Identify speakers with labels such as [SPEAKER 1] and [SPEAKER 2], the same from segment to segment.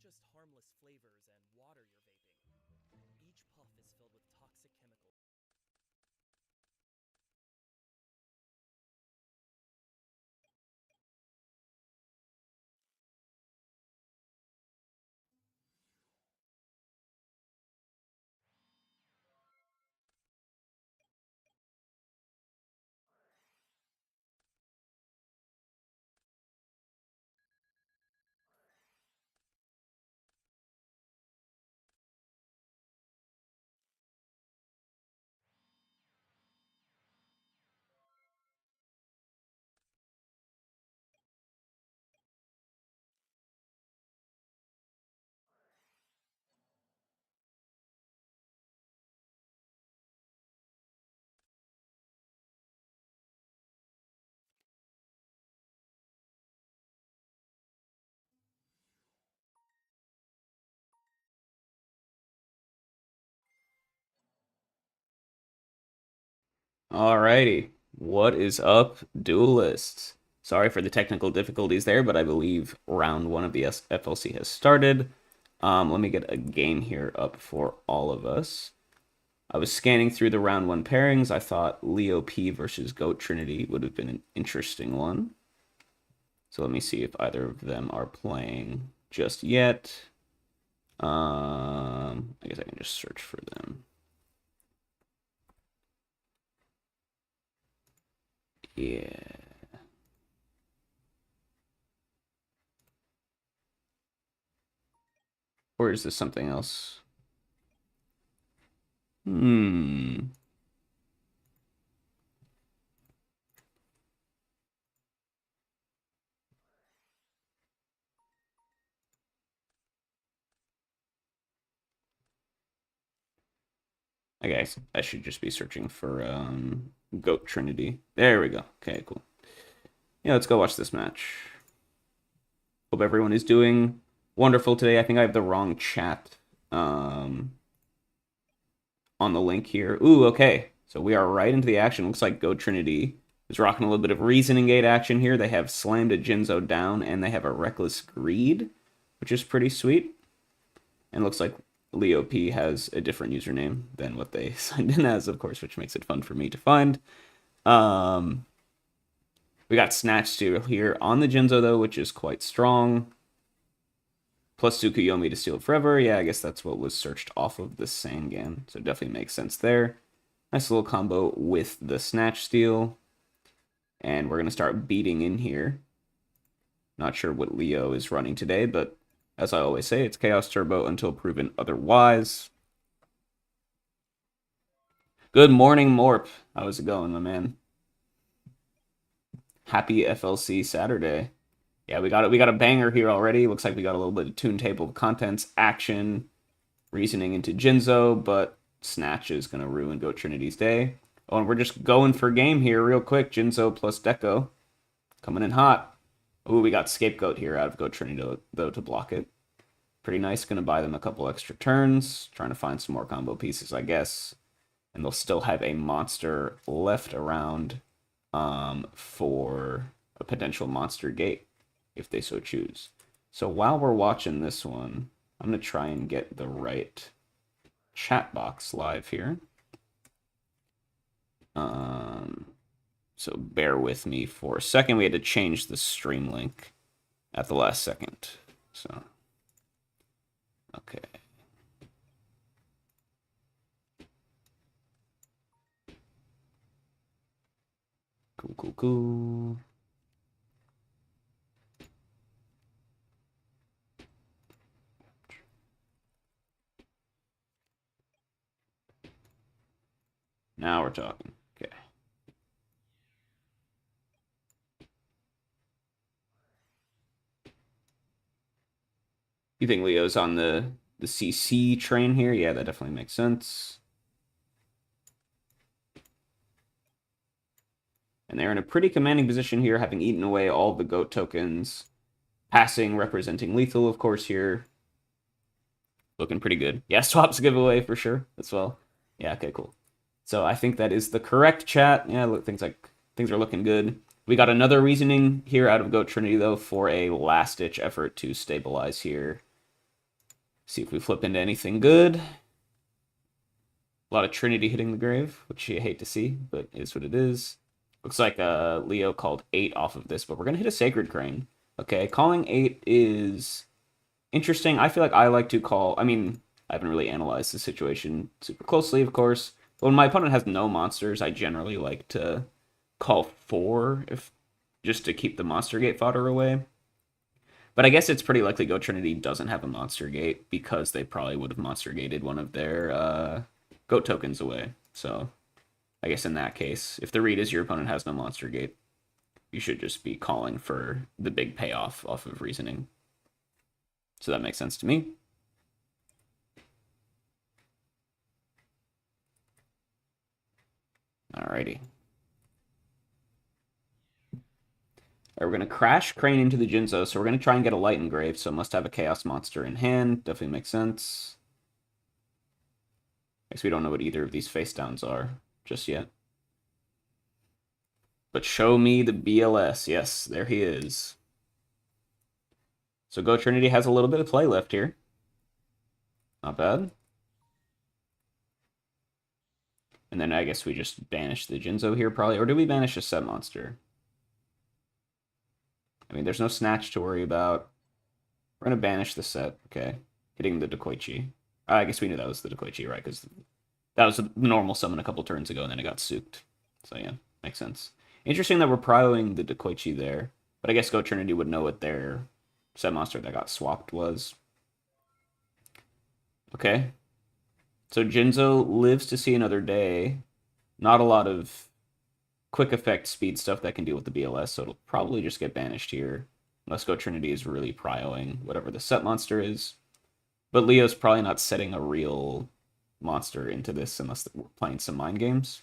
[SPEAKER 1] just harmless flavors and water you're vaping. Each puff is filled with toxic chemicals.
[SPEAKER 2] Alrighty. What is up, duelists? Sorry for the technical difficulties there, but I believe round one of the FLC has started. Let me get a game here up for all of us. I was scanning through the round one pairings. I thought Leo P versus Goat Trinity would have been an interesting one. So let me see if either of them are playing just yet. I guess I can just search for them. Yeah. Or is this something else? Hmm. I guess I should just be searching for Goat Trinity. There we go. Okay, cool. Yeah, let's go watch this match. Hope everyone is doing wonderful today. I think I have the wrong chat on the link here. Ooh, okay. So we are right into the action. Looks like Goat Trinity is rocking a little bit of reasoning gate action here. They have slammed a Jinzo down, and they have a Reckless Greed, which is pretty sweet. And looks like Leo P has a different username than what they signed in as, of course, which makes it fun for me to find. We got Snatch Steal here on the Jinzo, though, which is quite strong. Plus Tsukuyomi to steal it forever. Yeah, I guess that's what was searched off of the Sangan, so it definitely makes sense there. Nice little combo with the Snatch Steal. And we're going to start beating in here. Not sure what Leo is running today, but as I always say, it's Chaos Turbo until proven otherwise. Good morning, Morp. How's it going, my man? Happy FLC Saturday. Yeah, we got it. We got a banger here already. Looks like we got a little bit of tune table of contents, action, reasoning into Jinzo, but Snatch is gonna ruin Goat Trinity's day. Oh, and we're just going for game here real quick. Jinzo plus Deco. Coming in hot. Ooh, we got Scapegoat here out of Goat Trinity, though, to block it. Pretty nice. Gonna buy them a couple extra turns. Trying to find some more combo pieces, I guess. And they'll still have a monster left around for a potential monster gate, if they so choose. So while we're watching this one, I'm going to try and get the right chat box live here. So bear with me for a second. We had to change the stream link at the last second. So, okay. Cool, cool, cool. Now we're talking. Okay. You think Leo's on the CC train here? Yeah, that definitely makes sense. And they're in a pretty commanding position here, having eaten away all the goat tokens. Passing representing lethal, of course, here. Looking pretty good. Yeah, swaps giveaway for sure as well. Yeah, okay, cool. So I think that is the correct chat. Yeah, look, things are looking good. We got another reasoning here out of Goat Trinity, though, for a last-ditch effort to stabilize here. See if we flip into anything good. A lot of Trinity hitting the grave, which you hate to see, but is what it is. Looks like Leo called 8 off of this, but we're going to hit a Sacred Crane. Okay, calling 8 is interesting. I feel like I like to call... I mean, I haven't really analyzed the situation super closely, of course. But when my opponent has no monsters, I generally like to call 4 if just to keep the monster gate fodder away. But I guess it's pretty likely Go Trinity doesn't have a monster gate because they probably would have monster gated one of their goat tokens away. So I guess in that case, if the read is your opponent has no monster gate, you should just be calling for the big payoff off of reasoning. So that makes sense to me. Alrighty. We're going to crash Crane into the Jinzo, so we're going to try and get a light engrave, so must have a Chaos Monster in hand. Definitely makes sense. I guess we don't know what either of these face downs are just yet. But show me the BLS. Yes, there he is. So Go Trinity has a little bit of play left here. Not bad. And then I guess we just banish the Jinzo here probably. Or do we banish a set monster? I mean, there's no Snatch to worry about. We're going to banish the set. Okay. Hitting the Dekoichi. I guess we knew that was the Dekoichi, right? Because that was a normal summon a couple turns ago, and then it got sooked. So yeah, makes sense. Interesting that we're prioing the Dekoichi there. But I guess Go Trinity would know what their set monster that got swapped was. Okay. So Jinzo lives to see another day. Not a lot of quick effect speed stuff that can deal with the BLS, so it'll probably just get banished here. Unless Go Trinity is really prioing whatever the set monster is. But Leo's probably not setting a real monster into this unless we're playing some mind games.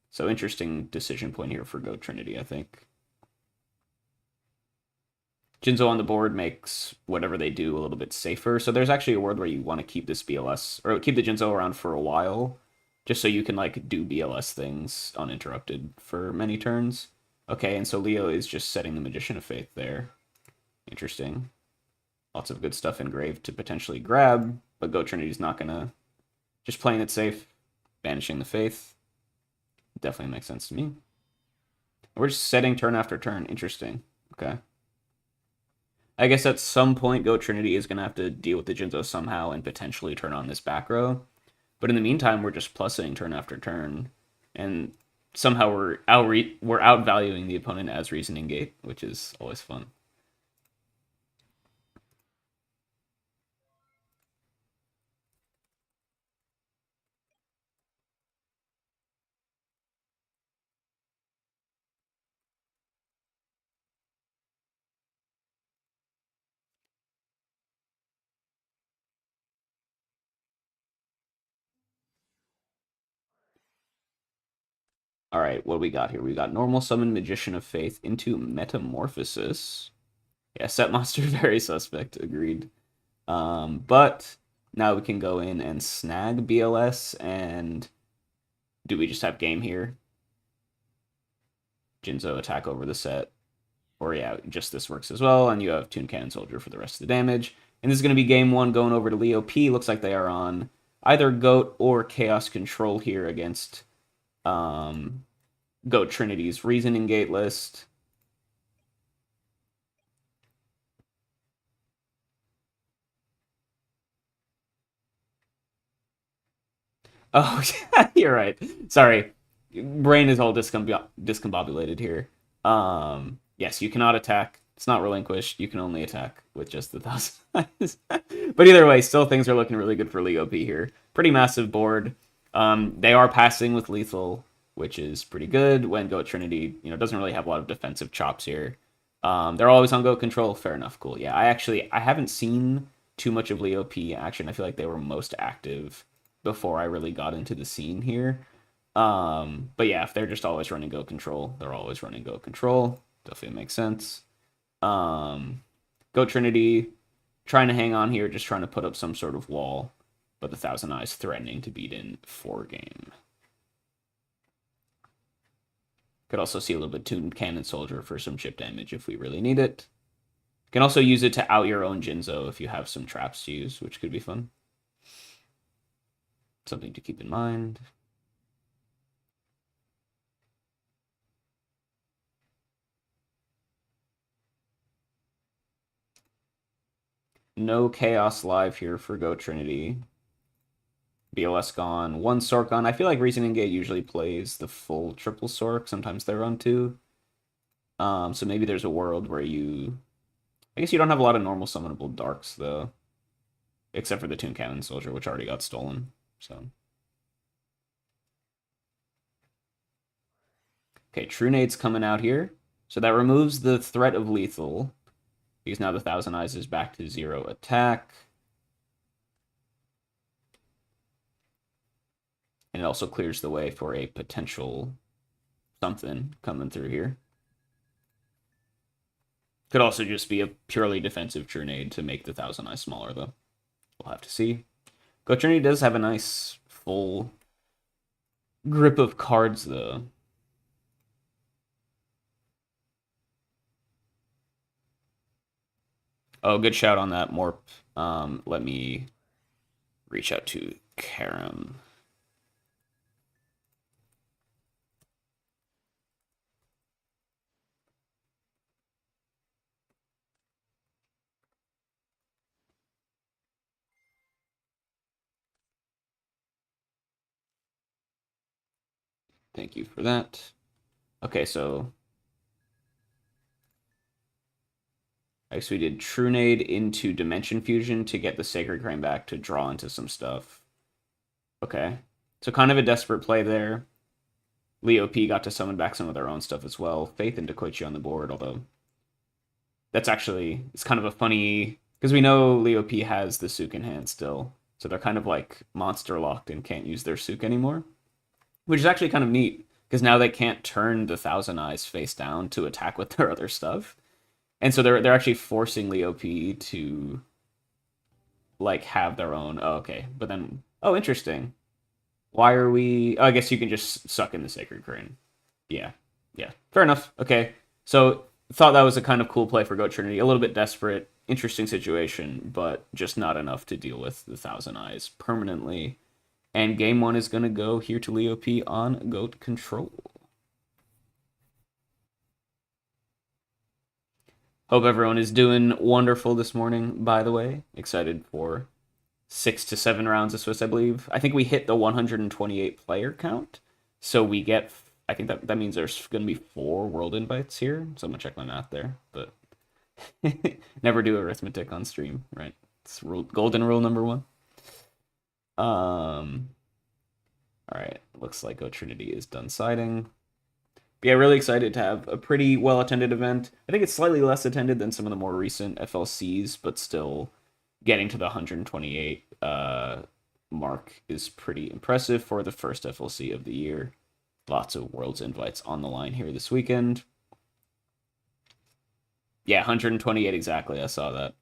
[SPEAKER 2] So interesting decision point here for Go Trinity, I think. Jinzo on the board makes whatever they do a little bit safer. So there's actually a world where you want to keep this BLS, or keep the Jinzo around for a while, just so you can like do BLS things uninterrupted for many turns. Okay, and so Leo is just setting the Magician of Faith there. Interesting. Lots of good stuff engraved to potentially grab, but Go Trinity's not gonna... Just playing it safe, banishing the Faith. Definitely makes sense to me. We're just setting turn after turn. Interesting. Okay. I guess at some point, Go Trinity is going to have to deal with the Jinzo somehow and potentially turn on this back row. But in the meantime, we're just plussing turn after turn. And somehow we're outvaluing the opponent as Reasoning Gate, which is always fun. All right, what do we got here? We got Normal Summon Magician of Faith into Metamorphosis. Yeah, set monster very suspect, agreed. But now we can go in and snag BLS, and do we just have game here? Jinzo attack over the set. Or yeah, just this works as well, and you have Toon Cannon Soldier for the rest of the damage. And this is going to be game 1 going over to Leo P. Looks like they are on either Goat or Chaos Control here against Goat Trinity's Reasoning Gate list. Oh, you're right. Sorry. Brain is all discombobulated here. Yes, you cannot attack. It's not relinquished. You can only attack with just the 1,000 eyes. But either way, still things are looking really good for Leo P here. Pretty massive board. They are passing with lethal, which is pretty good when Goat Trinity, doesn't really have a lot of defensive chops here. They're always on Goat Control. Fair enough. Cool. Yeah, I haven't seen too much of Leo P action. I feel like they were most active before I really got into the scene here. But yeah, if they're just always running Go Control, they're always running Go Control. Definitely makes sense. Go Trinity, trying to hang on here, just trying to put up some sort of wall, but the 1,000 Eyes threatening to beat in 4 game. Could also see a little bit Toon Cannon Soldier for some chip damage if we really need it. Can also use it to out your own Jinzo if you have some traps to use, which could be fun. Something to keep in mind. No Chaos Live here for Go Trinity. BLS gone. One Sork gone. I feel like Reasoning Gate usually plays the full triple Sork. Sometimes they run two. So maybe there's a world where you... I guess you don't have a lot of normal summonable Darks, though. Except for the Toon Cannon Soldier, which already got stolen. So... Okay, True Nade's coming out here. So that removes the threat of lethal. Because now the Thousand Eyes is back to 0 attack. And it also clears the way for a potential something coming through here. Could also just be a purely defensive True Nade to make the Thousand Eyes smaller, though. We'll have to see. Go Trinity does have a nice full grip of cards, though. Oh, good shout on that, Morp. Let me reach out to Karam. Thank you for that. Okay, so I guess we did True Nade into Dimension Fusion to get the Sacred Crane back to draw into some stuff. Okay. So kind of a desperate play there. Leo P got to summon back some of their own stuff as well. Faith into Koichi on the board, although that's actually, it's kind of a funny, because we know Leo P has the Sook in hand still. So they're kind of like monster locked and can't use their Sook anymore. Which is actually kind of neat, because now they can't turn the Thousand Eyes face down to attack with their other stuff. And so they're actually forcing Leo P to like have their own. Oh, okay. But then, oh, interesting. Why are we? Oh, I guess you can just suck in the Sacred Crane. Yeah, yeah, fair enough. Okay, so thought that was a kind of cool play for Goat Trinity. A little bit desperate, interesting situation, but just not enough to deal with the Thousand Eyes permanently. And game one is gonna go here to Leo P on Goat Control. Hope everyone is doing wonderful this morning, by the way. Excited for 6 to 7 rounds of Swiss, I believe. I think we hit the 128 player count. So we get, I think that means there's going to be 4 world invites here. So I'm going to check my math there. But never do arithmetic on stream, right? It's golden rule number 1. All right. Looks like O Trinity is done siding. But yeah, really excited to have a pretty well-attended event. I think it's slightly less attended than some of the more recent FLCs, but still getting to the 128 mark is pretty impressive for the first FLC of the year. Lots of Worlds invites on the line here this weekend. Yeah, 128 exactly. I saw that.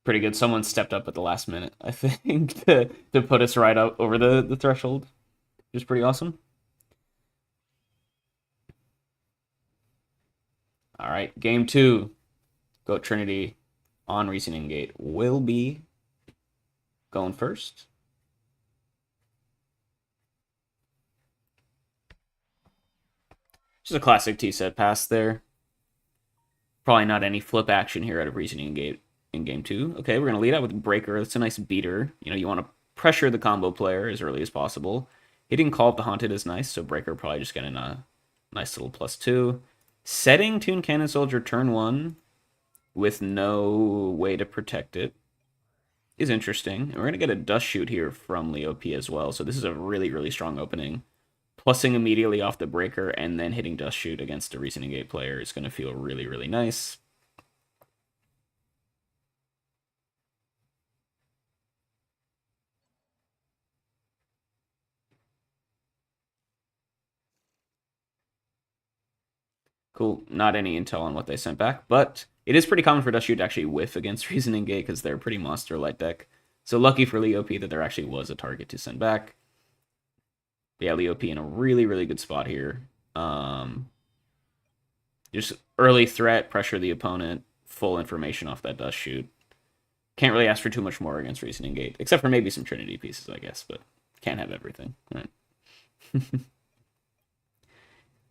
[SPEAKER 2] Pretty good. Someone stepped up at the last minute, I think, to put us right up over the threshold, which is pretty awesome. All right, game 2. Goat Trinity on Reasoning Gate will be going first. Just a classic T-set pass there. Probably not any flip action here out of Reasoning Gate in game 2. Okay, we're going to lead out with Breaker. That's a nice beater. You know, you want to pressure the combo player as early as possible. Hitting Call of the Haunted is nice, so Breaker probably just getting a nice little +2. Setting Toon Cannon Soldier turn 1 with no way to protect it is interesting. And we're going to get a Dust Shoot here from Leo P as well, so this is a really, really strong opening. Plussing immediately off the Breaker and then hitting Dust Shoot against a Reasoning Gate player is going to feel really, really nice. Cool. Not any intel on what they sent back, but it is pretty common for Dust Shoot to actually whiff against Reasoning Gate because they're a pretty monster-light deck. So lucky for Leo P that there actually was a target to send back. But yeah, Leo P in a really, really good spot here. Just early threat, pressure the opponent, full information off that dust shoot. Can't really ask for too much more against Reasoning Gate, except for maybe some Trinity pieces, I guess, but can't have everything. All right.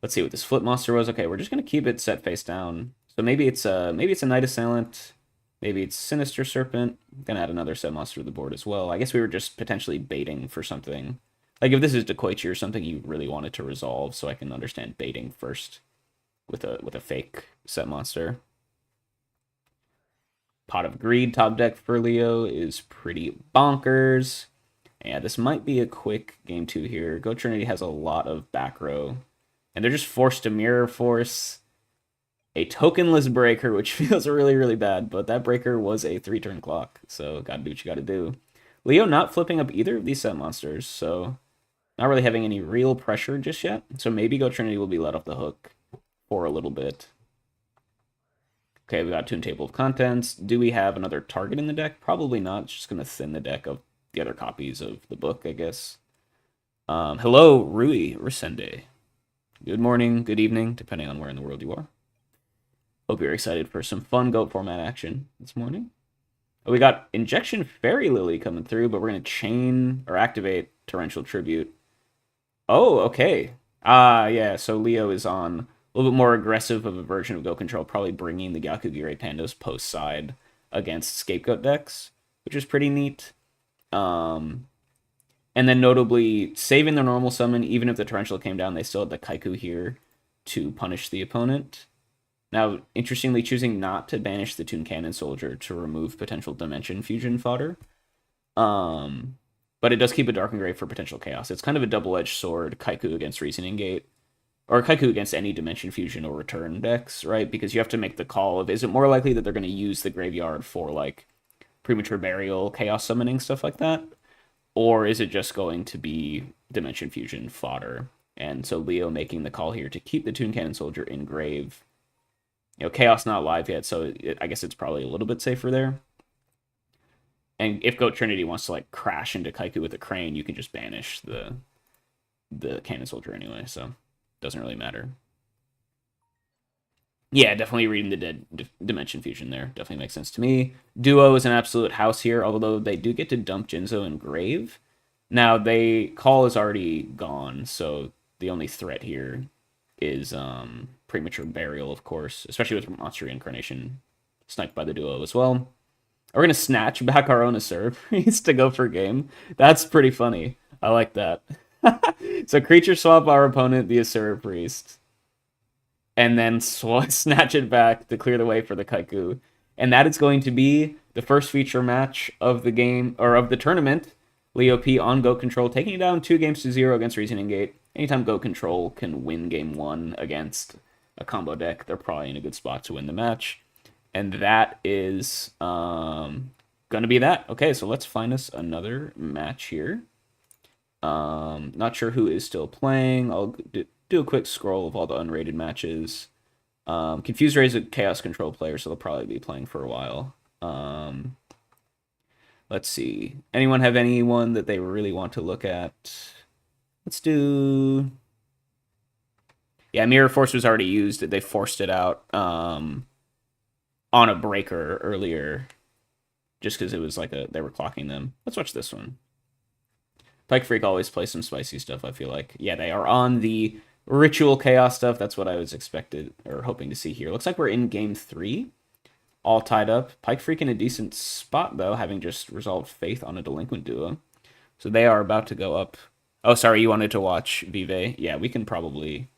[SPEAKER 2] Let's see what this flip monster was. Okay, we're just gonna keep it set face down. So maybe it's a Night Assailant, maybe it's Sinister Serpent. I'm gonna add another set monster to the board as well. I guess we were just potentially baiting for something. Like if this is Dekoichi or something you really wanted to resolve, so I can understand baiting first with a fake set monster. Pot of Greed top deck for Leo is pretty bonkers. Yeah, this might be a quick game 2 here. Go Trinity has a lot of back row. And they're just forced to Mirror Force a tokenless breaker, which feels really, really bad. But that breaker was a 3-turn clock, so gotta do what you gotta do. Leo not flipping up either of these set monsters, so not really having any real pressure just yet. So maybe Go Trinity will be let off the hook for a little bit. Okay, we got Toon Table of Contents. Do we have another target in the deck? Probably not. It's just going to thin the deck of the other copies of the book, I guess. Hello, Rui Resende. Good morning, good evening, depending on where in the world you are. Hope you're excited for some fun GOAT format action this morning. Oh, we got Injection Fairy Lily coming through, but we're going to chain or activate Torrential Tribute. Oh, okay. Yeah, so Leo is on a little bit more aggressive of a version of Go Control, probably bringing the Gyakugire Pandos post side against Scapegoat decks, which is pretty neat. And then notably, saving the normal summon, even if the Torrential came down, they still had the Kaiku here to punish the opponent. Now, interestingly, choosing not to banish the Toon Cannon Soldier to remove potential Dimension Fusion fodder. But it does keep a Dark and Gray for potential chaos. It's kind of a double-edged sword, Kaiku against Reasoning Gate. Or Kaiku against any Dimension Fusion or Return decks, right? Because you have to make the call of, is it more likely that they're going to use the graveyard for, like, Premature Burial, Chaos Summoning, stuff like that? Or is it just going to be Dimension Fusion fodder? And so Leo making the call here to keep the Toon Cannon Soldier in grave. You know, Chaos not live yet, so I guess it's probably a little bit safer there. And if Goat Trinity wants to, like, crash into Kaiku with a Crane, you can just banish the Cannon Soldier anyway, so doesn't really matter. Yeah, definitely reading the dead Dimension Fusion there. Definitely makes sense to me. Duo is an absolute house here, although they do get to dump Jinzo and Grave. Now, Call is already gone, so the only threat here is Premature Burial, of course, especially with Monster Reincarnation sniped by the Duo as well. We're going to snatch back our own Acerb Priest to go for game. That's pretty funny. I like that. So creature swap our opponent, the Acerb Priest, and then snatch it back to clear the way for the Kaiku. And that is going to be the first feature match of the game, or of the tournament. Leo P on Goat Control, taking it down 2-0 against Reasoning Gate. Anytime Goat Control can win game 1 against a combo deck, they're probably in a good spot to win the match. And that is going to be that. Okay, so let's find us another match here. Not sure who is still playing. I'll do a quick scroll of all the unrated matches. Confused Ray is a Chaos Control player, so they'll probably be playing for a while. Let's see. Anyone have anyone that they really want to look at? Let's do... Yeah, Mirror Force was already used. They forced it out on a breaker earlier just because it was like they were clocking them. Let's watch this one. Pike Freak always plays some spicy stuff, I feel like. Yeah, they are on the Ritual Chaos stuff. That's what I was expected or hoping to see here. Looks like we're in game 3. All tied up. Pike Freak in a decent spot, though, having just resolved Faith on a Delinquent Duo. So they are about to go up. Oh, sorry, you wanted to watch Vive? Yeah, we can probably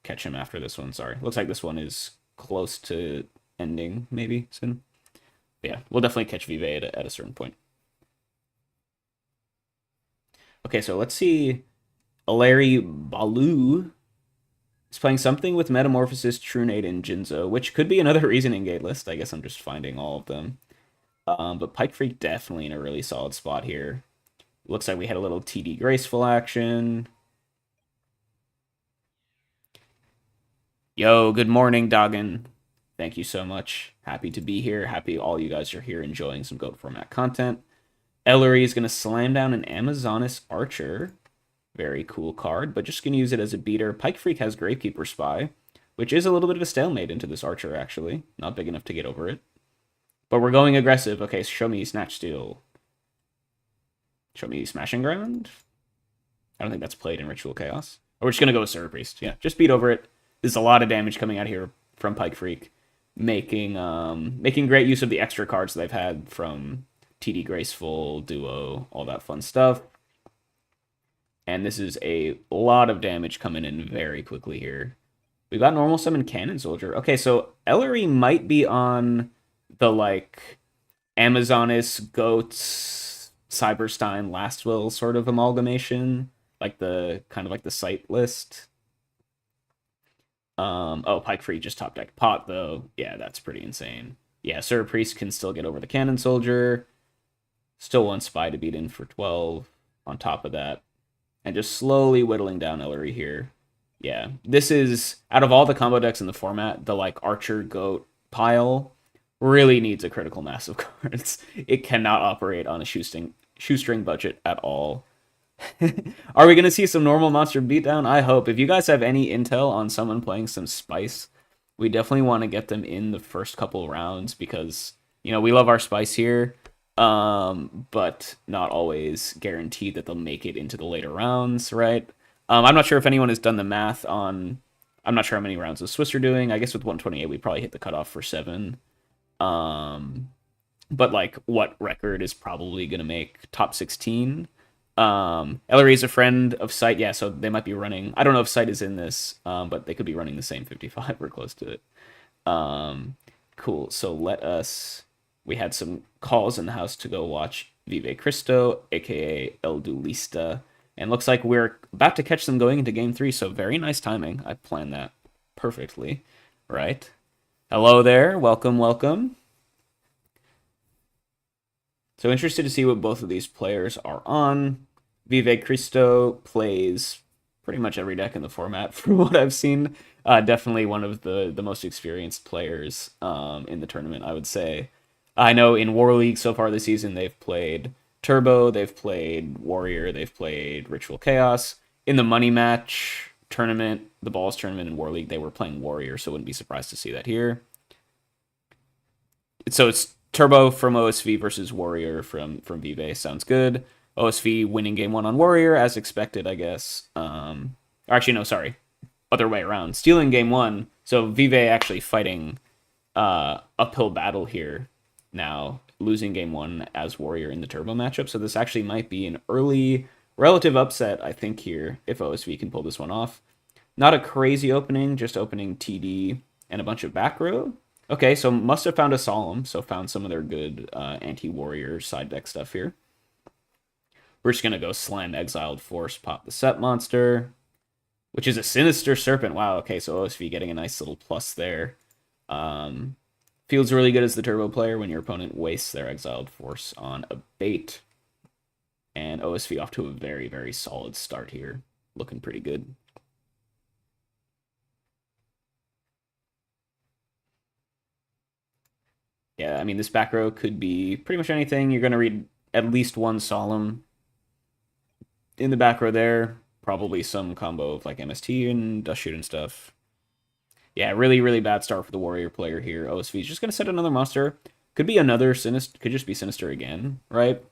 [SPEAKER 2] catch him after this one. Sorry. Looks like this one is close to ending, maybe, soon. But yeah, we'll definitely catch Vive at a certain point. Okay, so let's see. Aleri Balu is playing something with Metamorphosis, Trunade, and Jinzo, which could be another Reasoning Gate list. I guess I'm just finding all of them. But Pike Freak definitely in a really solid spot here. Looks like we had a little TD Graceful action. Yo, good morning, Doggin. Thank you so much. Happy to be here. Happy all you guys are here enjoying some GOAT format content. Ellery is going to slam down an Amazonas Archer. Very cool card, but just going to use it as a beater. Pike Freak has Gravekeeper Spy, which is a little bit of a stalemate into this Archer, actually. Not big enough to get over it. But we're going aggressive. Okay, show me Snatch Steal. Show me Smashing Ground. I don't think that's played in Ritual Chaos. Or we're just going to go with Server Priest. Yeah, just beat over it. There's a lot of damage coming out here from Pike Freak. Making great use of the extra cards they've had from TD Graceful, Duo, all that fun stuff. And this is a lot of damage coming in very quickly here. We got normal summon Cannon Soldier. Okay, so Ellery might be on the, like, Amazonis, Goats, Cyberstein, Last Will sort of amalgamation. Like the, kind of like the site list. Oh, Pike Free just top deck Pot, though. Yeah, that's pretty insane. Yeah, Sir Priest can still get over the Cannon Soldier. Still one Spy to beat in for 12 on top of that. And just slowly whittling down Ellery here. Yeah, this is, out of all the combo decks in the format, the, like, Archer Goat pile really needs a critical mass of cards. It cannot operate on a shoestring budget at all. Are we going to see some normal monster beatdown? I hope. If you guys have any intel on someone playing some Spice, we definitely want to get them in the first couple rounds because, you know, we love our Spice here, but not always guaranteed that they'll make it into the later rounds, right? I'm not sure if anyone has done the math on... I'm not sure how many rounds the Swiss are doing. I guess with 128, we probably hit the cutoff for 7. But, like, what record is probably going to make top 16? Ellery is a friend of Sight, yeah, so they might be running... I don't know if Sight is in this, but they could be running the same 55. We're close to it. Cool, so let us... We had some calls in the house to go watch Vive Cristo, aka El Duelista, and looks like we're about to catch them going into Game 3, so very nice timing. I planned that perfectly, right? Hello there, welcome, welcome. So interested to see what both of these players are on. Vive Cristo plays pretty much every deck in the format from what I've seen. Definitely one of the most experienced players in the tournament, I would say. I know in War League so far this season they've played Turbo, they've played Warrior, they've played Ritual Chaos. In the Money Match tournament, the Balls tournament in War League, they were playing Warrior, so wouldn't be surprised to see that here. So it's Turbo from OSV versus Warrior from Vive. Sounds good. OSV winning game 1 on Warrior, as expected, I guess. Actually, no, sorry. Other way around. Stealing game 1. So Vive actually fighting uphill battle here now, losing game 1 as Warrior in the Turbo matchup. So this actually might be an early relative upset, I think, here, if OSV can pull this one off. Not a crazy opening, just opening TD and a bunch of back row. Okay, so must have found a Solemn, so found some of their good anti-Warrior side deck stuff here. We're just going to go slam Exiled Force, pop the Set Monster, which is a Sinister Serpent. Wow, okay, so OSV getting a nice little plus there. Feels really good as the Turbo player when your opponent wastes their Exiled Force on a bait. And OSV off to a very, very solid start here. Looking pretty good. Yeah, I mean, this back row could be pretty much anything. You're going to read at least one Solemn in the back row there. Probably some combo of like MST and Dust Shoot and stuff. Yeah, really, really bad start for the Warrior player here. OSV is just going to set another monster. Could be another Sinister. Could just be Sinister again, right?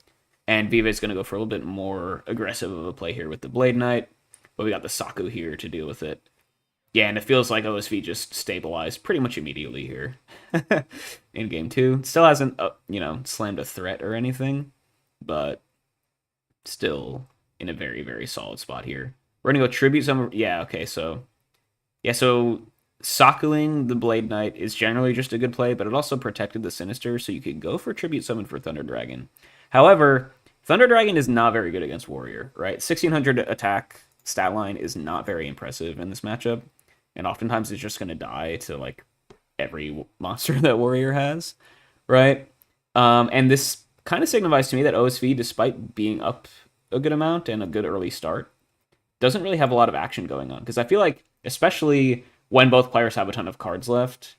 [SPEAKER 2] And Vive is going to go for a little bit more aggressive of a play here with the Blade Knight. But we got the Saku here to deal with it. Yeah, and it feels like OSV just stabilized pretty much immediately here in game 2. Still hasn't, slammed a threat or anything, but still in a very, very solid spot here. We're going to go Tribute some... Yeah, okay, so... Yeah, so Sakuing the Blade Knight is generally just a good play, but it also protected the Sinister, so you could go for Tribute Summon for Thunder Dragon. However, Thunder Dragon is not very good against Warrior, right? 1600 attack stat line is not very impressive in this matchup. And oftentimes it's just going to die to, like, every monster that Warrior has, right? And this kind of signifies to me that OSV, despite being up a good amount and a good early start, doesn't really have a lot of action going on. Because I feel like, especially when both players have a ton of cards left,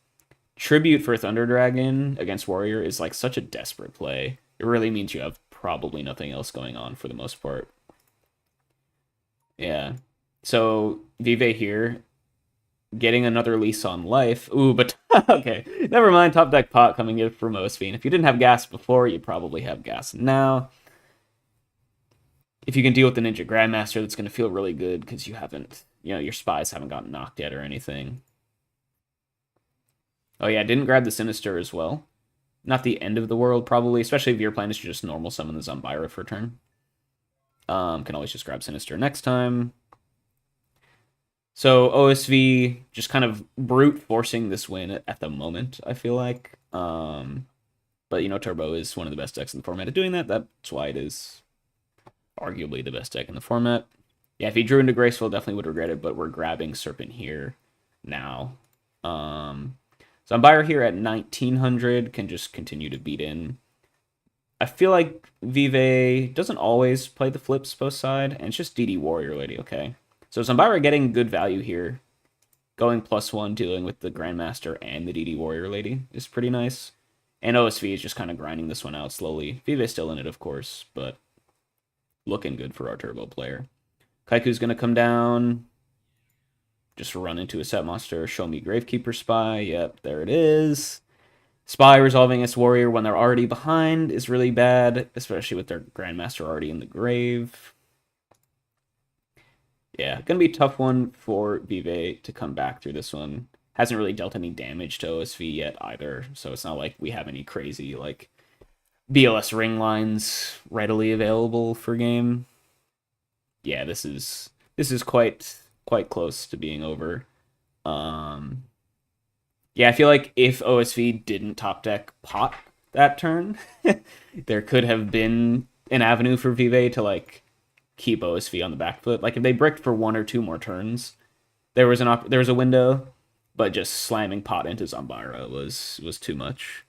[SPEAKER 2] Tribute for Thunder Dragon against Warrior is, like, such a desperate play. It really means you have probably nothing else going on for the most part. Yeah. So Vive here, getting another lease on life. Ooh, but okay. Never mind. Top deck pot coming in from Osphine. If you didn't have gas before, you probably have gas now. If you can deal with the Ninja Grandmaster, that's going to feel really good because you haven't, your spies haven't gotten knocked yet or anything. Oh yeah, didn't grab the Sinister as well. Not the end of the world, probably, especially if your plan is to just normal summon the Zombira for turn. Can always just grab Sinister next time. So OSV just kind of brute forcing this win at the moment, I feel like. But, Turbo is one of the best decks in the format at doing that. That's why it is arguably the best deck in the format. Yeah, if he drew into Graceful, definitely would regret it, but we're grabbing Serpent here now. Zombira here at 1900 can just continue to beat in. I feel like Vive doesn't always play the flips both side, and it's just DD Warrior Lady, okay. So Zombira getting good value here. Going +1, dealing with the Grandmaster and the DD Warrior Lady is pretty nice. And OSV is just kind of grinding this one out slowly. Vive's still in it, of course, but looking good for our Turbo player. Kaiku's going to come down. Just run into a set monster. Show me Gravekeeper Spy. Yep, there it is. Spy resolving its warrior when they're already behind is really bad, especially with their Grandmaster already in the grave. Yeah, gonna be a tough one for Vive to come back through this one. Hasn't really dealt any damage to OSV yet either, so it's not like we have any crazy like BLS ring lines readily available for game. Yeah, this is quite close to being over. Yeah, I feel like if OSV didn't top deck pot that turn, there could have been an avenue for Vive to like keep OSV on the back foot. Like if they bricked for 1 or 2 more turns, there was a window, but just slamming pot into Zombira was too much,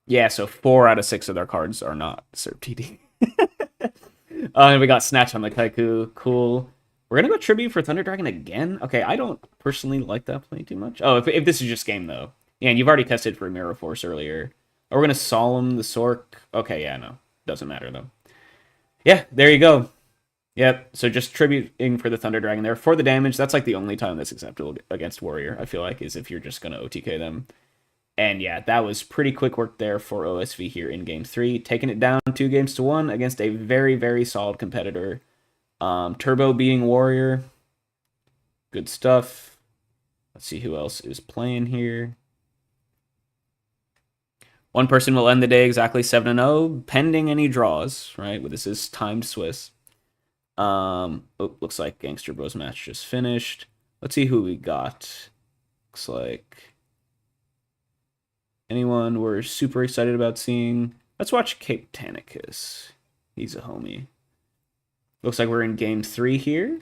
[SPEAKER 2] Yeah, so 4 out of 6 of their cards are not Serp TD. And we got Snatch on the Kaiku. Cool. We're gonna go Tribute for Thunder Dragon again? Okay, I don't personally like that play too much. Oh, if this is just game, though. Yeah, and you've already tested for Mirror Force earlier. Oh, we're gonna Solemn the Sork. Okay, yeah, no. Doesn't matter, though. Yeah, there you go. Yep, so just tributing for the Thunder Dragon there. For the damage, that's like the only time that's acceptable against Warrior, I feel like, is if you're just gonna OTK them. And yeah, that was pretty quick work there for OSV here in Game 3. Taking it down 2-1 against a very, very solid competitor. Turbo being Warrior. Good stuff. Let's see who else is playing here. One person will end the day exactly 7-0, pending any draws, right? Well, this is timed Swiss. Looks like Gangster Bros match just finished. Let's see who we got. Looks like anyone we're super excited about seeing. Let's watch Cape Tanicus. He's a homie. Looks like we're in Game 3 here.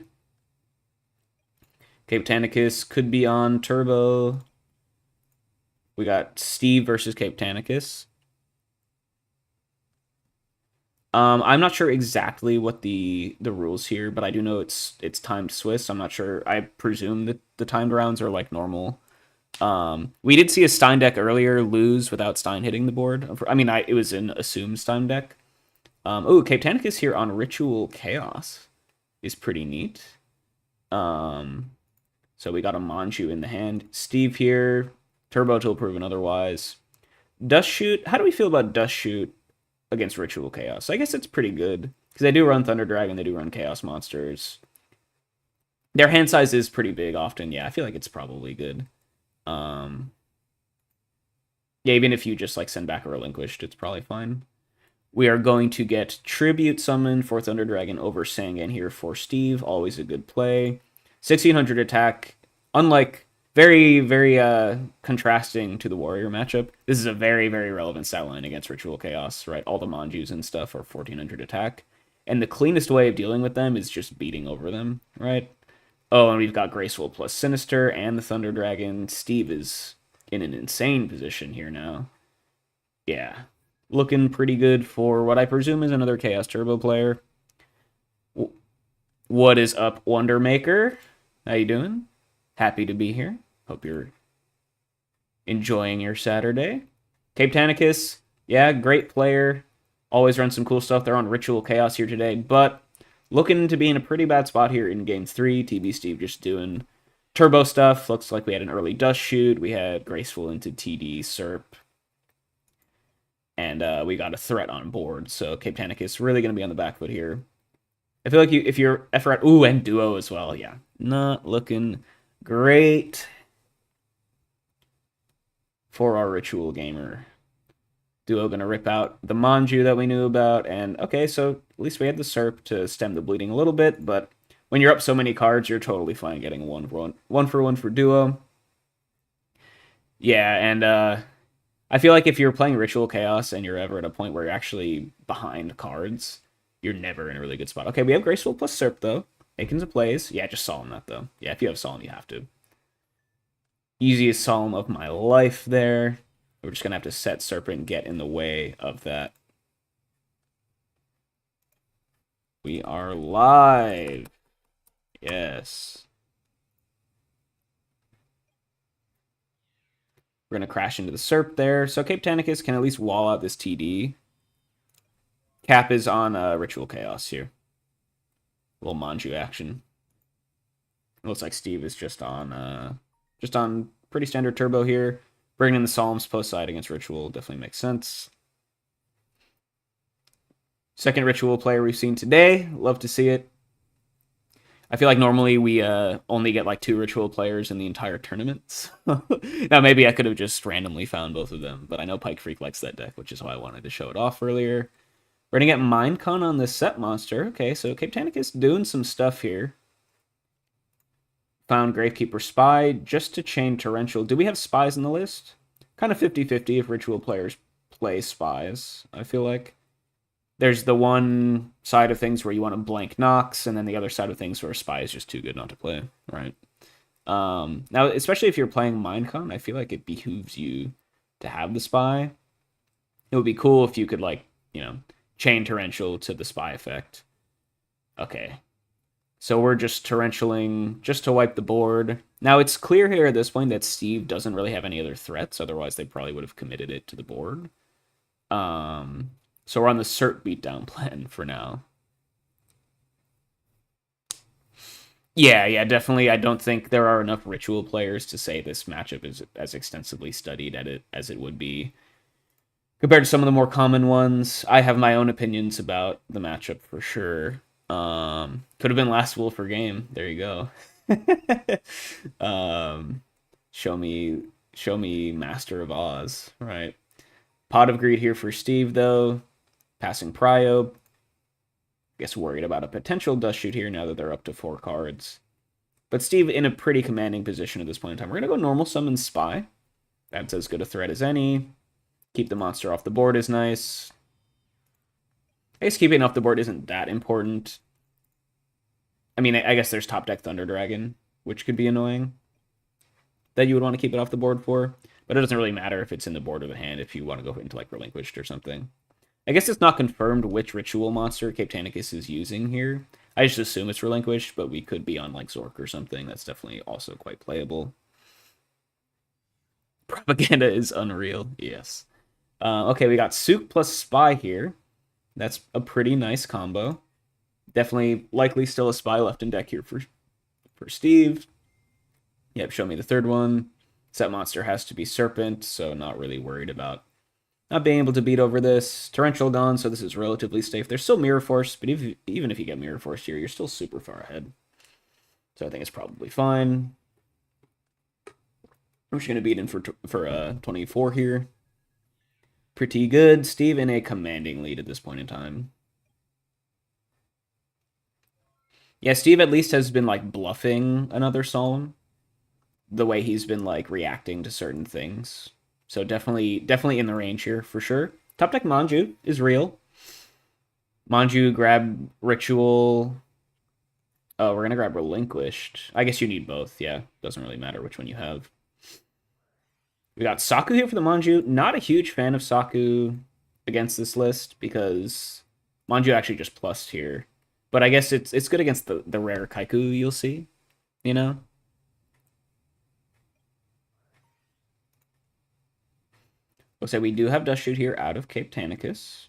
[SPEAKER 2] Cape Tanicus could be on Turbo. We got Steve versus Cape Tanicus. I'm not sure exactly what the rules here, but I do know it's timed Swiss. I'm not sure. I presume that the timed rounds are like normal. We did see a Stein deck earlier lose without Stein hitting the board. I mean, it was an assumed Stein deck. Cape Tanicus here on Ritual Chaos is pretty neat. So we got a Manju in the hand. Steve here, Turbo till proven otherwise. Dust Shoot, how do we feel about Dust Shoot against Ritual Chaos? I guess it's pretty good, because they do run Thunder Dragon, they do run Chaos Monsters. Their hand size is pretty big often. Yeah, I feel like it's probably good. Yeah, even if you just like send back a Relinquished, it's probably fine. We are going to get Tribute Summon for Thunder Dragon over Sangan here for Steve. Always a good play. 1600 attack. Unlike, very, very contrasting to the Warrior matchup. This is a very, very relevant stat line against Ritual Chaos, right? All the Manjus and stuff are 1400 attack. And the cleanest way of dealing with them is just beating over them, right? Oh, and we've got Graceful plus Sinister and the Thunder Dragon. Steve is in an insane position here now. Yeah. Looking pretty good for what I presume is another Chaos Turbo player. What is up, Wondermaker? How you doing? Happy to be here. Hope you're enjoying your Saturday. Cape Tanicus, Yeah, great player. Always run some cool stuff. They're on Ritual Chaos here today, but looking to be in a pretty bad spot here in game 3. TB Steve just doing turbo stuff. Looks like we had an early dust shoot. We had Graceful into TD Serp. And we got a threat on board. So Cape Tanicus really going to be on the back foot here. I feel like if you're Efrat, ooh, and Duo as well. Yeah, not looking great for our Ritual gamer. Duo gonna rip out the Manju that we knew about, and okay, so at least we had the Serp to stem the bleeding a little bit, but when you're up so many cards, you're totally fine getting one for one for Duo. Yeah, and I feel like if you're playing Ritual Chaos and you're ever at a point where you're actually behind cards, you're never in a really good spot. Okay, we have Graceful plus Serp, though. Making some plays. Yeah, just Solemn that, though. Yeah, if you have Solemn, you have to. Easiest Solemn of my life there. We're just going to have to set Serpent and get in the way of that. We are live. Yes. We're going to crash into the Serp there. So Cape Tanicus can at least wall out this TD. Cap is on Ritual Chaos here. A little Manju action. It looks like Steve is just on pretty standard turbo here. Bringing in the Psalms post side against Ritual definitely makes sense. Second Ritual player we've seen today. Love to see it. I feel like normally we only get like 2 Ritual players in the entire tournament. Now, maybe I could have just randomly found both of them, but I know Pike Freak likes that deck, which is why I wanted to show it off earlier. We're going to get Minecon on this set monster. Okay, so Cape Tanicus doing some stuff here. Found Gravekeeper Spy just to chain Torrential. Do we have spies in the list? Kind of 50-50 if Ritual players play spies, I feel like. There's the one side of things where you want to blank Nox, and then the other side of things where spy is just too good not to play, right? Now, especially if you're playing Minecon, I feel like it behooves you to have the spy. It would be cool if you could, like, chain Torrential to the spy effect. Okay. So we're just Torrentialing just to wipe the board. Now, it's clear here at this point that Steve doesn't really have any other threats. Otherwise, they probably would have committed it to the board. So we're on the Cert beatdown plan for now. Yeah, definitely. I don't think there are enough Ritual players to say this matchup is as extensively studied as it would be compared to some of the more common ones. I have my own opinions about the matchup for sure. Could have been last Wolfer game. There you go. Show me Master of Oz, right? Pot of Greed here for Steve, though. Passing Prio. Guess worried about a potential dust shoot here now that they're up to 4 cards. But Steve in a pretty commanding position at this point in time. We're going to go normal summon Spy. That's as good a threat as any. Keep the monster off the board is nice. I guess keeping it off the board isn't that important. I mean, I guess there's top deck Thunder Dragon, which could be annoying. That you would want to keep it off the board for. But it doesn't really matter if it's in the board of the hand if you want to go into like Relinquished or something. I guess it's not confirmed which Ritual monster Cape Tanicus is using here. I just assume it's Relinquished, but we could be on like Zork or something. That's definitely also quite playable. Propaganda is unreal. Yes. Okay, we got Sook plus Spy here. That's a pretty nice combo. Definitely likely still a Spy left in deck here for Steve. Yep, show me the third one. Set monster has to be Serpent, so not really worried about not being able to beat over this. Torrential gone, so this is relatively safe. There's still Mirror Force, but even if you get Mirror Force here, you're still super far ahead. So I think it's probably fine. I'm just going to beat in for 24 here. Pretty good. Steve in a commanding lead at this point in time. Yeah, Steve at least has been, like, bluffing another Solemn. The way he's been, like, reacting to certain things. So definitely in the range here, for sure. Top deck Manju is real. Manju, grab Ritual. Oh, we're going to grab Relinquished. I guess you need both, yeah. Doesn't really matter which one you have. We got Saku here for the Manju. Not a huge fan of Saku against this list because Manju actually just plussed here. But I guess it's good against the rare Kaiku you'll see, you know? Looks like we do have Dust Shoot here out of Cape Tanicus.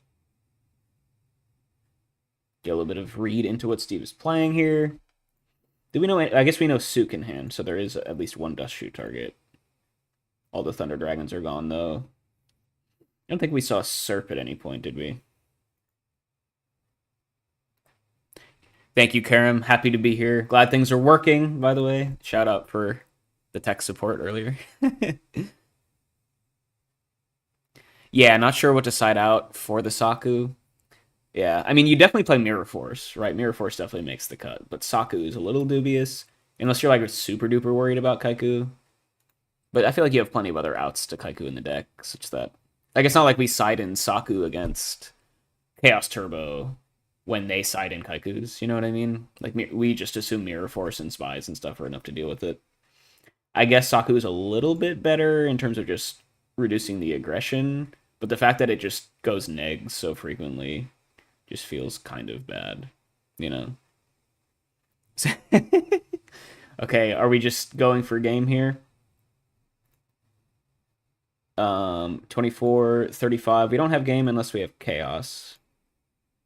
[SPEAKER 2] Get a little bit of read into what Steve is playing here. Do we know? I guess we know Sook in hand, so there is at least one Dust Shoot target. All the Thunder Dragons are gone, though. I don't think we saw Serp at any point, did we? Thank you, Karam. Happy to be here. Glad things are working, by the way. Shout out for the tech support earlier. Yeah, not sure what to side out for the Saku. Yeah, I mean, you definitely play Mirror Force, right? Mirror Force definitely makes the cut, but Saku is a little dubious, unless you're like super duper worried about Kaiku. But I feel like you have plenty of other outs to Kaiku in the deck, such that like it's not like we side in Saku against Chaos Turbo when they side in Kaikus. You know what I mean? Like we just assume Mirror Force and Spies and stuff are enough to deal with it. I guess Saku is a little bit better in terms of just reducing the aggression, but the fact that it just goes negs so frequently just feels kind of bad, you know? Okay, are we just going for game here? 24, 35. We don't have game unless we have chaos.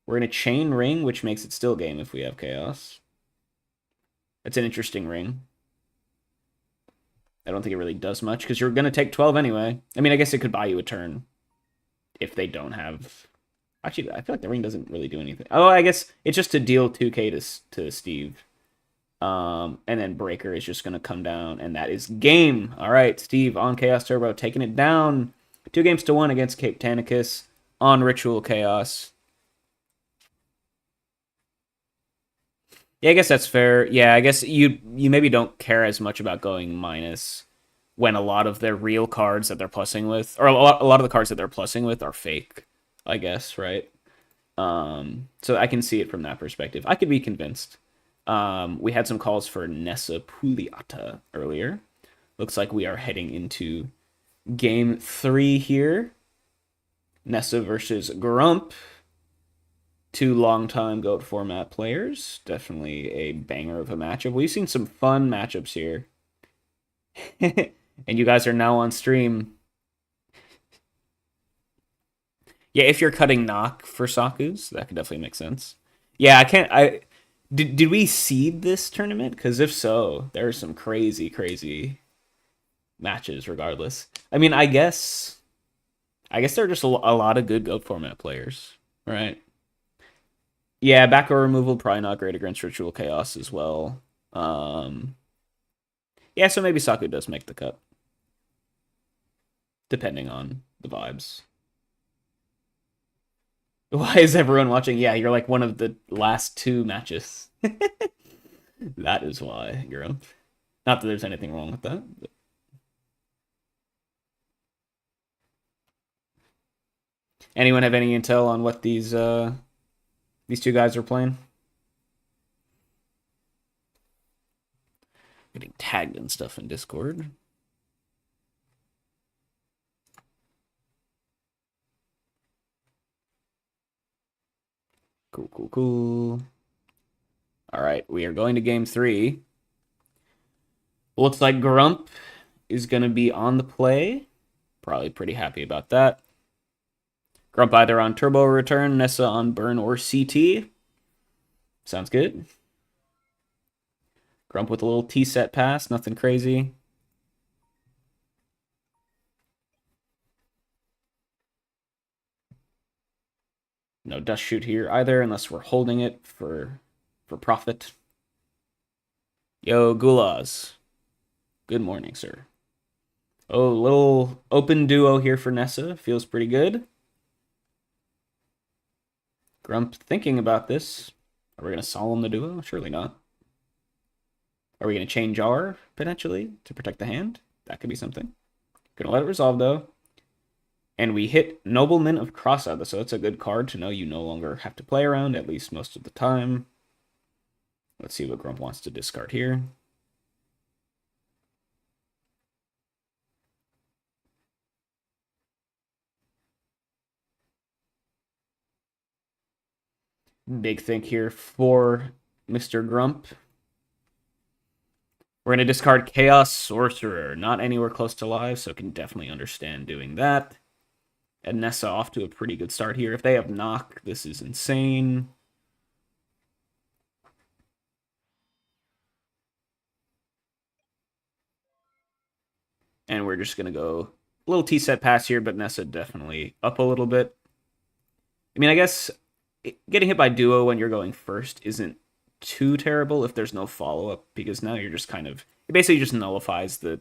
[SPEAKER 2] We're in a chain ring, which makes it still game if we have chaos. It's an interesting ring. I don't think it really does much, because you're going to take 12 anyway. I mean, I guess it could buy you a turn if they don't have... Actually, I feel like the ring doesn't really do anything. Oh, I guess it's just to deal 2k to Steve. And then Breaker is just going to come down, and that is game. All right, Steve on Chaos Turbo, taking it down. 2-1 against Cape Tanicus on Ritual Chaos. Yeah, I guess that's fair. Yeah, I guess you maybe don't care as much about going minus when a lot of their real cards that they're plussing with, or a lot of the cards that they're plussing with are fake, I guess, right? So I can see it from that perspective. I could be convinced. We had some calls for Nessa Puliata earlier. Looks like we are heading into game 3 here. Nessa versus Grump. 2 long-time GOAT format players. Definitely a banger of a matchup. We've seen some fun matchups here. And you guys are now on stream. Yeah, if you're cutting knock for Sakus, that could definitely make sense. Yeah, Did we seed this tournament? Because if so, there are some crazy matches regardless. I mean, I guess there are just a lot of good GOAT format players, right? Yeah, back row removal, probably not great against Ritual Chaos as well. Yeah, so maybe Saku does make the cut. Depending on the vibes. Why is everyone watching? Yeah, you're like one of the last 2 matches. That is why you're up. Not that there's anything wrong with that. But... Anyone have any intel on what these 2 guys are playing? Getting tagged and stuff in Discord. Cool. All right, we are going to game 3. Looks like Grump is going to be on the play. Probably pretty happy about that. Grump either on Turbo Return, Nessa on Burn, or CT. Sounds good. Grump with a little T-set pass, nothing crazy. No Dust Shoot here either, unless we're holding it for profit. Yo, Gulaz. Good morning, sir. Oh, little open duo here for Nessa. Feels pretty good. Grump thinking about this. Are we going to solemn the duo? Surely not. Are we going to chain Jar, potentially, to protect the hand? That could be something. Gonna let it resolve, though. And we hit Nobleman of Crossout, so it's a good card to know you no longer have to play around, at least most of the time. Let's see what Grump wants to discard here. Big think here for Mr. Grump. We're going to discard Chaos Sorcerer. Not anywhere close to live, so can definitely understand doing that. And Nessa off to a pretty good start here. If they have knock, this is insane. And we're just going to go a little T-set pass here, but Nessa definitely up a little bit. I mean, I guess getting hit by duo when you're going first isn't too terrible if there's no follow-up, because now you're just kind of... It basically just nullifies the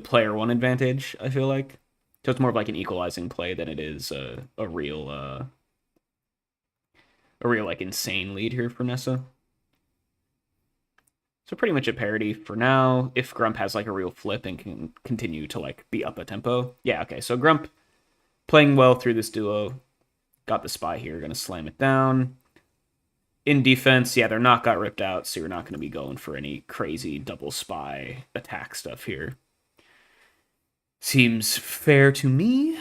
[SPEAKER 2] player one advantage, I feel like. So it's more of like an equalizing play than it is a real like insane lead here for Nessa. So pretty much a parity for now. If Grump has like a real flip and can continue to like be up a tempo. Yeah, okay. So Grump playing well through this duo. Got the spy here. Gonna slam it down. In defense, yeah, their knock got ripped out, so you're not going to be going for any crazy double spy attack stuff here. Seems fair to me.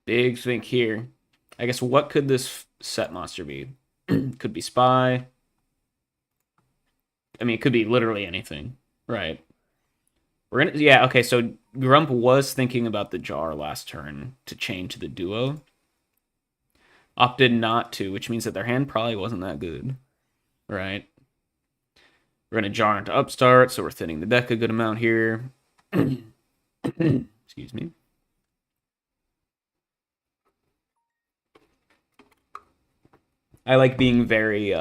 [SPEAKER 2] Big think here. I guess what could this set monster be? Could be spy. I mean, it could be literally anything. Right. We're gonna yeah, okay, so Grump was thinking about the jar last turn to chain to the duo. Opted not to, which means that their hand probably wasn't that good. Right. We're gonna jar into upstart, so we're thinning the deck a good amount here. Excuse me. I like being very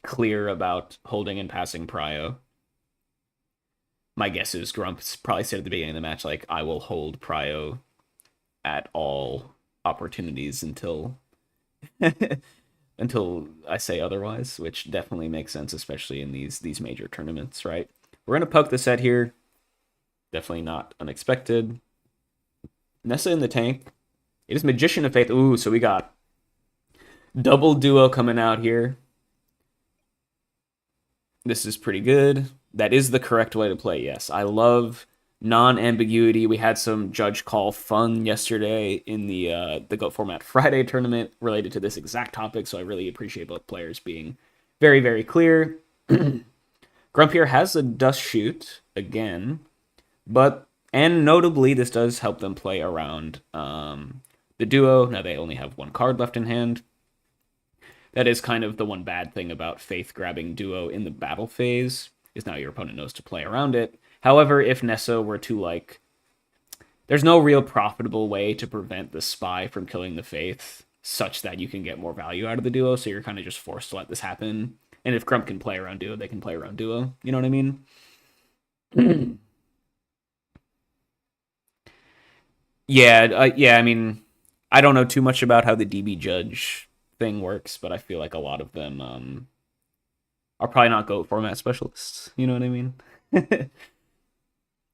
[SPEAKER 2] clear about holding and passing prio. My guess is Grump probably said at the beginning of the match, like, I will hold prio at all opportunities until until I say otherwise, which definitely makes sense, especially in these major tournaments, right? We're gonna poke the set here. Definitely not unexpected. Nessa in the tank. It is Magician of Faith. Ooh, so we got double duo coming out here. This is pretty good. That is the correct way to play, yes. I love non-ambiguity. We had some judge call fun yesterday in the GOAT Format Friday tournament related to this exact topic, so I really appreciate both players being very, very clear. Grump here has a dust shoot again, and notably, this does help them play around the duo. Now they only have one card left in hand. That is kind of the one bad thing about Faith grabbing duo in the battle phase, is now your opponent knows to play around it. However, if Nessa were to, like... There's no real profitable way to prevent the spy from killing the Faith such that you can get more value out of the duo, so you're kind of just forced to let this happen. And if Grump can play around duo, they can play around duo. You know what I mean? Yeah, I mean, I don't know too much about how the DB judge thing works, but I feel like a lot of them are probably not GOAT format specialists. You know what I mean?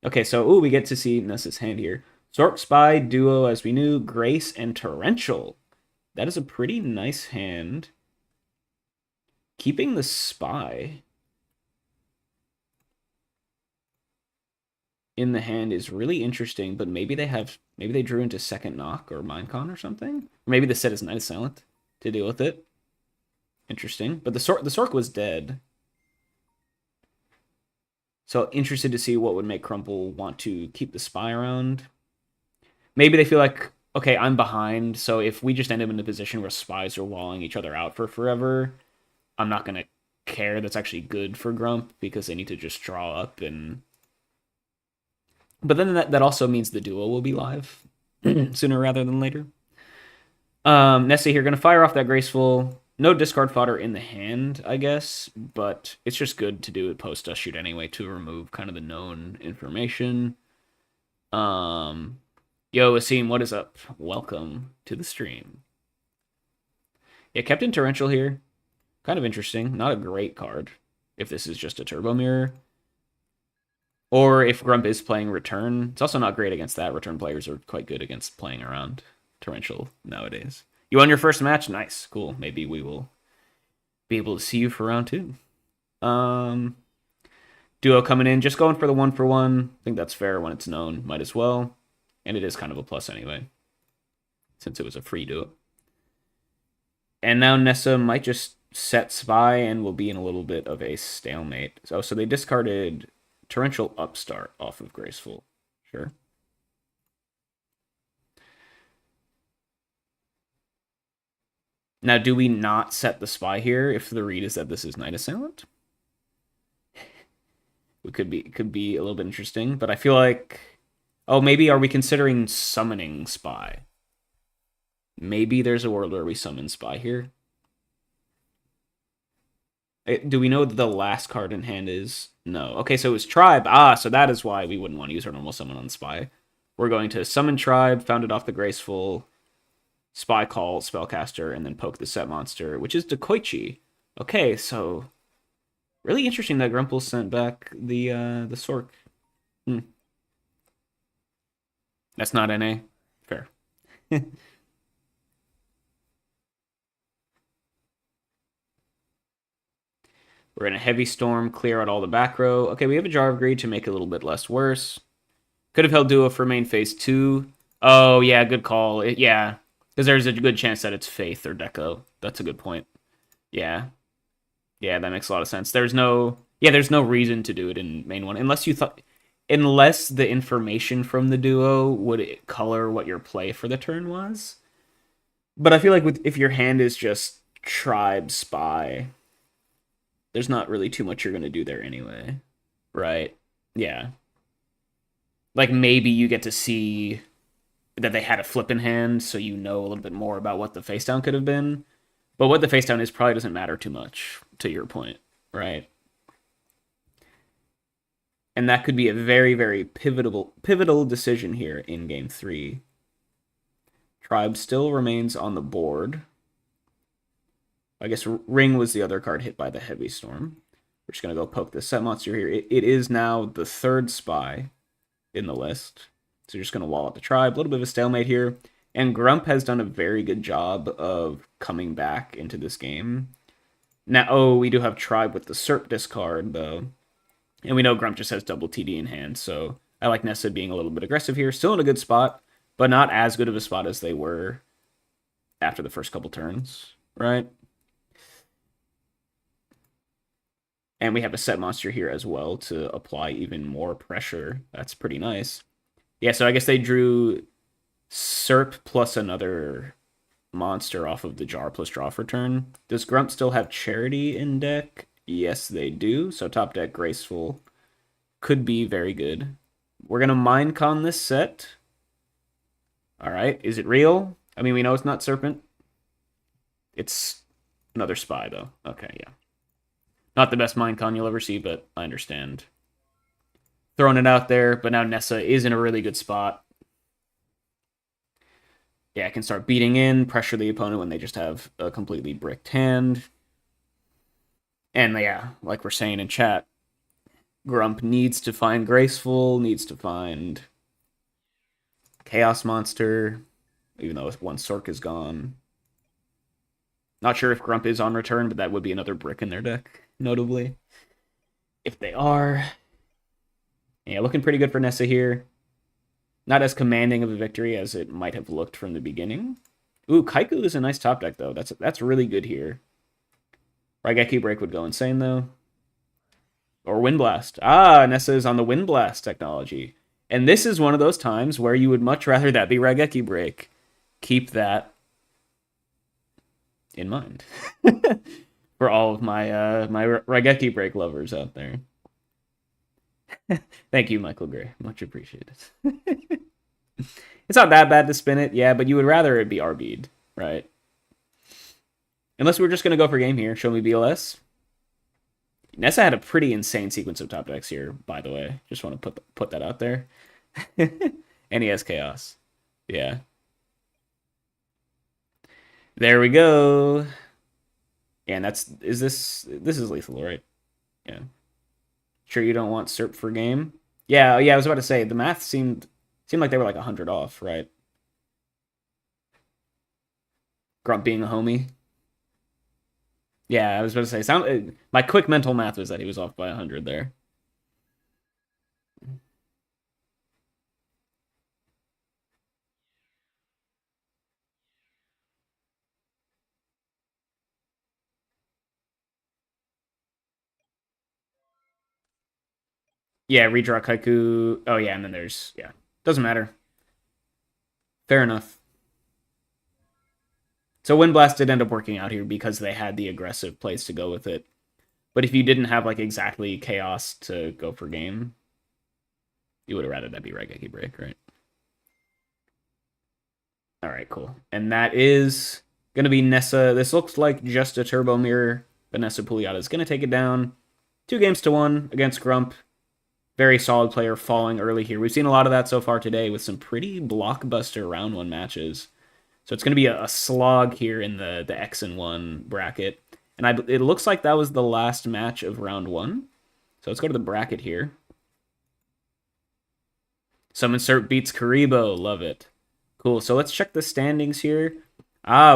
[SPEAKER 2] Okay, so we get to see Nessa's hand here. Sork, Spy, Duo, as we knew, Grace, and Torrential. That is a pretty nice hand. Keeping the Spy in the hand is really interesting, but maybe they drew into second knock or Minecon or something. Or maybe the set is Night of Silent to deal with it. Interesting. But the Sork was dead. So interested to see what would make Crumple want to keep the spy around. Maybe they feel like, okay, I'm behind, so if we just end up in a position where spies are walling each other out for forever, I'm not going to care. That's actually good for Grump, because they need to just draw up and... But then that also means the duo will be live sooner rather than later. Nessa here, going to fire off that Graceful. No discard fodder in the hand, I guess, but it's just good to do it post dust shoot anyway to remove kind of the known information. Yo, Asim, what is up? Welcome to the stream. Yeah, Captain Torrential here. Kind of interesting. Not a great card if this is just a Turbo Mirror. Or if Grump is playing Return. It's also not great against that. Return players are quite good against playing around Torrential nowadays. You won your first match? Nice. Cool. Maybe we will be able to see you for round 2. Duo coming in, just going for the 1-for-1. I think that's fair when it's known. Might as well. And it is kind of a plus anyway, since it was a free duo. And now Nessa might just set Spy and will be in a little bit of a stalemate. So they discarded Torrential Upstart off of Graceful. Sure. Now, do we not set the Spy here if the read is that this is Night Assailant? It could be a little bit interesting, but I feel like... Oh, maybe are we considering summoning Spy? Maybe there's a world where we summon Spy here. Do we know what the last card in hand is? No. Okay, so it was Tribe. So that is why we wouldn't want to use our normal summon on Spy. We're going to summon Tribe, founded off the Graceful, Spy Call, Spellcaster, and then poke the set monster, which is Dekoichi. Okay, so really interesting that Grumple sent back the Sork. That's not NA. Fair. We're in a heavy storm, clear out all the back row. Okay, we have a Jar of Greed to make it a little bit less worse. Could have held Duo for main phase 2. Oh, yeah, good call. Yeah, because there's a good chance that it's Faith or Deco. That's a good point. Yeah. Yeah, that makes a lot of sense. There's no reason to do it in main 1. Unless the information from the duo would color what your play for the turn was. But I feel like if your hand is just Tribe Spy, there's not really too much you're going to do there anyway. Right? Yeah. Like, maybe you get to see that they had a flip in hand, so you know a little bit more about what the face down could have been. But what the face down is probably doesn't matter too much, to your point, right? And that could be a very, very pivotal decision here in Game 3. Tribe still remains on the board. I guess Ring was the other card hit by the Heavy Storm. We're just going to go poke the set monster here. It is now the 3rd Spy in the list. So you're just going to wall out the Tribe. A little bit of a stalemate here. And Grump has done a very good job of coming back into this game. Now, we do have Tribe with the Serp discard, though. And we know Grump just has double TD in hand, so I like Nessa being a little bit aggressive here. Still in a good spot, but not as good of a spot as they were after the first couple turns, right? And we have a set monster here as well to apply even more pressure. That's pretty nice. Yeah, so I guess they drew Serp plus another monster off of the Jar plus draw for turn. Does Grump still have Charity in deck? Yes, they do. So top deck Graceful could be very good. We're going to Minecon this set. All right. Is it real? I mean, we know it's not Serpent. It's another Spy, though. Okay, yeah. Not the best Minecon you'll ever see, but I understand. Throwing it out there, but now Nessa is in a really good spot. Yeah, I can start beating in, pressure the opponent when they just have a completely bricked hand. And yeah, like we're saying in chat, Grump needs to find Graceful, needs to find Chaos Monster, even though one Sork is gone. Not sure if Grump is on return, but that would be another brick in their deck, notably. If they are. Yeah, looking pretty good for Nessa here. Not as commanding of a victory as it might have looked from the beginning. Ooh, Kaiku is a nice top deck, though. That's really good here. Raigeki Break would go insane, though. Or Windblast. Nessa is on the Windblast technology. And this is one of those times where you would much rather that be Raigeki Break. Keep that in mind. For all of my my Raigeki Break lovers out there. Thank you, Michael Gray. Much appreciated. It's not that bad to spin it, yeah, but you would rather it be RB'd, right? Unless we're just going to go for game here. Show me BLS. Nessa had a pretty insane sequence of top decks here, by the way. Just want to put that out there. And he has Chaos. Yeah. There we go. And this is lethal, right? Yeah. Sure you don't want Serp for game? Yeah, I was about to say, the math seemed like they were like 100 off, right? Grump being a homie. Yeah, I was about to say, my quick mental math was that he was off by 100 there. Yeah, redraw Kaiku. Oh, yeah, and then there's... Yeah, doesn't matter. Fair enough. So Wind Blast did end up working out here because they had the aggressive plays to go with it. But if you didn't have, like, exactly Chaos to go for game, you would have rather that be Raigeki Break, right? All right, cool. And that is going to be Nessa. This looks like just a Turbo Mirror, but Nessa Pugliata is going to take it down. 2-1 against Grump. Very solid player falling early here. We've seen a lot of that so far today with some pretty blockbuster round 1 matches. So it's going to be a slog here in the X and 1 bracket. And it looks like that was the last match of round 1. So let's go to the bracket here. Some insert beats Karibo. Love it. Cool. So let's check the standings here.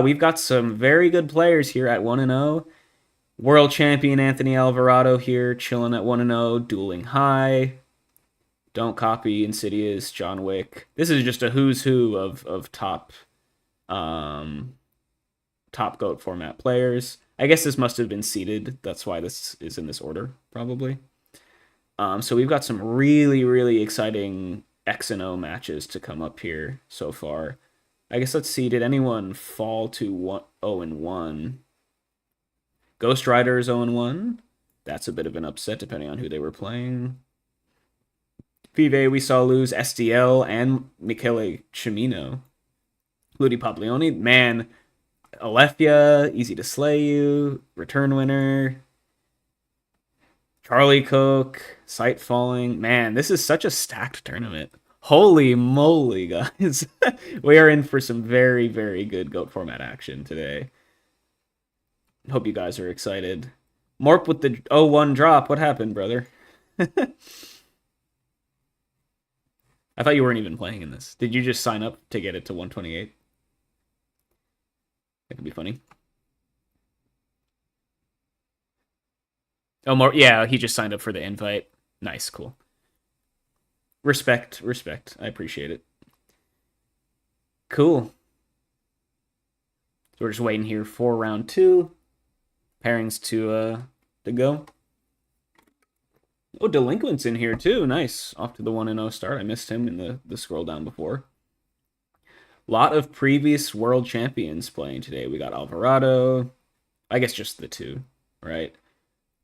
[SPEAKER 2] We've got some very good players here at 1-0. World champion Anthony Alvarado here, chilling at 1-0, dueling high. Don't copy Insidious, John Wick. This is just a who's who of top GOAT format players. I guess this must have been seeded. That's why this is in this order, probably. So we've got some really, really exciting X and O matches to come up here so far. I guess let's see. Did anyone fall to 0-1? Ghost Rider is 0-1. That's a bit of an upset depending on who they were playing. Vive we saw lose SDL and Michele Cimino. Ludi Paglioni, man. Alethea, easy to slay you. Return winner. Charlie Cook, Sight Falling. Man, this is such a stacked tournament. Holy moly, guys. We are in for some very, very good GOAT format action today. Hope you guys are excited. Morp with the 0-1 drop. What happened, brother? I thought you weren't even playing in this. Did you just sign up to get it to 128? That could be funny. Oh, more. Yeah, he just signed up for the invite. Nice, cool. Respect. I appreciate it. Cool. So we're just waiting here for round 2. Pairings to go. Oh, Delinquent's in here too. Nice. Off to the 1-0 start. I missed him in the scroll down before. Lot of previous world champions playing today. We got Alvarado. I guess just the 2, right?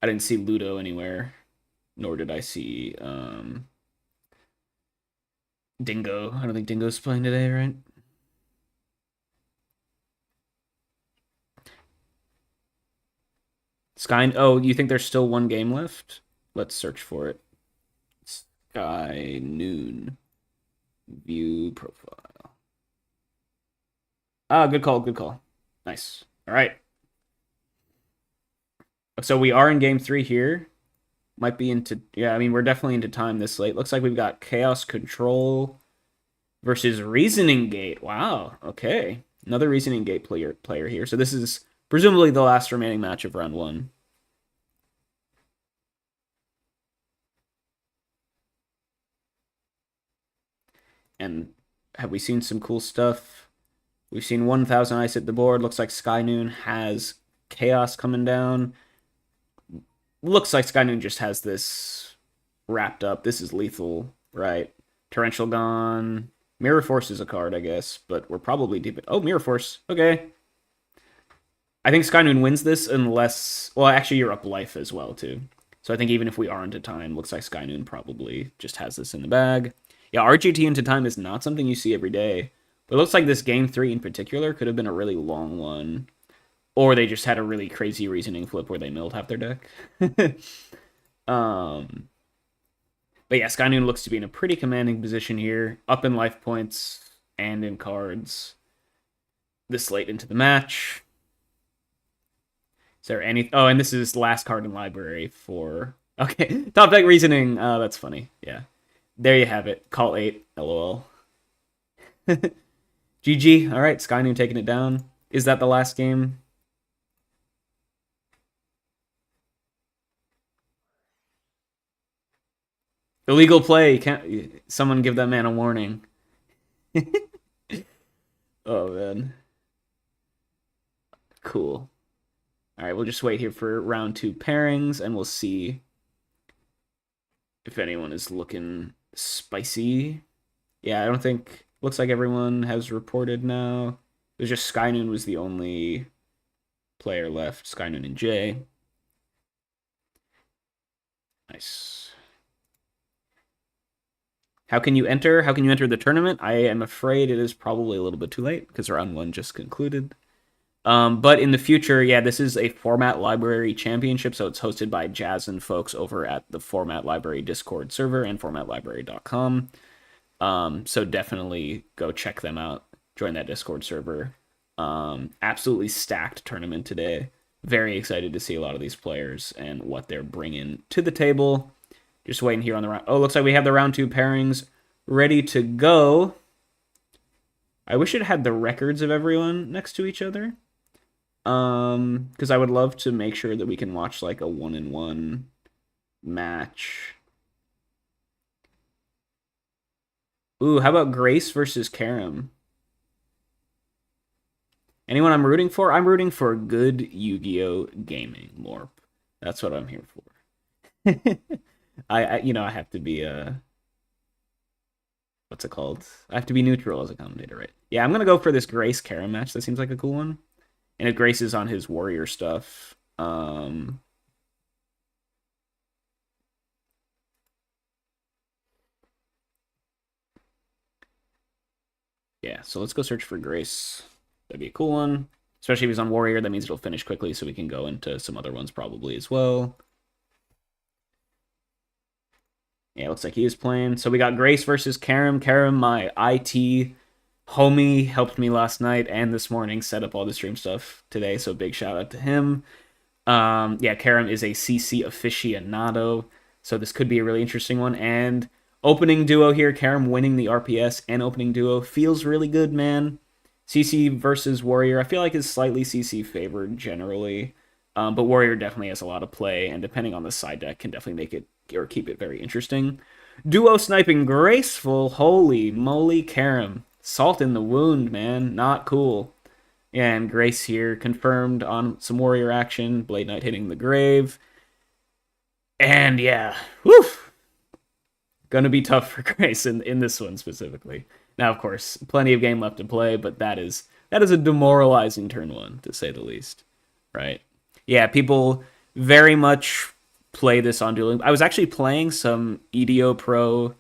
[SPEAKER 2] I didn't see Ludo anywhere, nor did I see Dingo. I don't think Dingo's playing today, right? Sky. Oh, you think there's still 1 game left? Let's search for it. Sky Noon. View profile. Good call. Nice. All right. So we are in game 3 here. Might be into... Yeah, I mean, we're definitely into time this late. Looks like we've got Chaos Control versus Reasoning Gate. Wow. Okay. Another Reasoning Gate player here. So this is presumably the last remaining match of round 1. And have we seen some cool stuff? We've seen 1,000 ice at the board. Looks like Sky Noon has Chaos coming down. Looks like Sky Noon just has this wrapped up. This is lethal, right? Torrential gone. Mirror Force is a card, I guess, but we're probably deep. Oh, Mirror Force. Okay. I think Sky Noon wins this unless... Well, actually, you're up life as well, too. So I think even if we are into time, looks like Sky Noon probably just has this in the bag. Yeah, RGT into time is not something you see every day. But it looks like this game 3 in particular could have been a really long one. Or they just had a really crazy reasoning flip where they milled half their deck. But yeah, Sky Noon looks to be in a pretty commanding position here. Up in life points and in cards. This late into the match. Is there any... Oh, and this is last card in library for... Okay, top deck reasoning. That's funny. Yeah. There you have it. Call 8. LOL. GG. All right, Sky Noon taking it down. Is that the last game? Illegal play. Can't someone give that man a warning? Oh man. Cool. All right, we'll just wait here for round 2 pairings, and we'll see if anyone is looking spicy. Yeah, I don't think. Looks like everyone has reported now. It was just Skynoon was the only player left. Skynoon and Jay. Nice. How can you enter? How can you enter the tournament? I am afraid it is probably a little bit too late because round one just concluded. But in the future, yeah, this is a Format Library Championship, so it's hosted by Jazz and folks over at the Format Library Discord server and formatlibrary.com. So definitely go check them out. Join that Discord server. Absolutely stacked tournament today. Very excited to see a lot of these players and what they're bringing to the table. Just waiting here on the round. Oh, looks like we have the round two pairings ready to go. I wish it had the records of everyone next to each other. Because I would love to make sure that we can watch like a 1-in-1 match. Ooh, how about Grace versus Karam? Anyone I'm rooting for? I'm rooting for good Yu-Gi-Oh gaming, Morp. That's what I'm here for. I have to be what's it called? I have to be neutral as a commentator, right? Yeah, I'm gonna go for this Grace Karam match. That seems like a cool one. And if Grace is on his warrior stuff, yeah, so let's go search for Grace. That'd be a cool one. Especially if he's on warrior, that means it'll finish quickly, so we can go into some other ones probably as well. Yeah, looks like he is playing. So we got Grace versus Karam. Karam, my IT homie, helped me last night and this morning set up all the stream stuff today, so big shout out to him. Yeah, Karam is a CC aficionado, so this could be a really interesting one. And opening duo here, Karam winning the RPS and opening duo feels really good, man. CC versus Warrior, I feel like is slightly CC favored generally, but Warrior definitely has a lot of play, and depending on the side deck, can definitely make it or keep it very interesting. Duo sniping graceful, holy moly, Karam. Salt in the wound, man, not cool. And Grace here confirmed on some warrior action. Blade Knight hitting the grave. And yeah, woof. Gonna be tough for Grace in this one specifically. Now, of course, plenty of game left to play, but that is a demoralizing turn one, to say the least. Right? Yeah, people very much play this on dueling. I was actually playing some EDO Pro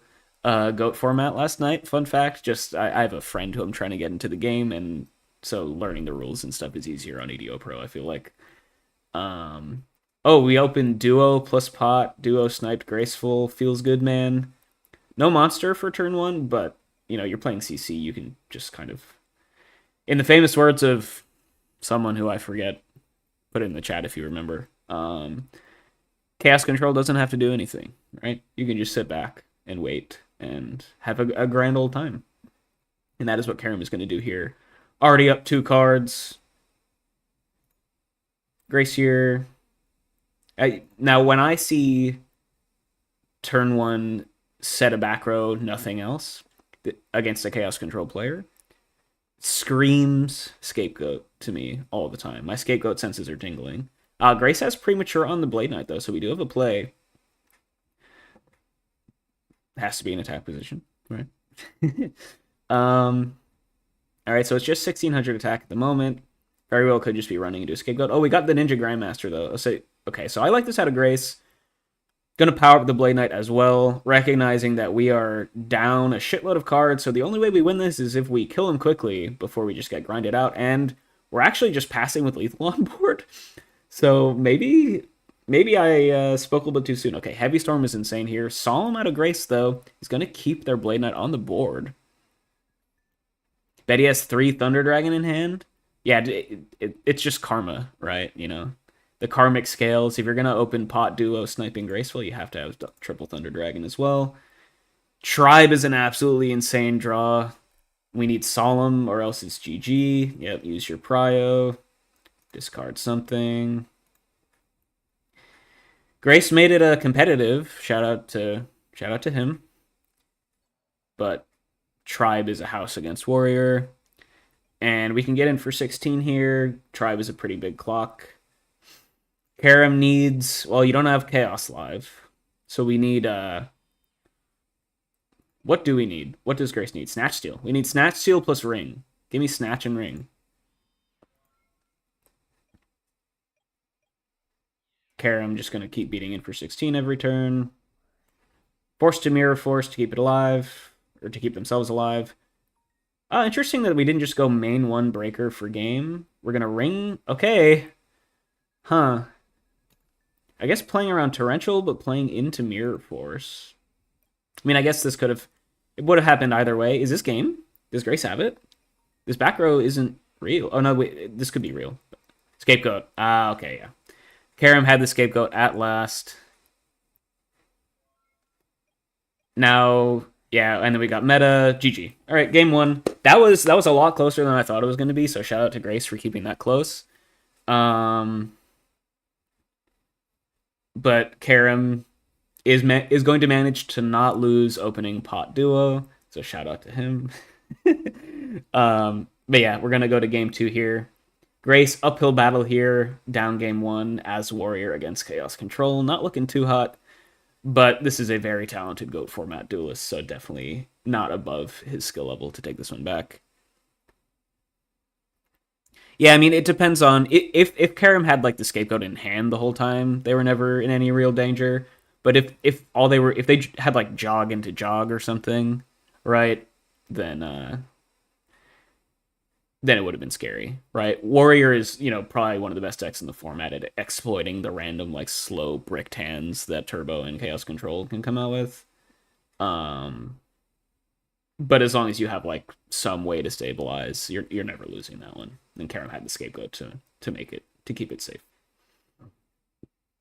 [SPEAKER 2] GOAT format last night. Fun fact, just I have a friend who I'm trying to get into the game, and so learning the rules and stuff is easier on EDO Pro, I feel like. Oh, we opened duo plus pot, duo sniped graceful, feels good, man. No monster for turn one, but you're playing CC, you can just kind of, in the famous words of someone who I forget, put it in the chat if you remember. Chaos Control doesn't have to do anything, right? You can just sit back and wait and have a grand old time. And that is what Karam is going to do here. Already up 2 cards. Gracier. Now, when I see turn 1 set a back row, nothing else, against a Chaos Control player, screams Scapegoat to me all the time. My Scapegoat senses are tingling. Grace has Premature on the Blade Knight, though, so we do have a play. Has to be in attack position, right? All right, so it's just 1600 attack at the moment. Very well could just be running into a Scapegoat. Oh, we got the Ninja Grandmaster, though. Okay, so I like this out of Grace. Gonna power up the Blade Knight as well, recognizing that we are down a shitload of cards, so the only way we win this is if we kill him quickly before we just get grinded out, and we're actually just passing with lethal on board. So maybe I spoke a little bit too soon. Okay, Heavy Storm is insane here. Solemn out of Grace, though, is going to keep their Blade Knight on the board. Bet he has 3 Thunder Dragon in hand. Yeah, it's just karma, right? The karmic scales. If you're going to open pot duo sniping graceful, you have to have triple Thunder Dragon as well. Tribe is an absolutely insane draw. We need Solemn or else it's GG. Yep, use your Prio. Discard something. Grace made it a competitive. Shout out to him. But Tribe is a house against Warrior. And we can get in for 16 here. Tribe is a pretty big clock. Karam needs... Well, you don't have Chaos Live. So we need what do we need? What does Grace need? Snatch Steal. We need Snatch Steal plus Ring. Give me Snatch and Ring. Karam just gonna keep beating in for 16 every turn. Force to Mirror Force to keep it alive, or to keep themselves alive. Interesting that we didn't just go main 1 breaker for game. We're gonna Ring. Okay. Huh. I guess playing around Torrential, but playing into Mirror Force. I mean, I guess this could have... It would have happened either way. Is this game? Does Grace have it? This back row isn't real. Oh, no, wait. This could be real. Scapegoat. Okay, yeah. Karam had the Scapegoat at last. Now, yeah, and then we got meta. GG. All right, game 1. That was a lot closer than I thought it was going to be, so shout out to Grace for keeping that close. But Karam is going to manage to not lose opening pot duo, so shout out to him. But yeah, we're gonna go to game 2 here. Grace uphill battle here, down game 1 as Warrior against Chaos Control. Not looking too hot, but this is a very talented GOAT format duelist, so definitely not above his skill level to take this one back. Yeah, I mean, it depends on if Karam had like the Scapegoat in hand the whole time, they were never in any real danger. But if they had like jog into jog or something, right, then it would have been scary, right? Warrior is, probably one of the best decks in the format at exploiting the random like slow bricked hands that Turbo and Chaos Control can come out with. But as long as you have like some way to stabilize, you're never losing that one. And Karam had the Scapegoat to keep it safe.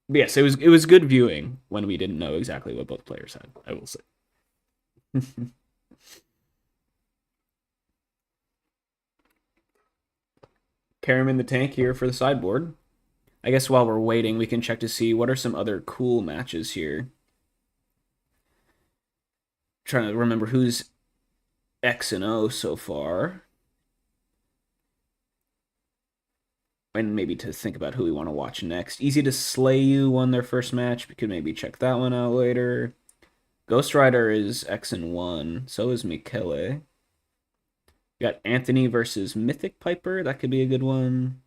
[SPEAKER 2] But yes, it was good viewing when we didn't know exactly what both players had, I will say. Karam in the tank here for the sideboard. I guess while we're waiting, we can check to see what are some other cool matches here. Trying to remember who's X and O so far. And maybe to think about who we want to watch next. Easy to Slay You won their first match. We could maybe check that one out later. Ghost Rider is X and 1. So is Michele. We got Anthony versus Mythic Piper. That could be a good one.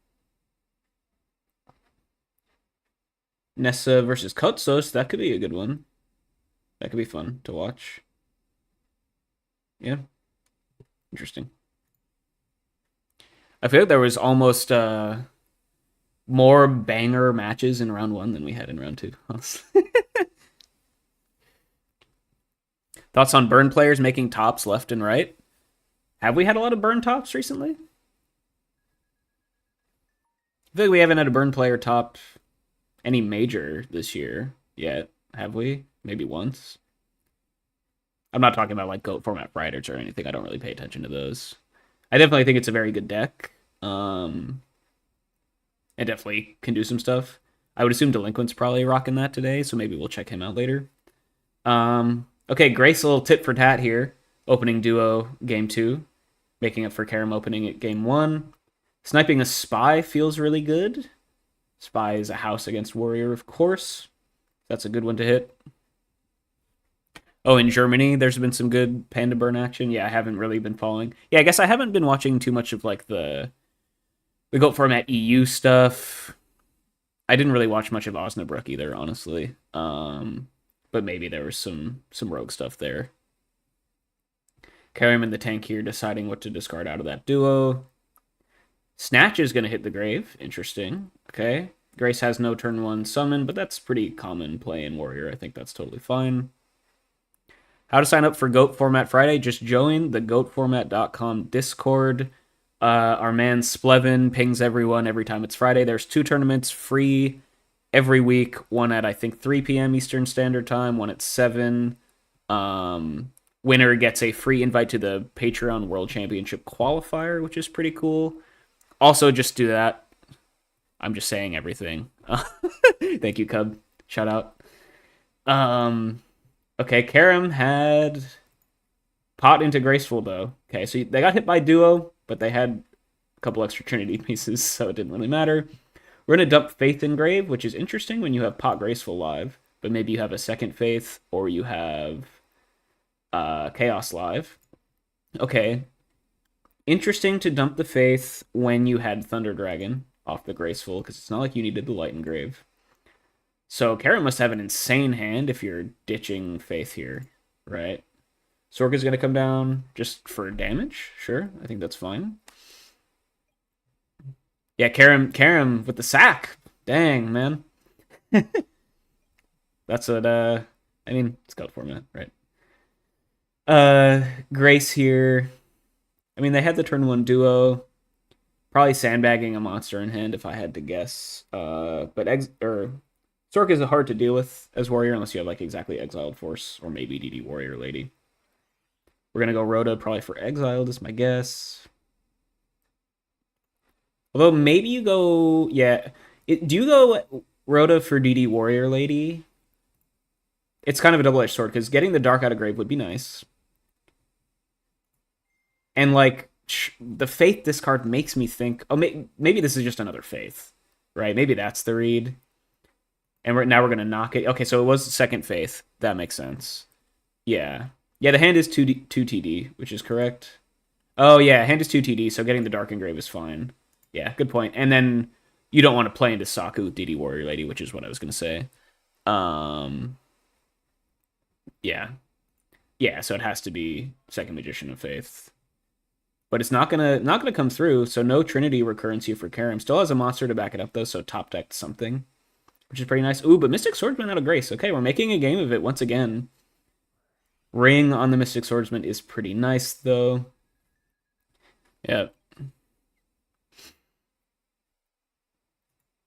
[SPEAKER 2] Nessa versus Kotsos. That could be a good one. That could be fun to watch. Yeah. Interesting. I feel like there was almost more banger matches in round 1 than we had in round 2. Thoughts on burn players making tops left and right? Have we had a lot of burn tops recently? I feel like we haven't had a burn player top any major this year yet, have we? Maybe once. I'm not talking about like GOAT format Fridays or anything. I don't really pay attention to those. I definitely think it's a very good deck. It definitely can do some stuff. I would assume Delinquent's probably rocking that today, so maybe we'll check him out later. Okay, Grace, a little tit for tat here. Opening duo game 2. Making up for Karam opening at game 1. Sniping a Spy feels really good. Spy is a house against Warrior, of course. That's a good one to hit. Oh, in Germany, there's been some good Panda Burn action. Yeah, I haven't really been following. Yeah, I guess I haven't been watching too much of like the GOAT format EU stuff. I didn't really watch much of Osnabrück either, honestly. But maybe there was some rogue stuff there. Karam in the tank here, deciding what to discard out of that duo. Snatch is going to hit the grave. Interesting. Okay. Grace has no turn 1 summon, but that's pretty common play in Warrior. I think that's totally fine. How to sign up for GOAT Format Friday? Just join the goatformat.com Discord. Our man Splevin pings everyone every time it's Friday. There's 2 tournaments free every week. One at, I think, 3 p.m. Eastern Standard Time. One at 7. Winner gets a free invite to the Patreon World Championship Qualifier, which is pretty cool. Also, just do that. I'm just saying everything. Thank you, Cub. Shout out. Okay, Karam had pot into Graceful, though. Okay, so they got hit by duo, but they had a couple extra Trinity pieces, so it didn't really matter. We're going to dump Faith Engrave, which is interesting when you have pot Graceful live. but maybe you have a second Faith, or you have Chaos Live. Okay. Interesting to dump the Faith when you had Thunder Dragon off the Graceful, because it's not like you needed the Light Engrave. So Kara must have an insane hand if you're ditching Faith here, right? Sorka's going to come down just for damage. Sure, I think that's fine. Yeah, Karam with the sack. Dang, man. That's what, I mean, Scout format, right? Grace here. I mean, they had the turn 1 duo. Probably sandbagging a monster in hand if I had to guess. But Sork is hard to deal with as warrior unless you have like exactly Exiled Force or maybe DD Warrior Lady. We're gonna go Rhoda probably for Exiled is my guess. Although maybe you go, yeah. Do you go Rhoda for DD Warrior Lady? It's kind of a double-edged sword because getting the Dark out of Grave would be nice. And like the Faith discard makes me think, oh, maybe this is just another Faith, right? Maybe that's the read. And now we're gonna knock it. Okay, so it was the second Faith. That makes sense. Yeah, yeah. The hand is 2 TD, which is correct. Oh yeah, hand is 2 TD, so getting the Dark Engrave is fine. Yeah, good point. And then you don't want to play into Saku with DD Warrior Lady, which is what I was gonna say. Yeah, yeah. So it has to be Second Magician of Faith. But it's not gonna come through, so no Trinity recurrency for Karam. Still has a monster to back it up though, so top decked something, which is pretty nice. Ooh, but Mystic Swordsman out of Grace. Okay, we're making a game of it once again. Ring on the Mystic Swordsman is pretty nice though. Yeah.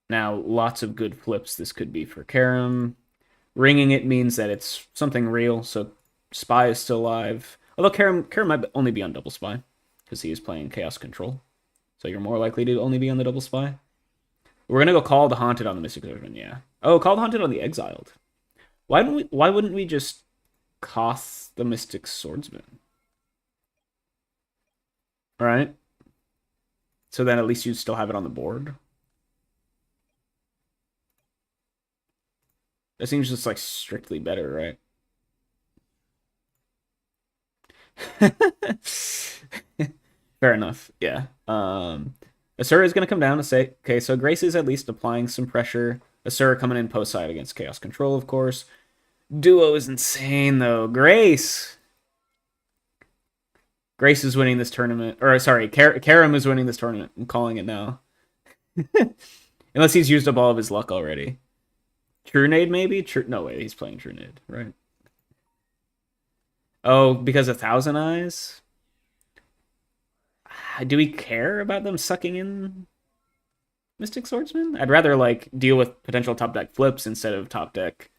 [SPEAKER 2] Now, lots of good flips this could be for Karam. Ringing it means that it's something real, so Spy is still alive. Although Karam might only be on double Spy because he is playing Chaos Control. So you're more likely to only be on the double Spy. We're gonna go Call the Haunted on the Mystic Swordsman, yeah. Oh, Call the Haunted on the Exiled. Why wouldn't we just Koth the Mystic Swordsman? Alright. So then at least you still have it on the board. That seems just like strictly better, right? Fair enough, yeah. Asura is going to come down and say, okay, so Grace is at least applying some pressure. Asura coming in post side against Chaos Control, of course. Duo is insane, though. Grace is winning this tournament. Or, sorry, Karam is winning this tournament. I'm calling it now. Unless he's used up all of his luck already. Trunade, maybe? No way, he's playing Trunade, right? Oh, because of Thousand Eyes? Do we care about them sucking in Mystic Swordsman? I'd rather, like, deal with potential top deck flips instead of top deck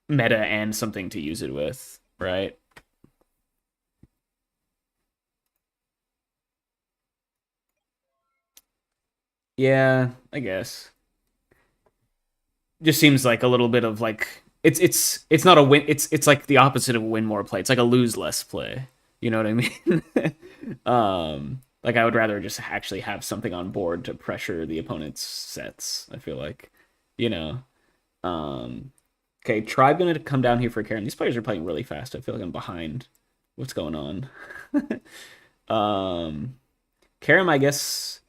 [SPEAKER 2] meta and something to use it with, right? Yeah, I guess. Just seems like a little bit of like it's not a win. It's like the opposite of win more play. It's like a lose less play. You know what I mean? Like I would rather just actually have something on board to pressure the opponent's sets. I feel like, you know. Okay, Tribe gonna come down here for Karen. These players are playing really fast. I feel like I'm behind. What's going on? Karam, I guess,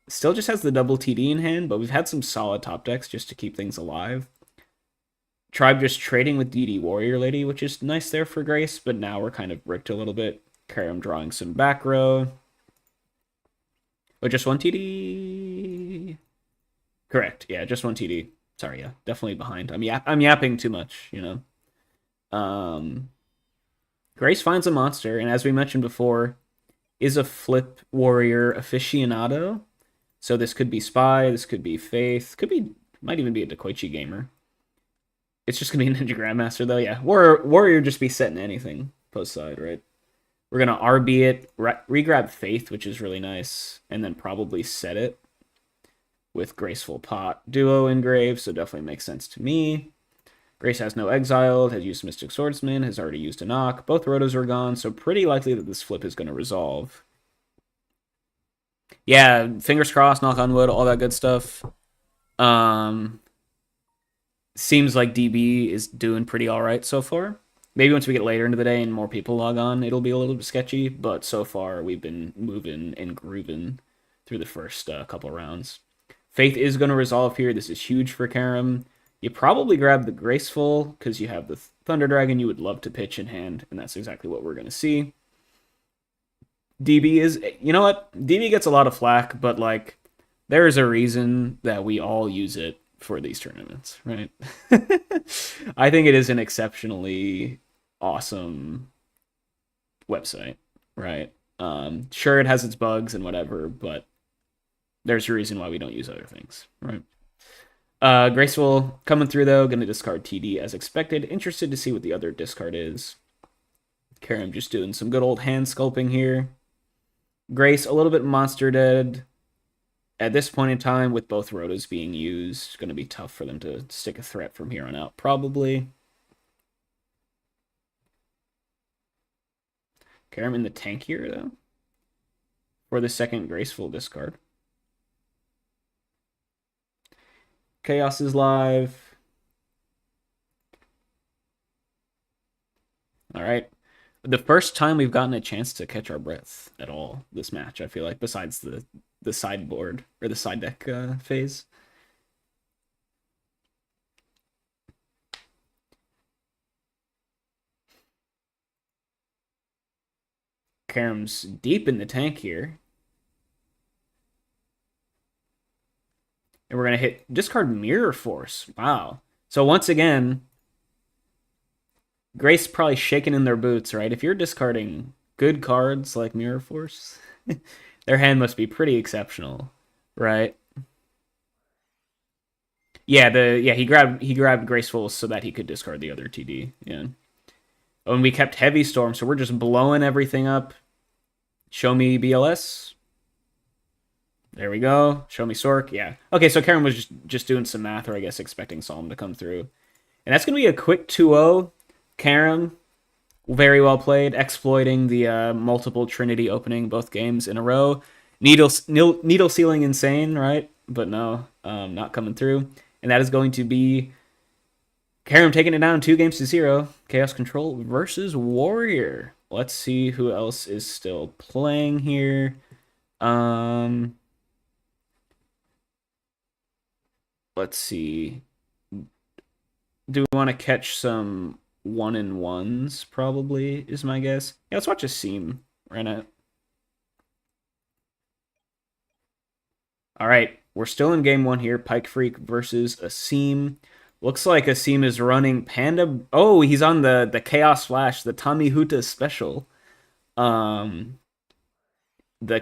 [SPEAKER 2] still just has the double TD in hand, but we've had some solid top decks just to keep things alive. Tribe just trading with DD Warrior Lady, which is nice there for Grace, but now we're kind of bricked a little bit. Karam drawing some back row. Oh, just one TD? Correct, yeah, just one TD. Sorry, yeah, definitely behind. I'm yapping too much, you know. Grace finds a monster, and as we mentioned before, is a flip warrior aficionado. So this could be Spy, this could be Faith, might even be a Dekoichi gamer. It's just gonna be a Ninja Grandmaster though, yeah. Warrior just be setting anything post side, right? We're gonna RB it, regrab Faith, which is really nice, and then probably set it with Graceful Pot Duo Engrave, so definitely makes sense to me. Grace has no Exiled, has used Mystic Swordsman, has already used a knock. Both Rotos are gone, so pretty likely that this flip is going to resolve. Yeah, fingers crossed, knock on wood, all that good stuff. seems like DB is doing pretty all right so far. Maybe once we get later into the day and more people log on, it'll be a little bit sketchy. But so far, we've been moving and grooving through the first couple rounds. Faith is going to resolve here. This is huge for Karam. You probably grab the Graceful because you have the Thunder Dragon you would love to pitch in hand, and that's exactly what we're going to see. DB is, you know what? DB gets a lot of flack, but like, there is a reason that we all use it for these tournaments, right? I think it is an exceptionally awesome website, right? Sure, it has its bugs and whatever, but there's a reason why we don't use other things, right? Graceful coming through though, gonna discard TD as expected. Interested to see what the other discard is. Karam just doing some good old hand sculpting here. Grace a little bit monster dead. At this point in time, with both Rotas being used, it's going to be tough for them to stick a threat from here on out, probably. Karam in the tank here, though, for the second Graceful discard. Chaos is live. All right. The first time we've gotten a chance to catch our breath at all this match, I feel like, besides the sideboard or the side deck phase. Karam's deep in the tank here. And we're going to hit discard Mirror Force. Wow. So once again, Grace probably shaking in their boots, right? If you're discarding good cards like Mirror Force, their hand must be pretty exceptional, right? Yeah, he grabbed Graceful so that he could discard the other TD. Yeah. Oh, and we kept Heavy Storm, so we're just blowing everything up. Show me BLS. There we go. Show me Sork. Yeah. Okay, so Karam was just doing some math, or I guess expecting Psalm to come through. And that's going to be a quick 2-0. Karam, very well played, exploiting the multiple Trinity opening both games in a row. Needle Sealing insane, right? But no, not coming through. And that is going to be Karam taking it down 2-0. Chaos Control versus Warrior. Let's see who else is still playing here. Let's see. Do we want to catch some 1-1s? Probably is my guess. Yeah, let's watch a seam right now. All right, we're still in game one here. Pike Freak versus Asim. Looks like Asim is running Panda. Oh, he's on the Chaos Flash, the Tommy Huta special. The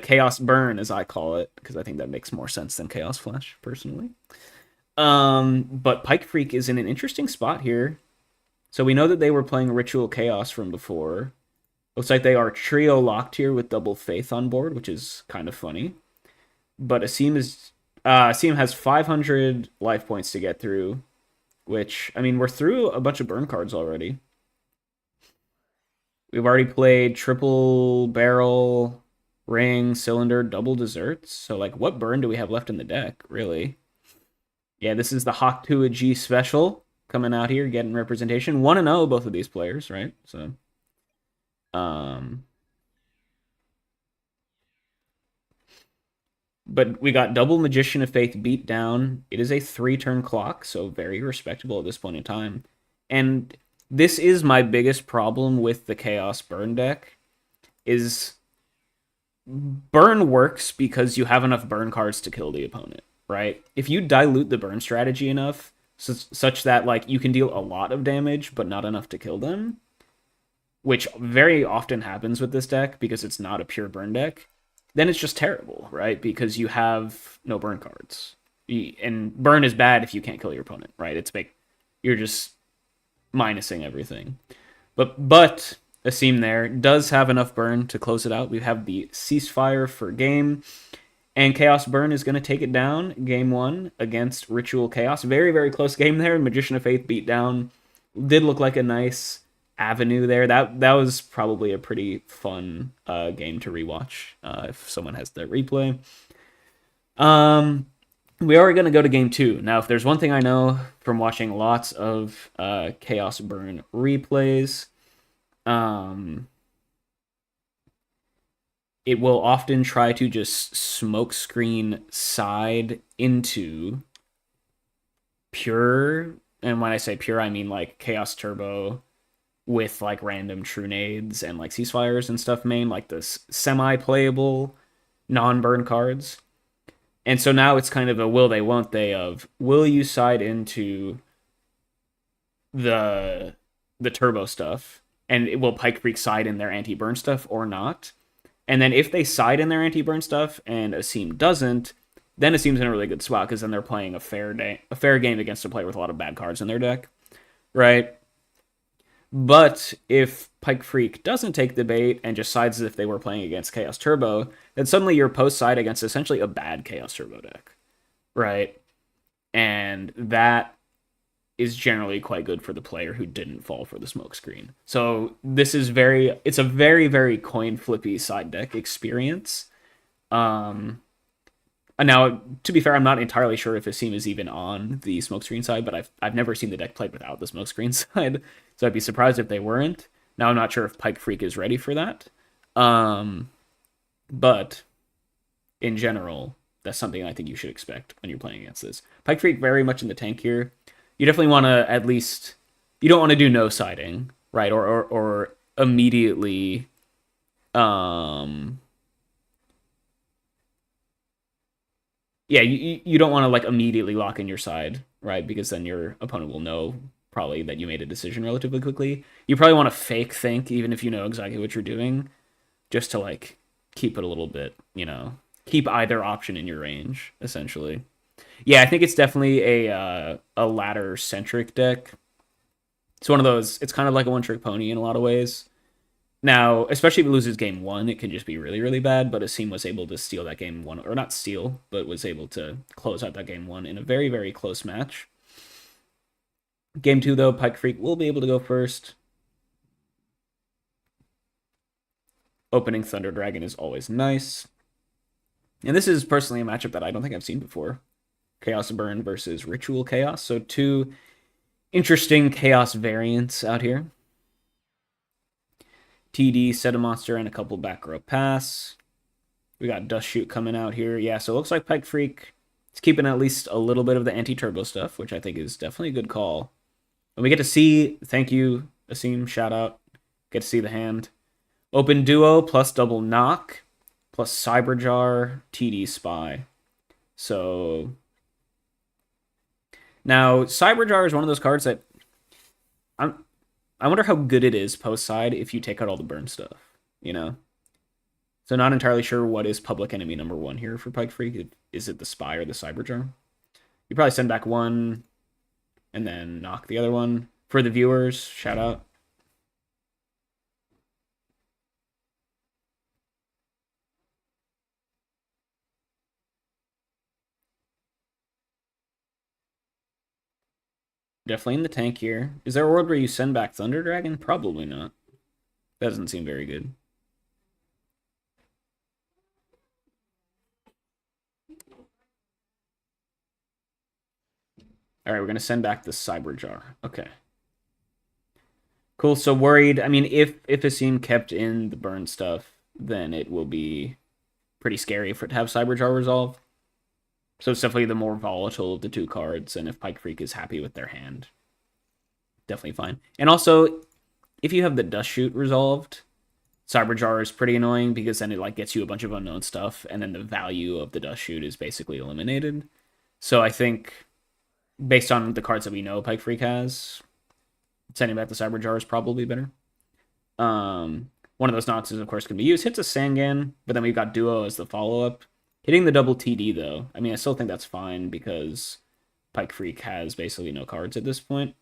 [SPEAKER 2] Chaos Burn, as I call it, because I think that makes more sense than Chaos Flash, personally. But Pike Freak is in an interesting spot here. So we know that they were playing Ritual Chaos from before. Looks like they are trio locked here with Double Faith on board, which is kind of funny. But Asim has 500 life points to get through, which, I mean, we're through a bunch of burn cards already. We've already played triple barrel, ring, cylinder, double desserts. So, like, what burn do we have left in the deck, really? Yeah, this is the Hawk 2 G special coming out here, getting representation. 1-0, both of these players, right? So, but we got double Magician of Faith beat down. It is a 3-turn clock, so very respectable at this point in time. And this is my biggest problem with the Chaos Burn deck, is burn works because you have enough burn cards to kill the opponent, right? If you dilute the burn strategy enough, such that like you can deal a lot of damage but not enough to kill them, which very often happens with this deck because it's not a pure burn deck, then it's just terrible, right? Because you have no burn cards. And burn is bad if you can't kill your opponent, right? You're just minusing everything. But Asim there does have enough burn to close it out. We have the ceasefire for game. And Chaos Burn is going to take it down game one against Ritual Chaos. Very, very close game there. Magician of Faith beat down. Did look like a nice avenue there. That was probably a pretty fun game to rewatch if someone has the replay. we are going to go to game 2. Now, if there's one thing I know from watching lots of Chaos Burn replays, it will often try to just smoke screen side into pure, and when I say pure, I mean like Chaos Turbo with like random true nades and like ceasefires and stuff main, like this semi-playable non-burn cards. And so now it's kind of a will they, won't they of will you side into the turbo stuff and it will Pike Freak side in their anti-burn stuff or not? And then if they side in their anti-burn stuff and Asim doesn't, then Asim's in a really good spot because then they're playing a fair game against a player with a lot of bad cards in their deck, right? But if Pike Freak doesn't take the bait and just sides as if they were playing against Chaos Turbo, then suddenly you're post side against essentially a bad Chaos Turbo deck, right? And that is generally quite good for the player who didn't fall for the smokescreen. So it's a very, very coin flippy side deck experience. Now, to be fair, I'm not entirely sure if Asim is even on the smokescreen side, but I've never seen the deck played without the smokescreen side, so I'd be surprised if they weren't. Now, I'm not sure if Pike Freak is ready for that, but in general, that's something I think you should expect when you're playing against this. Pike Freak very much in the tank here. You definitely want to at least, you don't want to do no siding, right? Or immediately yeah, you don't want to like immediately lock in your side, right? Because then your opponent will know probably that you made a decision relatively quickly. You probably want to fake think, even if you know exactly what you're doing, just to like keep it a little bit, keep either option in your range, essentially. Yeah, I think it's definitely a ladder centric deck. It's one of those. It's kind of like a one trick pony in a lot of ways. Now, especially if it loses game 1, it can just be really, really bad, but Asim was able to steal that game 1, or not steal, but was able to close out that game 1 in a very, very close match. Game 2, though, Pike Freak will be able to go first. Opening Thunder Dragon is always nice. And this is personally a matchup that I don't think I've seen before. Chaos Burn versus Ritual Chaos, so 2 interesting Chaos variants out here. TD, set a monster, and a couple back row pass. We got Dust Shoot coming out here. Yeah, so it looks like Pike Freak is keeping at least a little bit of the anti-turbo stuff, which I think is definitely a good call. And we get to see, thank you, Asim, shout out. Get to see the hand. Open Duo plus double knock plus Cyberjar, TD Spy. So now Cyberjar is one of those cards that I wonder how good it is post side if you take out all the burn stuff, So not entirely sure what is public enemy number 1 here for Pike Freak. Is it the Spy or the Cyberjar? You probably send back one and then knock the other one. For the viewers, shout out. Definitely in the tank here. Is there a world where you send back Thunder Dragon? Probably not. That doesn't seem very good. All right, we're going to send back the Cyberjar. Okay. Cool, so worried. I mean, if Asim kept in the burn stuff, then it will be pretty scary for it to have Cyberjar resolve. So it's definitely the more volatile of the 2 cards, and if Pike Freak is happy with their hand, definitely fine. And also, if you have the Dust Shoot resolved, Cyberjar is pretty annoying because then it like gets you a bunch of unknown stuff, and then the value of the Dust Shoot is basically eliminated. So I think, based on the cards that we know Pike Freak has, sending back the Cyberjar is probably better. One of those knocks is, of course, can be used. Hits a Sangan, but then we've got Duo as the follow-up. Hitting the double TD, though, I mean, I still think that's fine because Pike Freak has basically no cards at this point.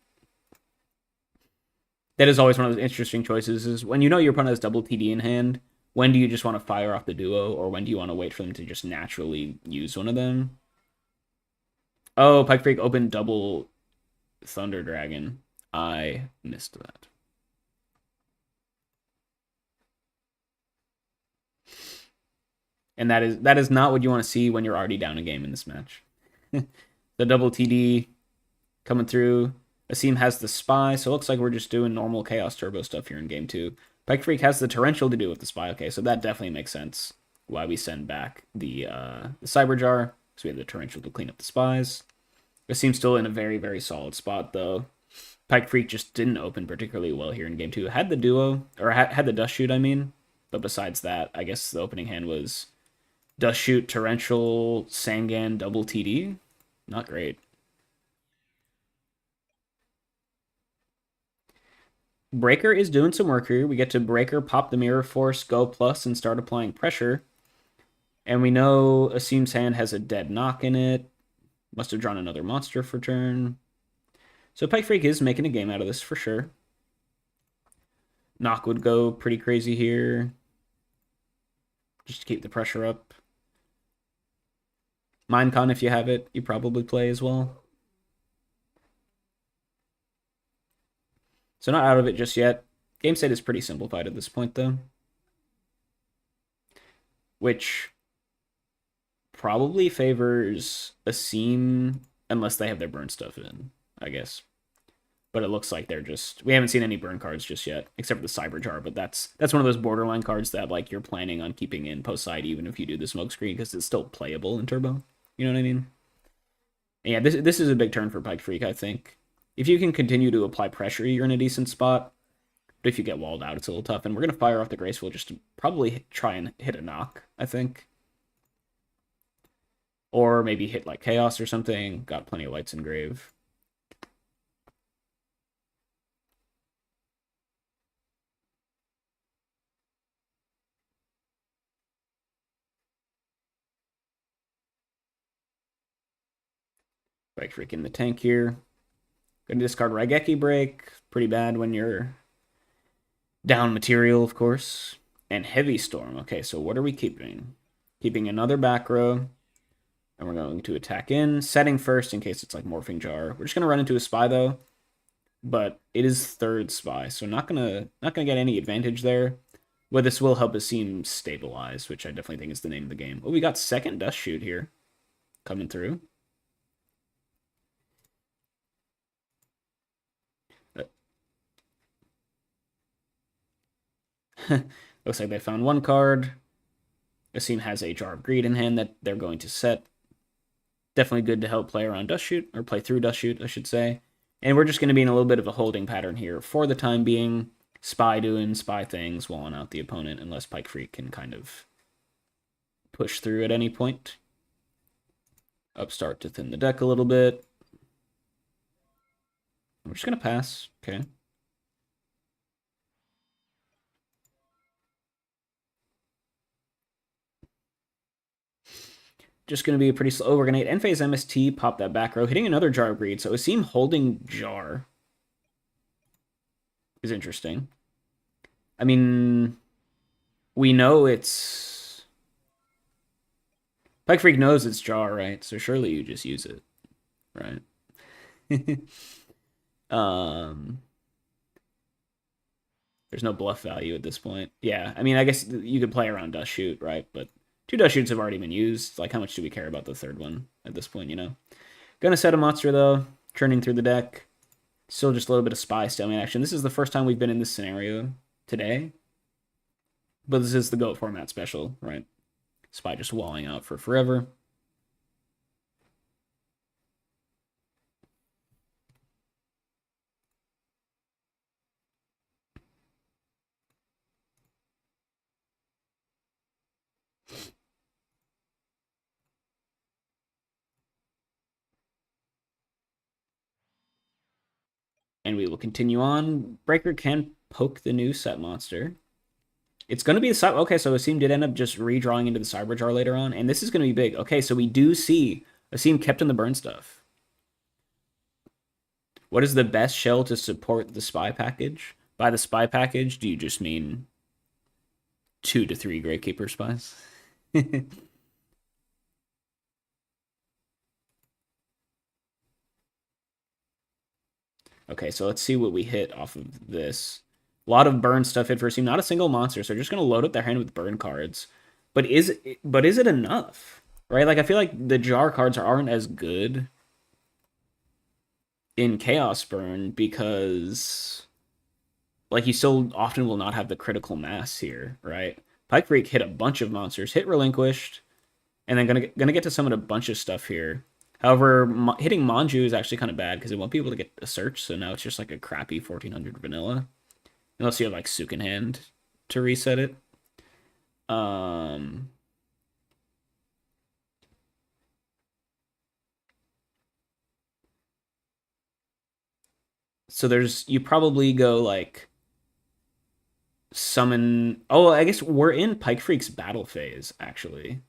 [SPEAKER 2] That is always one of those interesting choices, is when you know your opponent has double TD in hand, when do you just want to fire off the Duo, or when do you want to wait for them to just naturally use one of them? Oh, Pike Freak opened double Thunder Dragon. I missed that. And that is not what you want to see when you're already down a game in this match. The double TD coming through. Asim has the spy, so it looks like we're just doing normal Chaos Turbo stuff here in game 2. Pike Freak has the Torrential to do with the spy. Okay, so that definitely makes sense why we send back the Cyber Jar. So we have the Torrential to clean up the spies. Asim's still in a very, very solid spot, though. Pike Freak just didn't open particularly well here in game 2. Had the duo, or had the Dust Shoot, I mean. But besides that, I guess the opening hand was Dust Shoot, Torrential, Sangan, double TD. Not great. Breaker is doing some work here. We get to Breaker, pop the Mirror Force, go plus, and start applying pressure. And we know Asim's hand has a dead knock in it. Must have drawn another monster for turn. So Pike Freak is making a game out of this for sure. Knock would go pretty crazy here. Just to keep the pressure up. Minecon, if you have it, you probably play as well. So not out of it just yet. Game state is pretty simplified at this point, though. Which probably favors Asim unless they have their burn stuff in, I guess. But it looks like they're just... We haven't seen any burn cards just yet, except for the Cyber Jar, but that's one of those borderline cards that like you're planning on keeping in post-side even if you do the smoke screen, because it's still playable in Turbo. You know what I mean? And yeah, this is a big turn for Pike Freak, I think. If you can continue to apply pressure, you're in a decent spot. But if you get walled out, it's a little tough. And we're going to fire off the Graceful just to probably try and hit a knock, I think. Or maybe hit like Chaos or something. Got plenty of lights in Grave. Pike Freak in the tank here. Gonna discard Raigeki Break. Pretty bad when you're down material, of course. And Heavy Storm. Okay, so what are we keeping? Keeping another back row. And we're going to attack in. Setting first in case it's like Morphing Jar. We're just going to run into a Spy, though. But it is third Spy, so not gonna get any advantage there. But this will help Asim stabilize, which I definitely think is the name of the game. Oh, we got second Dust Shoot here. Coming through. Looks like they found one card. Asim has a Jar of Greed in hand that they're going to set. Definitely good to help play around Dust Shoot, or play through Dust Shoot, I should say. And we're just going to be in a little bit of a holding pattern here for the time being. Spy doing spy things, walling out the opponent, unless Pike Freak can kind of push through at any point. Upstart to thin the deck a little bit. We're just going to pass. Okay. Just going to be a pretty slow. We're going to hit End-Phase MST, pop that back row, hitting another Jar of Greed. So Asim holding Jar is interesting. I mean, we know it's... Pike Freak knows it's Jar, right? So surely you just use it, right? There's no bluff value at this point. Yeah, I mean, I guess you could play around Dust Shoot, right? But 2 Dust Shoots have already been used. Like, how much do we care about the third one at this point, you know? Gonna set a monster, though. Churning through the deck. Still just a little bit of Spy stalemate action. This is the first time we've been in this scenario today. But this is the GOAT format special, right? Spy just walling out for forever. And we will continue on. Breaker can poke the new set monster. It's going to be the cyber. Okay, so Asim did end up just redrawing into the Cyber Jar later on, and this is going to be big. Okay, so we do see Asim kept in the burn stuff. What is the best shell to support the spy package? By the spy package, do you just mean 2 to 3 Gravekeeper spies? Okay, so let's see what we hit off of this. A lot of burn stuff hit for Asim. Not a single monster, so they're just going to load up their hand with burn cards. But is it enough? right? Like I feel like the jar cards aren't as good in Chaos Burn because like you still often will not have the critical mass here, right? Pike Freak hit a bunch of monsters, hit Relinquished, and then gonna get to summon a bunch of stuff here. However, hitting Manju is actually kind of bad because it won't be able to get a search, so now it's just like a crappy 1400 vanilla. Unless you have like Sook in hand to reset it. Um, so you probably go like summon. Oh, I guess we're in Pike Freak's battle phase actually,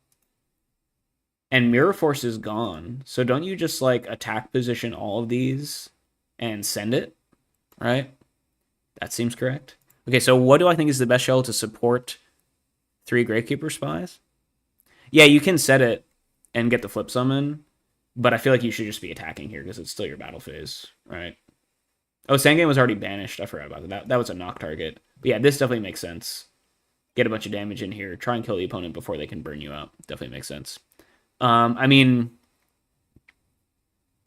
[SPEAKER 2] and Mirror Force is gone. So don't you just like attack position all of these and send it, right? That seems correct. Okay, so what do I think is the best shell to support 3 Gravekeeper Spies? Yeah, you can set it and get the flip summon, but I feel like you should just be attacking here because it's still your battle phase, right? Oh, Sangame was already banished. I forgot about that. That was a knock target. But yeah, this definitely makes sense. Get a bunch of damage in here. Try and kill the opponent before they can burn you out. Definitely makes sense. I mean,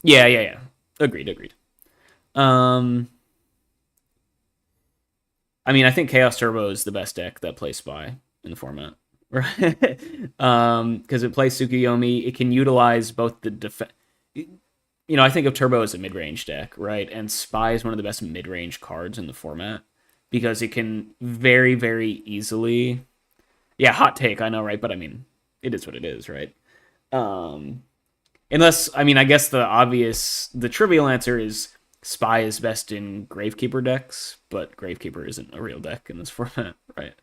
[SPEAKER 2] yeah. Agreed. I mean, I think Chaos Turbo is the best deck that plays Spy in the format. Right? Because it plays Tsukuyomi. It can utilize both the defense. You know, I think of Turbo as a mid-range deck, right? And Spy is one of the best mid-range cards in the format because it can very, very easily. Yeah, hot take, I know, right? But I mean, it is what it is, right? Unless, I mean, I guess the trivial answer is Spy is best in Gravekeeper decks, but Gravekeeper isn't a real deck in this format, right?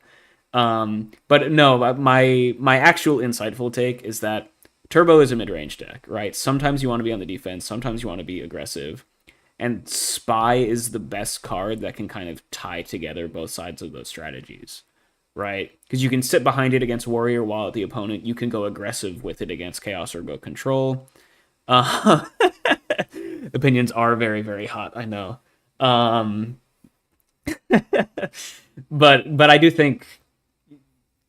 [SPEAKER 2] But no, my actual insightful take is that Turbo is a mid-range deck, right? Sometimes you want to be on the defense, sometimes you want to be aggressive, and Spy is the best card that can kind of tie together both sides of those strategies, right? Because you can sit behind it against Warrior while at the opponent you can go aggressive with it against Chaos or go Control. Opinions are very, very hot, I know. But I do think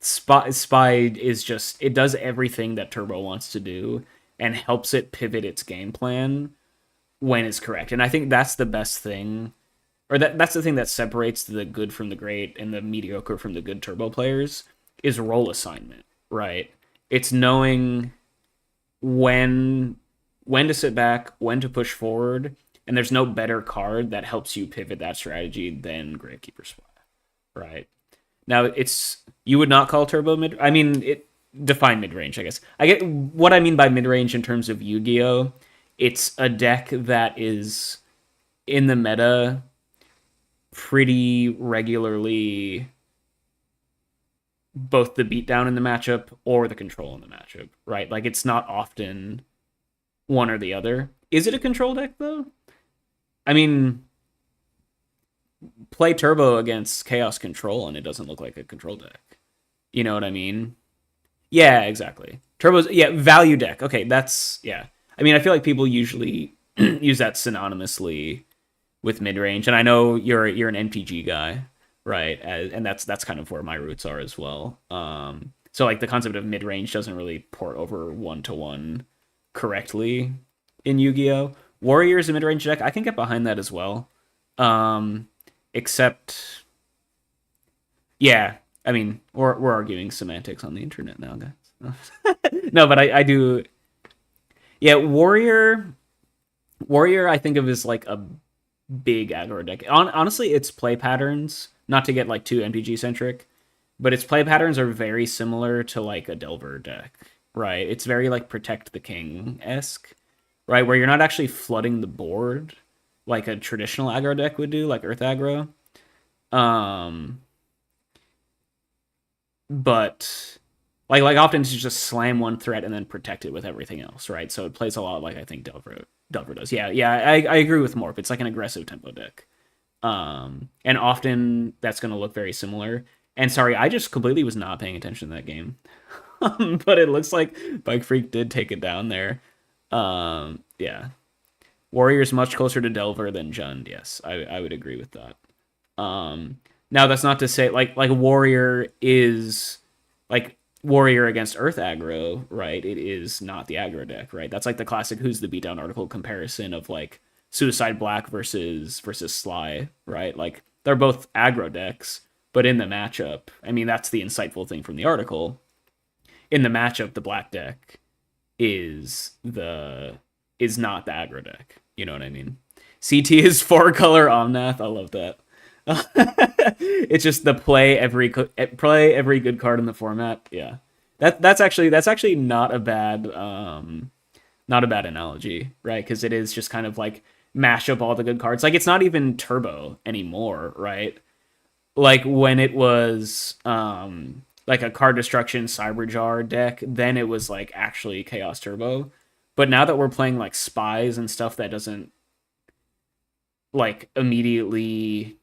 [SPEAKER 2] Spy is just, it does everything that Turbo wants to do and helps it pivot its game plan when it's correct. And I think that's the best thing, or that's the thing that separates the good from the great and the mediocre from the good Turbo players is role assignment, right? It's knowing when to sit back, when to push forward, and there's no better card that helps you pivot that strategy than Gravekeeper Spy, right? Now, you would not call Turbo mid. I mean, it define mid range, I guess. I get what I mean by mid range in terms of Yu-Gi-Oh. It's a deck that is in the meta pretty regularly, both the beatdown in the matchup or the control in the matchup, right? Like it's not often one or the other. Is it a control deck though? I mean, play Turbo against Chaos Control and it doesn't look like a control deck. You know what I mean? Yeah, exactly. Turbo's value deck. Okay, that's yeah. I mean, I feel like people usually use that synonymously with mid range, and I know you're an MTG guy, right? And that's kind of where my roots are as well. So like the concept of mid range doesn't really port over 1-to-1 correctly in Yu-Gi-Oh. Warrior is a mid range deck. I can get behind that as well. Except, yeah, I mean, we're arguing semantics on the internet now, guys. No, but I do. Yeah, Warrior, I think of as like a big aggro deck. Honestly, its play patterns, not to get like too MTG centric, but its play patterns are very similar to like a Delver deck, right? It's very like Protect the King-esque, right? Where you're not actually flooding the board like a traditional aggro deck would do, like Earth aggro. But like often it's just slam one threat and then protect it with everything else, right? So it plays a lot like I think Delver does. Yeah, I agree with Morp. It's like an aggressive tempo deck. And often that's going to look very similar. And sorry, I just completely was not paying attention to that game. But it looks like Bike Freak did take it down there. Yeah. Warrior's much closer to Delver than Jund. Yes, I would agree with that. Now that's not to say like Warrior is like Warrior against Earth aggro, right? It is not the aggro deck, right? That's like the classic Who's the Beatdown article comparison of like Suicide Black versus Sly, right? Like they're both aggro decks, but in the matchup, I mean that's the insightful thing from the article. In the matchup, the black deck is not the aggro deck. You know what I mean? CT is 4-color Omnath. I love that. It's just the play every good card in the format. Yeah, that's actually not a bad analogy, right? Because it is just kind of like mash up all the good cards. Like it's not even turbo anymore, right? Like when it was like a card destruction Cyberjar deck, then it was like actually Chaos Turbo. But now that we're playing like spies and stuff that doesn't like immediately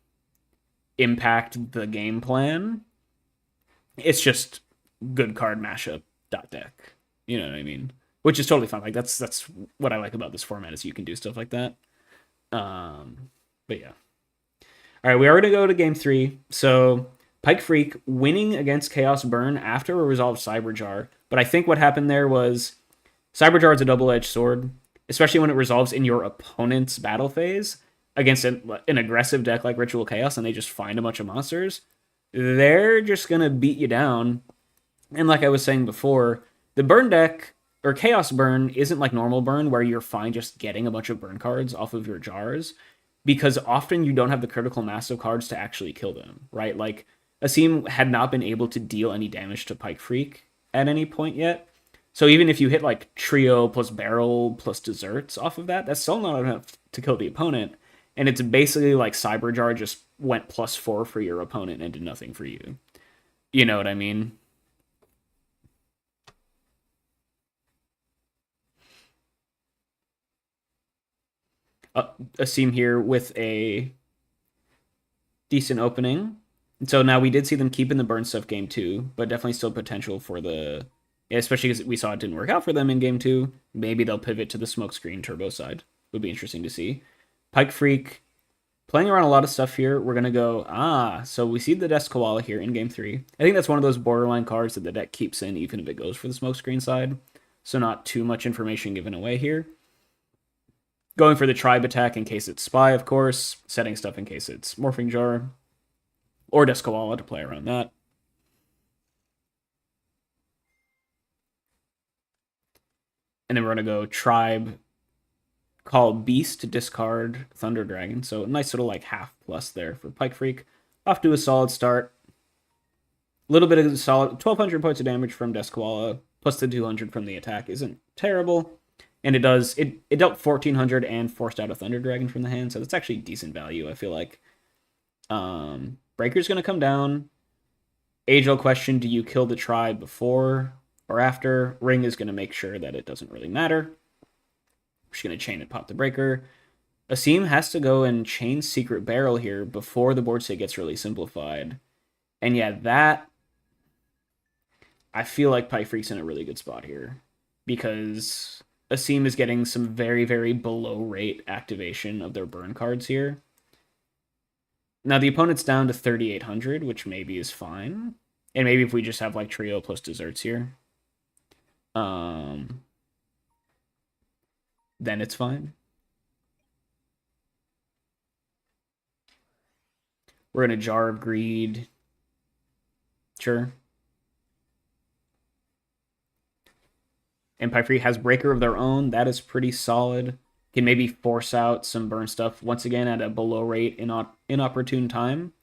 [SPEAKER 2] impact the game plan, it's just good card mashup dot deck. You know what I mean? Which is totally fine. Like that's what I like about this format is you can do stuff like that. But yeah. All right, we are going to go to game 3. So Pike Freak winning against Chaos Burn after a resolved Cyberjar. But I think what happened there was Cyberjar is a double-edged sword, especially when it resolves in your opponent's battle phase against an aggressive deck like Ritual Chaos, and they just find a bunch of monsters. They're just going to beat you down. And like I was saying before, the burn deck, or Chaos Burn, isn't like normal burn, where you're fine just getting a bunch of burn cards off of your jars, because often you don't have the critical mass of cards to actually kill them, right? Like, Asim had not been able to deal any damage to Pike Freak at any point yet. So even if you hit like Trio plus Barrel plus Desserts off of that, that's still not enough to kill the opponent. And it's basically like Cyberjar just went +4 for your opponent and did nothing for you. You know what I mean? Asim here with a decent opening. And so now we did see them keep in the burn stuff game 2, but definitely still potential for the... especially because we saw it didn't work out for them in game 2. Maybe they'll pivot to the smokescreen turbo side. Would be interesting to see. Pike Freak playing around a lot of stuff here. We're going to go, so we see the Desk Koala here in game 3. I think that's one of those borderline cards that the deck keeps in even if it goes for the smokescreen side. So not too much information given away here. Going for the Tribe attack in case it's Spy, of course. Setting stuff in case it's Morphing Jar. Or Desk Koala to play around that. And then we're going to go Tribe, call Beast to discard Thunder Dragon. So a nice little like half plus there for Pike Freak. Off to a solid start. A little bit of solid 1,200 points of damage from Desk Koala, plus the 200 from the attack isn't terrible. And it dealt 1,400 and forced out a Thunder Dragon from the hand, so that's actually decent value, I feel like. Breaker's going to come down. Age-old question, do you kill the Tribe before or after? Ring is going to make sure that it doesn't really matter. We're just going to chain and pop the Breaker. Asim has to go and chain Secret Barrel here before the board state gets really simplified. And yeah, that... I feel like Pike Freak's in a really good spot here. Because Asim is getting some very, very below rate activation of their burn cards here. Now the opponent's down to 3,800, which maybe is fine. And maybe if we just have like Trio plus Desserts here, then it's fine. We're in a Jar of Greed. Sure. And Pike Freak has Breaker of their own. That is pretty solid. Can maybe force out some burn stuff once again at a below rate inopportune time.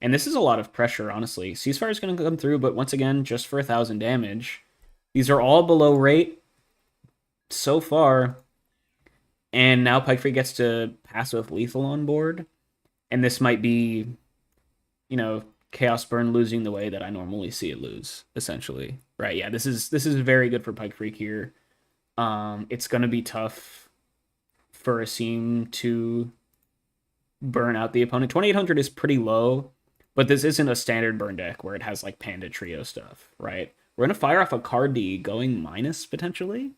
[SPEAKER 2] And this is a lot of pressure, honestly. Ceasefire is going to come through, but once again, just for 1,000 damage. These are all below rate so far. And now Pike Freak gets to pass with lethal on board. And this might be, Chaos Burn losing the way that I normally see it lose, essentially. Right, yeah, this is very good for Pike Freak here. It's going to be tough for Asim to burn out the opponent. 2,800 is pretty low, but this isn't a standard burn deck where it has like Panda Trio stuff, right? We're going to fire off a card D going minus, potentially.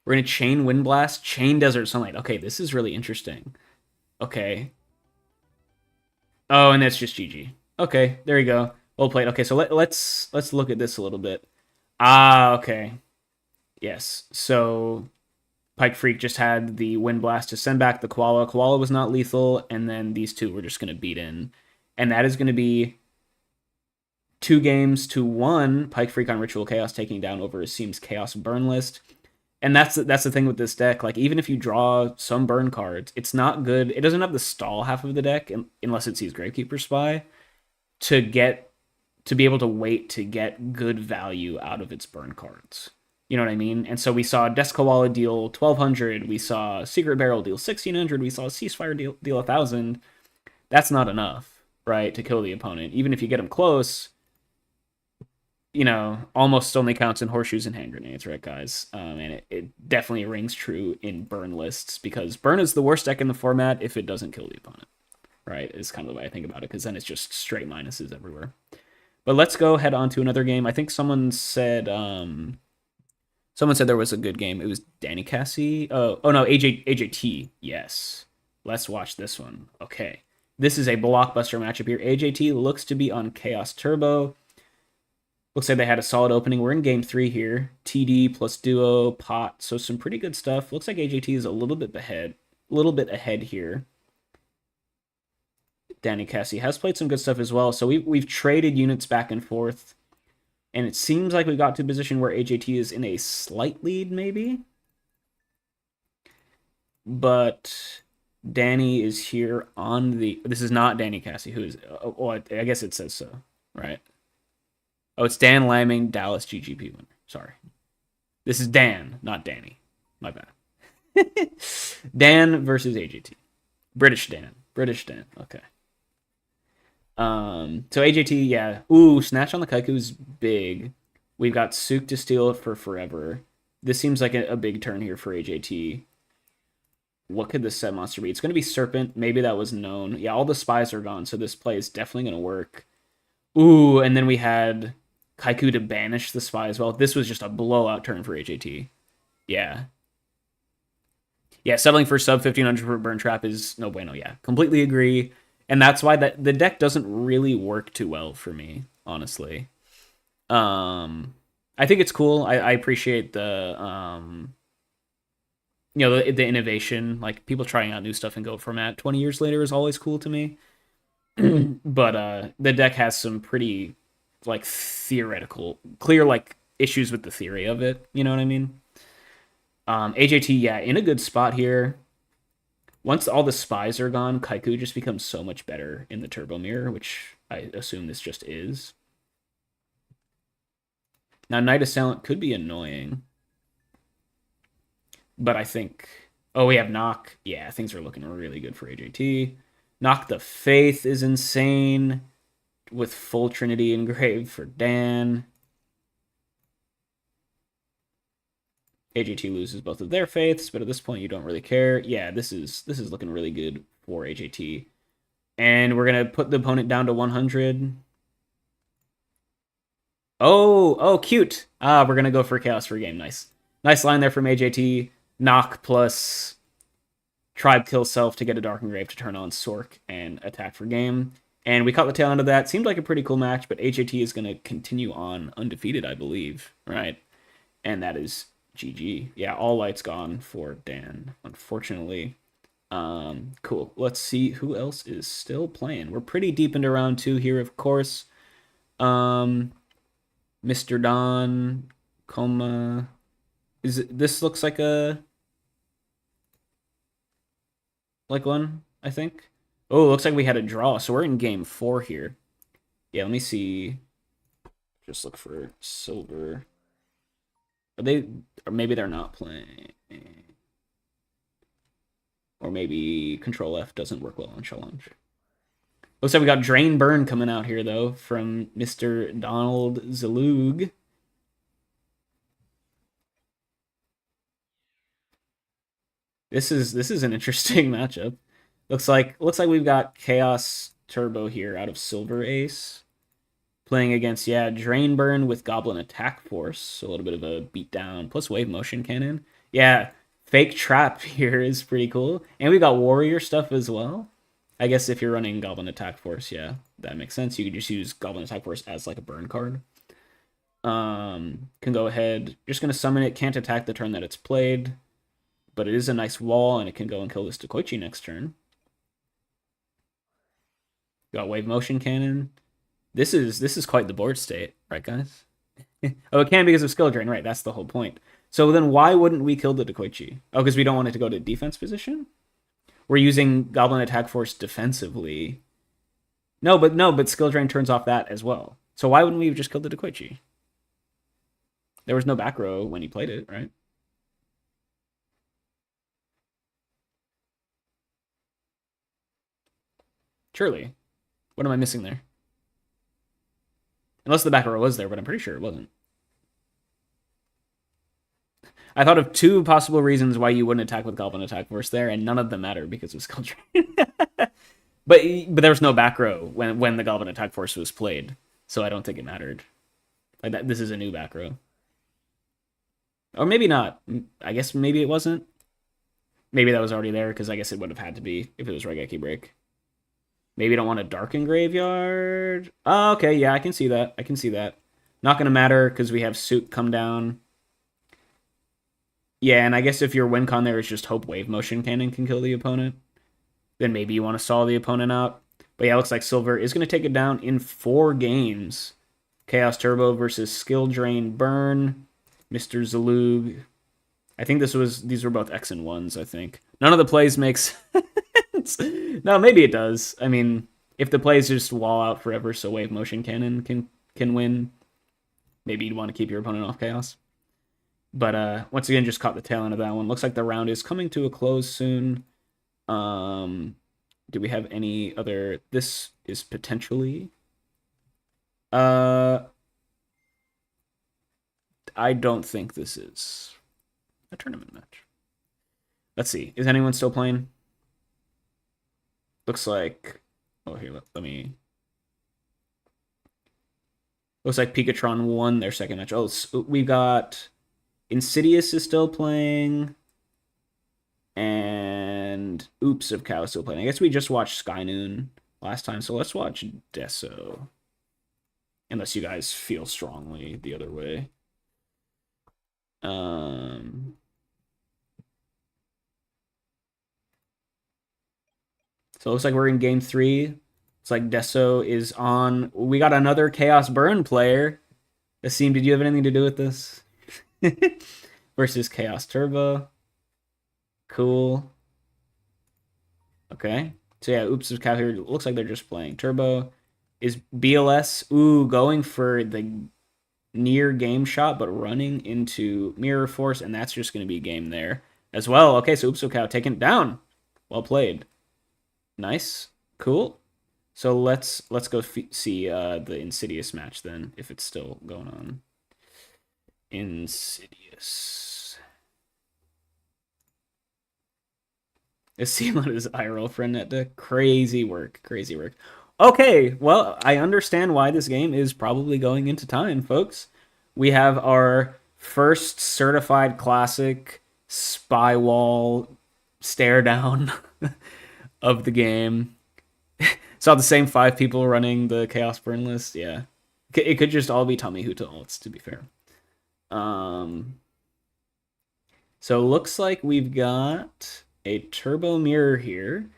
[SPEAKER 2] We're going to chain Wind Blast, chain Desert Sunlight. Okay, this is really interesting. Okay. Oh, and that's just GG. Okay, there you go. Well played. Okay, so let's look at this a little bit. Ah, okay. Yes. So Pike Freak just had the Wind Blast to send back the Koala. Koala was not lethal, and then these two were just going to beat in. And that is going to be 2 games to 1. Pike Freak on Ritual Chaos taking down over his Seems Chaos burn list. And that's the thing with this deck. Like, even if you draw some burn cards, it's not good. It doesn't have the stall half of the deck, unless it sees Gravekeeper Spy, to get to be able to wait to get good value out of its burn cards. You know what I mean? And so we saw Deskawala deal 1,200. We saw Secret Barrel deal 1,600. We saw Ceasefire deal 1,000. That's not enough, right, to kill the opponent. Even if you get them close, almost only counts in horseshoes and hand grenades, right, guys? And it definitely rings true in burn lists, because burn is the worst deck in the format if it doesn't kill the opponent, right? Is kind of the way I think about it, because then it's just straight minuses everywhere. But let's go head on to another game. I think someone said there was a good game. It was Danny Cassie. Oh no, AJT. Yes. Let's watch this one. Okay. This is a blockbuster matchup here. AJT looks to be on Chaos Turbo. Looks like they had a solid opening. We're in game 3 here. TD plus duo, pot. So some pretty good stuff. Looks like AJT is a little bit ahead here. Danny Cassie has played some good stuff as well. So we've traded units back and forth. And it seems like we got to a position where AJT is in a slight lead, maybe. But Danny is here on the... This is not Danny Cassie, who is... Oh, I guess it says so, right? Oh, it's Dan Lamming, Dallas GGP winner. Sorry. This is Dan, not Danny. My bad. Dan versus AJT. British Dan. Okay. So AJT, yeah. Ooh, Snatch on the Kaiku is big. We've got Sook to steal it for forever. This seems like a big turn here for AJT. What could this set monster be? It's going to be Serpent. Maybe that was known. Yeah, all the spies are gone, so this play is definitely going to work. Ooh, and then we had Kaiku to banish the spy as well. This was just a blowout turn for AJT. Yeah. Yeah, settling for sub 1,500 for Burn Trap is no bueno. Yeah, completely agree. And that's why the deck doesn't really work too well for me, honestly. I think it's cool. I appreciate the the innovation, like people trying out new stuff in Go format 20 years later is always cool to me. But the deck has some pretty like theoretical, clear like issues with the theory of it. You know what I mean? AJT, yeah, in a good spot here. Once all the spies are gone, Kaiku just becomes so much better in the Turbo Mirror, which I assume this just is. Now, Night Assailant could be annoying. But I think... Oh, we have Knock. Yeah, things are looking really good for AJT. Knock the Faith is insane. With full Trinity engraved for Dan. AJT loses both of their faiths, but at this point you don't really care. Yeah, this is looking really good for AJT. And we're going to put the opponent down to 100. Oh, cute. We're going to go for Chaos for game. Nice. Nice line there from AJT. Knock plus Tribe kill self to get a Dark Engrave to turn on Sork and attack for game. And we caught the tail end of that. Seemed like a pretty cool match, but AJT is going to continue on undefeated, I believe. Right? And that is GG. Yeah, all lights gone for Dan, unfortunately. Cool. Let's see who else is still playing. We're pretty deep into round 2 here, of course. Mr. Don, Coma. This looks like one, I think. Oh, looks like we had a draw, so we're in game 4 here. Yeah, let me see. Just look for silver. Are they, or maybe they're not playing. Or maybe Control F doesn't work well on challenge. Looks like we got Drain Burn coming out here, though, from Mr. Donald Zalug. This is an interesting matchup. Looks like we've got Chaos Turbo here out of Silver Ace. Playing against, yeah, Drain Burn with Goblin Attack Force. So a little bit of a beatdown. Plus Wave Motion Cannon. Yeah, Fake Trap here is pretty cool. And we got Warrior stuff as well. I guess if you're running Goblin Attack Force, yeah, that makes sense. You could just use Goblin Attack Force as like a burn card. Can go ahead. Just gonna summon it. Can't attack the turn that it's played, but it is a nice wall, and it can go and kill this Dekoichi next turn. Got Wave Motion Cannon. This is quite the board state, right, guys? Oh, it can because of skill drain, right? That's the whole point. So then why wouldn't we kill the Dekoichi? Oh, because we don't want it to go to defense position? We're using Goblin Attack Force defensively. No, but skill drain turns off that as well. So why wouldn't we have just killed the Dekoichi? There was no back row when he played it, right? Surely. What am I missing there? Unless the back row was there, but I'm pretty sure it wasn't. I thought of two possible reasons why you wouldn't attack with Goblin Attack Force there, and none of them matter because of skill drain. but there was no back row when the Goblin Attack Force was played, so I don't think it mattered. Like that, this is a new back row. Or maybe not. I guess maybe it wasn't. Maybe that was already there, because I guess it would have had to be if it was Regeki Break. Maybe you don't want a Darken Graveyard. Oh, okay, yeah, I can see that. I can see that. Not going to matter, because we have Suit come down. Yeah, and I guess if your win con there is just Hope Wave Motion Cannon can kill the opponent, then maybe you want to stall the opponent out. But yeah, it looks like Silver is going to take it down in 4 games. Chaos Turbo versus Skill Drain Burn. Mr. Zalug. I think these were both X and 1s, I think. None of the plays makes sense. No, maybe it does. I mean, if the plays just wall out forever so Wave Motion Cannon can win, maybe you'd want to keep your opponent off Chaos. But once again, just caught the tail end of that one. Looks like the round is coming to a close soon. Do we have any other? This is potentially... I don't think this is a tournament match. Let's see. Is anyone still playing? Looks like... Oh, here, let me... Looks like Pikatron won their second match. Oh, so we've got... Insidious is still playing. And Oops of Cow is still playing. I guess we just watched Skynoon last time, so let's watch Deso. Unless you guys feel strongly the other way. So it looks like we're in game 3. It's like Deso is on. We got another Chaos Burn player. Asim, did you have anything to do with this? Versus Chaos Turbo. Cool. Okay. So yeah, Oops of Cow here. Looks like they're just playing Turbo. Is BLS, going for the near game shot, but running into Mirror Force, and that's just going to be game there as well. Okay, so Oops of Cow taken down. Well played. Nice. Cool. So let's go see the Insidious match then, if it's still going on. Insidious. Is Sealant his IRL friend at deck? Crazy work. Crazy work. Okay, well, I understand why this game is probably going into time, folks. We have our first certified classic spy wall stare down of the game. Saw the same 5 people running the Chaos Burn list. Yeah, it could just all be Tommy Huta ults, to be fair. So looks like we've got a Turbo Mirror here,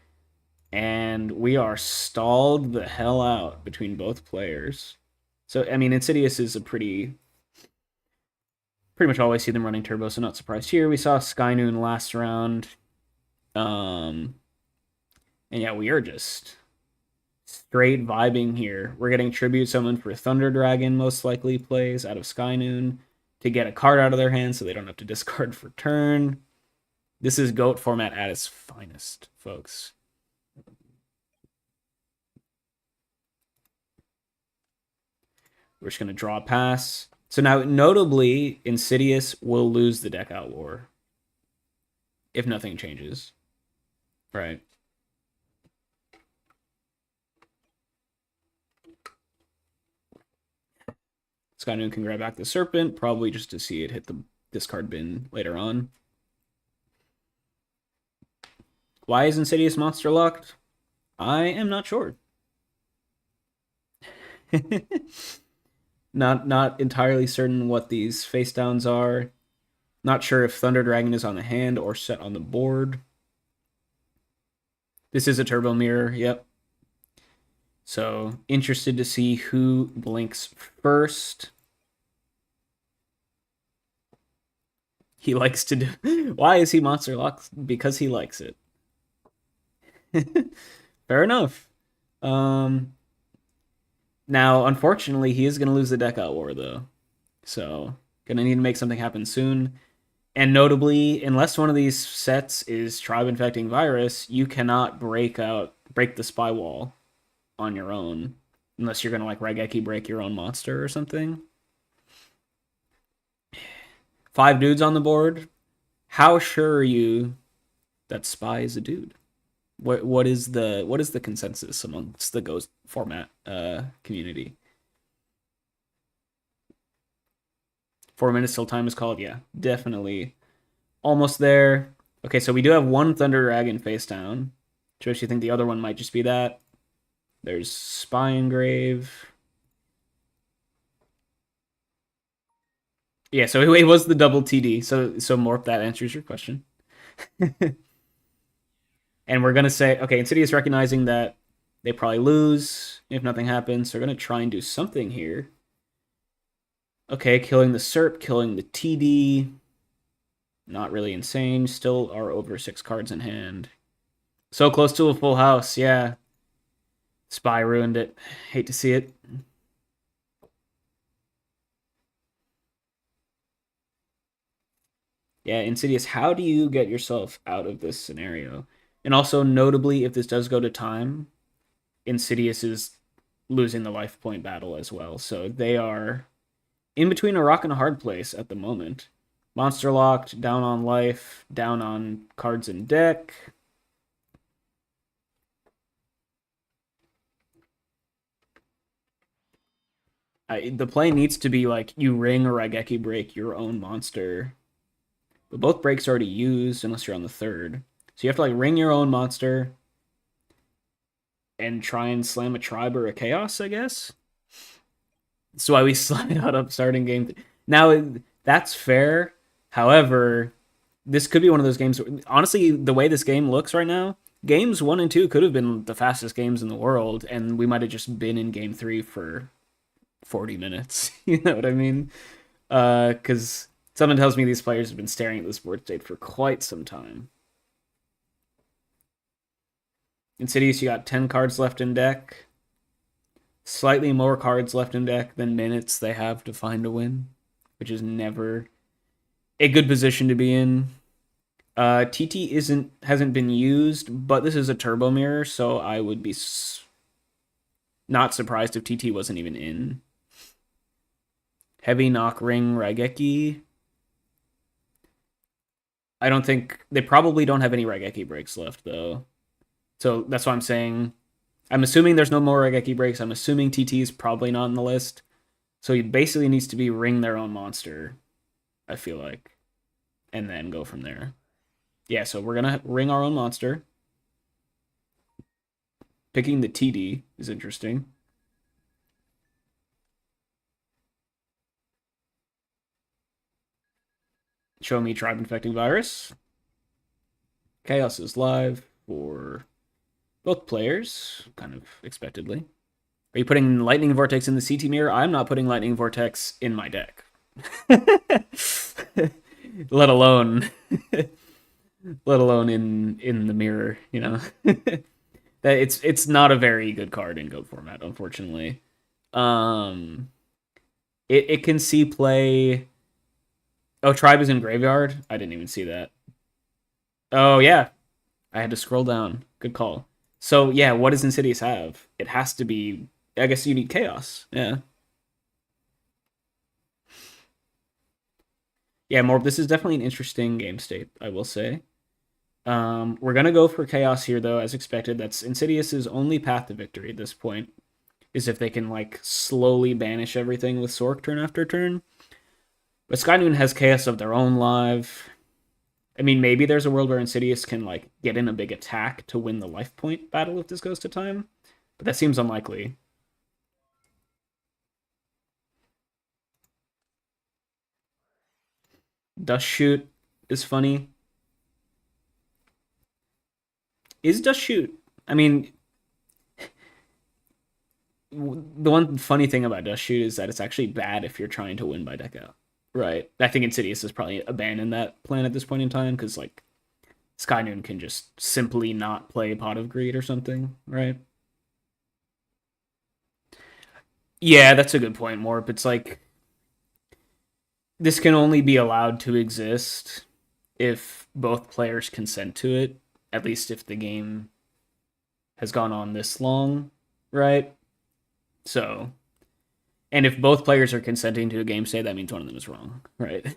[SPEAKER 2] and we are stalled the hell out between both players. So, I mean, Insidious is a pretty much always see them running Turbo, so not surprised here. We saw Skynoon last round. And yeah, we are just straight vibing here. We're getting Tribute Summon for Thunder Dragon, most likely plays out of Skynoon to get a card out of their hand so they don't have to discard for turn. This is GOAT format at its finest, folks. We're just going to draw a pass. So now, notably, Insidious will lose the deck out war if nothing changes. Right. Skynoon can grab back the Serpent, probably just to see it hit the discard bin later on. Why is Insidious monster locked? I am not sure. Not entirely certain what these face downs are. Not sure if Thunder Dragon is on the hand or set on the board. This is a turbo mirror, yep. So interested to see who blinks first. He likes to do. Why is he monster locked? Because he likes it. Fair enough. Now, unfortunately, he is going to lose the deck out war though, so gonna need to make something happen soon. And notably, unless one of these sets is Tribe Infecting Virus, you cannot break the spy wall on your own, unless you're gonna like Raigeki break your own monster or something. 5 dudes on the board. How sure are you that Spy is a dude? What is the consensus amongst the Ghost format community? 4 minutes till time is called. Yeah, definitely almost there. Okay, so we do have one Thunder Dragon face down. Josh, you think the other one might just be that? There's Spy Engrave. Yeah, so it was the double TD. So Morp, that answers your question. And we're gonna say, okay, Insidious recognizing that they probably lose if nothing happens. They're gonna try and do something here. Okay, killing the SERP, killing the TD. Not really insane. Still are over 6 cards in hand. So close to a full house, yeah. Spy ruined it. Hate to see it. Yeah, Insidious, how do you get yourself out of this scenario? And also, notably, if this does go to time, Insidious is losing the life point battle as well. So they are in between a rock and a hard place at the moment. Monster locked, down on life, down on cards in deck. The play needs to be like you ring or Raigeki break your own monster. But both breaks are already used unless you're on the third. So you have to like ring your own monster and try and slam a tribe or a chaos, I guess. That's why we slide out up starting game. Now, that's fair. However, this could be one of those games. Honestly, the way this game looks right now, games 1 and 2 could have been the fastest games in the world, and we might have just been in game 3 for 40 minutes. You know what I mean? Because something tells me these players have been staring at this board state for quite some time. Insidious, you got 10 cards left in deck. Slightly more cards left in deck than minutes they have to find a win, which is never a good position to be in. TT hasn't been used, but this is a turbo mirror, so I would be not surprised if TT wasn't even in. Heavy knock ring Raigeki. I don't think they probably don't have any Raigeki breaks left though. So that's why I'm saying I'm assuming there's no more Raigeki breaks. I'm assuming TT is probably not on the list. So he basically needs to be ring their own monster, I feel like. And then go from there. Yeah, so we're going to ring our own monster. Picking the TD is interesting. Show me Tribe Infecting Virus. Chaos is live for both players, kind of expectedly. Are you putting Lightning Vortex in the CT mirror? I'm not putting Lightning Vortex in my deck. let alone in the mirror, you know. That it's not a very good card in GOAT format, unfortunately. It can see play. Oh, Tribe is in graveyard? I didn't even see that. Oh yeah. I had to scroll down. Good call. So yeah, what does Insidious have? It has to be, I guess you need Chaos. Yeah. Yeah, more. This is definitely an interesting game state, I will say. We're gonna go for Chaos here, though, as expected. That's Insidious's only path to victory at this point, is if they can like slowly banish everything with Sork turn after turn. But Skynoon has Chaos of their own live. I mean, maybe there's a world where Insidious can like get in a big attack to win the life point battle if this goes to time, but that seems unlikely. Dust Shoot is funny. Is Dust Shoot? I mean, the one funny thing about Dust Shoot is that it's actually bad if you're trying to win by deck out. Right. I think Insidious has probably abandoned that plan at this point in time because like Skynoon can just simply not play Pot of Greed or something, right? Yeah, that's a good point, Morp. It's like this can only be allowed to exist if both players consent to it, at least if the game has gone on this long, right? So, and if both players are consenting to a game state, that means one of them is wrong, right?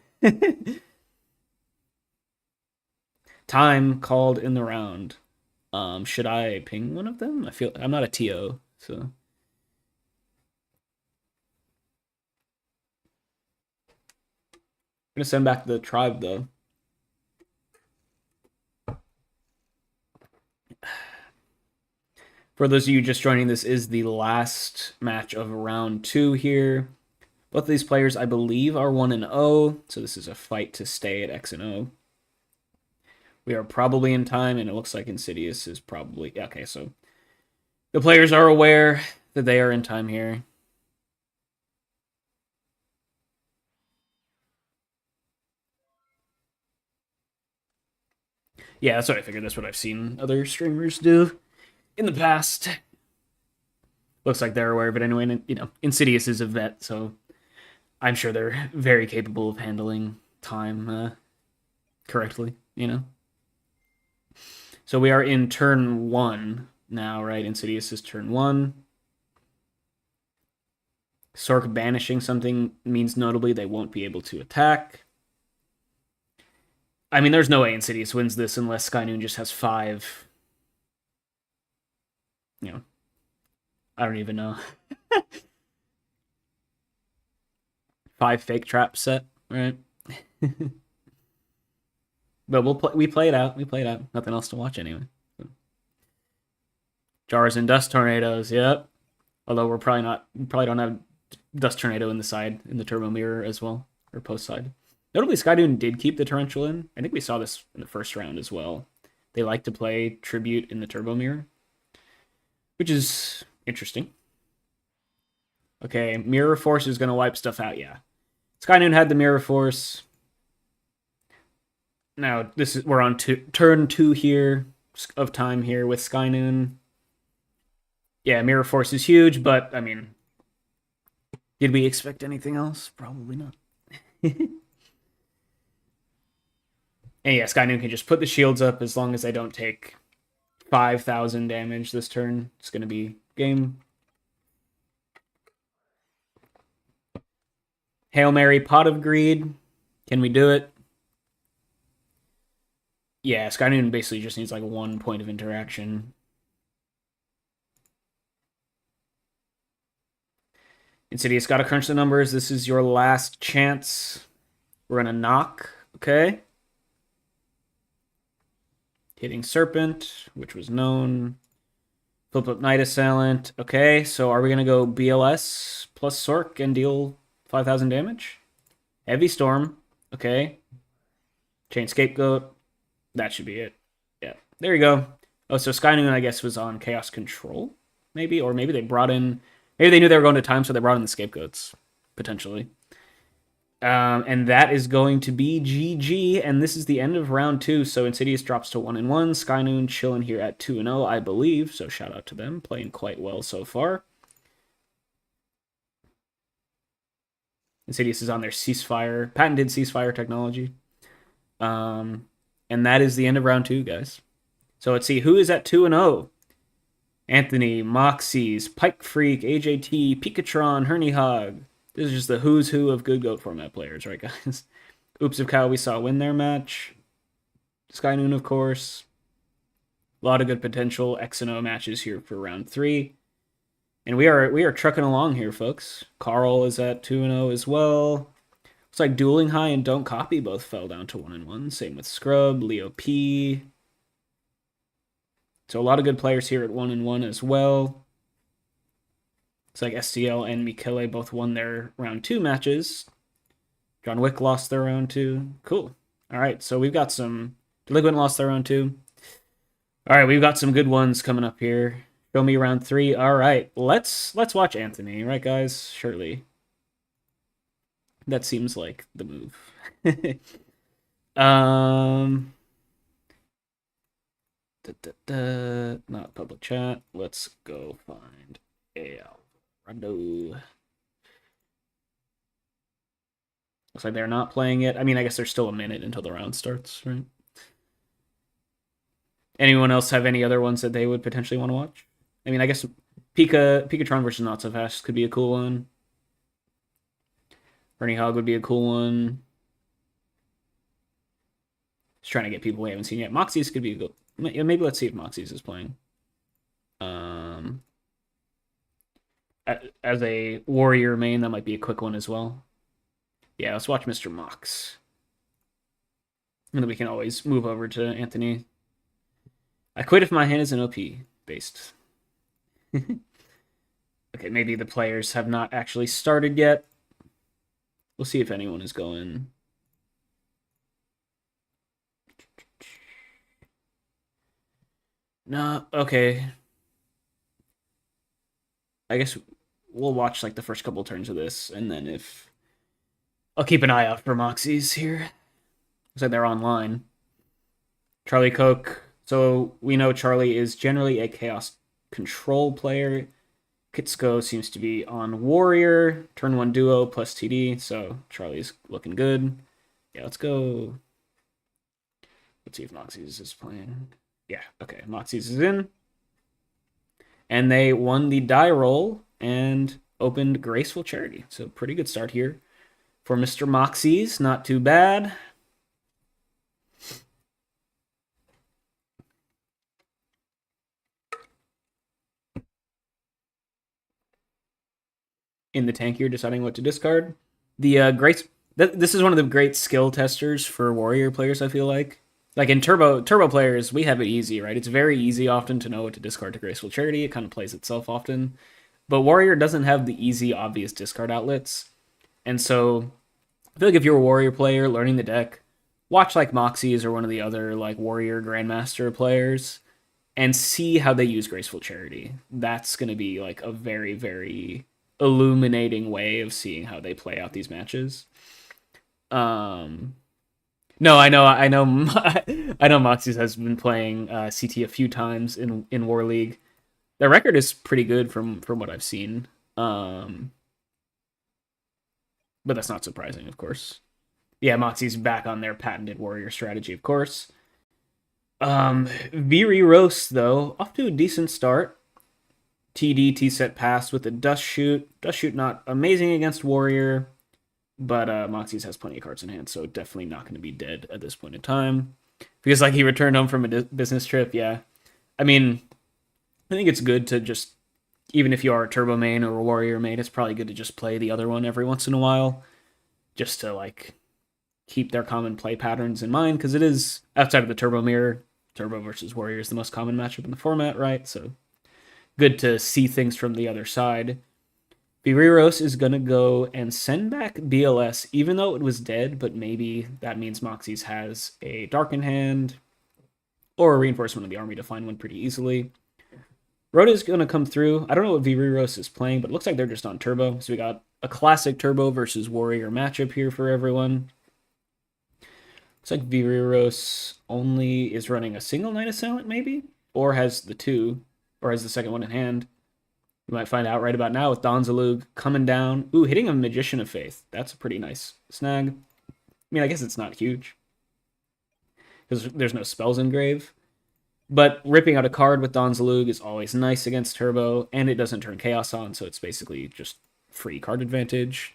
[SPEAKER 2] Time called in the round. Should I ping one of them? I feel I'm not a TO, so I'm gonna send back the tribe though. For those of you just joining, this is the last match of round 2 here. Both of these players, I believe, are 1-0, so this is a fight to stay at X and O. We are probably in time, and it looks like Insidious is probably... Okay, so the players are aware that they are in time here. Yeah, that's what I figured. That's what I've seen other streamers do in the past. Looks like they're aware of it anyway. And, you know, Insidious is a vet, so I'm sure they're very capable of handling time correctly, you know? So we are in turn 1 now, right? Insidious is turn 1. Sork banishing something means notably they won't be able to attack. I mean, there's no way Insidious wins this unless Skynoon just has 5. You know, I don't even know. 5 fake traps set, right? But we play it out. We play it out. Nothing else to watch anyway. So. Jars and Dust Tornadoes, yep. Although we probably don't have Dust Tornado in the side, in the Turbo Mirror as well, or post side. Notably, Skydoon did keep the Torrential in. I think we saw this in the first round as well. They like to play Tribute in the Turbo Mirror, which is interesting. Okay, Mirror Force is going to wipe stuff out, yeah. Skynoon had the Mirror Force. Now, we're on turn 2 here of time here with Skynoon. Yeah, Mirror Force is huge, but, I mean, did we expect anything else? Probably not. And yeah, Skynoon can just put the shields up as long as they don't take 5,000 damage this turn. It's going to be game. Hail Mary, Pot of Greed. Can we do it? Yeah, Skynoon basically just needs like 1 point of interaction. Insidious got to crunch the numbers. This is your last chance. We're going to knock, okay? Hitting Serpent, which was known. Flip up Night Assailant. Okay, so are we going to go BLS plus Sork and deal 5,000 damage? Heavy Storm. Okay. Chain Scapegoat. That should be it. Yeah, there you go. Oh, so Skynoon, I guess, was on Chaos Control, maybe? Or maybe they brought in... Maybe they knew they were going to time, so they brought in the Scapegoats, potentially. And that is going to be GG, and this is the end of round 2, so Insidious drops to 1-1. Skynoon chilling here at 2-0, I believe, so shout out to them, playing quite well so far. Insidious is on their ceasefire, patented ceasefire technology. And that is the end of round 2, guys. So let's see, who is at 2-0? Anthony, Moxies, Pike Freak, AJT, Pikatron, Herny Hog. This is just the who's who of good GOAT format players, right, guys? Oops of Cow, we saw win their match. Skynoon, of course. A lot of good potential X and O matches here for round 3. And we are trucking along here, folks. Carl is at 2-0 as well. It's like Dueling High and Don't Copy both fell down to 1-1. Same with Scrub, Leo P. So a lot of good players here at 1-1 as well. It's like STL and Michele both won their round 2 matches. John Wick lost their round 2. Cool. All right, so we've got some... Delinquent lost their round 2. All right, we've got some good ones coming up here. Show me round 3. All right, let's watch Anthony, right, guys? Surely. That seems like the move. Not public chat. Let's go find Alvarado. Looks like they're not playing it. I mean, I guess there's still a minute until the round starts, right? Anyone else have any other ones that they would potentially want to watch? I mean, I guess Pikatron versus Not So Fast could be a cool one. Bernie Hogg would be a cool one. Just trying to get people we haven't seen yet. Moxie's could be good. Maybe let's see if Moxie's is playing. As a warrior main, that might be a quick one as well. Yeah, let's watch Mr. Mox. And then we can always move over to Anthony. I quit if my hand is an OP based. Okay, maybe the players have not actually started yet. We'll see if anyone is going. No, okay. I guess we'll watch like the first couple turns of this, and then if... I'll keep an eye out for Moxies here. Looks like they're online. Charlie Coke. So we know Charlie is generally a Chaos Control player. Kitsuko seems to be on Warrior. Turn 1 duo plus TD, so Charlie's looking good. Yeah, let's go. Let's see if Moxies is playing. Yeah, okay, Moxies is in. And they won the die roll and opened Graceful Charity. So pretty good start here for Mr. Moxies. Not too bad. In the tank here, deciding what to discard. The this is one of the great skill testers for Warrior players, I feel like. Like in Turbo players, we have it easy, right? It's very easy often to know what to discard to Graceful Charity. It kind of plays itself often. But Warrior doesn't have the easy, obvious discard outlets. And so I feel like if you're a Warrior player learning the deck, watch like Moxies or one of the other like Warrior Grandmaster players and see how they use Graceful Charity. That's going to be like a very, very illuminating way of seeing how they play out these matches. No, I know I know Moxies has been playing CT a few times in War League. Their record is pretty good from what I've seen. But that's not surprising, of course. Yeah, Moxie's back on their patented warrior strategy, of course. Viri Roast, though, off to a decent start. TD, T-set pass with a Dust Shoot. Dust Shoot not amazing against warrior, but Moxies has plenty of cards in hand, so definitely not going to be dead at this point in time. Because like he returned home from a business trip, yeah. I mean, I think it's good to just, even if you are a Turbo main or a Warrior main, it's probably good to just play the other one every once in a while, just to like keep their common play patterns in mind, because it is, outside of the Turbo mirror, Turbo versus Warrior is the most common matchup in the format, right? So good to see things from the other side. Viriros is going to go and send back BLS, even though it was dead, but maybe that means Moxies has a Dark in hand, or a Reinforcement of the Army to find one pretty easily. Rhoda is going to come through. I don't know what Viriros is playing, but it looks like they're just on Turbo. So we got a classic Turbo versus Warrior matchup here for everyone. Looks like Viriros only is running a single Night Assailant, maybe? Or has the two, or has the second one in hand. We might find out right about now with Donzalug coming down. Ooh, hitting a Magician of Faith. That's a pretty nice snag. I mean, I guess it's not huge, because there's no spells engrave. But ripping out a card with Donzalug is always nice against Turbo, and it doesn't turn Chaos on, so it's basically just free card advantage.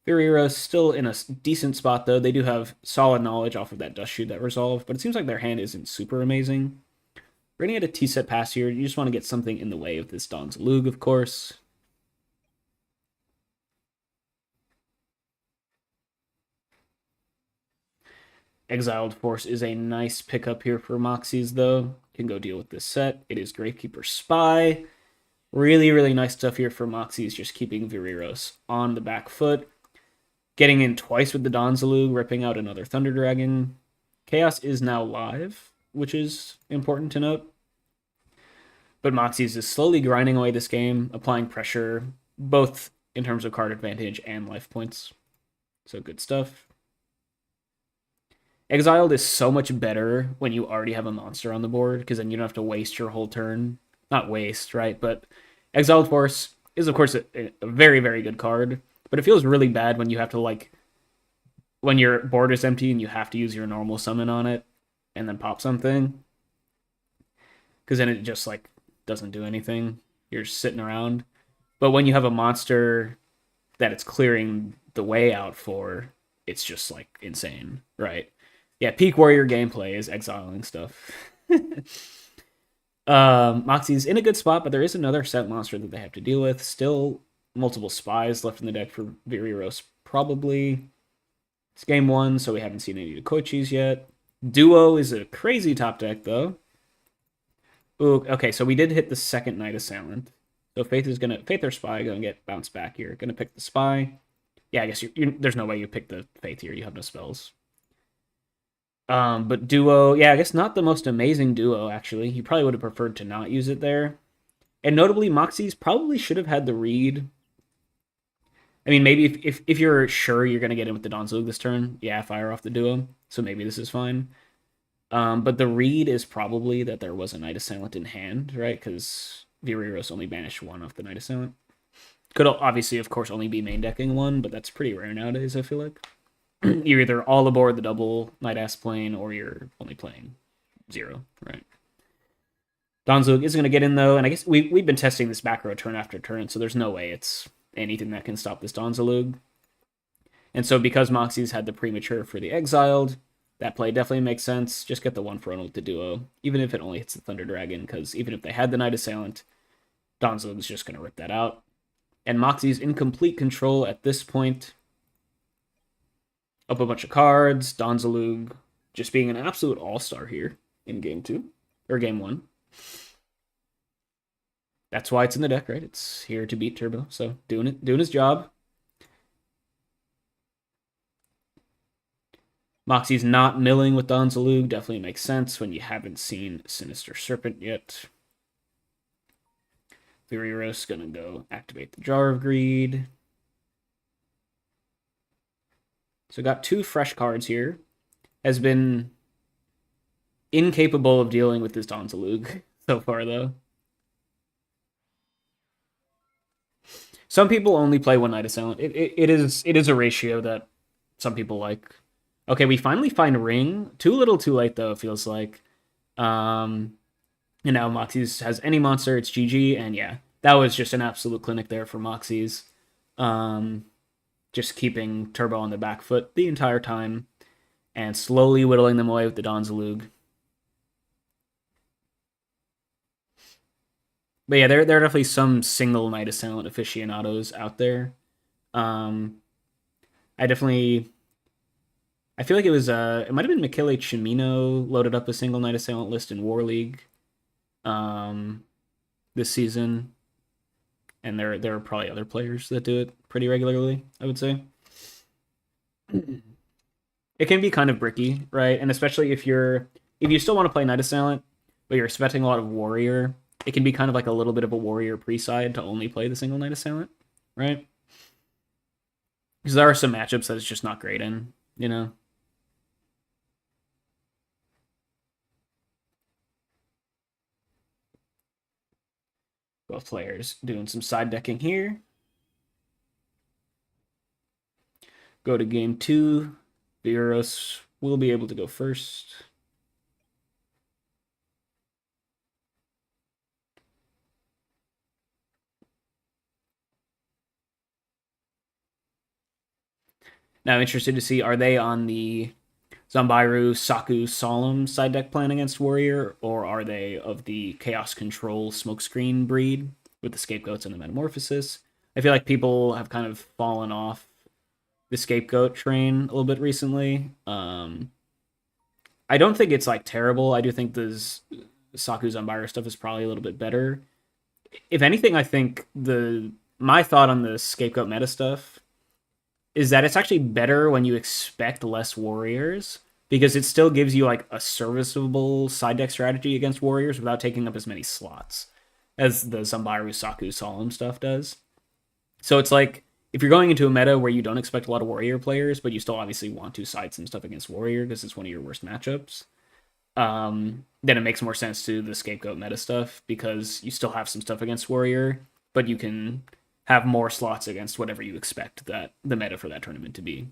[SPEAKER 2] Viriro's still in a decent spot, though. They do have solid knowledge off of that Dust Shoot that resolved, but it seems like their hand isn't super amazing. We're going to get a T-set pass here. You just want to get something in the way of this Donzalug, of course. Exiled Force is a nice pickup here for Moxies, though. Can go deal with this set. It is Gravekeeper Spy. Really, really nice stuff here for Moxies, just keeping Viriros on the back foot. Getting in twice with the Donzalug, ripping out another Thunder Dragon. Chaos is now live, which is important to note. But Moxies is slowly grinding away this game, applying pressure, both in terms of card advantage and life points. So good stuff. Exiled is so much better when you already have a monster on the board, because then you don't have to waste your whole turn. Not waste, right? But Exiled Force is, of course, a very, very good card, but it feels really bad when you have to, like, when your board is empty and you have to use your normal summon on it and then pop something. Because then it just, like, doesn't do anything. You're just sitting around. But when you have a monster that it's clearing the way out for, it's just, like, insane, right? Yeah, peak warrior gameplay is exiling stuff. Moxie's in a good spot, but there is another set monster that they have to deal with. Still multiple spies left in the deck for Viriros, probably. It's game 1, so we haven't seen any Koichis yet. Duo is a crazy top deck, though. Ooh, okay, so we did hit the second Night Assailant. So Faith or Spy gonna get bounced back here. Gonna pick the Spy. Yeah, I guess there's no way you pick the Faith here. You have no spells. But Duo, yeah, I guess not the most amazing Duo, actually. You probably would have preferred to not use it there. And notably, Moxies probably should have had the read. I mean, maybe if you're sure you're going to get in with the Donzalug this turn, yeah, fire off the Duo. So maybe this is fine. But the read is probably that there was a Night Assailant in hand, right? Because Viriros only banished one off the Night Assailant. Could obviously, of course, only be main decking one, but that's pretty rare nowadays, I feel like. You're either all aboard the double Night Ass plane or you're only playing 0, right? Donzalug is going to get in, though, and I guess we've been testing this back row turn after turn, so there's no way it's anything that can stop this Donzalug. And so because Moxie's had the premature for the Exiled, that play definitely makes sense. Just get the 1 for 1 with the Duo, even if it only hits the Thunder Dragon, because even if they had the Night Assailant, Donzalug is just going to rip that out. And Moxie's in complete control at this point. Up a bunch of cards, Donzalug just being an absolute all-star here in game 2, or game 1. That's why it's in the deck, right? It's here to beat Turbo, so doing his job. Moxie's not milling with Donzalug, definitely makes sense when you haven't seen Sinister Serpent yet. Viriros gonna go activate the Jar of Greed. So got 2 fresh cards here. Has been incapable of dealing with this Donzalug so far, though. Some people only play 1 Night Assailant. It is a ratio that some people like. Okay, we finally find Ring. Too little, too late, though, it feels like. And now Moxie's has any monster, it's GG, and yeah, that was just an absolute clinic there for Moxie's. Just keeping Turbo on the back foot the entire time and slowly whittling them away with the Donzalug. But yeah, there are definitely some single Night Assailant aficionados out there. I feel like it was it might have been Michele Cimino loaded up a single Night Assailant list in War League this season. And there are probably other players that do it pretty regularly, I would say. It can be kind of bricky, right? And especially if you still want to play Night Assailant, but you're expecting a lot of Warrior, it can be kind of like a little bit of a Warrior pre-side to only play the single Night Assailant, right? Because there are some matchups that it's just not great in, you know? Both players doing some side decking here. Go to game 2. Viriros will be able to go first. Now I'm interested to see, are they on the Zambairu, Saku, Solemn side deck plan against Warrior, or are they of the Chaos Control Smokescreen breed with the Scapegoats and the Metamorphosis? I feel like people have kind of fallen off the Scapegoat train a little bit recently. I don't think it's like terrible. I do think the Saku Zanbara stuff is probably a little bit better. If anything, I think the my thought on the scapegoat meta stuff is that it's actually better when you expect less warriors because it still gives you like a serviceable side deck strategy against warriors without taking up as many slots as the Zambaru Saku Solemn stuff does. So it's like if you're going into a meta where you don't expect a lot of warrior players, but you still obviously want to side some stuff against warrior because it's one of your worst matchups, then it makes more sense to the scapegoat meta stuff because you still have some stuff against warrior, but you can have more slots against whatever you expect that the meta for that tournament to be.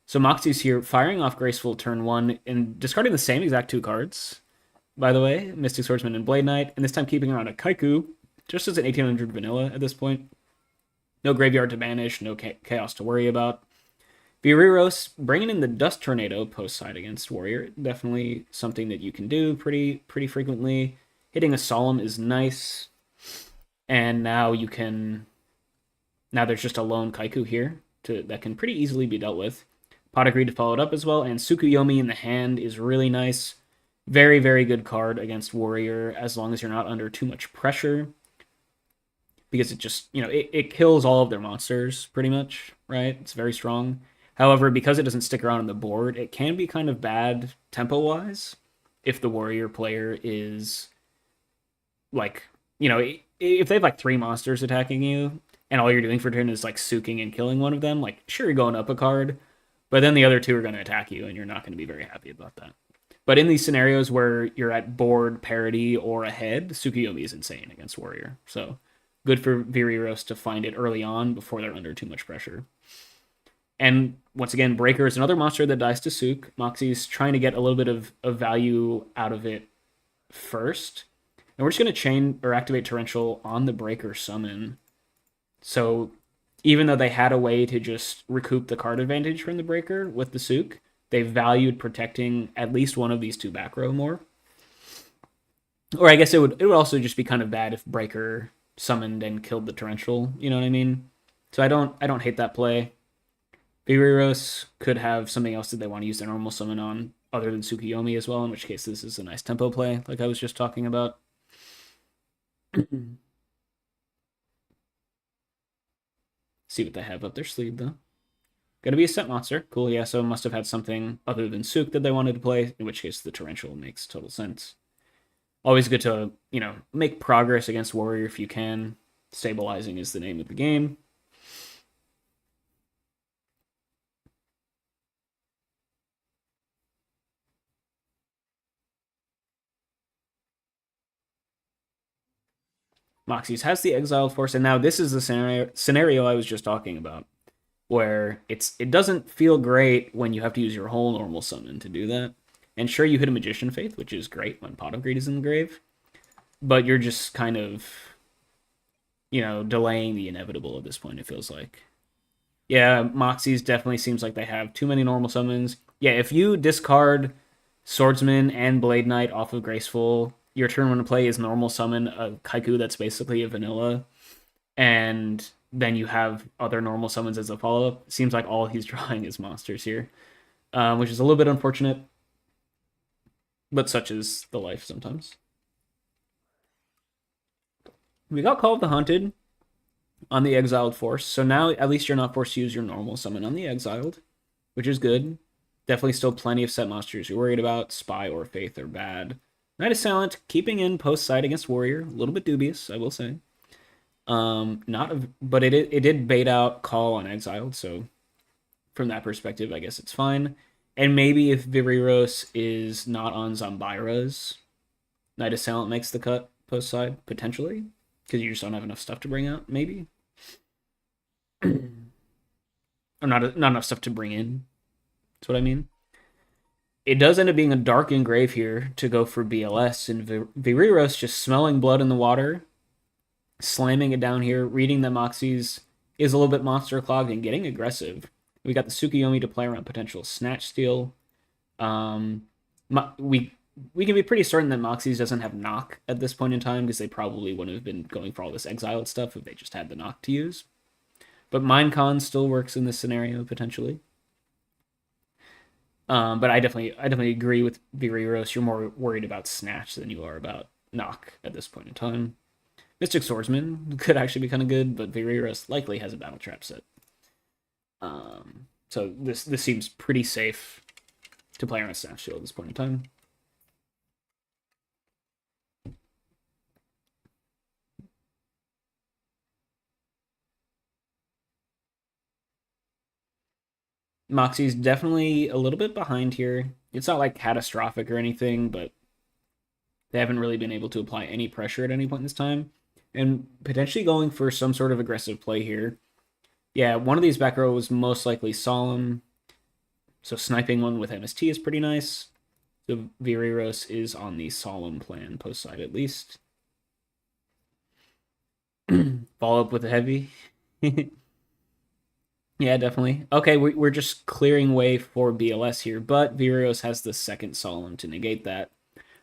[SPEAKER 2] So Moxie's here firing off Graceful turn 1 and discarding the same exact 2 cards, by the way, Mystic Swordsman and Blade Knight, and this time keeping around a Kaiku, just as an 1800 vanilla at this point. No graveyard to banish, no chaos to worry about. Viriros bringing in the Dust Tornado post side against Warrior, definitely something that you can do pretty frequently. Hitting a Solemn is nice, and now you can. Now there's just a lone Kaiku here that can pretty easily be dealt with. Pot of Greed to follow it up as well, and Tsukuyomi in the hand is really nice. Very, very good card against Warrior as long as you're not under too much pressure. Because it just, it kills all of their monsters pretty much, right? It's very strong. However, because it doesn't stick around on the board, it can be kind of bad tempo-wise if the Warrior player is like, if they have like 3 monsters attacking you and all you're doing for turn is like Suking and killing one of them, like sure you're going up a card, but then the other 2 are going to attack you and you're not going to be very happy about that. But in these scenarios where you're at board parity or ahead, Tsukuyomi is insane against Warrior. So good for Viriros to find it early on before they're under too much pressure. And once again, Breaker is another monster that dies to Sook. Moxie's trying to get a little bit of value out of it first. And we're just going to chain or activate Torrential on the Breaker summon. So even though they had a way to just recoup the card advantage from the Breaker with the Sook, they valued protecting at least one of these 2 back row more. Or I guess it would also just be kind of bad if Breaker summoned and killed the Torrential, you know what I mean? So I don't hate that play. Viriros could have something else that they want to use their normal summon on other than Tsukuyomi as well, in which case this is a nice tempo play, like I was just talking about. See what they have up their sleeve, though. Gonna be a set monster. Cool, yeah, so must have had something other than Sook that they wanted to play, in which case the Torrential makes total sense. Always good to, make progress against Warrior if you can. Stabilizing is the name of the game. Moxie's has the Exiled Force, and now this is the scenario I was just talking about, where it doesn't feel great when you have to use your whole normal summon to do that. And sure, you hit a Magician Faith, which is great when Pot of Greed is in the grave, but you're just kind of, delaying the inevitable at this point, it feels like. Yeah, Moxie's definitely seems like they have too many normal summons. Yeah, if you discard Swordsman and Blade Knight off of Graceful, your turn 1 to play is normal summon a Kaiku that's basically a vanilla, and then you have other normal summons as a follow-up. Seems like all he's drawing is monsters here, which is a little bit unfortunate, but such is the life sometimes. We got Call of the Hunted on the Exiled Force, so now at least you're not forced to use your normal summon on the Exiled, which is good. Definitely still plenty of set monsters you're worried about. Spy or Faith are bad. Knight Assailant, keeping in post side against Warrior, a little bit dubious, I will say. But it did bait out Call on Exiled, so from that perspective, I guess it's fine. And maybe if Viriros is not on Zambira's, Knight Assailant makes the cut post side, potentially, because you just don't have enough stuff to bring out, maybe. Or not enough stuff to bring in. That's what I mean. It does end up being a Dark Engrave here to go for BLS, and Viriros just smelling blood in the water, slamming it down here, reading that Moxie's is a little bit monster clogged and getting aggressive. We got the Tsukuyomi to play around potential Snatch Steal. We can be pretty certain that Moxie's doesn't have Knock at this point in time because they probably wouldn't have been going for all this exiled stuff if they just had the Knock to use. But Minecon still works in this scenario, potentially. But I definitely agree with Viriros. You're more worried about Snatch than you are about Knock at this point in time. Mystic Swordsman could actually be kind of good, but Viriros likely has a Battle Trap set. So this seems pretty safe to play around Snatch Shield at this point in time. Moxie's definitely a little bit behind here. It's not like catastrophic or anything, but they haven't really been able to apply any pressure at any point in this time. And potentially going for some sort of aggressive play here. Yeah, one of these back row was most likely Solemn. So sniping one with MST is pretty nice. So Viriros is on the Solemn plan, post side at least. Follow up with a heavy. Yeah, definitely. Okay, we're just clearing way for BLS here, but Virios has the second Solemn to negate that.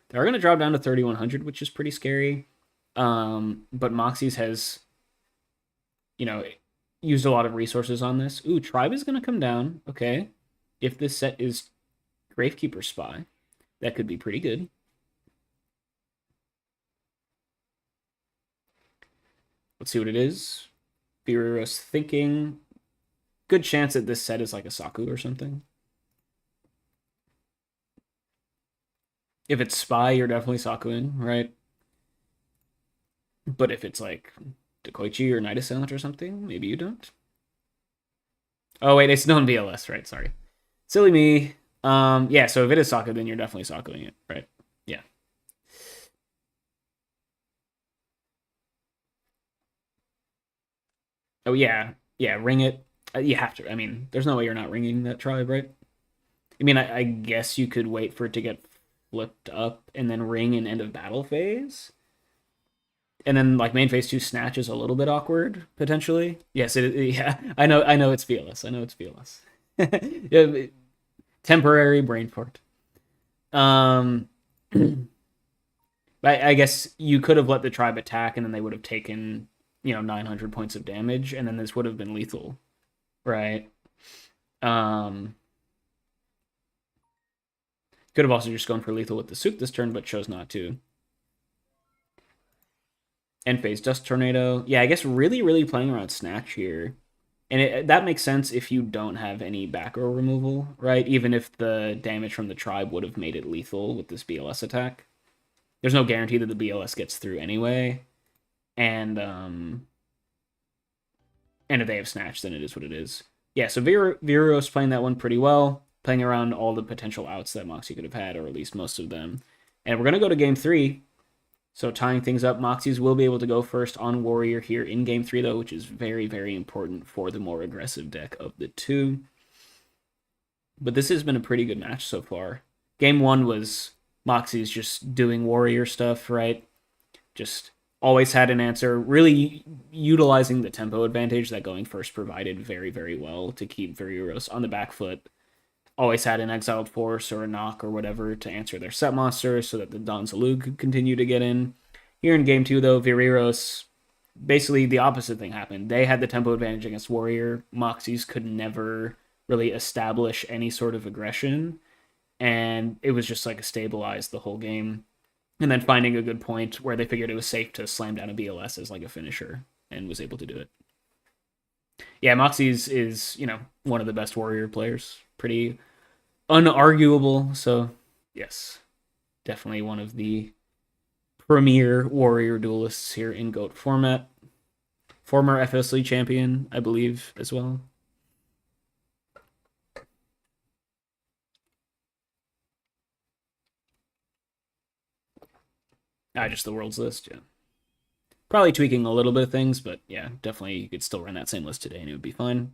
[SPEAKER 2] They're going to drop down to 3,100, which is pretty scary. But Moxie's has, used a lot of resources on this. Ooh, Tribe is going to come down. Okay. If this set is Gravekeeper Spy, that could be pretty good. Let's see what it is. Viriros thinking. Good chance that this set is like a Saku or something. If it's Spy, you're definitely Sakuing, right? But if it's like Dekoichi or Night Assailant or something, maybe you don't. Oh, wait, it's known BLS, right? Sorry. Silly me. Yeah, so if it is Saku, then you're definitely Sakuing it, right? Yeah. Oh, yeah. Yeah, ring it. You have to. I mean, there's no way you're not ringing that Tribe, right? I mean, I guess you could wait for it to get flipped up and then ring in end of battle phase. And then like main phase 2 Snatch is a little bit awkward, potentially. Yes, yeah. I know it's fearless. I know it's fearless. Yeah, temporary brain fart. Um I guess you could have let the Tribe attack and then they would have taken, 900 points of damage, and then this would have been lethal. Right. Could have also just gone for lethal with the Souk this turn, but chose not to. End phase Dust Tornado. Yeah, I guess really, really playing around Snatch here. And that makes sense if you don't have any back row removal, right? Even if the damage from the Tribe would have made it lethal with this BLS attack. There's no guarantee that the BLS gets through anyway. And if they have Snatch, then it is what it is. Yeah, so Viro's playing that one pretty well, playing around all the potential outs that Moxie could have had, or at least most of them. And we're going to go to game 3. So tying things up, Moxies will be able to go first on Warrior here in game 3, though, which is very, very important for the more aggressive deck of the two. But this has been a pretty good match so far. Game 1 was Moxies just doing Warrior stuff, right? Just always had an answer, really utilizing the tempo advantage that going first provided very, very well to keep Viriros on the back foot. Always had an Exiled Force or a Knock or whatever to answer their set monsters so that the Donzalug could continue to get in. Here in game 2, though, Viriros, basically the opposite thing happened. They had the tempo advantage against Warrior. Moxies could never really establish any sort of aggression, and it was just like a stabilized the whole game. And then finding a good point where they figured it was safe to slam down a BLS as like a finisher, and was able to do it. Yeah, Moxies is, one of the best Warrior players. Pretty unarguable. So, yes, definitely one of the premier Warrior duelists here in GOAT format. Former FSL champion, I believe, as well. Just the world's list, yeah. Probably tweaking a little bit of things, but yeah, definitely you could still run that same list today and it would be fine.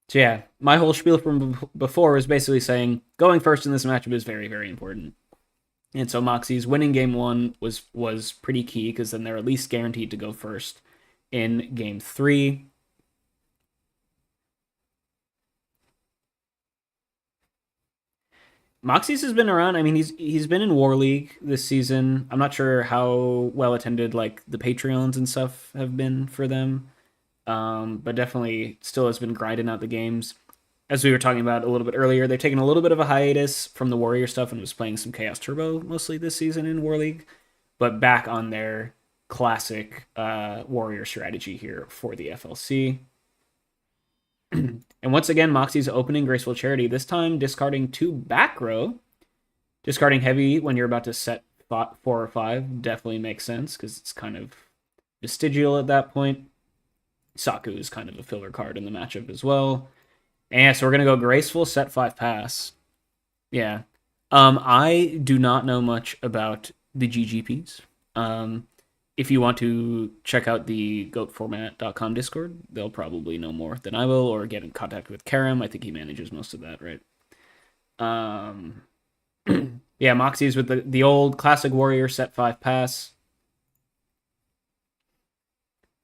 [SPEAKER 2] So yeah, my whole spiel from before was basically saying going first in this matchup is very, very important. And so Moxie's winning game 1 was pretty key, because then they're at least guaranteed to go first in game 3. Moxie's has been around. I mean, he's been in War League this season. I'm not sure how well attended like the Patreons and stuff have been for them, but definitely still has been grinding out the games. as we were talking about a little bit earlier, they're taking a little bit of a hiatus from the Warrior stuff and was playing some Chaos Turbo mostly this season in War League, but back on their classic Warrior strategy here for the FLC. And once again, Moxie's opening Graceful Charity, this time discarding 2 back row. Discarding heavy when you're about to set 4 or 5 definitely makes sense because it's kind of vestigial at that point. Saku is kind of a filler card in the matchup as well. And so we're going to go Graceful, set 5 pass. Yeah. I do not know much about the GGPs. If you want to check out the goatformat.com Discord, they'll probably know more than I will, or get in contact with Karam. I think he manages most of that, right? Yeah, Moxie's with the old classic Warrior set 5 pass.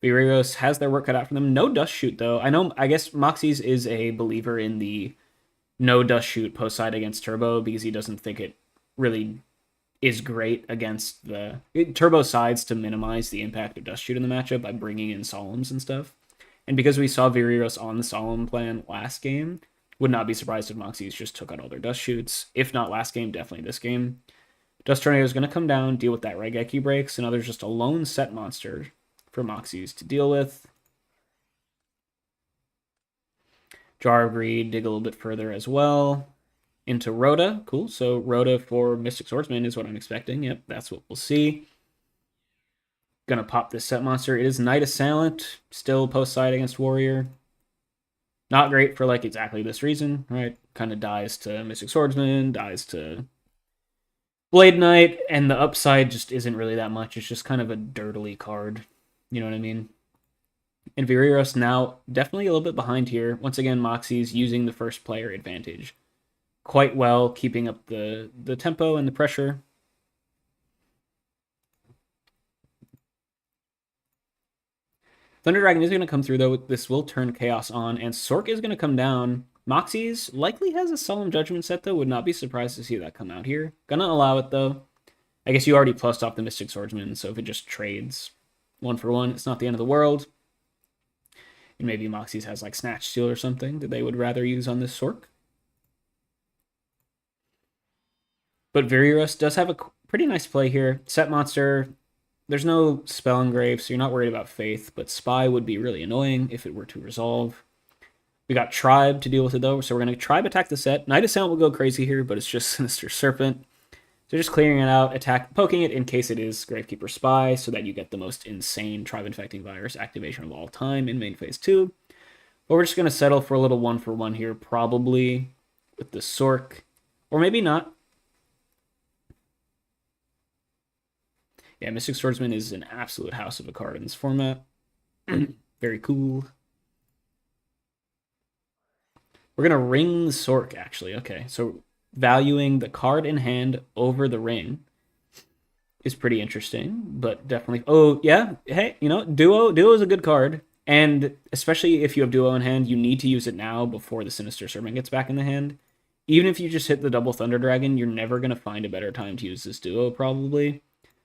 [SPEAKER 2] Vireiros has their work cut out for them. No dust shoot, though. I guess Moxie's is a believer in the no dust shoot post side against Turbo because he doesn't think it really is great against the Turbo sides to minimize the impact of dust shoot in the matchup by bringing in Solemns and stuff. And because we saw Vireiros on the Solemn plan last game, would not be surprised if Moxie's just took out all their dust shoots. If not last game, definitely this game. Dust Tornado is going to come down, deal with that Regeki breaks, and now there's just a lone set monster for Moxie's to deal with. Jar of Greed, dig a little bit further as well. Into Rhoda, cool. So Rhoda for Mystic Swordsman is what I'm expecting. Yep, that's what we'll see. Gonna pop this set monster. It is Knight Assailant, still post side against Warrior. Not great for like exactly this reason, right? Kind of dies to Mystic Swordsman, dies to Blade Knight, and the upside just isn't really that much. It's just kind of a dirtily card. You know what I mean? And Vireiros now definitely a little bit behind here. Once again, Moxie's using the first player advantage quite well, keeping up the tempo and the pressure. Thunder Dragon is going to come through, though. This will turn Chaos on, and Sork is going to come down. Moxie's likely has a Solemn Judgment set, though. Would not be surprised to see that come out here. Gonna allow it, though. I guess you already plussed off the Mystic Swordsman, so if it just trades 1 for 1, it's not the end of the world. And maybe Moxie's has, like, Snatch Steal or something that they would rather use on this Sork. But Vireiros does have a pretty nice play here. Set monster. There's no Spell Engrave, so you're not worried about Faith, but Spy would be really annoying if it were to resolve. We got Tribe to deal with it, though, so we're going to Tribe attack the set. Knight Assailant will go crazy here, but it's just Sinister Serpent. So just clearing it out, poking it in case it is Gravekeeper Spy, so that you get the most insane Tribe Infecting Virus activation of all time in main phase 2. But we're just going to settle for a little 1 for 1 here, probably with the Sork. Or maybe not. Yeah, Mystic Swordsman is an absolute house of a card in this format. Very cool. We're going to ring the Sork, actually. Okay, so valuing the card in hand over the ring is pretty interesting, but definitely... Oh, yeah, hey, you know, Duo is a good card, and especially if you have Duo in hand, you need to use it now before the Sinister Serpent gets back in the hand. Even if you just hit the double Thunder Dragon, you're never going to find a better time to use this Duo, probably.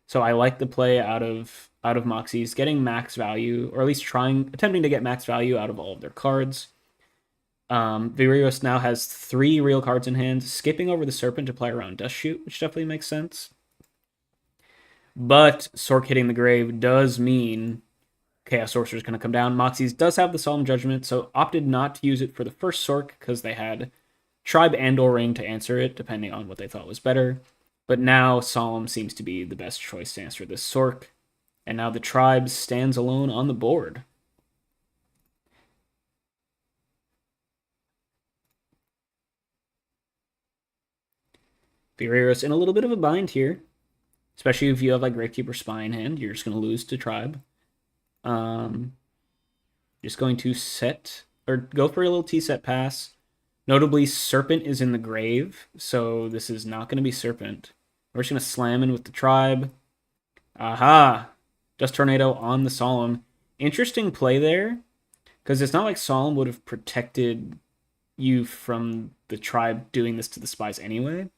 [SPEAKER 2] So I like the play out of Moxie's, getting max value, or at least attempting to get max value out of all of their cards. Vireiros now has 3 real cards in hand, skipping over the Serpent to play around Dust Shoot, which definitely makes sense. But Sork hitting the grave does mean Chaos Sorcerer is going to come down. Moxie's does have the Solemn Judgment, so opted not to use it for the first Sork because they had Tribe and or Ring to answer it, depending on what they thought was better. But now Solemn seems to be the best choice to answer this Sork. And now the Tribe stands alone on the board. Vireiros in a little bit of a bind here. Especially if you have like Gravekeeper Spy in hand, you're just going to lose to Tribe. Just going to set, or go for a little T-set pass. Notably, Serpent is in the grave, so this is not going to be Serpent. We're just going to slam in with the Tribe. Aha! Dust Tornado on the Solemn. Interesting play there, because it's not like Solemn would have protected you from the Tribe doing this to the Spies anyway.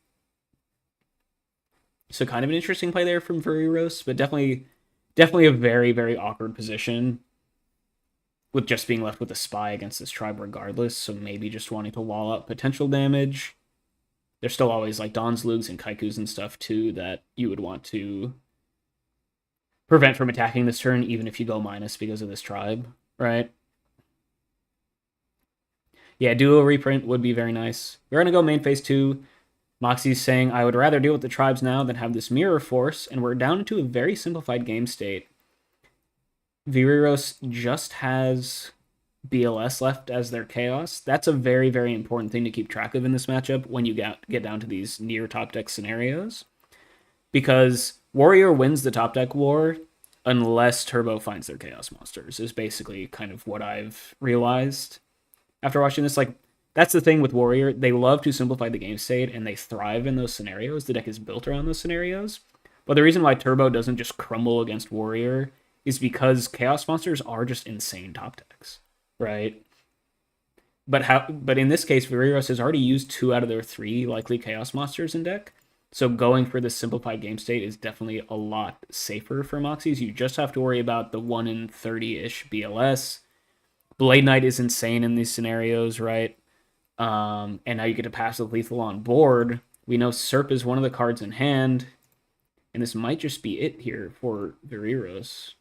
[SPEAKER 2] So kind of an interesting play there from Vireiros, but definitely a very, very awkward position with just being left with a spy against this tribe regardless, so maybe just wanting to wall up potential damage. There's still always like Don's Lugs and Kaikus and stuff too that you would want to prevent from attacking this turn, even if you go minus because of this tribe, right? Yeah, duo reprint would be very nice. We're going to go main phase 2. Moxie's saying, I would rather deal with the tribes now than have this mirror force, and we're down into a very simplified game state. Viriros just has BLS left as their chaos. That's a very, very important thing to keep track of in this matchup when you get down to these near top deck scenarios. Because Warrior wins the top deck war unless Turbo finds their chaos monsters, is basically kind of what I've realized after watching this. Like, that's the thing with Warrior. They love to simplify the game state, and they thrive in those scenarios. The deck is built around those scenarios. But the reason why Turbo doesn't just crumble against Warrior is because Chaos Monsters are just insane top decks, right? But in this case, Viriros has already used 2 out of their 3 likely Chaos Monsters in deck. So going for this simplified game state is definitely a lot safer for Moxies. You just have to worry about the 1 in 30-ish BLS. Blade Knight is insane in these scenarios, right? And now you get to pass with lethal on board. We know Serp is one of the cards in hand. And this might just be it here for Viriros.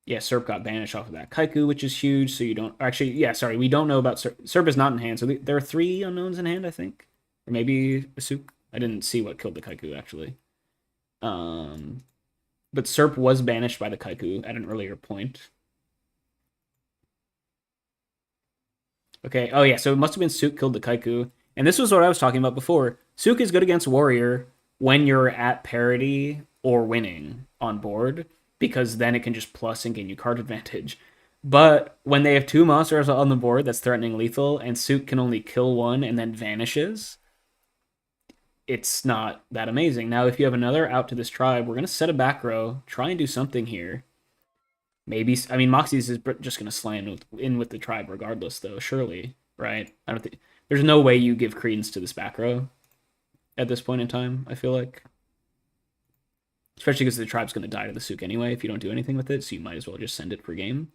[SPEAKER 2] Yeah, Serp got banished off of that Kaiku, which is huge. So you don't... Actually, yeah, sorry. We don't know about Serp. Serp is not in hand. So there are 3 unknowns in hand, I think. Or maybe Asuk. I didn't see what killed the Kaiku, actually. But Serp was banished by the Kaiku at an earlier point. Okay, oh yeah, so it must have been Suk killed the Kaiku. And this was what I was talking about before. Suk is good against Warrior when you're at parity or winning on board, because then it can just plus and gain you card advantage. But when they have 2 monsters on the board that's threatening lethal, and Suk can only kill 1 and then vanishes, it's not that amazing. Now, if you have another out to this tribe, we're going to set a back row, try and do something here. Maybe, I mean, Moxie's is just going to slam in with the tribe regardless, though, surely, right? I don't think, there's no way you give credence to this back row at this point in time, I feel like. Especially because the tribe's going to die to the Suk anyway if you don't do anything with it, so you might as well just send it per game.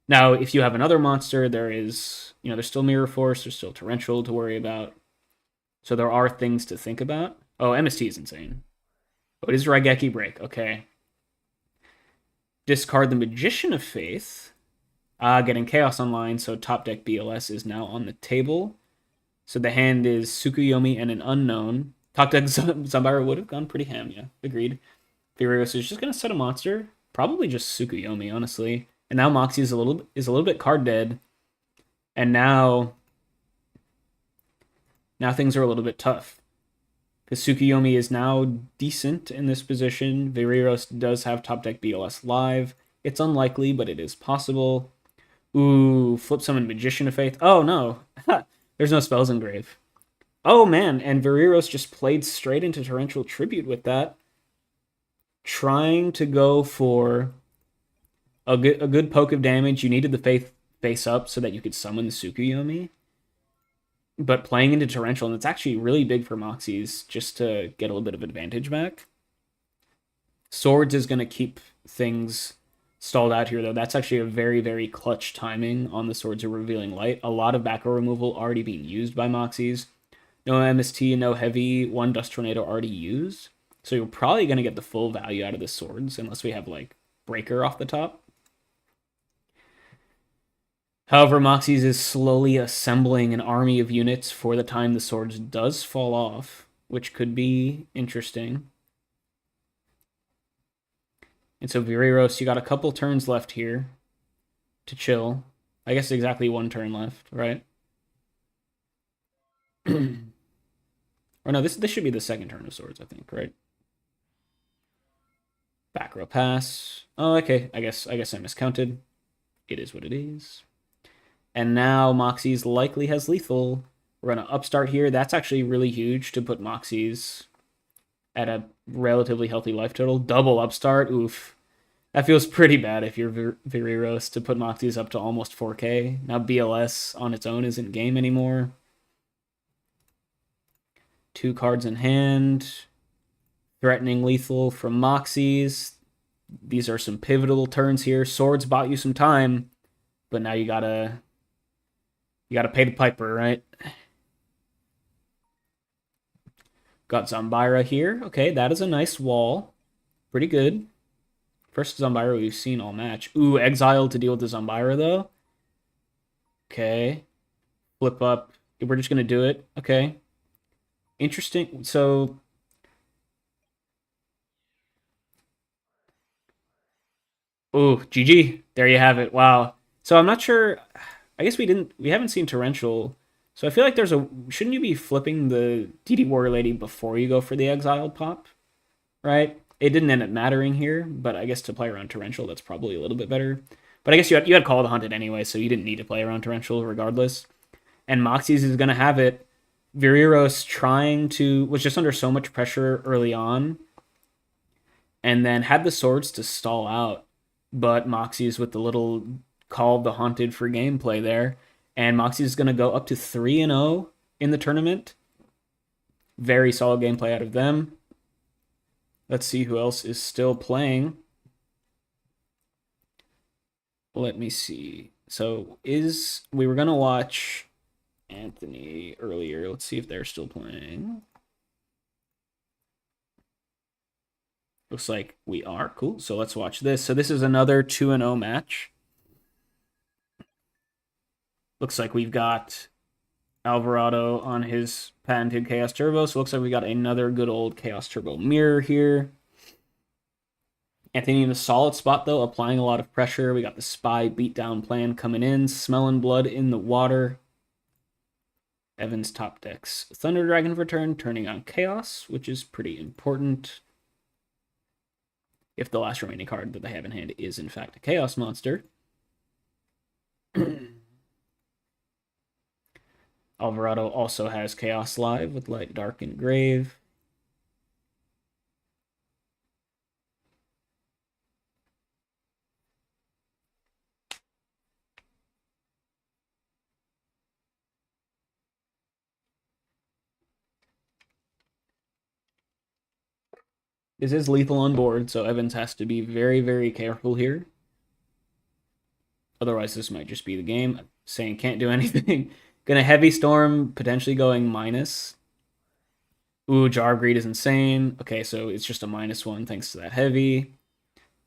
[SPEAKER 2] Now, if you have another monster, there is, there's still Mirror Force, there's still Torrential to worry about. So there are things to think about. Oh, MST is insane. Oh, it is Raigeki Break. Okay. Discard the Magician of Faith. Getting Chaos online, so top deck BLS is now on the table. So the hand is Tsukuyomi and an unknown. Top deck Zambara would have gone pretty ham, yeah. Agreed. Virios is just going to set a monster. Probably just Tsukuyomi, honestly. And now Moxie is a little bit card dead. And now things are a little bit tough. Because Tsukuyomi is now decent in this position. Viriros does have top deck BLS live. It's unlikely, but it is possible. Ooh, flip summon Magician of Faith. Oh, no. There's no spells engrave. Oh, man, and Viriros just played straight into Torrential Tribute with that. Trying to go for a good poke of damage. You needed the Faith face up so that you could summon the Tsukuyomi. But playing into Torrential, and it's actually really big for Moxies just to get a little bit of advantage back. Swords is going to keep things stalled out here, though. That's actually a very, very clutch timing on the Swords of Revealing Light. A lot of back row removal already being used by Moxies. No MST, no heavy, 1 Dust Tornado already used. So you're probably going to get the full value out of the Swords, unless we have, like, Breaker off the top. However, Moxies is slowly assembling an army of units for the time the Swords does fall off, which could be interesting. And so Viriros, you got a couple turns left here to chill. I guess exactly 1 turn left, right? Or no, this should be the 2nd turn of Swords, I think, right? Back row pass. Oh, okay. I guess I miscounted. It is what it is. And now Moxie's likely has lethal. We're going to upstart here. That's actually really huge to put Moxie's at a relatively healthy life total. Double upstart. Oof. That feels pretty bad if you're Viriros to put Moxie's up to almost 4K. Now BLS on its own isn't game anymore. 2 cards in hand. Threatening lethal from Moxies. These are some pivotal turns here. Swords bought you some time, but now you gotta pay the piper, right? Got Zombira here. Okay, that is a nice wall. Pretty good. First Zombira we've seen all match. Ooh, Exile to deal with the Zombira, though. Okay. Flip up. We're just going to do it. Okay. Interesting. So... Ooh, GG. There you have it. Wow. So I'm not sure... I guess we haven't seen Torrential. So I feel like shouldn't you be flipping the DD Warrior Lady before you go for the Exiled pop? Right? It didn't end up mattering here, but I guess to play around Torrential, that's probably a little bit better. But I guess you had Call of the Hunted anyway, so you didn't need to play around Torrential regardless. And Moxie's is going to have it. Viriros was just under so much pressure early on, and then had the swords to stall out. But Moxie's with the little Call of the Haunted for gameplay there. And Moxie's is going to go up to 3-0 in the tournament. Very solid gameplay out of them. Let's see who else is still playing. Let me see. So we were going to watch Anthony earlier. Let's see if they're still playing. Looks like we are. Cool. So let's watch this. So this is another 2-0 match. Looks like we've got Alvarado on his patented Chaos Turbo. So it looks like we got another good old Chaos Turbo mirror here. Anthony in a solid spot, though, applying a lot of pressure. We got the Spy beatdown plan coming in. Smelling blood in the water. Evans top decks Thunder Dragon for turn, turning on Chaos, which is pretty important. If the last remaining card that they have in hand is, in fact, a Chaos monster. Alvarado also has Chaos Live with Light, Dark, and Grave. This is lethal on board, so Evans has to be very, very careful here. Otherwise, this might just be the game. Saying can't do anything. Gonna Heavy Storm, potentially going minus. Ooh, Jar of Greed is insane. Okay, so it's just a -1 thanks to that heavy.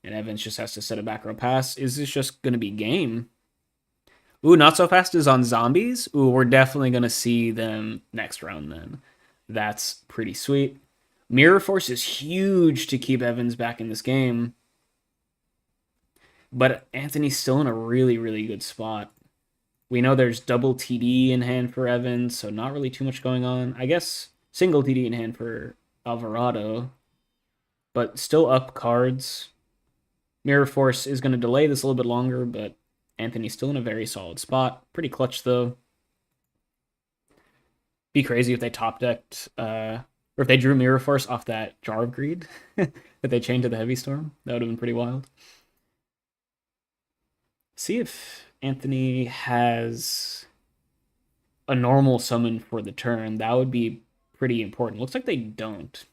[SPEAKER 2] And Evans just has to set a back row pass. Is this just gonna be game? Ooh, Not So Fast is on zombies. Ooh, we're definitely gonna see them next round then. That's pretty sweet. Mirror Force is huge to keep Evans back in this game. But Anthony's still in a really, really good spot. We know there's double TD in hand for Evans, so not really too much going on. I guess single TD in hand for Alvarado, but still up cards. Mirror Force is going to delay this a little bit longer, but Anthony's still in a very solid spot. Pretty clutch, though. Be crazy if they top decked, or if they drew Mirror Force off that Jar of Greed that they chained to the Heavy Storm. That would have been pretty wild. See if Anthony has a normal summon for the turn. That would be pretty important. Looks like they don't.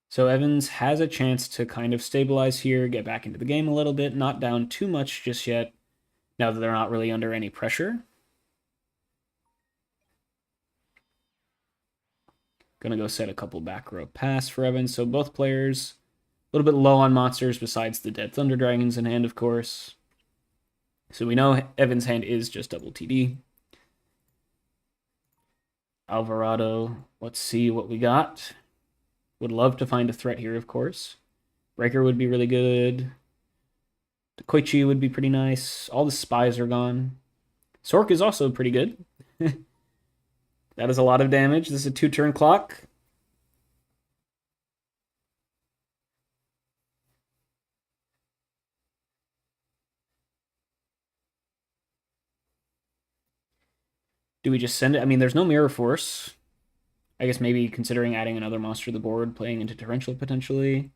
[SPEAKER 2] So Evans has a chance to kind of stabilize here, get back into the game a little bit, not down too much just yet, now that they're not really under any pressure. Gonna go set a couple back row pass for Evans. So both players a little bit low on monsters besides the Dead Thunder Dragons in hand, of course. So we know Evans' hand is just double TD. Alvarado, let's see what we got. Would love to find a threat here, of course. Breaker would be really good. The Koichi would be pretty nice. All the spies are gone. Sork is also pretty good. That is a lot of damage. This is a 2-turn clock. Do we just send it? I mean, there's no Mirror Force. I guess maybe considering adding another monster to the board, playing into Torrential potentially.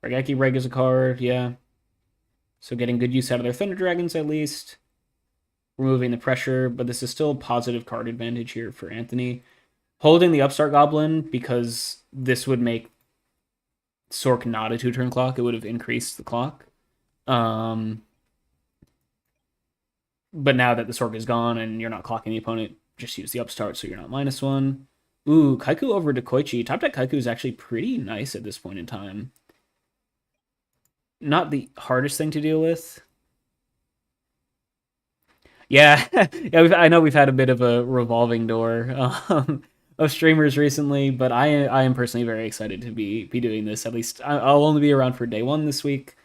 [SPEAKER 2] Regeki Reg is a card, yeah. So getting good use out of their Thunder Dragons at least. removing the pressure, but this is still a positive card advantage here for Anthony. Holding the Upstart Goblin, because this would make Sork not a 2-turn clock. It would have increased the clock. But now that the Sork is gone and you're not clocking the opponent, just use the Upstart so you're not -1. Ooh, Kaiku over to Koichi. Top deck Kaiku is actually pretty nice at this point in time. Not the hardest thing to deal with. Yeah, yeah. I know we've had a bit of a revolving door of streamers recently, but I am personally very excited to be doing this. At least I'll only be around for day 1 this week,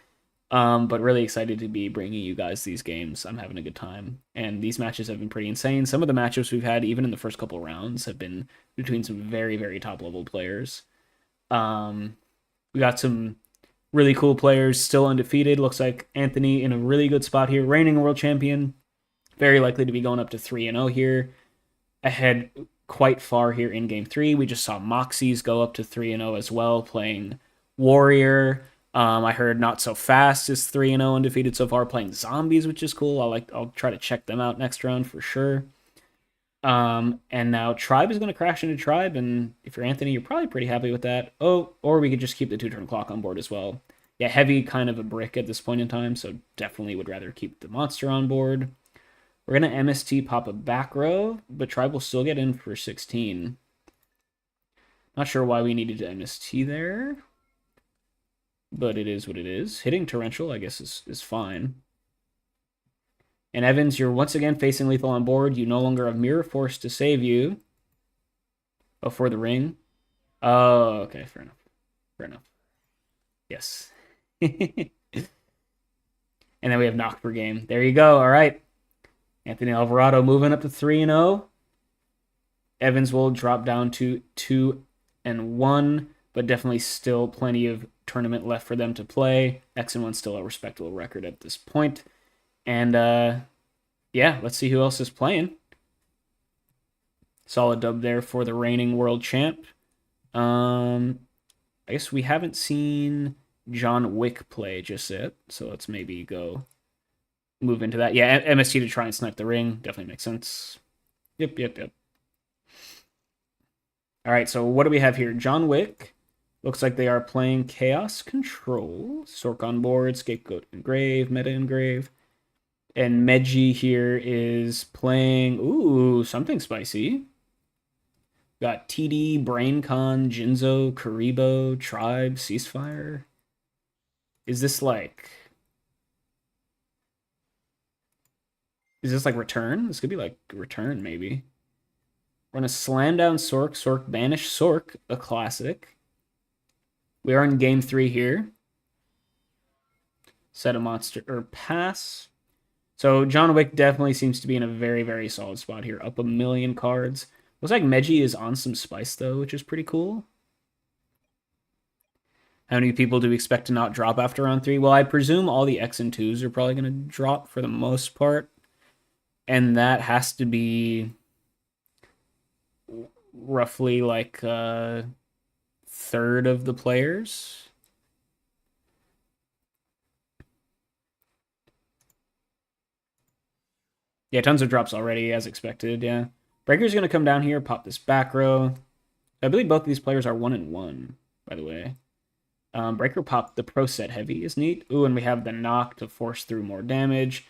[SPEAKER 2] but really excited to be bringing you guys these games. I'm having a good time, and these matches have been pretty insane. Some of the matchups we've had, even in the first couple rounds, have been between some very, very top level players. We got some really cool players still undefeated. Looks like Anthony in a really good spot here, reigning world champion. Very likely to be going up to 3-0 here. Ahead quite far here in game 3. We just saw Moxies go up to 3-0 as well, playing Warrior. I heard Not So Fast is 3-0 undefeated so far, playing Zombies, which is cool. I'll try to check them out next round for sure. And now Tribe is going to crash into Tribe, and if you're Anthony, you're probably pretty happy with that. Oh, or we could just keep the 2-turn clock on board as well. Yeah, Heavy kind of a brick at this point in time, so definitely would rather keep the monster on board. We're going to MST pop a back row, but Tribe will still get in for 16. Not sure why we needed to MST there, but it is what it is. Hitting Torrential, I guess, is fine. And Evans, you're once again facing lethal on board. You no longer have Mirror Force to save you. Oh, for the ring? Oh, okay, fair enough. Fair enough. Yes. And then we have Knock per game. There you go, all right. Anthony Alvarado moving up to 3-0. Evans will drop down to 2-1, but definitely still plenty of tournament left for them to play. X-1 still a respectable record at this point. And yeah, let's see who else is playing. Solid dub there for the reigning world champ. I guess we haven't seen John Wick play just yet, so let's maybe go move into that. Yeah, MST to try and snipe the ring. Definitely makes sense. Yep. All right, so what do we have here? John Wick. Looks like they are playing Chaos Control. Sork on board, Scapegoat Engrave, Meta Engrave. And Meji here is playing, ooh, something spicy. Got TD, BrainCon, Jinzo, Karibo, Tribe, Ceasefire. Is this like Return? This could be like Return, maybe. We're going to slam down Sork. Sork banish Sork, a classic. We are in game 3 here. Set a monster, or pass. So John Wick definitely seems to be in a very, very solid spot here. Up 1,000,000 cards. Looks like Meji is on some spice, though, which is pretty cool. How many people do we expect to not drop after round 3? Well, I presume all the X and 2s are probably going to drop for the most part. And that has to be roughly like a third of the players. Yeah, tons of drops already, as expected, yeah. Breaker's going to come down here, pop this back row. I believe both of these players are 1-1, by the way. Breaker popped the Pro Set Heavy is neat. Ooh, and we have the Knock to force through more damage.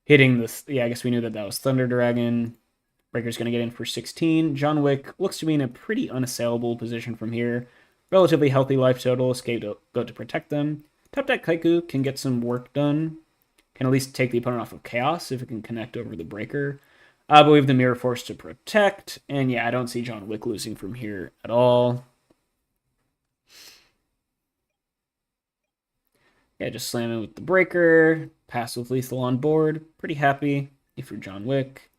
[SPEAKER 2] Hitting this, yeah, I guess we knew that was Thunder Dragon. Breaker's going to get in for 16. John Wick looks to be in a pretty unassailable position from here. Relatively healthy life total. Scapegoat to protect them. Top deck Kaiku can get some work done. Can at least take the opponent off of Chaos if it can connect over the Breaker. But we have the Mirror Force to protect. And yeah, I don't see John Wick losing from here at all. Yeah, just slam in with the Breaker. Pass with lethal on board. Pretty happy if you're John Wick.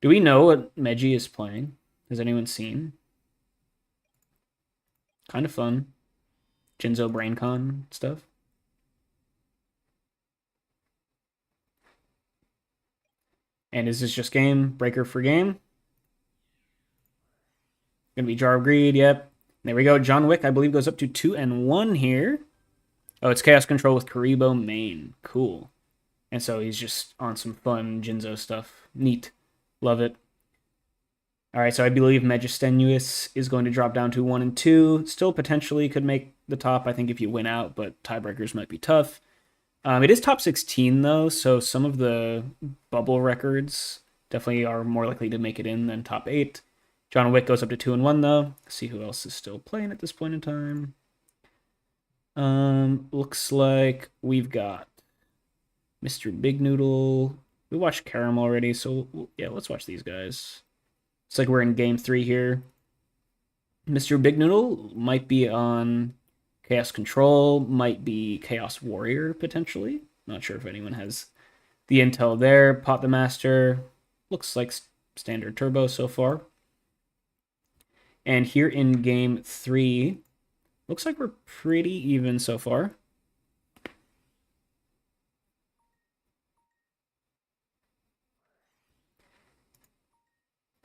[SPEAKER 2] Do we know what Meji is playing? Has anyone seen? Kind of fun. Jinzo BrainCon stuff. And is this just game? Breaker for game? Gonna be Jar of Greed, yep. There we go. John Wick, I believe, goes up to 2-1 here. Oh, it's Chaos Control with Karibo main. Cool. And so he's just on some fun Jinzo stuff. Neat. Love it. All right, so I believe Majestuous is going to drop down to 1 and 2. Still potentially could make the top, I think, if you win out, but tiebreakers might be tough. It is top 16, though, so some of the bubble records definitely are more likely to make it in than top 8. John Wick goes up to 2 and 1, though. Let's see who else is still playing at this point in time. Looks like we've got Mr. Big Noodle. We watched Karam already, so yeah, let's watch these guys. It's like we're in game 3 here. Mr. Big Noodle might be on Chaos Control, might be Chaos Warrior, potentially. Not sure if anyone has the intel there. Pot the Master. Looks like standard turbo so far. And here in game 3, looks like we're pretty even so far.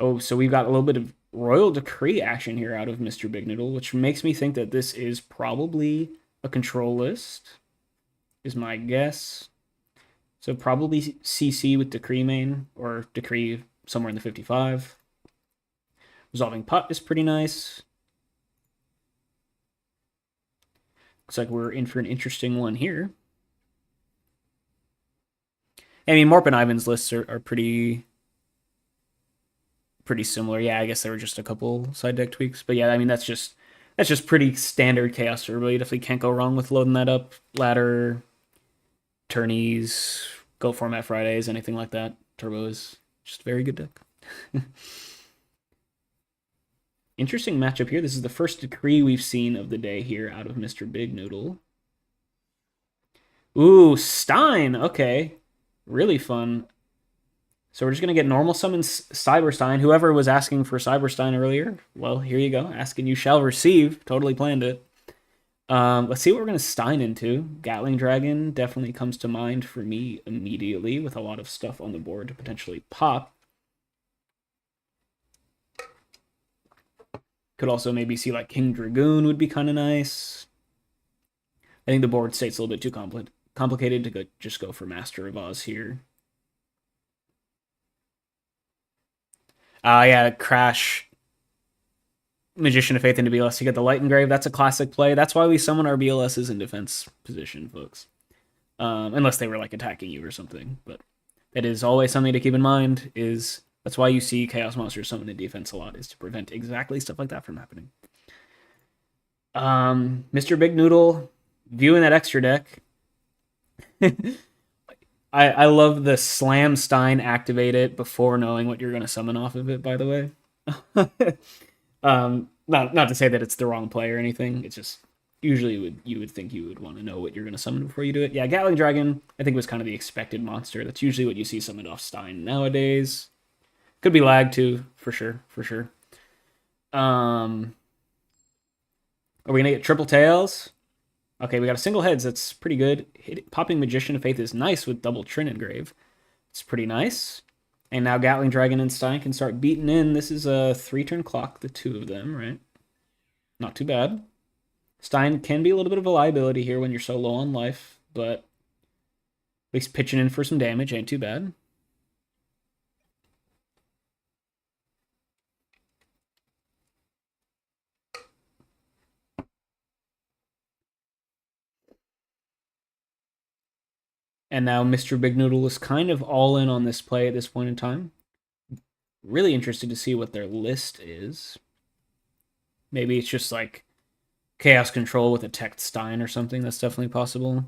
[SPEAKER 2] Oh, so we've got a little bit of Royal Decree action here out of Mr. Big Noodle, which makes me think that this is probably a control list, is my guess. So probably CC with Decree main, or Decree somewhere in the 55. Resolving Pot is pretty nice. Looks like we're in for an interesting one here. I mean, Morp and Ivan's lists are pretty similar. Yeah, I guess there were just a couple side deck tweaks, but yeah, I mean that's just pretty standard Chaos Turbo. You definitely can't go wrong with loading that up. Ladder, tourneys, Go Format Fridays, anything like that. Turbo is just a very good deck. Interesting matchup here. This is the first Decree we've seen of the day here out of Mr. Big Noodle. Ooh, Stein. Okay, really fun. So we're just going to get normal summon Cyberstein. Whoever was asking for Cyberstein earlier, well, here you go. Ask and you shall receive. Totally planned it. Let's see what we're going to Stein into. Gatling Dragon definitely comes to mind for me immediately with a lot of stuff on the board to potentially pop. Could also maybe see like King Dragoon would be kind of nice. I think the board state's a little bit too complicated to just go for Master of Oz here. Yeah, Crash Magician of Faith into BLS. You get the Light Engrave. That's a classic play. That's why we summon our BLSs in defense position, folks. Unless they were like attacking you or something. But that is always something to keep in mind. That's why you see Chaos Monsters summoned in defense a lot, is to prevent exactly stuff like that from happening. Mr. Big Noodle, viewing that extra deck. I love the Slam Stein activate it before knowing what you're going to summon off of it, by the way. Not to say that it's the wrong play or anything. It's just usually you would think you would want to know what you're going to summon before you do it. Yeah, Gatling Dragon, I think, was kind of the expected monster. That's usually what you see summoned off Stein nowadays. Could be lag too, for sure. Are we going to get triple tails? Okay, we got a single heads. That's pretty good. Popping Magician of Faith is nice with double Trin Engrave. It's pretty nice. And now Gatling Dragon and Stein can start beating in. This is a 3-turn clock, the two of them, right? Not too bad. Stein can be a little bit of a liability here when you're so low on life, but at least pitching in for some damage ain't too bad. And now Mr. Big Noodle is kind of all in on this play at this point in time. Really interested to see what their list is. Maybe it's just like Chaos Control with a Tech Stein or something. That's definitely possible.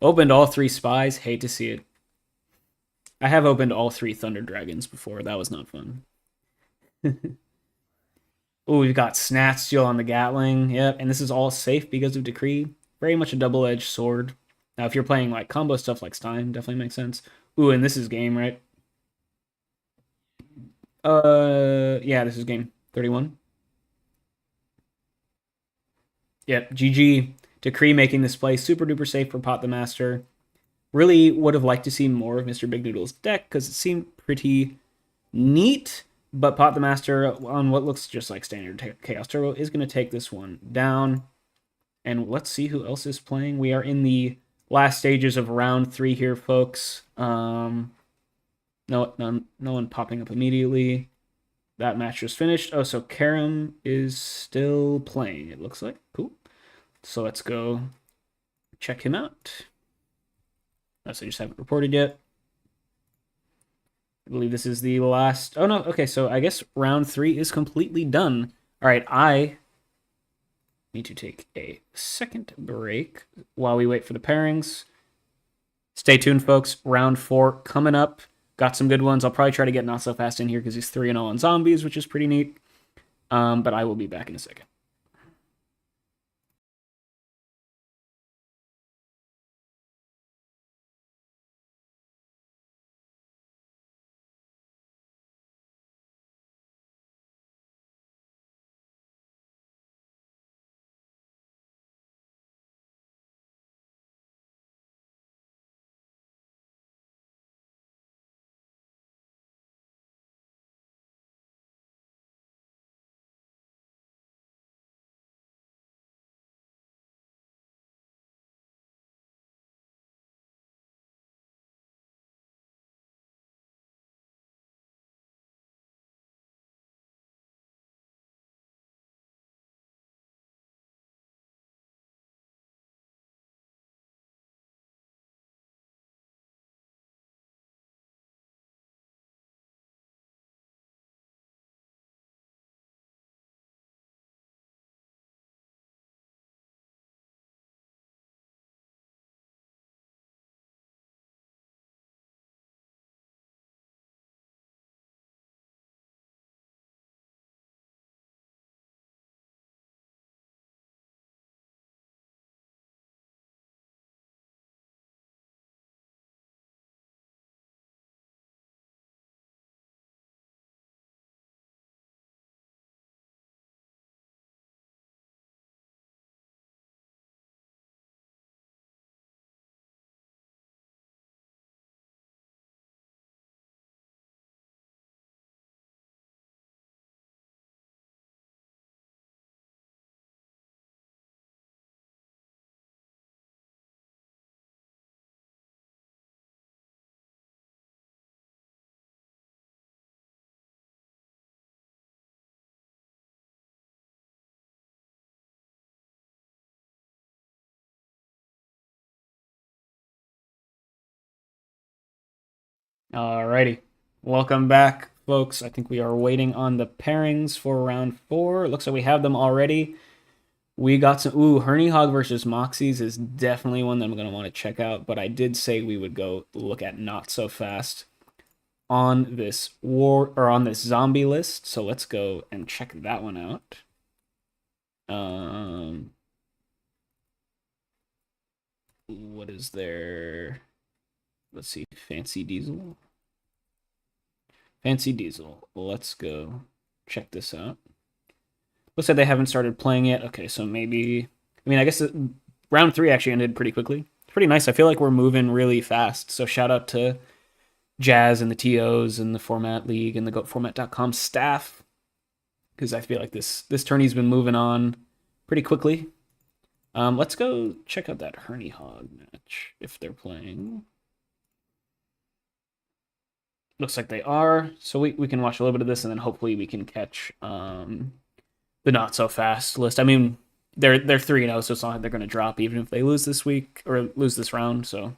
[SPEAKER 2] Opened all 3 Spies. Hate to see it. I have opened all 3 Thunder Dragons before. That was not fun. Oh, we've got Snatch Steel on the Gatling. Yep, and this is all safe because of Decree. Very much a double-edged sword. Now, if you're playing like combo stuff like Stein, definitely makes sense. Ooh, and this is game, right? Yeah, this is game 31. Yep, GG. Decree making this play super duper safe for Pot the Master. Really would have liked to see more of Mr. Big Noodle's deck because it seemed pretty neat. But Pot the Master, on what looks just like standard Chaos Turbo, is going to take this one down. And let's see who else is playing. We are in the Last stages of round 3 here, folks. No one popping up immediately. That match was finished. Oh, so Karam is still playing, it looks like. Cool. So let's go check him out. Oh, so I just haven't reported yet. I believe this is the last. Oh, no. Okay, so I guess round 3 is completely done. All right, I need to take a second break while we wait for the pairings. Stay tuned, folks. Round 4 coming up. Got some good ones. I'll probably try to get Not So Fast in here because he's 3-0 on zombies, which is pretty neat. But I will be back in a second. Alrighty. Welcome back, folks. I think we are waiting on the pairings for round 4. It looks like we have them already. We got some. Ooh, Herney Hog versus Moxies is definitely one that I'm going to want to check out, but I did say we would go look at Not So Fast on this on this zombie list. So let's go and check that one out. What is there? Let's see. Fancy Diesel. Fancy Diesel. Let's go check this out. Looks like they haven't started playing yet. Okay, so maybe... I mean, I guess round 3 actually ended pretty quickly. It's pretty nice. I feel like we're moving really fast. So shout out to Jazz and the TOs and the Format League and the GoatFormat.com staff, because I feel like this tourney's been moving on pretty quickly. Let's go check out that Herney Hog match if they're playing. Looks like they are. So we can watch a little bit of this and then hopefully we can catch the Not So Fast list. I mean, they're 3-0, so it's not like they're going to drop even if they lose this week or lose this round. So,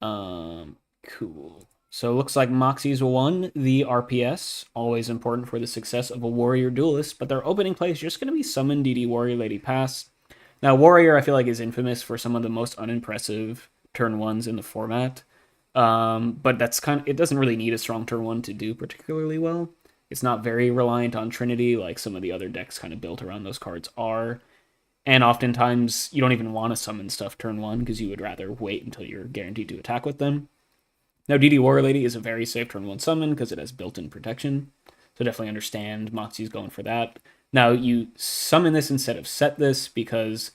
[SPEAKER 2] cool. So it looks like Moxies won the RPS, always important for the success of a Warrior Duelist, but their opening play is just going to be Summon DD Warrior Lady Pass. Now, Warrior, I feel like, is infamous for some of the most unimpressive turn 1s in the format. But that's it doesn't really need a strong turn 1 to do particularly well. It's not very reliant on Trinity like some of the other decks kind of built around those cards are. And oftentimes, you don't even want to summon stuff turn 1 because you would rather wait until you're guaranteed to attack with them. Now, DD Warrior Lady is a very safe turn 1 summon because it has built-in protection. So definitely understand Moxie's going for that. Now, you summon this instead of set this because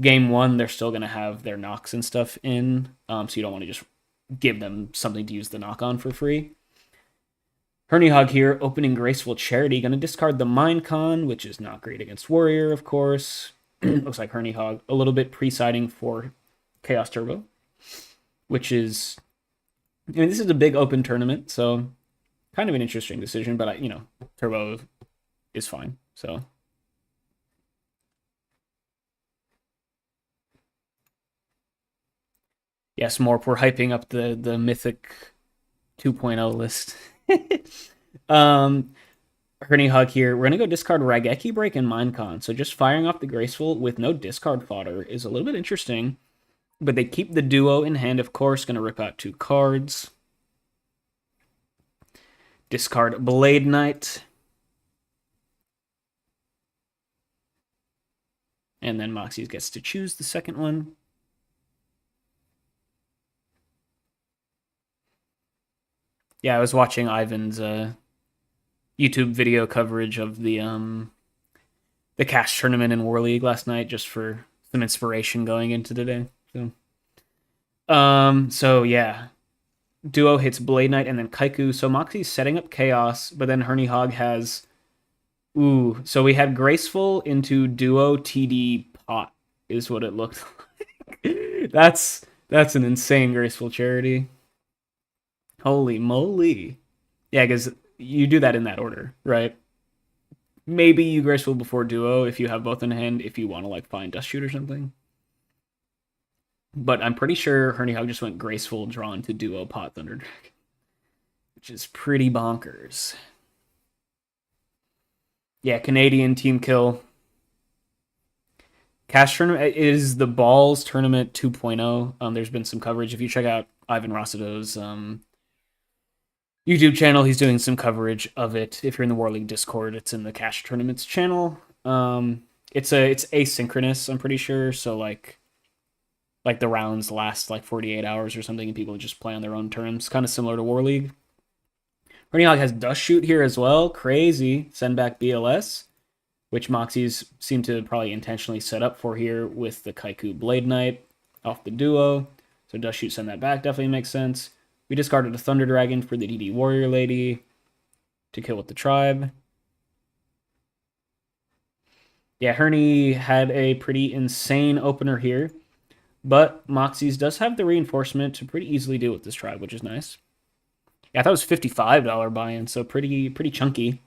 [SPEAKER 2] game 1, they're still going to have their knocks and stuff in. So you don't want to just give them something to use the knock on for free. Herney Hog here, opening Graceful Charity. Going to discard the Minecon, which is not great against Warrior, of course. Looks like Herny Hog a little bit pre-siding for Chaos Turbo, which is, I mean, this is a big open tournament, so kind of an interesting decision, but Turbo is fine. So yes, Morp, we're hyping up the Mythic 2.0 list. Herny Hug here. We're gonna go discard Raigeki Break and Minecon. So just firing off the Graceful with no discard fodder is a little bit interesting. But they keep the duo in hand, of course. Gonna rip out 2 cards. Discard Blade Knight. And then Moxie gets to choose the second one. Yeah, I was watching Ivan's YouTube video coverage of the cash tournament in War League last night, just for some inspiration going into today. So yeah, duo hits Blade Knight and then Kaiku. So Moxie's setting up Chaos, but then Herny Hog has, so we had Graceful into duo TD pot is what it looked like. That's an insane Graceful Charity. Holy moly. Yeah, because you do that in that order, right? Maybe you Graceful before duo if you have both in hand, if you want to like find Dust Shoot or something. But I'm pretty sure Herny Hog just went Graceful drawn to duo pot Thunder Dragon, which is pretty bonkers. Yeah, Canadian team kill. Cash tournament is the Balls Tournament 2.0. There's been some coverage. If you check out Ivan Rossido's YouTube channel, he's doing some coverage of it. If you're in the War League Discord, it's in the Cash Tournaments channel. It's asynchronous, I'm pretty sure. So like the rounds last like 48 hours or something, and people just play on their own terms. Kind of similar to War League. Herny Hog has Dust Shoot here as well. Crazy. Send back BLS, which Moxies seem to probably intentionally set up for here with the Kaiku Blade Knight off the duo. So Dust Shoot, send that back definitely makes sense. We discarded a Thunder Dragon for the DD Warrior Lady to kill with the Tribe. Yeah, Herny had a pretty insane opener here, but Moxies does have the reinforcement to pretty easily deal with this Tribe, which is nice. Yeah, I thought it was $55 buy-in, so pretty chunky.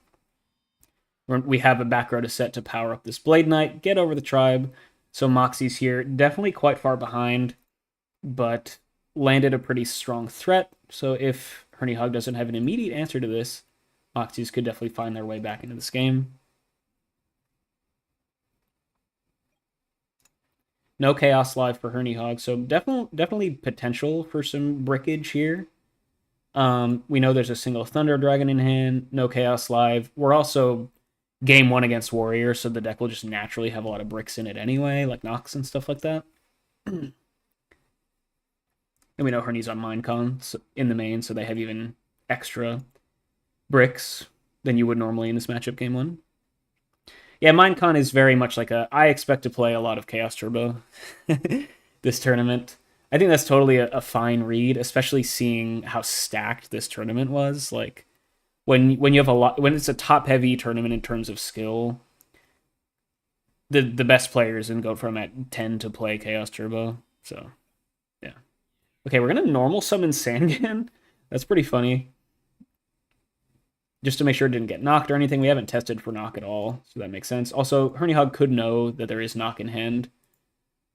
[SPEAKER 2] We have a back row to set to power up this Blade Knight, get over the Tribe. So Moxie's here, definitely quite far behind, but landed a pretty strong threat. So if Herny Hog doesn't have an immediate answer to this, Moxies could definitely find their way back into this game. No Chaos Live for Herny Hog, so definitely potential for some brickage here. We know there's a single Thunder Dragon in hand, no Chaos Live. We're also game 1 against Warrior, so the deck will just naturally have a lot of bricks in it anyway, like Nox and stuff like that. And we know Herny's on Minecon in the main, so they have even extra bricks than you would normally in this matchup game 1. Yeah, Minecon is very much like I expect to play a lot of Chaos Turbo this tournament. I think that's totally a fine read, especially seeing how stacked this tournament was. Like when you have when it's a top heavy tournament in terms of skill, the best players can go from at 10 to play Chaos Turbo. So yeah. Okay, we're gonna normal summon Sangan. That's pretty funny. Just to make sure it didn't get knocked or anything. We haven't tested for knock at all, so that makes sense. Also, Herny Hog could know that there is knock in hand,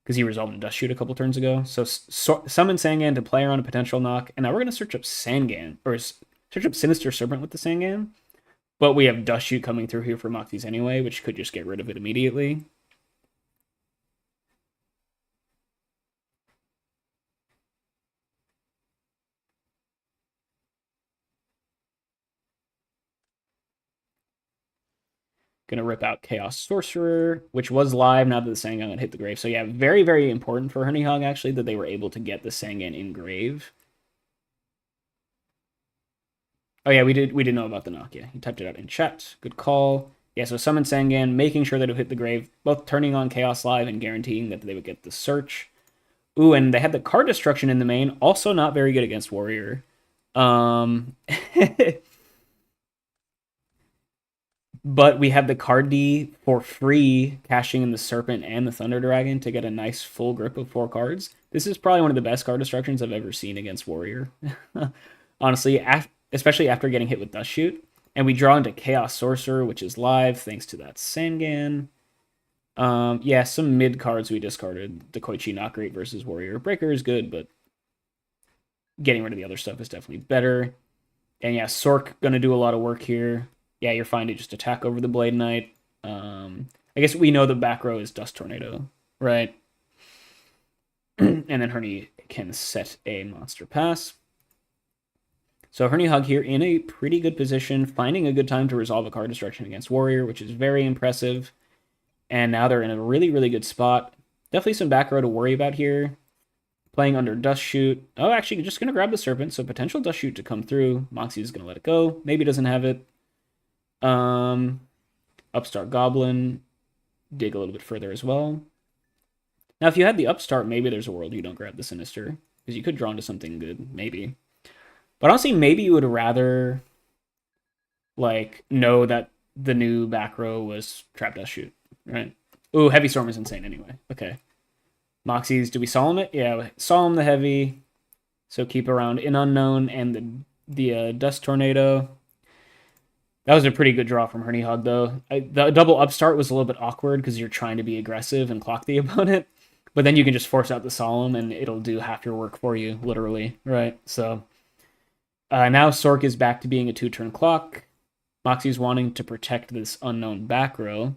[SPEAKER 2] because he resolved a Dust Shoot a couple turns ago. So summon Sangan to play around a potential knock, and now we're going to search up Sangan, or search up Sinister Serpent with the Sangan, but we have Dust Shoot coming through here for Moxies anyway, which could just get rid of it immediately. Gonna rip out Chaos Sorcerer, which was live now that the Sangan had hit the grave. So yeah, very, very important for Herny Hog, actually, that they were able to get the Sangan in grave. Oh yeah, we did know about the knock, yeah. He typed it out in chat. Good call. Yeah, so summon Sangan, making sure that it hit the grave, both turning on Chaos Live and guaranteeing that they would get the search. Ooh, and they had the card destruction in the main, also not very good against Warrior. But we have the card D for free, cashing in the Serpent and the Thunder Dragon to get a nice full grip of 4 cards. This is probably one of the best card destructions I've ever seen against Warrior. Honestly, especially after getting hit with Dust Shoot. And we draw into Chaos Sorcerer, which is live thanks to that Sangan. Yeah, some mid cards we discarded. Dekoichi, not great versus Warrior. Breaker is good, but getting rid of the other stuff is definitely better. And yeah, Sork gonna do a lot of work here. Yeah, you're fine to just attack over the Blade Knight. I guess we know the back row is Dust Tornado, right? And then Herney can set a monster pass. So Herney Hug here in a pretty good position, finding a good time to resolve a card destruction against Warrior, which is very impressive. And now they're in a really, really good spot. Definitely some back row to worry about here. Playing under Dust Shoot. Oh, actually, just going to grab the Serpent, so potential Dust Shoot to come through. Moxie is going to let it go. Maybe doesn't have it. Upstart Goblin. Dig a little bit further as well. Now, if you had the Upstart, maybe there's a world you don't grab the Sinister. Because you could draw into something good, maybe. But honestly, maybe you would rather, like, know that the new back row was Trap Dust Shoot, right? Ooh, Heavy Storm is insane anyway. Okay. Moxies, do we Solemn it? Yeah, Solemn the Heavy. So keep around in Unknown and the Dust Tornado. That was a pretty good draw from Herney Hog, though. The double Upstart was a little bit awkward because you're trying to be aggressive and clock the opponent. But then you can just force out the Solemn and it'll do half your work for you, literally, right? So now Sork is back to being a 2-turn clock. Moxie's wanting to protect this Unknown back row.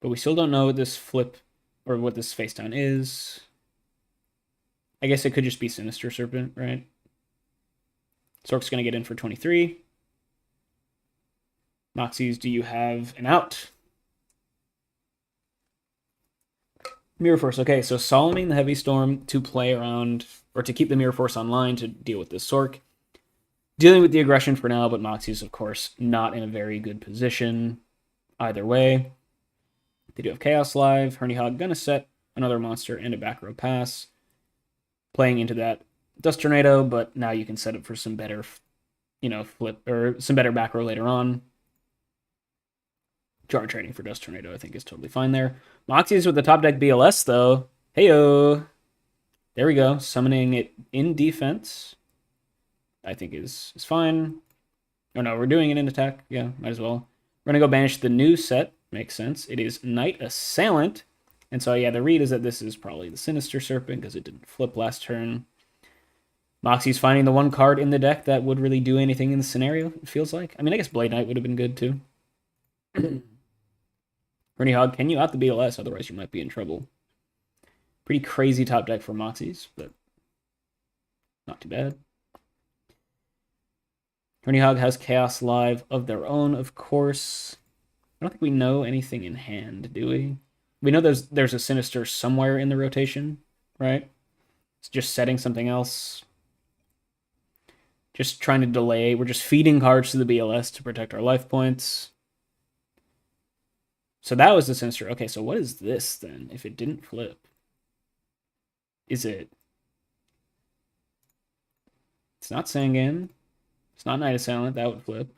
[SPEAKER 2] But we still don't know what this flip or what this face down is. I guess it could just be Sinister Serpent, right? Sork's going to get in for 23. Moxies, do you have an out? Mirror Force. Okay, so Solemning the Heavy Storm to play around, or to keep the Mirror Force online to deal with this Sork. Dealing with the aggression for now, but Moxie's, of course, not in a very good position either way. They do have Chaos Live. Herney Hog gonna set another monster and a back row pass. Playing into that Dust Tornado, but now you can set up for some better, flip, or some better back row later on. Jar trading for Dust Tornado, I think, is totally fine there. Moxie's with the top deck BLS, though. Heyo! There we go. Summoning it in defense, I think is fine. Oh no, we're doing it in attack. Yeah, might as well. We're gonna go banish the new set. Makes sense. It is Knight Assailant. And so, yeah, the read is that this is probably the Sinister Serpent because it didn't flip last turn. Moxie's finding the one card in the deck that would really do anything in the scenario, it feels like. I mean, I guess Blade Knight would have been good, too. Herney Hog, can you out the BLS? Otherwise, you might be in trouble. Pretty crazy top deck for Moxies, but not too bad. Herney Hog has Chaos Live of their own, of course. I don't think we know anything in hand, do we? We know there's a Sinister somewhere in the rotation, right? It's just setting something else. Just trying to delay. We're just feeding cards to the BLS to protect our life points. So that was the Sinister. Okay, so what is this then, if it didn't flip? Is it... It's not Sangan. It's not Knight Assailant. That would flip.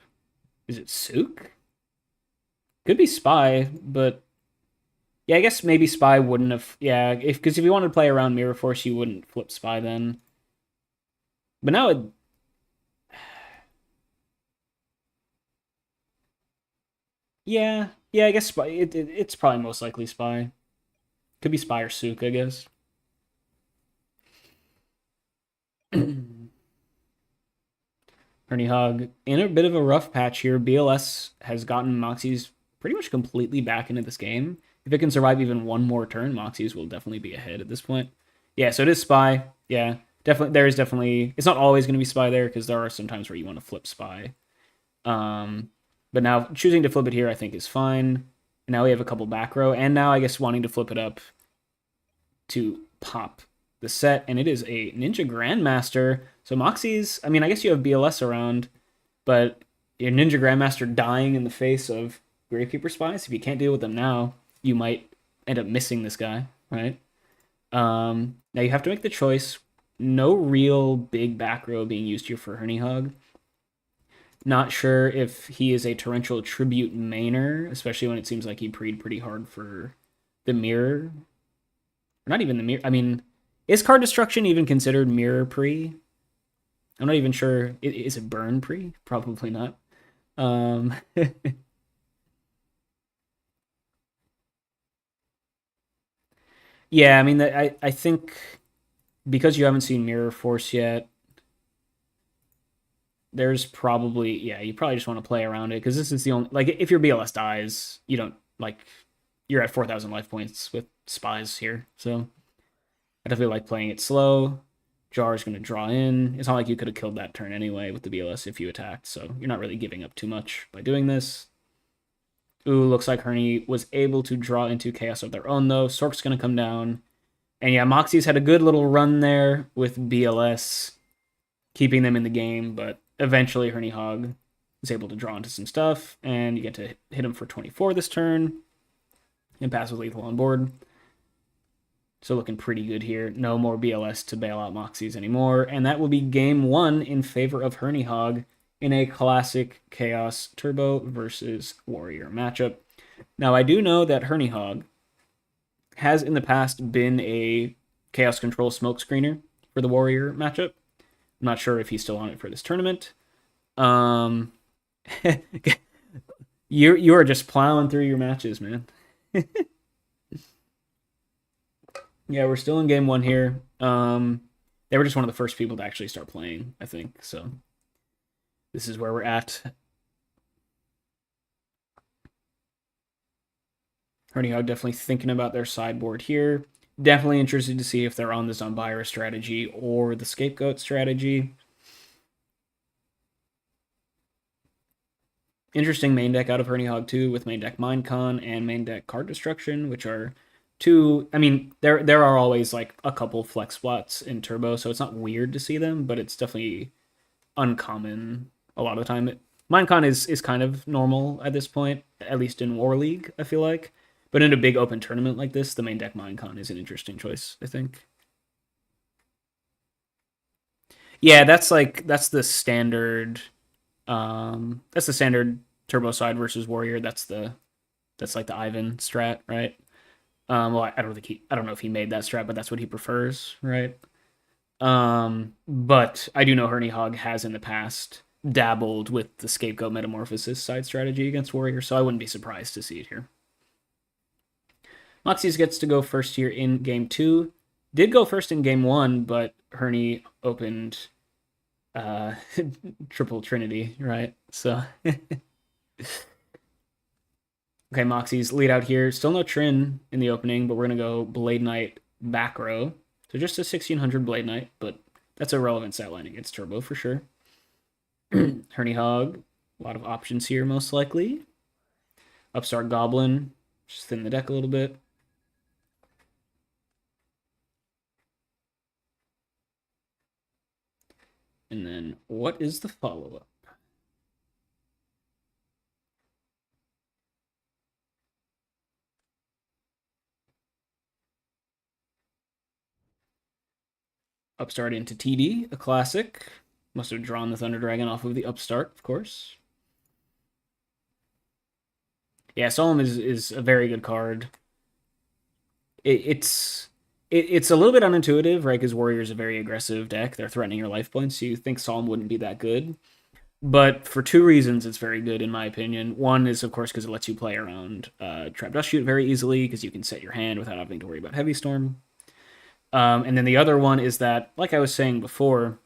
[SPEAKER 2] Is it Sook? Could be Spy, but... Yeah, I guess maybe Spy wouldn't have... Yeah, because if you wanted to play around Mirror Force, you wouldn't flip Spy then. But now it... Yeah, I guess Spy. It's probably most likely Spy. Could be Spy or Sook, I guess. Herney Hog in a bit of a rough patch here. BLS has gotten Moxies pretty much completely back into this game. If it can survive even one more turn, Moxies will definitely be ahead at this point. Yeah, so it is Spy. Yeah, definitely. There is definitely... It's not always going to be Spy there, because there are some times where you want to flip Spy. But now choosing to flip it here, I think, is fine. And now we have a couple back row, and now I guess wanting to flip it up to pop the set, and it is a Ninja Grandmaster. So Moxies, I mean, I guess you have BLS around, but your Ninja Grandmaster dying in the face of Gravekeeper Spies, if you can't deal with them now, you might end up missing this guy, right? Now you have to make the choice. No real big back row being used here for Herney Hog. Not sure if he is a torrential tribute mainer, especially when it seems like he preed pretty hard for the mirror. Or not even the mirror. I mean, is card destruction even considered mirror pre? I'm not even sure. Is it burn pre? Probably not. Um, yeah, I mean, I think because you haven't seen Mirror Force yet, there's probably you probably just want to play around it because this is the only like if your BLS dies, you don't like you're at 4,000 life points with spies here, so I definitely like playing it slow. Jar is going to draw in. It's not like you could have killed that turn anyway with the BLS if you attacked, so you're not really giving up too much by doing this. Ooh, looks like Herney was able to draw into Chaos of their own, though. Sork's going to come down. And yeah, Moxie's had a good little run there with BLS, keeping them in the game, but eventually Herney Hog is able to draw into some stuff, and you get to hit him for 24 this turn, and pass with lethal on board. So looking pretty good here. No more BLS to bail out Moxies anymore, and that will be game one in favor of Herney Hog in a classic Chaos Turbo versus Warrior matchup. Now, I do know that Herney Hog has in the past been a Chaos Control smoke screener for the Warrior matchup. I'm not sure if he's still on it for this tournament. You are just plowing through your matches, man. Yeah, we're still in game one here. They were just one of the first people to actually start playing, I think. So this is where we're at. Herney Hog definitely thinking about their sideboard here. Definitely interested to see if they're on the Zombira strategy or the Scapegoat strategy. Interesting main deck out of Herney Hog too, with main deck Minecon and main deck Card Destruction, which are two. I mean, there are always like a couple flex spots in Turbo, so it's not weird to see them, but it's definitely uncommon a lot of the time. Minecon is kind of normal at this point, at least in War League, I feel like. But in a big open tournament like this, the main deck Minecon is an interesting choice, I think. Yeah, that's the standard. That's the standard Turbo side versus Warrior. That's like the Ivan strat, right? Well, I don't know if he made that strat, but that's what he prefers, right? But I do know Herney Hog has in the past dabbled with the Scapegoat Metamorphosis side strategy against Warrior, so I wouldn't be surprised to see it here. Moxies gets to go first here in game two. Did go first in game one, but Herney opened triple Trinity, right? So okay, Moxies lead out here. Still no Trin in the opening, but we're gonna go Blade Knight back row. So just a 1600 Blade Knight, but that's a relevant set line against Turbo for sure. Herney Hog, a lot of options here most likely. Upstart Goblin, just thin the deck a little bit. And then what is the follow-up? Upstart into TD, a classic. Must have drawn the Thunder Dragon off of the Upstart, of course. Yeah, Solemn is a very good card. It's a little bit unintuitive, right? Because Warrior is a very aggressive deck. They're threatening your life points, so you think Solemn wouldn't be that good. But for two reasons, it's very good in my opinion. One is, of course, because it lets you play around Trap Dust Shoot very easily, because you can set your hand without having to worry about Heavy Storm. And then the other one is that, like I was saying before,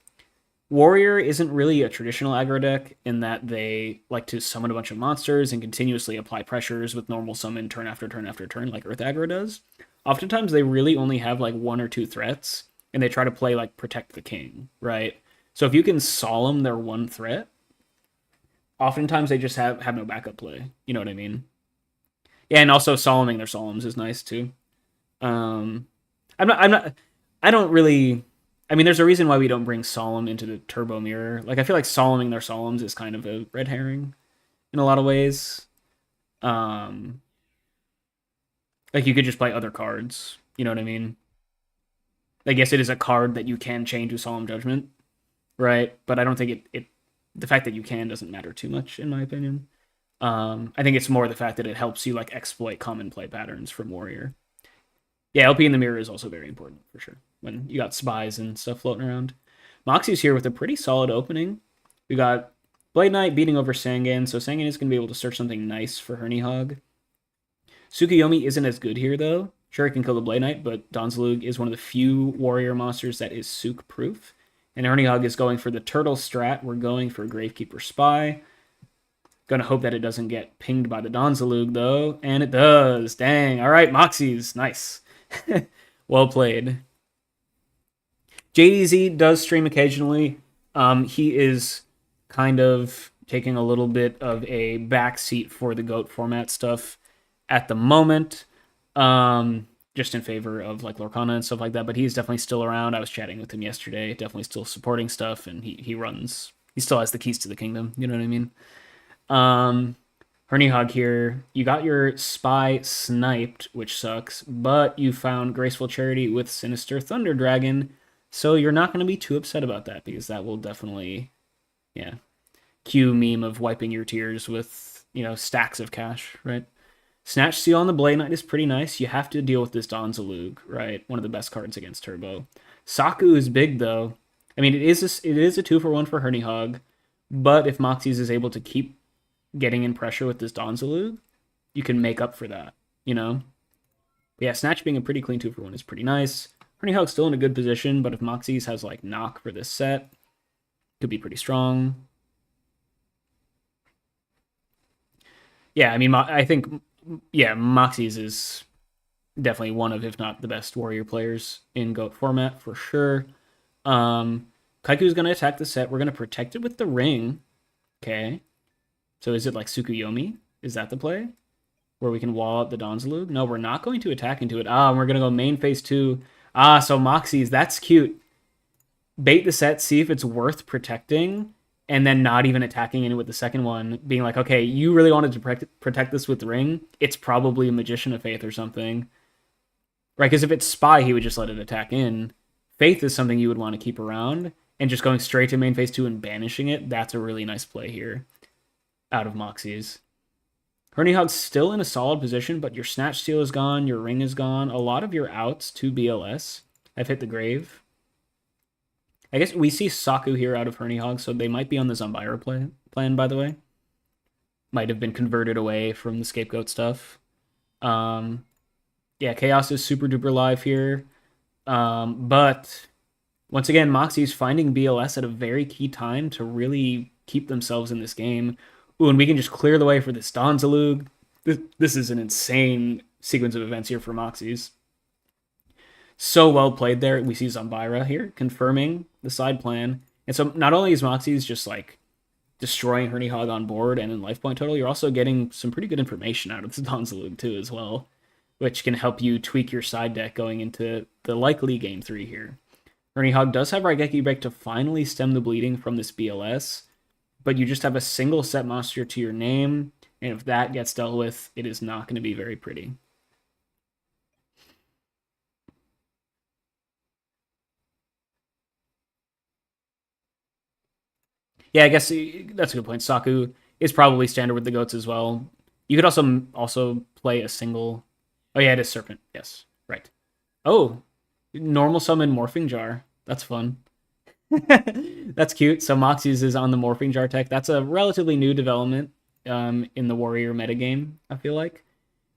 [SPEAKER 2] Warrior isn't really a traditional aggro deck in that they like to summon a bunch of monsters and continuously apply pressures with normal summon turn after turn after turn, like Earth aggro does. Oftentimes, they really only have like one or two threats, and they try to play like Protect the King, right? So if you can Solemn their one threat, oftentimes they just have no backup play. You know what I mean? Yeah, and also Solemning their Solemns is nice too. Um, I don't really. I mean, there's a reason why we don't bring Solemn into the Turbo Mirror. Like, I feel like Solemning their Solemns is kind of a red herring in a lot of ways. Um, like you could just play other cards. You know what I mean? I guess it is a card that you can chain to Solemn Judgment, right? But I don't think it the fact that you can doesn't matter too much, in my opinion. I think it's more the fact that it helps you like exploit common play patterns from Warrior. Yeah, LP in the mirror is also very important for sure when you got spies and stuff floating around. Moxie's here with a pretty solid opening. We got Blade Knight beating over Sangan, so Sangan is going to be able to search something nice for Herny Hog. Tsukuyomi isn't as good here though. Sure, it can kill the Blade Knight, but Donzalug is one of the few warrior monsters that is Sook proof. And Herny Hog is going for the turtle strat. We're going for Gravekeeper Spy. Gonna hope that it doesn't get pinged by the Donzalug though, and it does. Dang. All right, Moxies, nice. Well played. JDZ does stream occasionally. He is kind of taking a little bit of a backseat for the GOAT format stuff at the moment, just in favor of like Lorcana and stuff like that. But he's definitely still around. I was chatting with him yesterday. Definitely still supporting stuff, and he runs. He still has the keys to the kingdom. You know what I mean? Herny Hog here. You got your spy sniped, which sucks, but you found Graceful Charity with Sinister Thunder Dragon, so you're not going to be too upset about that because that will definitely, yeah, cue meme of wiping your tears with, stacks of cash, right? Snatch Seal on the Blade Knight is pretty nice. You have to deal with this Donzalug, right? One of the best cards against Turbo. Saku is big though. I mean, it is a 2-for-1 for Herny Hog, but if Moxies is able to keep getting in pressure with this Donzalug, you can make up for that, But yeah, Snatch being a pretty clean 2-for-1 is pretty nice. Herny Hog's still in a good position, but if Moxies has like knock for this set, could be pretty strong. Yeah, I mean, I think, Moxies is definitely one of, if not the best warrior players in GOAT format for sure. Kaiku's going to attack the set. We're going to protect it with the ring. Okay. So is it like Tsukuyomi? Is that the play? Where we can wall out the Donzalug? No, we're not going to attack into it. We're going to go main phase 2. So Moxies, that's cute. Bait the set, see if it's worth protecting, and then not even attacking in with the second one, being like, okay, you really wanted to protect this with the ring? It's probably a Magician of Faith or something. Right, because if it's Spy, he would just let it attack in. Faith is something you would want to keep around, and just going straight to main phase 2 and banishing it, that's a really nice play here out of Moxies. Herny Hog's still in a solid position, but your Snatch Seal is gone, your ring is gone. A lot of your outs to BLS have hit the grave. I guess we see Saku here out of Herny Hog, so they might be on the Zombira plan, by the way. Might have been converted away from the Scapegoat stuff. Yeah, Chaos is super duper live here. But once again, Moxie's finding BLS at a very key time to really keep themselves in this game. Ooh, and we can just clear the way for this Donzalug. This is an insane sequence of events here for Moxies. So well played there. We see Zombira here confirming the side plan. And so not only is Moxies just like destroying Herny Hog on board and in life point total, you're also getting some pretty good information out of this Donzalug too as well, which can help you tweak your side deck going into the likely game 3 here. Herny Hog does have Raigeki Break to finally stem the bleeding from this BLS, but you just have a single set monster to your name, and if that gets dealt with, it is not going to be very pretty. Yeah, I guess that's a good point. Saku is probably standard with the goats as well. You could also play a single... Oh yeah, it is Serpent. Yes, right. Oh, normal summon Morphing Jar. That's fun. That's cute. So Moxies is on the Morphing Jar tech. That's a relatively new development in the Warrior metagame, I feel like.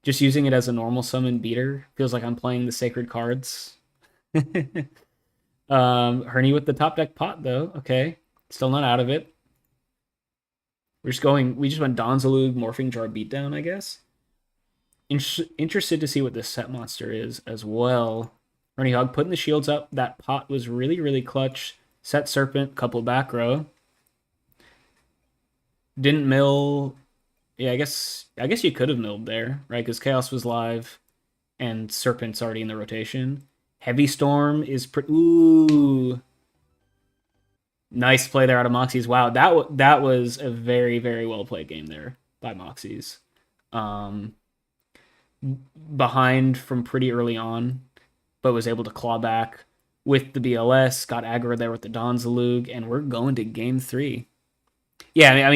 [SPEAKER 2] Just using it as a normal summon beater feels like I'm playing the Sacred Cards. Herny with the top deck pot, though. Okay. Still not out of it. We just went Donzalug, Morphing Jar beatdown, I guess. Interested to see what this set monster is as well. Herny Hog putting the shields up. That pot was really, really clutch. Set Serpent, couple back row. Didn't mill. Yeah, I guess you could have milled there, right? Because Chaos was live and Serpent's already in the rotation. Heavy Storm is ooh. Nice play there out of Moxies. Wow, that was a very, very well played game there by Moxies. Behind from pretty early on, but was able to claw back with the BLS, got aggro there with the Donzalug, and we're going to game 3. Yeah,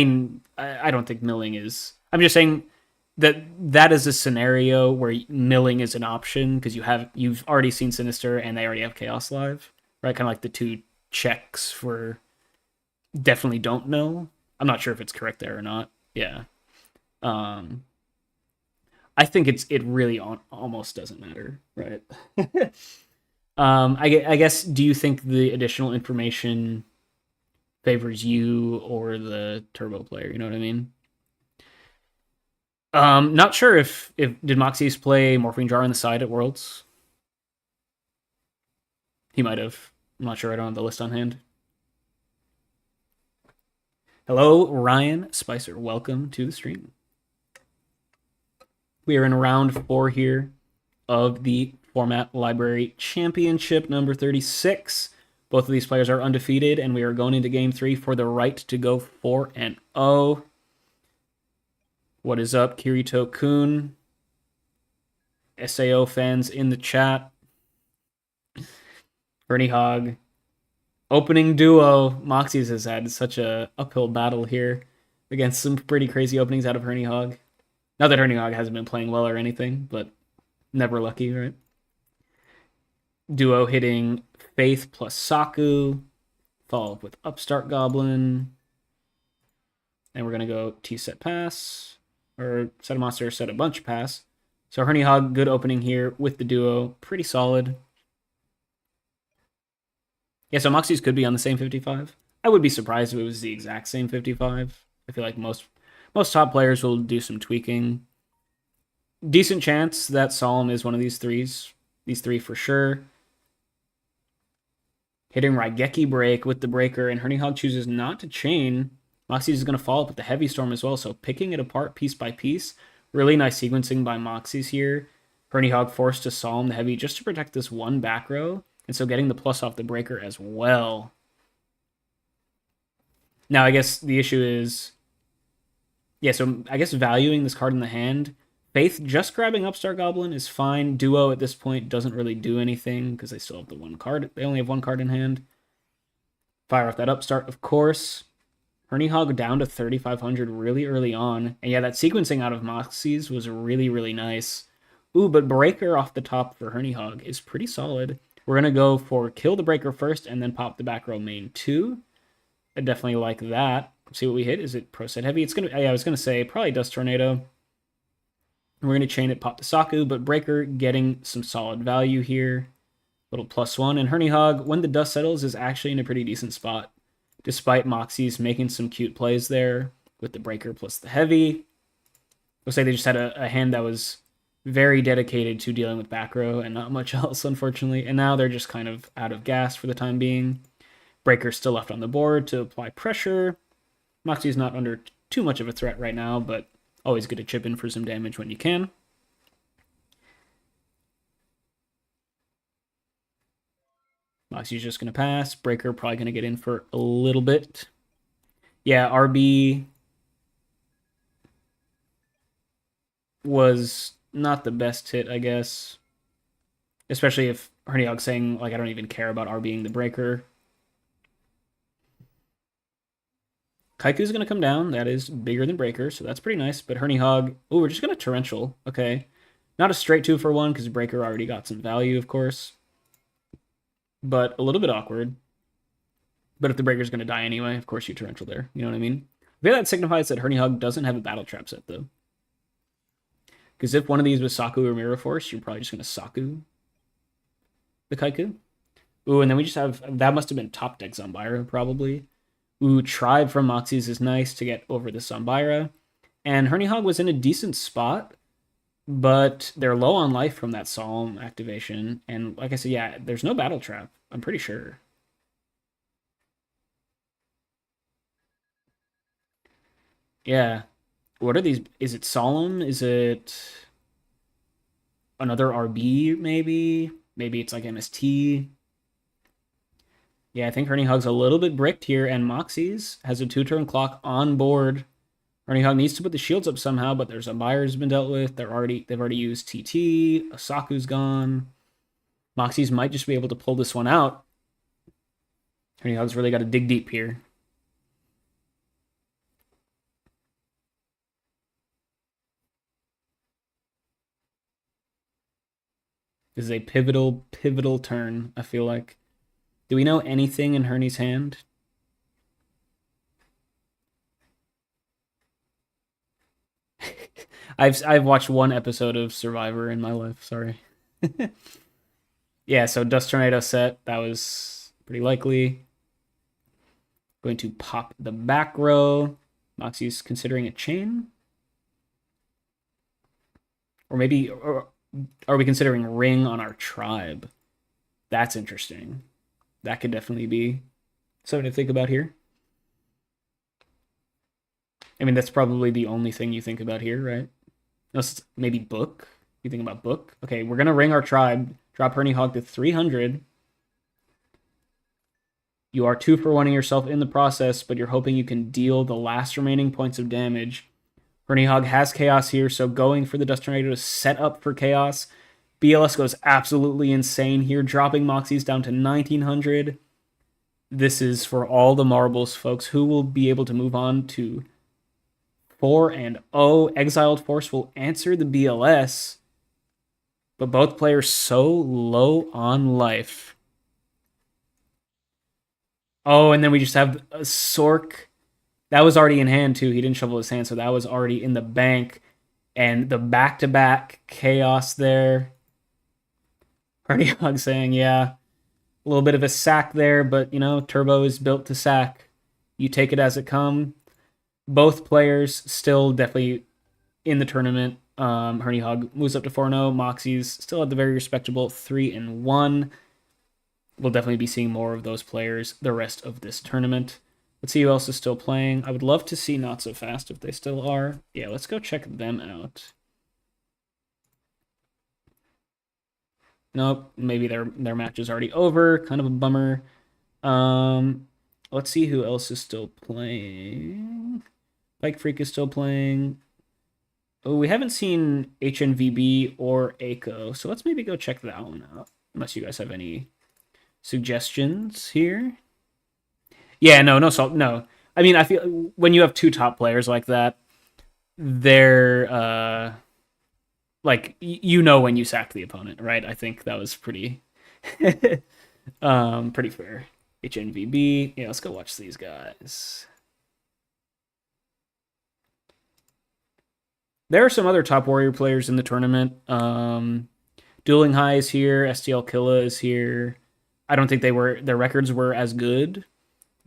[SPEAKER 2] I don't think milling is. I'm just saying that is a scenario where milling is an option because you've already seen Sinister and they already have Chaos Live, right? Kind of like the two checks for definitely don't know. I'm not sure if it's correct there or not. Yeah. Um, I think it really almost doesn't matter, right? I guess. Do you think the additional information favors you or the turbo player? You know what I mean? Not sure if did Moxie's play Morphine Jar on the side at Worlds. He might have. I'm not sure. I don't have the list on hand. Hello, Ryan Spicer. Welcome to the stream. We are in round 4 here of the Format Library Championship number 36. Both of these players are undefeated, and we are going into game 3 for the right to go 4-0. What is up, Kirito-kun? SAO fans in the chat. Bernie Hogg. Opening duo. Moxie's has had such a uphill battle here against some pretty crazy openings out of Ernie Hogg. Not that Ernie Hogg hasn't been playing well or anything, but never lucky, right? Duo hitting Faith plus Saku. Follow up with Upstart Goblin. And we're going to go T-set pass. Or set a monster, set a bunch pass. So Ernie Hogg, good opening here with the duo. Pretty solid. Yeah, so Moxie's could be on the same 55. I would be surprised if it was the exact same 55. I feel like most top players will do some tweaking. Decent chance that Solemn is one of these threes. These three for sure. Hitting Raigeki break with the breaker, and Ernie Hogg chooses not to chain. Moxie's is going to follow up with the Heavy Storm as well, so picking it apart piece by piece. Really nice sequencing by Moxie's here. Ernie Hogg forced to Solemn the Heavy just to protect this one back row. And so getting the plus off the breaker as well. Now, I guess the issue is... Yeah, so I guess valuing this card in the hand. Faith just grabbing Upstart Goblin is fine. Duo at this point doesn't really do anything because they still have the one card. They only have one card in hand. Fire off that Upstart, of course. Ernie Hogg down to 3,500 really early on. And yeah, that sequencing out of Moxie's was really, really nice. Ooh, but breaker off the top for Ernie Hogg is pretty solid. We're going to go for kill the breaker first and then pop the back row main 2. I definitely like that. See what we hit. Is it Pro Set Heavy? It's going to, yeah, I was going to say probably Dust Tornado. We're going to chain it, pop the Saku, but breaker getting some solid value here. Little +1. And Ernie Hogg, when the dust settles, is actually in a pretty decent spot. Despite Moxie's making some cute plays there with the breaker plus the heavy. Looks like they just had a hand that was very dedicated to dealing with back row and not much else, unfortunately. And now they're just kind of out of gas for the time being. Breaker still left on the board to apply pressure. Moxie's not under too much of a threat right now, but always good to chip in for some damage when you can. Moxie's just going to pass. Breaker probably going to get in for a little bit. Yeah, RB was not the best hit, I guess. Especially if Ernie Hogg's saying, like, I don't even care about RBing the breaker. Kaiku's going to come down. That is bigger than breaker, so that's pretty nice. But Ernie Hogg... Oh, we're just going to torrential. Okay. Not a straight 2-for-1, because breaker already got some value, of course. But a little bit awkward. But if the breaker's going to die anyway, of course you torrential there. You know what I mean? I feel that signifies that Ernie Hogg doesn't have a battle trap set, though. Because if one of these was Saku or Mirror Force, you're probably just going to Saku the Kaiku. Ooh, and then we just have... That must have been top deck Zombira, probably. Ooh, Tribe from Moxie's is nice to get over the Zombira. And Ernie Hogg was in a decent spot, but they're low on life from that Solemn activation. And like I said, yeah, there's no battle trap, I'm pretty sure. Yeah. What are these? Is it Solemn? Is it another RB, maybe? Maybe it's like MST. Yeah, I think Ernie Hogg's a little bit bricked here, and Moxie's has a 2-turn clock on board. Ernie Hogg needs to put the shields up somehow, but there's a buyer's been dealt with. They've already used TT. Asaku's gone. Moxie's might just be able to pull this one out. Ernie Hogg's really got to dig deep here. This is a pivotal turn, I feel like. Do we know anything in Herney's hand? I've watched one episode of Survivor in my life, sorry. Yeah, so Dust Tornado set, that was pretty likely. Going to pop the back row. Moxie's considering a chain. Or maybe, or are we considering ring on our tribe? That's interesting. That could definitely be something to think about here. I mean, that's probably the only thing you think about here, right? Unless maybe book. You think about book? Okay, we're going to ring our tribe. Drop Herney Hog to 300. You are 2 for 1-ing yourself in the process, but you're hoping you can deal the last remaining points of damage. Herney Hog has Chaos here, so going for the Dust Tornado to set up for Chaos. BLS goes absolutely insane here, dropping Moxie's down to 1900. This is for all the marbles, folks. Who will be able to move on to 4-0? Exiled Force will answer the BLS, but both players so low on life. Oh, and then we just have a Sork. That was already in hand, too. He didn't shovel his hand, so that was already in the bank. And the back-to-back chaos there. Herney Hog saying, yeah, a little bit of a sack there, but, you know, Turbo is built to sack. You take it as it comes. Both players still definitely in the tournament. Herney Hog moves up to 4-0. Moxie's still at the very respectable 3-1. We'll definitely be seeing more of those players the rest of this tournament. Let's see who else is still playing. I would love to see Not So Fast if they still are. Yeah, let's go check them out. Nope, maybe their match is already over. Kind of a bummer. Let's see who else is still playing. Bike Freak is still playing. Oh, we haven't seen HNVB or Aiko, so let's maybe go check that one out. Unless you guys have any suggestions here. Yeah, no. I mean, I feel when you have 2 top players like that, they're like you know when you sack the opponent, right? I think that was pretty pretty fair. HNVB. Yeah, let's go watch these guys. There are some other top warrior players in the tournament. Dueling High is here. STL Killa is here. I don't think their records were as good,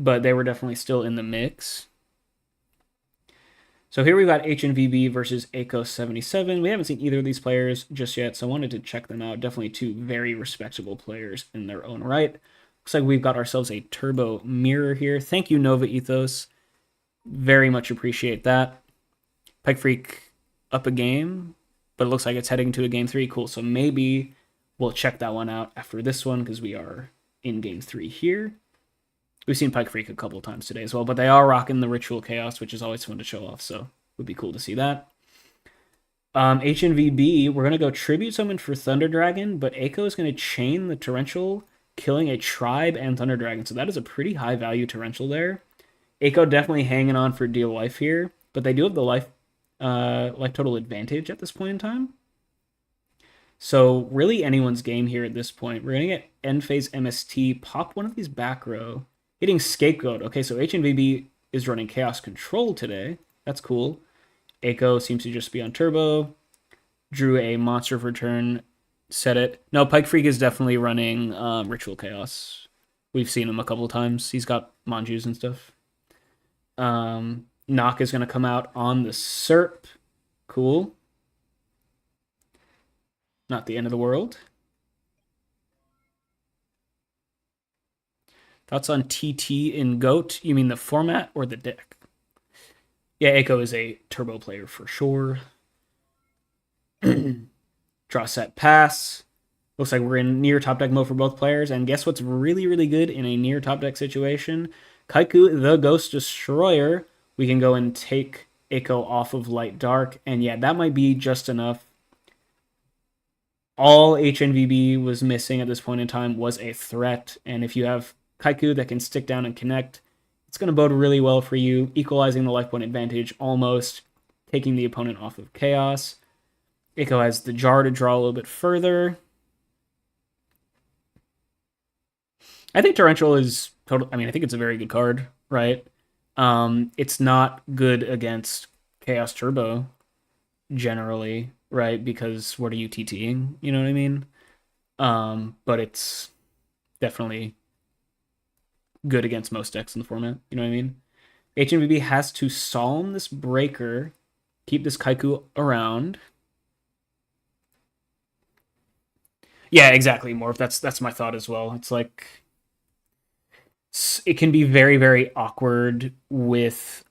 [SPEAKER 2] but they were definitely still in the mix. So here we've got HNVB versus Aiko77. We haven't seen either of these players just yet, so I wanted to check them out. Definitely 2 very respectable players in their own right. Looks like we've got ourselves a Turbo Mirror here. Thank you, Nova Ethos. Very much appreciate that. Pike Freak up a game, but it looks like it's heading to a game 3. Cool, so maybe we'll check that one out after this one because we are in game 3 here. We've seen Pike Freak a couple times today as well, but they are rocking the Ritual Chaos, which is always fun to show off, so it would be cool to see that. HNVB, we're going to go Tribute Summon for Thunder Dragon, but Aiko is going to chain the Torrential, killing a Tribe and Thunder Dragon, so that is a pretty high value Torrential there. Aiko definitely hanging on for deal life here, but they do have the life total advantage at this point in time. So really anyone's game here at this point. We're going to get end phase MST, pop one of these back row, hitting Scapegoat. Okay, so HNVB is running Chaos Control today. That's cool. Aiko seems to just be on Turbo. Drew a Monster of Return, set it. No, Pike Freak is definitely running Ritual Chaos. We've seen him a couple of times. He's got Manjus and stuff. Knock is going to come out on the SERP. Cool. Not the end of the world. Thoughts on TT in GOAT? You mean the format or the deck? Yeah, Aiko is a Turbo player for sure. Draw, set, pass. Looks like we're in near top deck mode for both players. And guess what's really, really good in a near top deck situation? Kaiku, the Ghost Destroyer. We can go and take Aiko off of Light Dark. And yeah, that might be just enough. All HNVB was missing at this point in time was a threat. And if you have Kaiku that can stick down and connect, it's going to bode really well for you, equalizing the life point advantage almost, taking the opponent off of Chaos. Aiko has the Jar to draw a little bit further.
[SPEAKER 3] I think Torrential is total. I mean, I think it's a very good card, right? It's not good against Chaos Turbo generally, right? Because what are you TTing? You know what I mean? But it's definitely good against most decks in the format. You know what I mean? HMVB has to Solemn this Breaker, keep this Kaiku around. Yeah, exactly. Morph. That's my thought as well. It's like it can be very very awkward with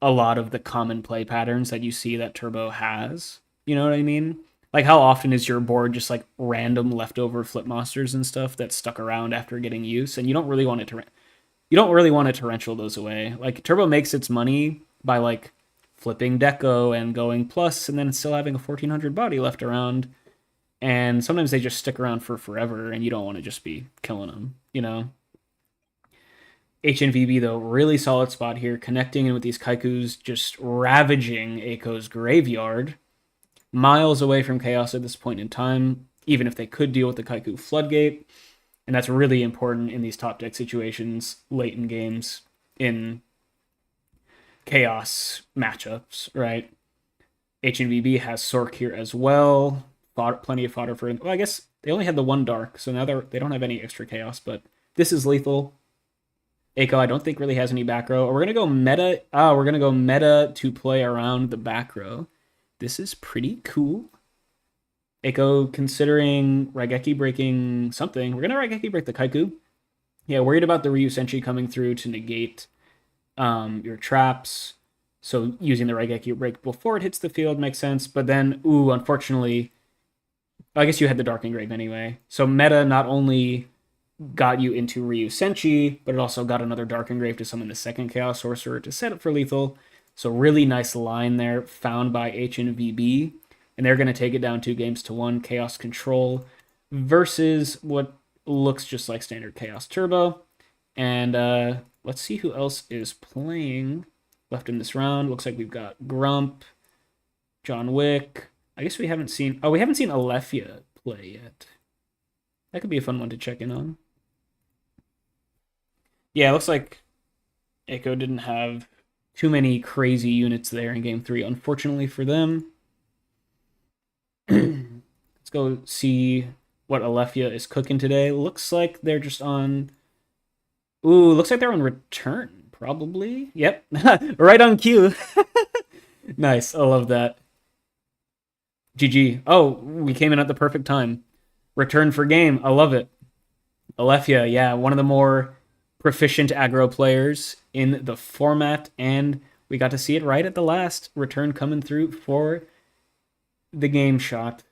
[SPEAKER 3] a lot of the common play patterns that you see that Turbo has. You know what I mean? Like how often is your board just like random leftover flip monsters and stuff that stuck around after getting use, and you don't really want it to you don't really want to torrential those away. Like Turbo makes its money by like flipping Deco and going plus, and then still having a 1400 body left around. And sometimes they just stick around for forever, and you don't want to just be killing them, you know. HNVB though, really solid spot here, connecting in with these Kaikus, just ravaging Eiko's graveyard, miles away from Chaos at this point in time, even if they could deal with the Kaiku Floodgate. And that's really important in these top deck situations late in games in Chaos matchups, right? HNVB has Sork here as well. Plenty of fodder for. Well, I guess they only had the one Dark, so now they don't have any extra Chaos, but this is lethal. Eiko, I don't think really has any back row. We're gonna go meta. We're gonna go meta to play around the back row. This is pretty cool. Eiko considering Raigeki breaking something. We're gonna Raigeki break the Kaiku. Yeah, worried about the Ryu Senshi coming through to negate your traps. So using the Raigeki break before it hits the field makes sense. But then, unfortunately, I guess you had the Dark Engrave anyway. So meta not only got you into Ryu Senshi, but it also got another Dark Engrave to summon the second Chaos Sorcerer to set up for lethal. So really nice line there found by HNVB. And they're going to take it down 2-1 Chaos Control versus what looks just like standard Chaos Turbo. And let's see who else is playing left in this round. Looks like we've got Grump, John Wick. I guess we haven't seen... Oh, we haven't seen Alephia play yet. That could be a fun one to check in on. Yeah, it looks like Eiko didn't have too many crazy units there in Game 3, unfortunately for them. Let's go see what Alephia is cooking today. Looks like they're just on... Ooh, looks like they're on return, probably. Yep, right on cue. Nice, I love that. GG. Oh, we came in at the perfect time. Return for game, I love it. Alephia, yeah, one of the more proficient aggro players in the format, and we got to see it right at the last. Return coming through for the game shot.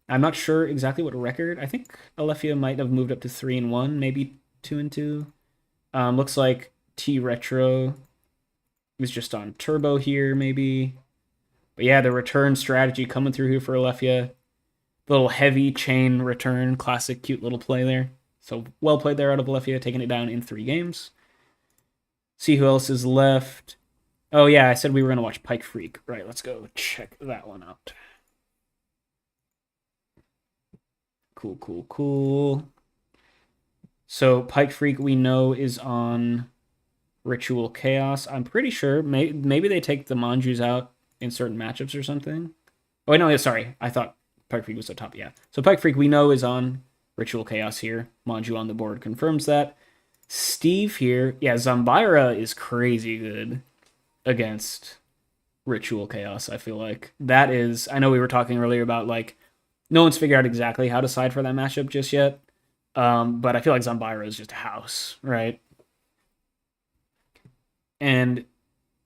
[SPEAKER 3] I'm not sure exactly what record. I think Alephia might have moved up to 3-1, maybe 2-2. Looks like T Retro is just on turbo here, maybe. But yeah, the return strategy coming through here for Alephia. Little heavy chain return, classic cute little play there. So well played there out of Alephia, taking it down in 3 games. See who else is left. Oh yeah, I said we were going to watch Pike Freak. Right, let's go check that one out. Cool. So Pike Freak we know is on Ritual Chaos. I'm pretty sure maybe they take the Manjus out in certain matchups or something. Oh, no, sorry. I thought Pike Freak was the top. Yeah. So Pike Freak we know is on Ritual Chaos here. Manju on the board confirms that. Steve here. Yeah, Zambira is crazy good against Ritual Chaos, I feel like. That is... I know we were talking earlier about, like, no one's figured out exactly how to side for that matchup just yet. But I feel like Zambira is just a house, right? And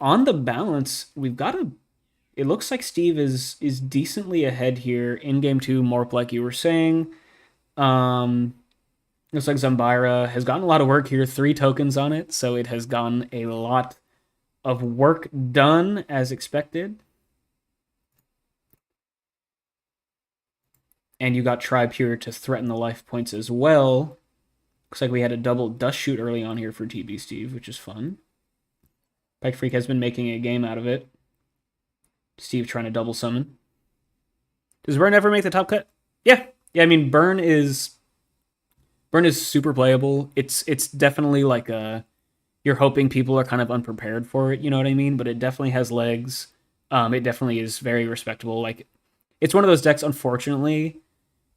[SPEAKER 3] on the balance, we've got a... It looks like Steve is decently ahead here in Game 2, Morp, like you were saying. Looks like Zambira has gotten a lot of work here. 3 tokens on it, so it has gotten a lot of work done as expected. And you got Tribe here to threaten the life points as well. Looks like we had a double dust shoot early on here for TB Steve, which is fun. Pike Freak has been making a game out of it. Steve trying to double summon. Does Burn ever make the top cut? Yeah. I mean, Burn is Burn is super playable. It's definitely like you're hoping people are kind of unprepared for it, you know what I mean? But it definitely has legs. It definitely is very respectable. Like it's one of those decks, unfortunately,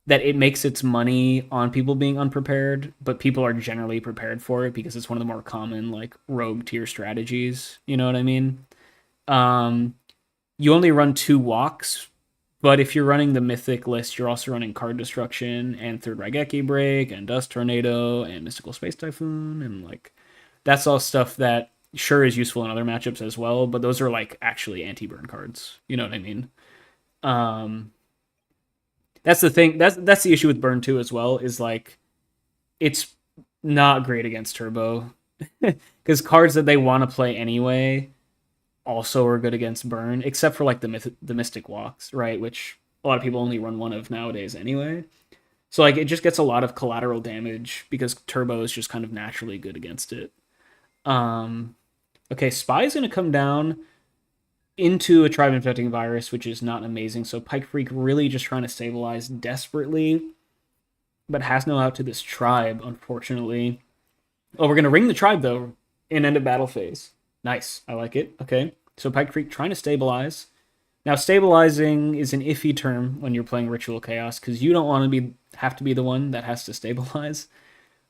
[SPEAKER 3] that it makes its money on people being unprepared, but people are generally prepared for it because it's one of the more common like rogue tier strategies. You know what I mean? Um, you only run 2 walks, but if you're running the mythic list, you're also running Card Destruction and Third Raigeki Break and Dust Tornado and Mystical Space Typhoon, and like that's all stuff that sure is useful in other matchups as well, but those are like actually anti-burn cards. You know what I mean? Um, that's the thing. That's the issue with burn 2 as well. Is like it's not great against turbo because cards that they want to play anyway also are good against burn, except for like the mystic walks, right? Which a lot of people only run one of nowadays anyway. So like it just gets a lot of collateral damage because turbo is just kind of naturally good against it. Um, okay, Spy's gonna come down into a tribe infecting virus, which is not amazing. So Pike Freak really just trying to stabilize desperately, but has no out to this tribe, unfortunately. Oh, we're gonna ring the tribe though in end of battle phase. Nice, I like it. Okay, so Pike Freak trying to stabilize. Now, stabilizing is an iffy term when you're playing Ritual Chaos because you don't want to have to be the one that has to stabilize,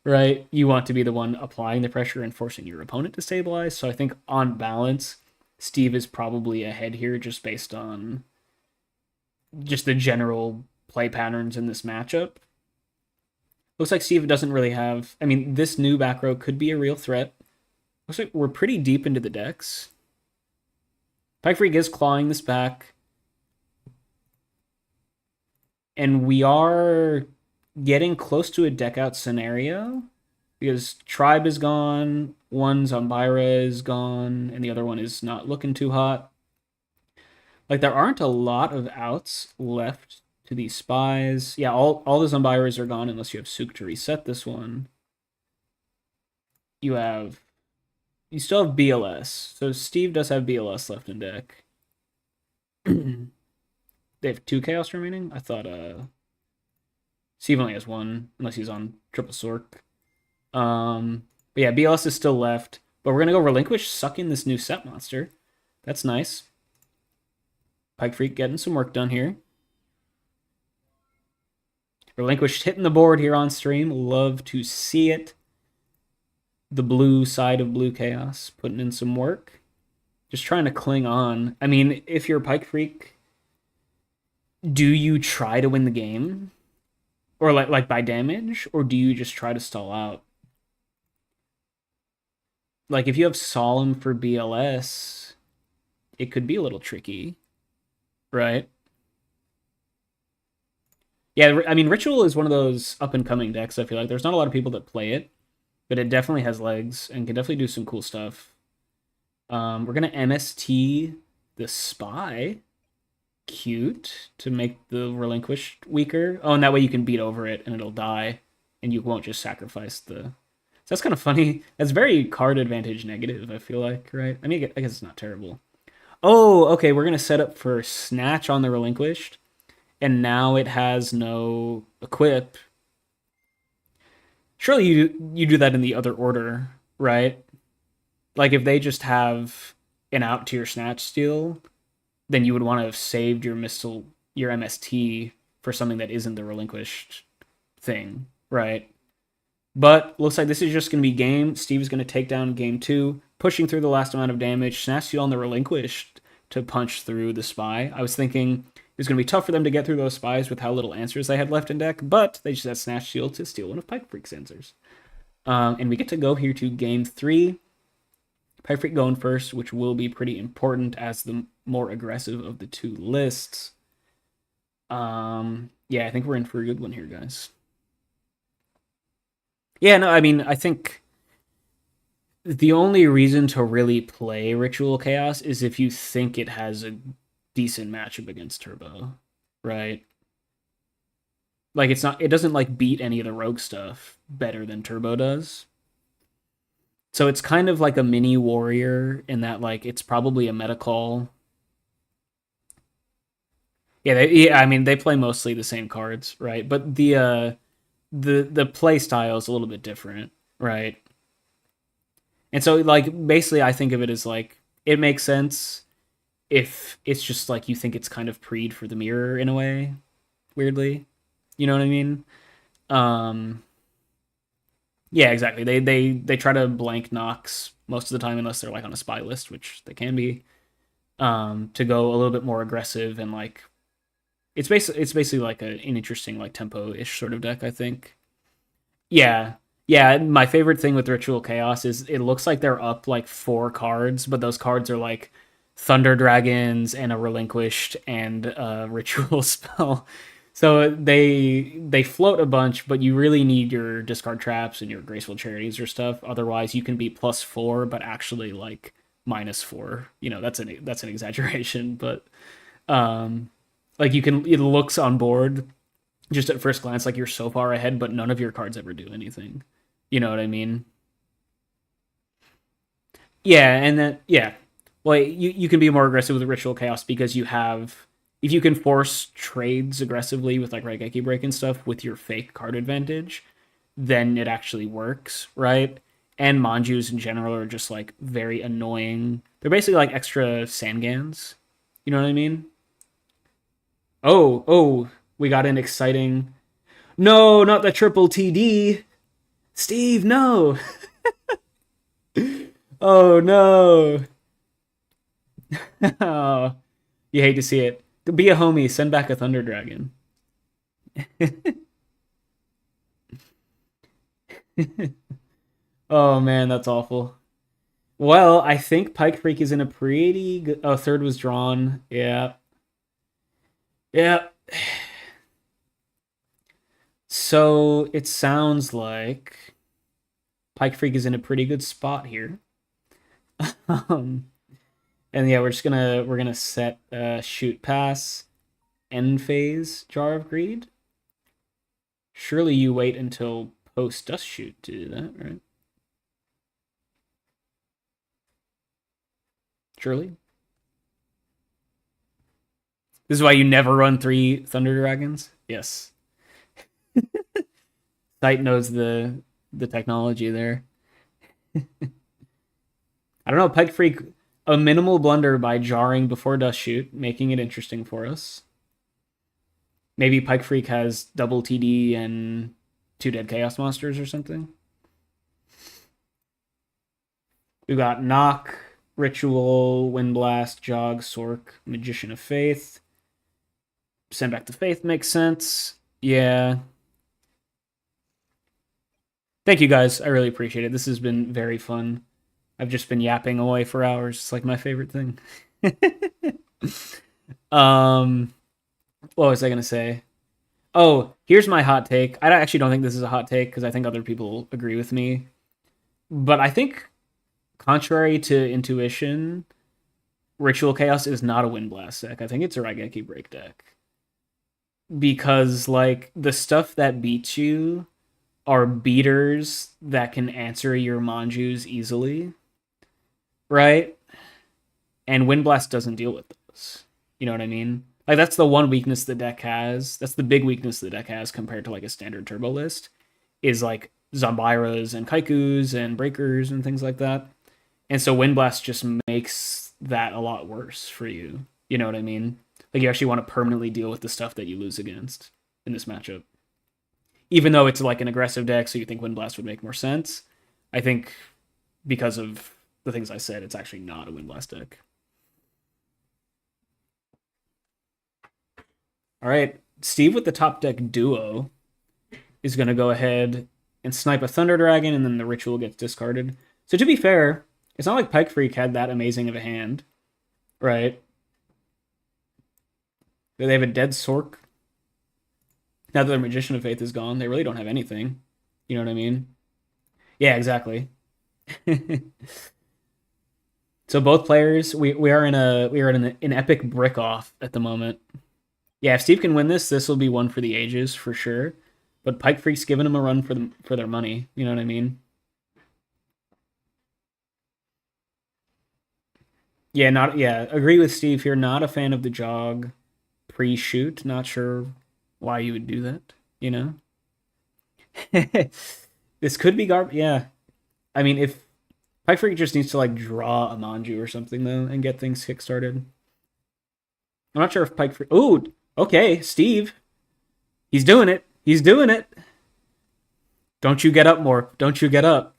[SPEAKER 3] right? You want to be the one applying the pressure and forcing your opponent to stabilize. So I think on balance, Steve is probably ahead here just based on just the general play patterns in this matchup. Looks like Steve doesn't really have. I mean, this new back row could be a real threat. Looks like we're pretty deep into the decks. Pike Freak is clawing this back. And we are getting close to a deck out scenario because Tribe is gone, one Zombira is gone, and the other one is not looking too hot. Like there aren't a lot of outs left to these spies. Yeah, all the Zombiras are gone unless you have Sook to reset this one. You still have BLS. So Steve does have BLS left in deck. They have 2 Chaos remaining? I thought Steve only has 1, unless he's on Triple Sork. But yeah, BLS is still left. But we're gonna go Relinquish, suck in this new set monster. That's nice. Pike Freak getting some work done here. Relinquish hitting the board here on stream. Love to see it. The blue side of Blue Chaos putting in some work. Just trying to cling on. I mean, if you're Pike Freak, do you try to win the game? Or like by damage? Or do you just try to stall out? Like if you have Solemn for BLS, it could be a little tricky. Right? Yeah, I mean, Ritual is one of those up-and-coming decks, I feel like. There's not a lot of people that play it, but it definitely has legs and can definitely do some cool stuff. We're going to MST the Spy. Cute. To make the Relinquished weaker. Oh, and that way you can beat over it and it'll die, and you won't just sacrifice the... So that's kind of funny. That's very card advantage negative, I feel like, right? I mean, I guess it's not terrible. Oh, okay, we're going to set up for Snatch on the Relinquished, and now it has no equip. Surely you do that in the other order, right? Like, if they just have an out to your Snatch Steal, then you would want to have saved your MST for something that isn't the Relinquished thing, right? But looks like this is just going to be game. Steve's going to take down game 2, pushing through the last amount of damage. Snatch Steal on the Relinquished to punch through the Spy. I was thinking it was going to be tough for them to get through those Spies with how little answers they had left in deck, but they just had Snatch Steal to steal one of Pike Freak's answers. And we get to go here to game 3. Pike Freak going first, which will be pretty important as the more aggressive of the 2 lists. Yeah, I think we're in for a good one here, guys. Yeah, no, I mean, I think the only reason to really play Ritual Chaos is if you think it has a decent matchup against Turbo, right? Like, it doesn't, like, beat any of the rogue stuff better than Turbo does. So it's kind of like a mini warrior in that, like, it's probably a meta call. Yeah, I mean, they play mostly the same cards, right? But the the play style is a little bit different, right? And so like basically I think of it as like it makes sense if it's just like you think it's kind of preed for the mirror in a way, weirdly. You know what I mean? Um yeah, exactly. They try to blank Nox most of the time unless they're like on a spy list, which they can be, to go a little bit more aggressive and like it's basically like an interesting like tempo-ish sort of deck, I think. Yeah. Yeah, my favorite thing with Ritual Chaos is it looks like they're up like 4 cards, but those cards are like Thunder Dragons and a Relinquished and a Ritual spell. So they float a bunch, but you really need your discard traps and your graceful charities or stuff. Otherwise, you can be +4, but actually like -4. You know, that's an exaggeration, but um, like you can it looks on board just at first glance like you're so far ahead, but none of your cards ever do anything. You know what I mean? Yeah, and then yeah, well, you can be more aggressive with Ritual Chaos because you have if you can force trades aggressively with like Raigeki Break and stuff with your fake card advantage, then it actually works, right? And Manjus in general are just like very annoying. They're basically like extra Sangans. You know what I mean? Oh, we got an exciting. No, not the triple TD. Steve, no. Oh no. Oh, you hate to see it. Be a homie. Send back a Thunder Dragon. Oh man, that's awful. Well, I think Pike Freak is in a pretty good. Oh, third was drawn. Yeah. Yeah. So it sounds like Pike Freak is in a pretty good spot here. um, and yeah, we're gonna set shoot pass end phase Jar of Greed. Surely you wait until post dust shoot to do that, right? Surely. This is why you never run 3 Thunder Dragons? Yes. Sight knows the technology there. I don't know, Pike Freak, a minimal blunder by jarring before Dust Shoot, making it interesting for us. Maybe Pike Freak has double TD and 2 dead Chaos Monsters or something. We got Knock, Ritual, Windblast, Jog, Sork, Magician of Faith. Send back to Faith makes sense. Yeah. Thank you guys. I really appreciate it. This has been very fun. I've just been yapping away for hours. It's like my favorite thing. um, what was I gonna say? Oh, here's my hot take. I actually don't think this is a hot take because I think other people agree with me. But I think, contrary to intuition, Ritual Chaos is not a Windblast deck. I think it's a Raigeki Break deck. Because, like, the stuff that beats you are beaters that can answer your Manjus easily, right? And Windblast doesn't deal with those. You know what I mean? Like, that's the one weakness the deck has. That's the big weakness the deck has compared to, like, a standard turbo list, is, like, Zombiras and Kaikus and Breakers and things like that. And so Windblast just makes that a lot worse for you. You know what I mean? Like, you actually want to permanently deal with the stuff that you lose against in this matchup. Even though it's, like, an aggressive deck, so you think Windblast would make more sense, I think because of the things I said, it's actually not a Windblast deck. All right, Steve with the top deck duo is going to go ahead and snipe a Thunder Dragon, and then the Ritual gets discarded. So to be fair, it's not like Pike Freak had that amazing of a hand, right? They have a dead Sork. Now that their Magician of Faith is gone, they really don't have anything. You know what I mean? Yeah, exactly. So both players, we are in an epic brick off at the moment. Yeah, if Steve can win this, this will be one for the ages for sure. But Pike Freak's giving him a run for their money. You know what I mean? Yeah, agree with Steve here. Not a fan of the jog pre-shoot. Not sure why you would do that, you know? This could be garbage. Yeah. I mean, if Pike Freak just needs to like draw a Manju or something though and get things kickstarted. I'm not sure if Pike Freak. Oh, okay, Steve. He's doing it. He's doing it. Don't you get up more. Don't you get up.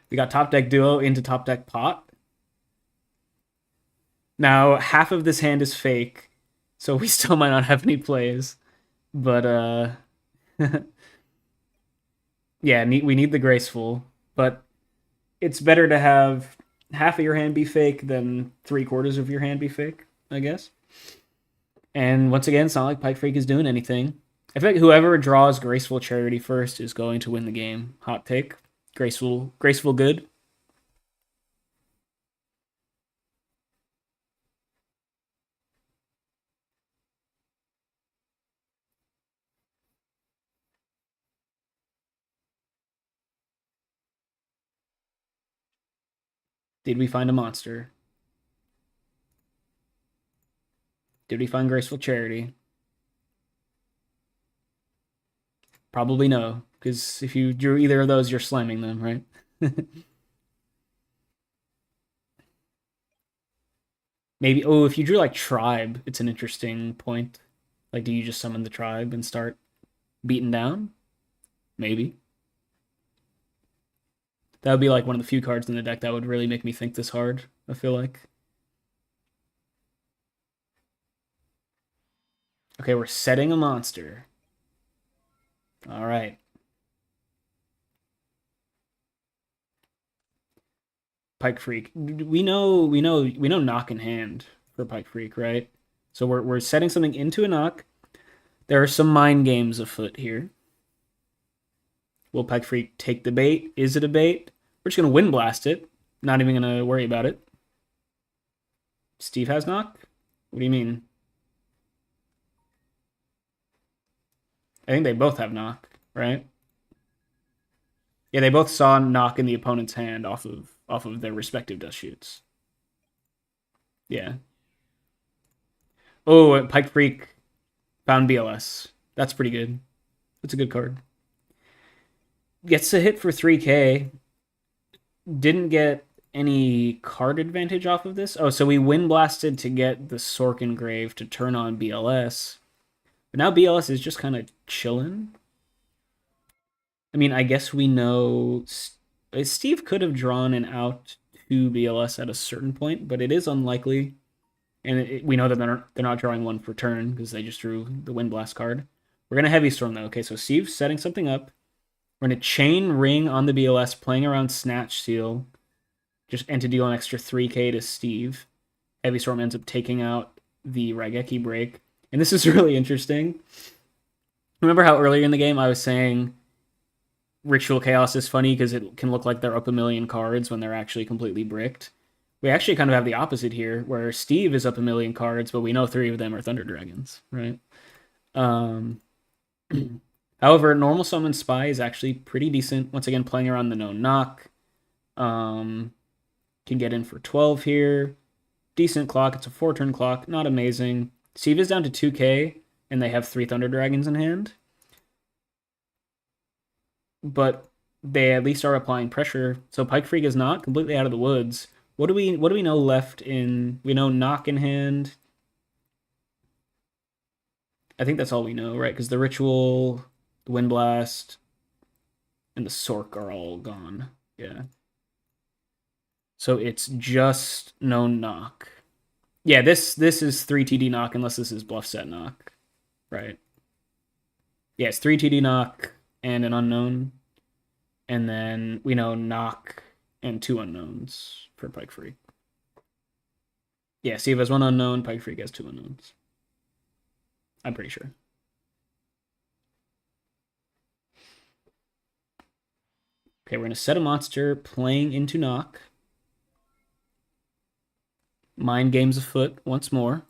[SPEAKER 3] We got top deck duo into top deck pot. Now, half of this hand is fake, so we still might not have any plays. But, yeah, we need the graceful. But it's better to have half of your hand be fake than 3/4 of your hand be fake, I guess. And once again, it's not like Pike Freak is doing anything. I think whoever draws Graceful Charity first is going to win the game. Hot take. Graceful good. Did we find a monster? Did we find Graceful Charity? Probably no, because if you drew either of those, you're slamming them, right? Maybe, oh, if you drew like Tribe, it's an interesting point. Like, do you just summon the Tribe and start beating down? Maybe. That would be like one of the few cards in the deck that would really make me think this hard, I feel like. Okay, we're setting a monster. All right. Pike Freak. We know knock in hand for Pike Freak, right? So we're setting something into a knock. There are some mind games afoot here. Will Pike Freak take the bait? Is it a bait? We're just gonna Wind Blast it. Not even gonna worry about it. Steve has knock? What do you mean? I think they both have knock, right? Yeah, they both saw knock in the opponent's hand off of their respective dust shoots. Yeah. Oh, Pike Freak found BLS. That's pretty good. That's a good card. Gets a hit for 3k. Didn't get any card advantage off of this. Oh, so we Wind Blasted to get the Sork Engrave to turn on BLS. But now BLS is just kind of chilling. I mean, I guess we know Steve could have drawn an out to BLS at a certain point, but it is unlikely. And we know that they're not drawing one per turn because they just drew the Wind Blast card. We're going to Heavy Storm, though. Okay, so Steve's setting something up. We're going to Chain Ring on the BLS, playing around Snatch Seal, and to deal an extra 3k to Steve. Heavy Storm ends up taking out the Raigeki Break. And this is really interesting. Remember how earlier in the game I was saying Ritual Chaos is funny because it can look like they're up a million cards when they're actually completely bricked? We actually kind of have the opposite here, where Steve is up a million cards, but we know 3 of them are Thunder Dragons, right? However, normal summon Spy is actually pretty decent. Once again, playing around the no knock. Can get in for 12 here. Decent clock. It's a 4-turn clock. Not amazing. Steve is down to 2k, and they have 3 Thunder Dragons in hand. But they at least are applying pressure. So Pike Freak is not completely out of the woods. What do we know left in? We know knock in hand. I think that's all we know, right? Because the Ritual, the Wind Blast, and the Sork are all gone. Yeah. So it's just no knock. Yeah, this is 3 TD knock unless this is bluff set knock. Right. Yeah, it's 3 TD knock and an unknown. And then we know knock and 2 unknowns for Pike Freak. Yeah, Steve has 1 unknown, Pike Freak has 2 unknowns. I'm pretty sure. Okay, we're going to set a monster playing into knock. Mind games afoot once more.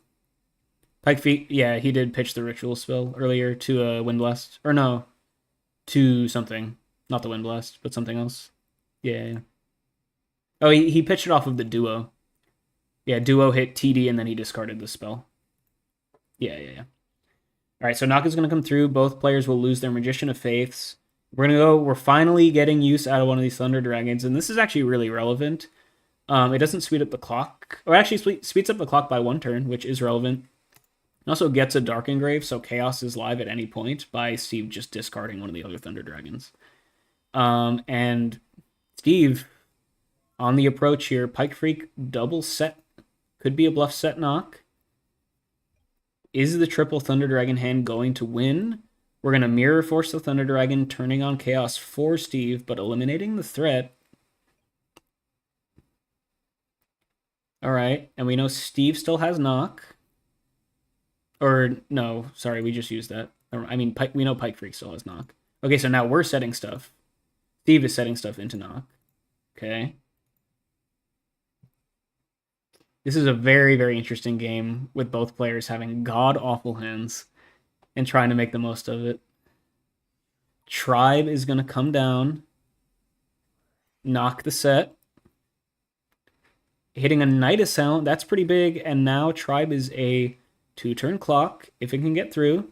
[SPEAKER 3] Pike Freak, yeah, he did pitch the Ritual spell earlier to a Wind Blast. Or no, to something. Not the Wind Blast, but something else. Yeah. Oh, he pitched it off of the Duo. Yeah, Duo hit TD and then he discarded the spell. Yeah. All right, so Naka's going to come through. Both players will lose their Magician of Faiths. We're finally getting use out of one of these Thunder Dragons, and this is actually really relevant. It doesn't speed up the clock, or actually speeds up the clock by 1 turn, which is relevant. It also gets a Dark Engrave, so Chaos is live at any point by Steve just discarding one of the other Thunder Dragons. And Steve, on the approach here, Pike Freak double set. Could be a bluff set knock. Is the triple Thunder Dragon hand going to win? We're going to Mirror Force the Thunder Dragon, turning on Chaos for Steve, but eliminating the threat. All right, and we know Steve still has knock. Or, no, sorry, we just used that. I mean, we know Pike Freak still has knock. Okay, so now we're setting stuff. Steve is setting stuff into knock. Okay. This is a very, very interesting game with both players having god-awful hands and trying to make the most of it. Tribe is going to come down, knock the set. Hitting a Night Assailant, that's pretty big, and now Tribe is a 2-turn clock, if it can get through.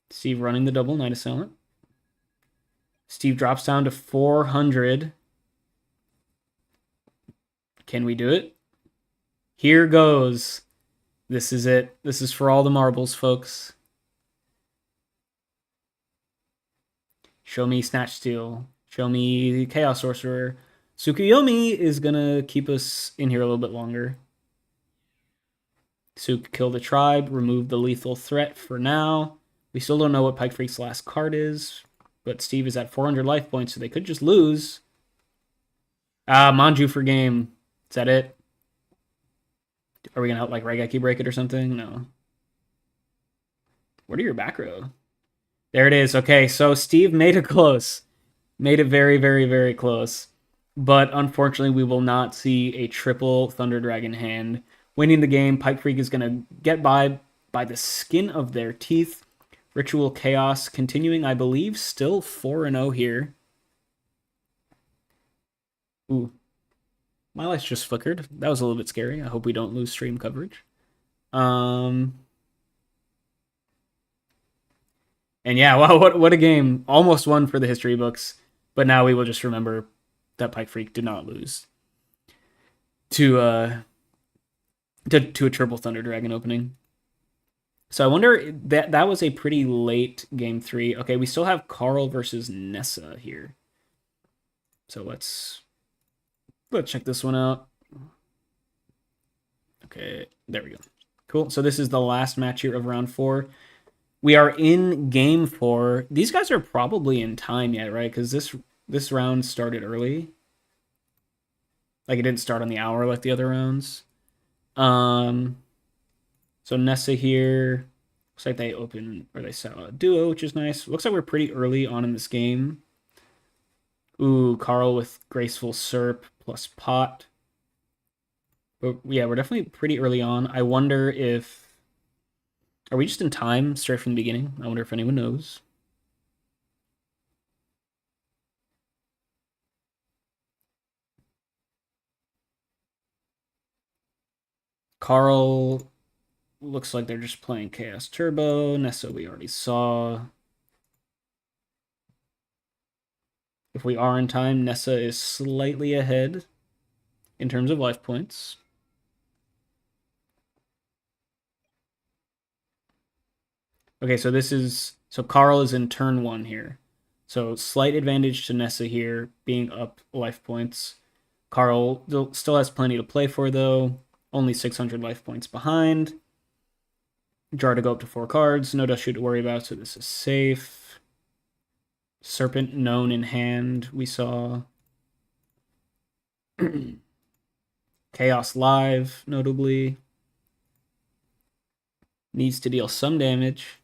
[SPEAKER 3] Steve running the double Night Assailant. Steve drops down to 400. Can we do it? Here goes. This is it. This is for all the marbles, folks. Show me Snatch Steal. Show me Chaos Sorcerer. Tsukuyomi is going to keep us in here a little bit longer. Suk, kill the tribe. Remove the lethal threat for now. We still don't know what Pike Freak's last card is, but Steve is at 400 life points, so they could just lose. Manju for game. Is that it? Are we going to help like Raigeki break it or something? No. What are your back row? There it is. Okay, so Steve made it close. Made it very, very, very close. But unfortunately, we will not see a triple Thunder Dragon hand winning the game. Pike Freak is going to get by the skin of their teeth. Ritual Chaos continuing, I believe, still 4-0 here. Ooh. My lights just flickered. That was a little bit scary. I hope we don't lose stream coverage. And yeah, wow, what a game. Almost won for the history books. But now we will just remember that Pike Freak did not lose to a triple Thunder Dragon opening. So I wonder, that was a pretty late game 3. Okay, we still have Carl versus Nessa here. So let's check this one out. Okay, there we go. Cool. So this is the last match here of round 4. We are in game 4. These guys are probably in time yet, right? Because this round started early. Like, it didn't start on the hour like the other rounds. So Nessa here, looks like they sell a duo, which is nice. Looks like we're pretty early on in this game. Ooh, Carl with Graceful Serp plus Pot. But yeah, we're definitely pretty early on. I wonder if... Are we just in time straight from the beginning? I wonder if anyone knows. Carl looks like they're just playing Chaos Turbo. Nessa we already saw. If we are in time, Nessa is slightly ahead in terms of life points. Okay, so Carl is in turn 1 here. So slight advantage to Nessa here, being up life points. Carl still has plenty to play for, though. Only 600 life points behind. Jar to go up to 4 cards. No dust shoot to worry about, so this is safe. Serpent known in hand, we saw. Chaos live, notably. Needs to deal some damage.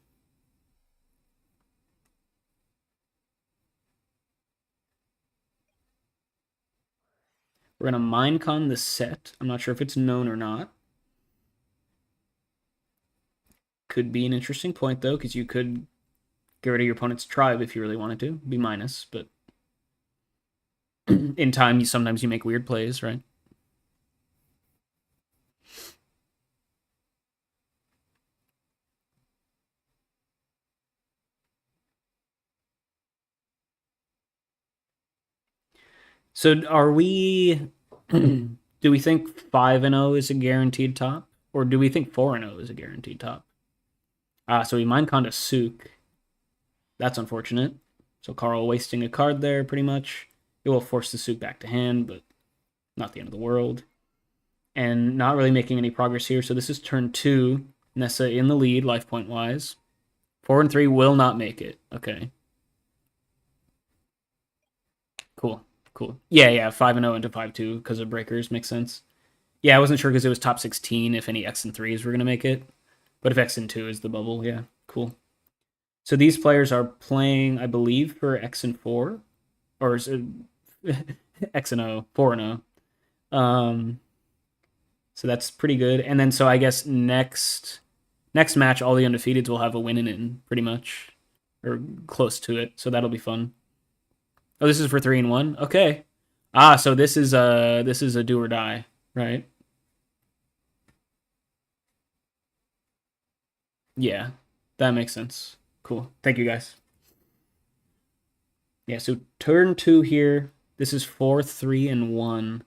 [SPEAKER 3] We're going to Minecon the set. I'm not sure if it's known or not. Could be an interesting point, though, because you could get rid of your opponent's tribe if you really wanted to. Be minus, but in time, sometimes you make weird plays, right? So are we? Do we think 5-0 is a guaranteed top, or do we think 4-0 is a guaranteed top? So we mind Conda Sook. That's unfortunate. So Carl wasting a card there, pretty much. It will force the Sook back to hand, but not the end of the world. And not really making any progress here. So this is turn 2. Nessa in the lead, life point wise. 4 and 3 will not make it. Okay. Cool. Yeah, 5-0 into 5-2 because of breakers. Makes sense. Yeah, I wasn't sure because it was top 16 if any X and 3s were going to make it. But if X and 2 is the bubble, yeah, cool. So these players are playing, I believe, for X and 4. Or is it X and 0, 4 and 0. So that's pretty good. And then so I guess next match, all the undefeateds will have a win in it, pretty much. Or close to it. So that'll be fun. Oh, this is for 3 and 1? Okay. So this is a do or die, right? Yeah, that makes sense. Cool. Thank you, guys. Yeah, so turn 2 here. This is 4, 3, and 1.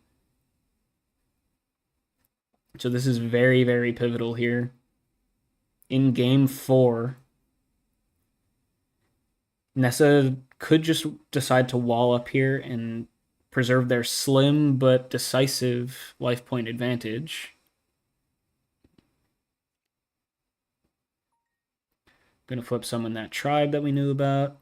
[SPEAKER 3] So this is very, very pivotal here. In game 4, Nessa could just decide to wall up here and preserve their slim but decisive life point advantage. Gonna flip someone that tribe that we knew about.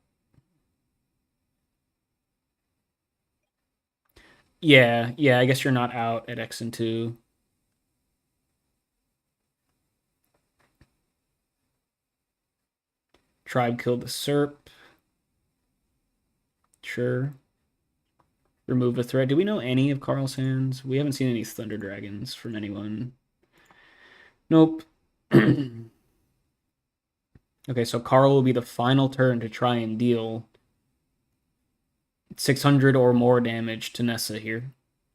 [SPEAKER 3] Yeah, I guess you're not out at X and 2. Tribe killed the Serp. Sure. Remove a threat. Do we know any of Carl's hands? We haven't seen any Thunder Dragons from anyone. Nope. Okay, so Carl will be the final turn to try and deal 600 or more damage to Nessa here.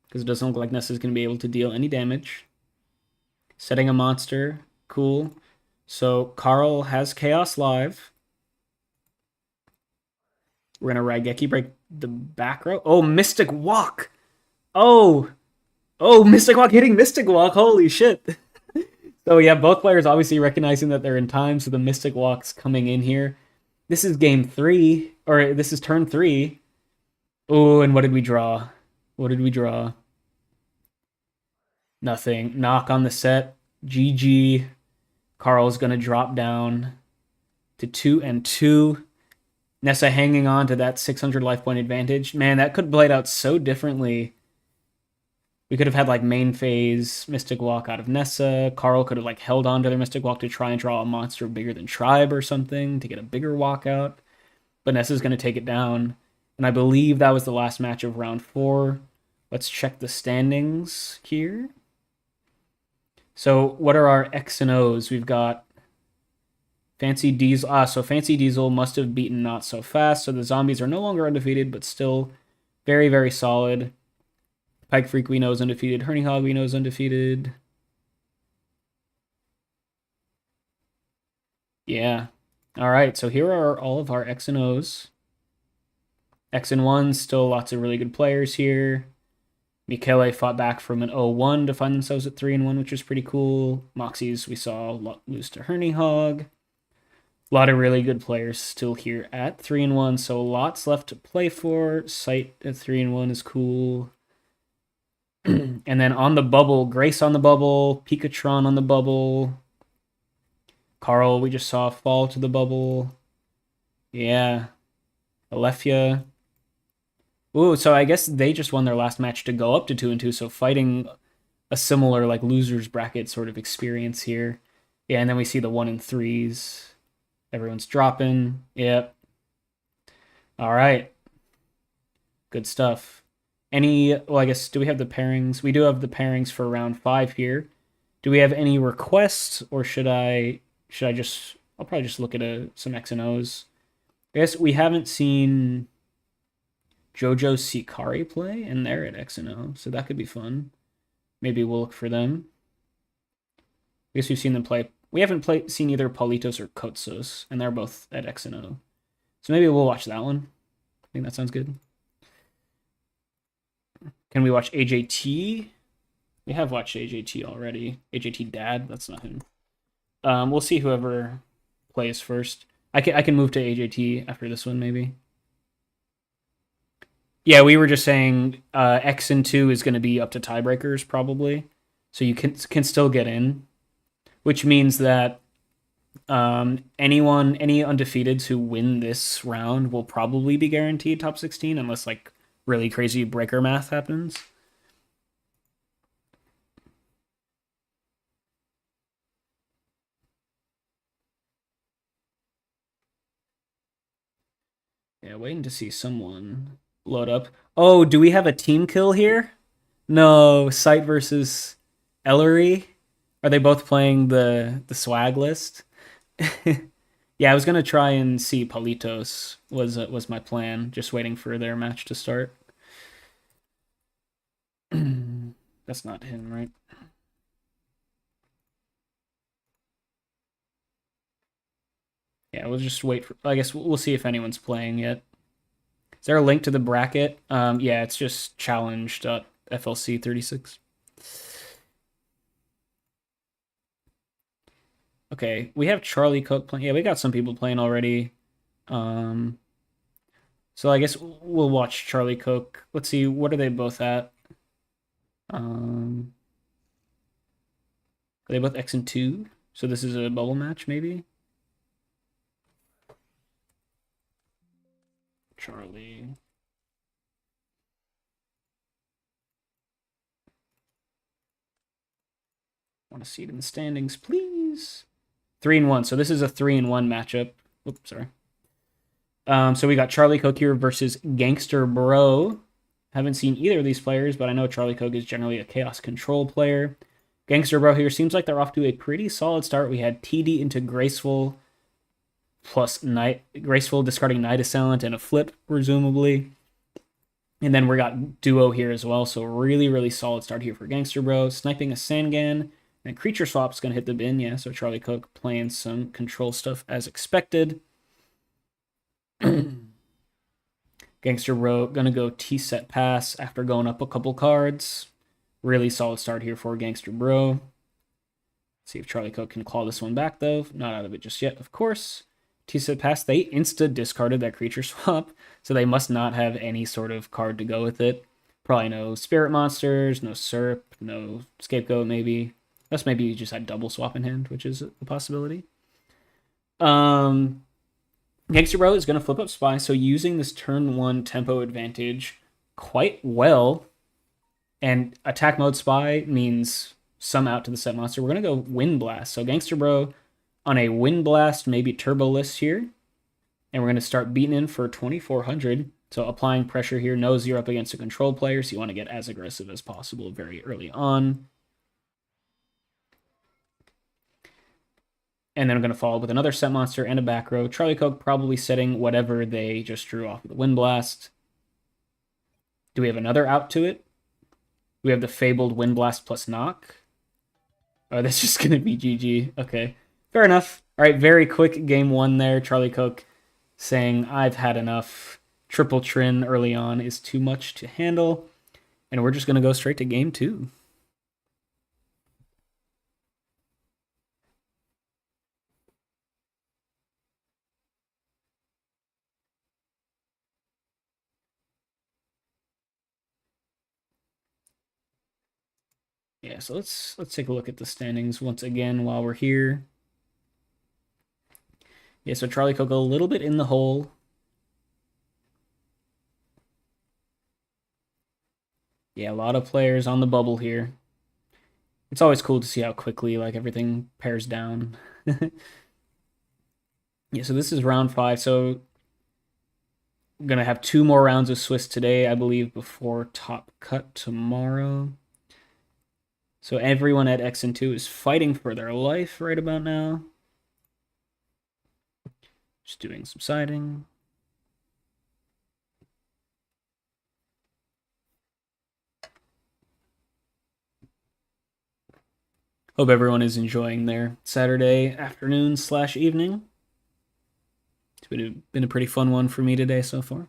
[SPEAKER 3] Because it doesn't look like Nessa's going to be able to deal any damage. Setting a monster. Cool. So Carl has Chaos Live. We're going to Raigeki break the back row. Oh, Mystic Walk. Oh, Mystic Walk hitting Mystic Walk. Holy shit. So yeah, both players obviously recognizing that they're in time, so the Mystic Walk's coming in here. This is game 3, or this is turn 3. Oh, and what did we draw? Nothing. Knock on the set. GG. Carl's going to drop down to 2 and 2. Nessa hanging on to that 600 life point advantage. Man, that could have played out so differently. We could have had like main phase Mystic Walk out of Nessa. Carl could have like held on to their Mystic Walk to try and draw a monster bigger than Tribe or something to get a bigger walkout. But Nessa's going to take it down. And I believe that was the last match of round 4. Let's check the standings here. So what are our X and O's? We've got Fancy Diesel. So Fancy Diesel must have beaten Not So Fast. So the zombies are no longer undefeated, but still very, very solid. Pike Freak we know is undefeated. Herning Hog we know is undefeated. Yeah. All right, so here are all of our X and O's. X and 1, still lots of really good players here. Michele fought back from an 0-1 to find themselves at 3 and 1, which was pretty cool. Moxies we saw lose to Herning Hog. A lot of really good players still here at 3 and 1, so lots left to play for. Sight at 3 and 1 is cool. And then on the bubble, Grace on the bubble, Pikatron on the bubble. Carl, we just saw fall to the bubble. Yeah. Alefia. Ooh, so I guess they just won their last match to go up to 2 and 2, so fighting a similar like losers bracket sort of experience here. Yeah, and then we see the 1 and 3s. Everyone's dropping. Yep. All right. Good stuff. Well, I guess, do we have the pairings? We do have the pairings for round 5 here. Do we have any requests, or should I just, I'll probably just look at some X and O's. I guess we haven't seen Jojo Sikari play, and they're at X and O, so that could be fun. Maybe we'll look for them. I guess we've seen them play. We haven't seen either Paulitos or Kotsos, and they're both at X and O. So maybe we'll watch that one. I think that sounds good. Can we watch AJT? We have watched AJT already. AJT Dad, that's not him. We'll see whoever plays first. I can move to AJT after this one, maybe. Yeah, we were just saying X and 2 is going to be up to tiebreakers, probably. So you can still get in, which means that any undefeateds who win this round will probably be guaranteed top 16 unless like really crazy breaker math happens. Yeah, waiting to see someone load up. Oh, do we have a team kill here? No, Sight versus Ellery. Are they both playing the swag list? Yeah, I was gonna try and see Palitos. Was my plan. Just waiting for their match to start. That's not him, right? Yeah, we'll just wait for. I guess we'll see if anyone's playing yet. Is there a link to the bracket? Yeah, it's just challenge.flc36. Okay, we have Charlie Cook playing. Yeah, we got some people playing already. So I guess we'll watch Charlie Cook. Let's see, what are they both at? Are they both X and 2? So this is a bubble match, maybe? Charlie. Want to see it in the standings, please. 3-1. So this is a 3-1 matchup. Oops, sorry. So we got Charlie Cook here versus Gangster Bro. Haven't seen either of these players, but I know Charlie Cook is generally a Chaos Control player. Gangster Bro here seems like they're off to a pretty solid start. We had TD into Graceful plus Graceful discarding Night Assailant and a flip, presumably. And then we got Duo here as well. So really, really solid start here for Gangster Bro. Sniping a Sangan. And Creature Swap's going to hit the bin, yeah. So Charlie Cook playing some control stuff as expected. Gangster Bro going to go T-set pass after going up a couple cards. Really solid start here for Gangster Bro. See if Charlie Cook can claw this one back, though. Not out of it just yet, of course. T-set pass. They insta-discarded that Creature Swap, so they must not have any sort of card to go with it. Probably no Spirit Monsters, no Serp, no Scapegoat, maybe. Unless maybe you just had double swap in hand, which is a possibility. Gangster Bro is going to flip up Spy, so using this turn 1 tempo advantage quite well. And attack mode Spy means some out to the set monster. We're going to go Wind Blast. So Gangster Bro on a Wind Blast, maybe Turbo list here. And we're going to start beating in for 2,400. So applying pressure here knows you're up against a control player, so you want to get as aggressive as possible very early on. And then I'm going to follow with another set monster and a back row. Charlie Cook probably setting whatever they just drew off of the Wind Blast. Do we have another out to it? We have the Fabled Wind Blast plus Knock. Oh, that's just going to be GG. Okay, fair enough. All right, very quick game 1 there. Charlie Cook saying, I've had enough. Triple Trin early on is too much to handle. And we're just going to go straight to game 2. Yeah, so let's take a look at the standings once again while we're here. Yeah, so Charlie Cook a little bit in the hole. Yeah, a lot of players on the bubble here. It's always cool to see how quickly like everything pairs down. Yeah, so this is round 5. So I'm gonna have 2 more rounds of Swiss today, I believe, before Top Cut tomorrow. So everyone at X and 2 is fighting for their life right about now. Just doing some siding. Hope everyone is enjoying their Saturday afternoon / evening. It's been a pretty fun one for me today so far.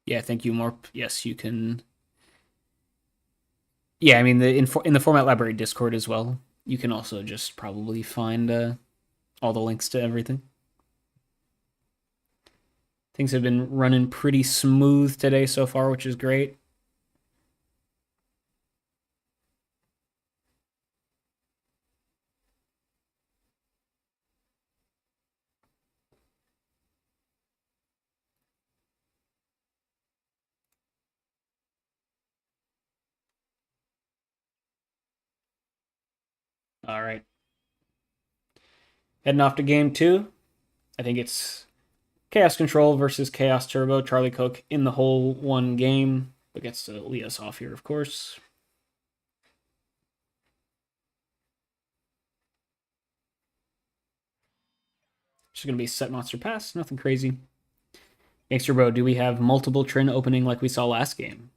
[SPEAKER 3] Yeah, thank you, Morp. Yes, you can. Yeah, I mean, in the Format Library Discord as well, you can also just probably find all the links to everything. Things have been running pretty smooth today so far, which is great. All right. Heading off to game 2. I think it's Chaos Control versus Chaos Turbo. Charlie Cook in the hole one game, but gets to lead us off here, of course. Just going to be set monster pass, nothing crazy. Gangster Bro, do we have multiple Trin opening like we saw last game?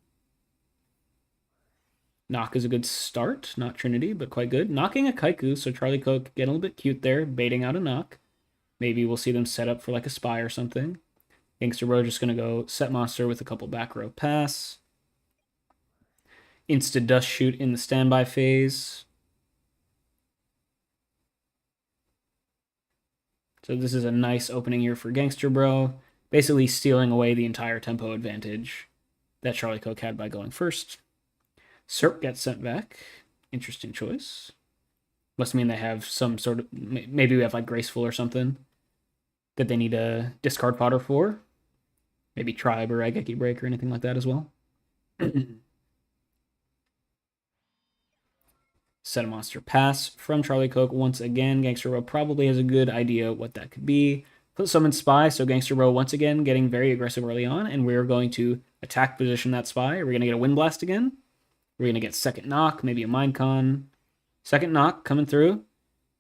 [SPEAKER 3] Knock is a good start. Not Trinity, but quite good. Knocking a Kaiku, so Charlie Cook getting a little bit cute there, baiting out a knock. Maybe we'll see them set up for like a spy or something. Gangster Bro just going to go set monster with a couple back row pass. Insta Dust Shoot in the standby phase. So this is a nice opening here for Gangster Bro. Basically stealing away the entire tempo advantage that Charlie Cook had by going first. Serp gets sent back. Interesting choice. Must mean they have some sort of... Maybe we have like Graceful or something that they need a discard fodder for. Maybe Tribe or Ageki Break or anything like that as well. Set a monster pass from Charlie Cook. Once again, Gangster Bro probably has a good idea what that could be. Put summon Spy, so Gangster Bro once again getting very aggressive early on, and we're going to attack position that Spy. Are we going to get a Wind Blast again? We're going to get second knock, maybe a Mindcon. Second knock coming through.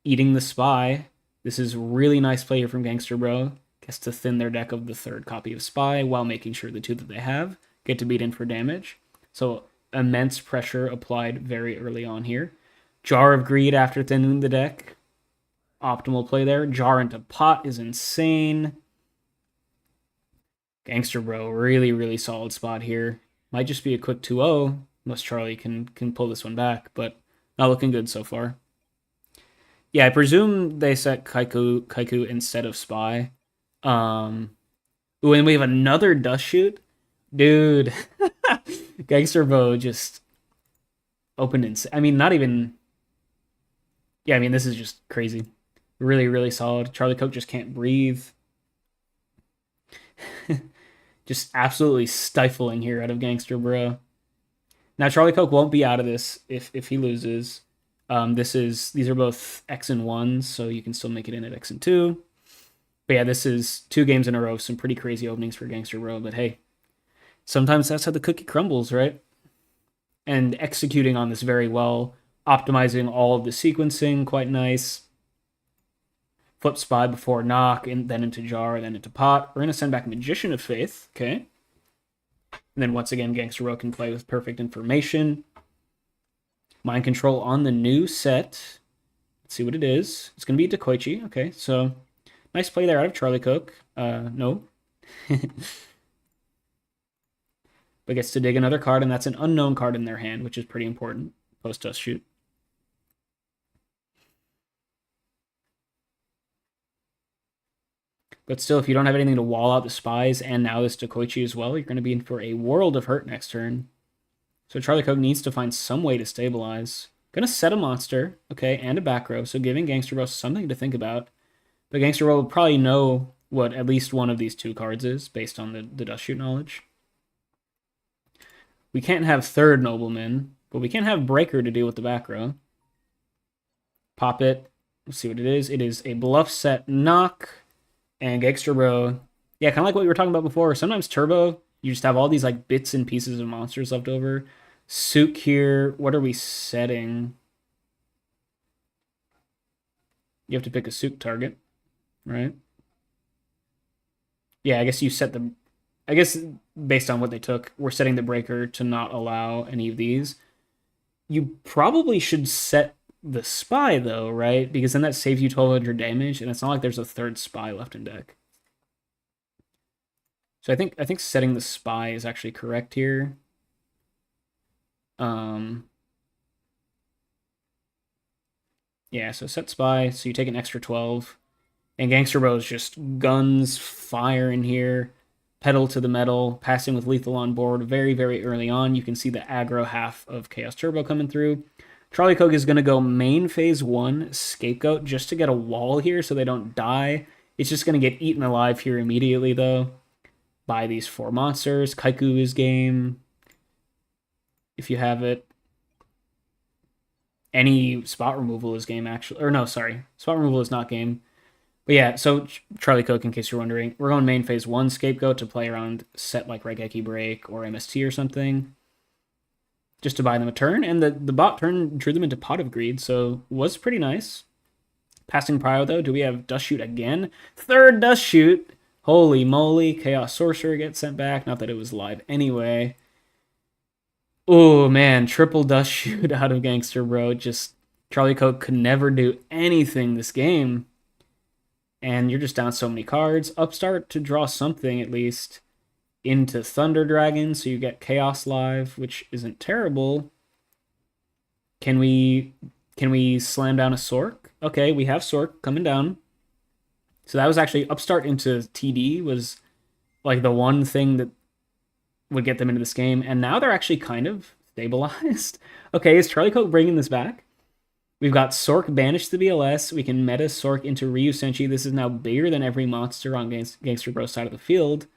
[SPEAKER 3] Eating the Spy. This is really nice play here from Gangster Bro. Gets to thin their deck of the third copy of Spy while making sure the two that they have get to beat in for damage. So immense pressure applied very early on here. Jar of Greed after thinning the deck. Optimal play there. Jar into Pot is insane. Gangster Bro, really, really solid spot here. Might just be a quick 2-0, unless Charlie can pull this one back, but not looking good so far. Yeah, I presume they set Kaiku instead of Spy. Ooh, and we have another Dust Shoot. Dude. Gangster Bro just opened in... I mean, not even... Yeah, I mean, this is just crazy. Really, really solid. Charlie Cook just can't breathe. Just absolutely stifling here out of Gangster Bro. Now, Charlie Cook won't be out of this if he loses. These are both X and 1s, so you can still make it in at X and 2. But yeah, this is 2 games in a row. Some pretty crazy openings for Gangster Bro. But hey, sometimes that's how the cookie crumbles, right? And executing on this very well. Optimizing all of the sequencing, quite nice. Flip Spy before knock, and then into Jar, then into Pot. We're going to send back Magician of Faith, okay? And then once again, Gangster Bro can play with perfect information. Mind Control on the new set. Let's see what it is. It's going to be Dekoichi, okay? So, nice play there out of Charlie Cook. No. But gets to dig another card, and that's an unknown card in their hand, which is pretty important. Post-Dust Shoot. But still, if you don't have anything to wall out the Spies and now this Dekoichi as well, you're going to be in for a world of hurt next turn. So Charlie Cook needs to find some way to stabilize. Going to set a monster, okay, and a back row, so giving Gangster Bro something to think about. But Gangster Bro will probably know what at least one of these 2 cards is, based on the Dust Shoot knowledge. We can't have third Nobleman, but we can have Breaker to deal with the back row. Pop it. Let's see what it is. It is a Bluff Set Knock. And Gangster Bro, yeah, kind of like what we were talking about before. Sometimes Turbo, you just have all these like bits and pieces of monsters left over. Souk here, what are we setting? You have to pick a Souk target, right? Yeah, I guess you set the... I guess based on what they took, we're setting the Breaker to not allow any of these. You probably should set the Spy, though, right? Because then that saves you 1,200 damage, and it's not like there's a third Spy left in deck. So I think setting the spy is actually correct here. Yeah, so set spy, so you take an extra 12. And Gangster Bro is just guns firing here, pedal to the metal, passing with lethal on board very, very early on. You can see the aggro half of Chaos Turbo coming through. Charlie Coke is going to go main phase 1 Scapegoat just to get a wall here so they don't die. It's just going to get eaten alive here immediately, though, by these 4 monsters. Kaiku is game, if you have it. Any spot removal is game, actually. Or no, sorry. Spot removal is not game. But yeah, so Charlie Coke, in case you're wondering, we're going main phase 1 Scapegoat to play around set like Raigeki Break or MST or something, just to buy them a turn. And the bot turn drew them into Pot of Greed, so was pretty nice. Passing Prio, though, do we have Dust Shoot again? 3rd Dust Shoot! Holy moly, Chaos Sorcerer gets sent back. Not that it was live anyway. Oh man, triple Dust Shoot out of Gangster Bro. Just Charlie Coke could never do anything this game. And you're just down so many cards. Upstart to draw something, at least, into Thunder Dragon, so you get Chaos live, which isn't terrible. Can we slam down a Sork? Okay, we have Sork coming down. So that was actually Upstart into TD was like the one thing that would get them into this game. And now they're actually kind of stabilized. Okay, is Charlie Coke bringing this back? We've got Sork banished the BLS. We can meta Sork into Ryu Senshi. This is now bigger than every monster on Gangster Bro's side of the field.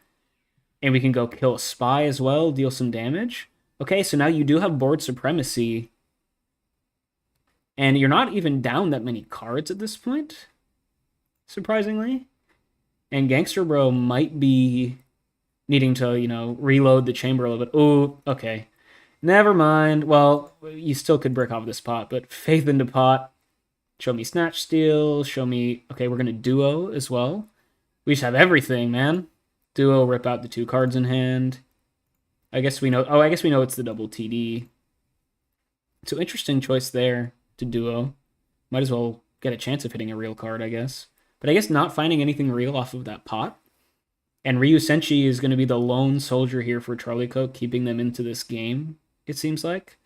[SPEAKER 3] And we can go kill a spy as well, deal some damage. Okay, so now you do have board supremacy. And you're not even down that many cards at this point, surprisingly. And Gangster Bro might be needing to, reload the chamber a little bit. Oh, okay. Never mind. Well, you still could brick off this pot, but Faith into pot. Show me Snatch Steal. Show me... Okay, we're going to Duo as well. We just have everything, man. Duo, rip out the 2 cards in hand. I guess we know... Oh, I guess we know it's the double TD. So interesting choice there to Duo. Might as well get a chance of hitting a real card, I guess. But I guess not finding anything real off of that pot. And Ryu Senshi is going to be the lone soldier here for Charlie Coke, keeping them into this game, it seems like.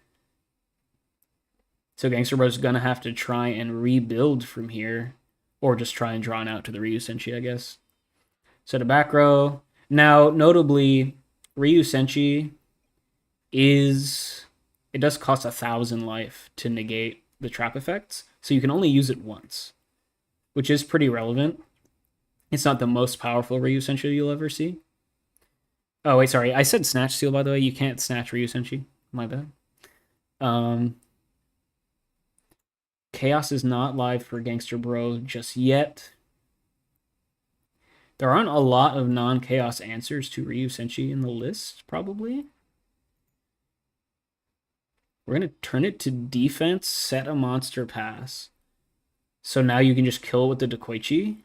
[SPEAKER 3] So Gangster Bro's going to have to try and rebuild from here. Or just try and draw out to the Ryu Senshi, I guess. So to back row. Now, notably, Ryu Senshi is... It does cost 1,000 life to negate the trap effects. So you can only use it once. Which is pretty relevant. It's not the most powerful Ryu Senshi you'll ever see. Oh, wait, sorry. I said Snatch Steal, by the way. You can't Snatch Ryu Senshi. My bad. Chaos is not live for Gangster Bro just yet. There aren't a lot of non-Chaos answers to Ryu Senshi in the list, probably. We're going to turn it to defense, set a monster pass. So now you can just kill it with the Dekoichi.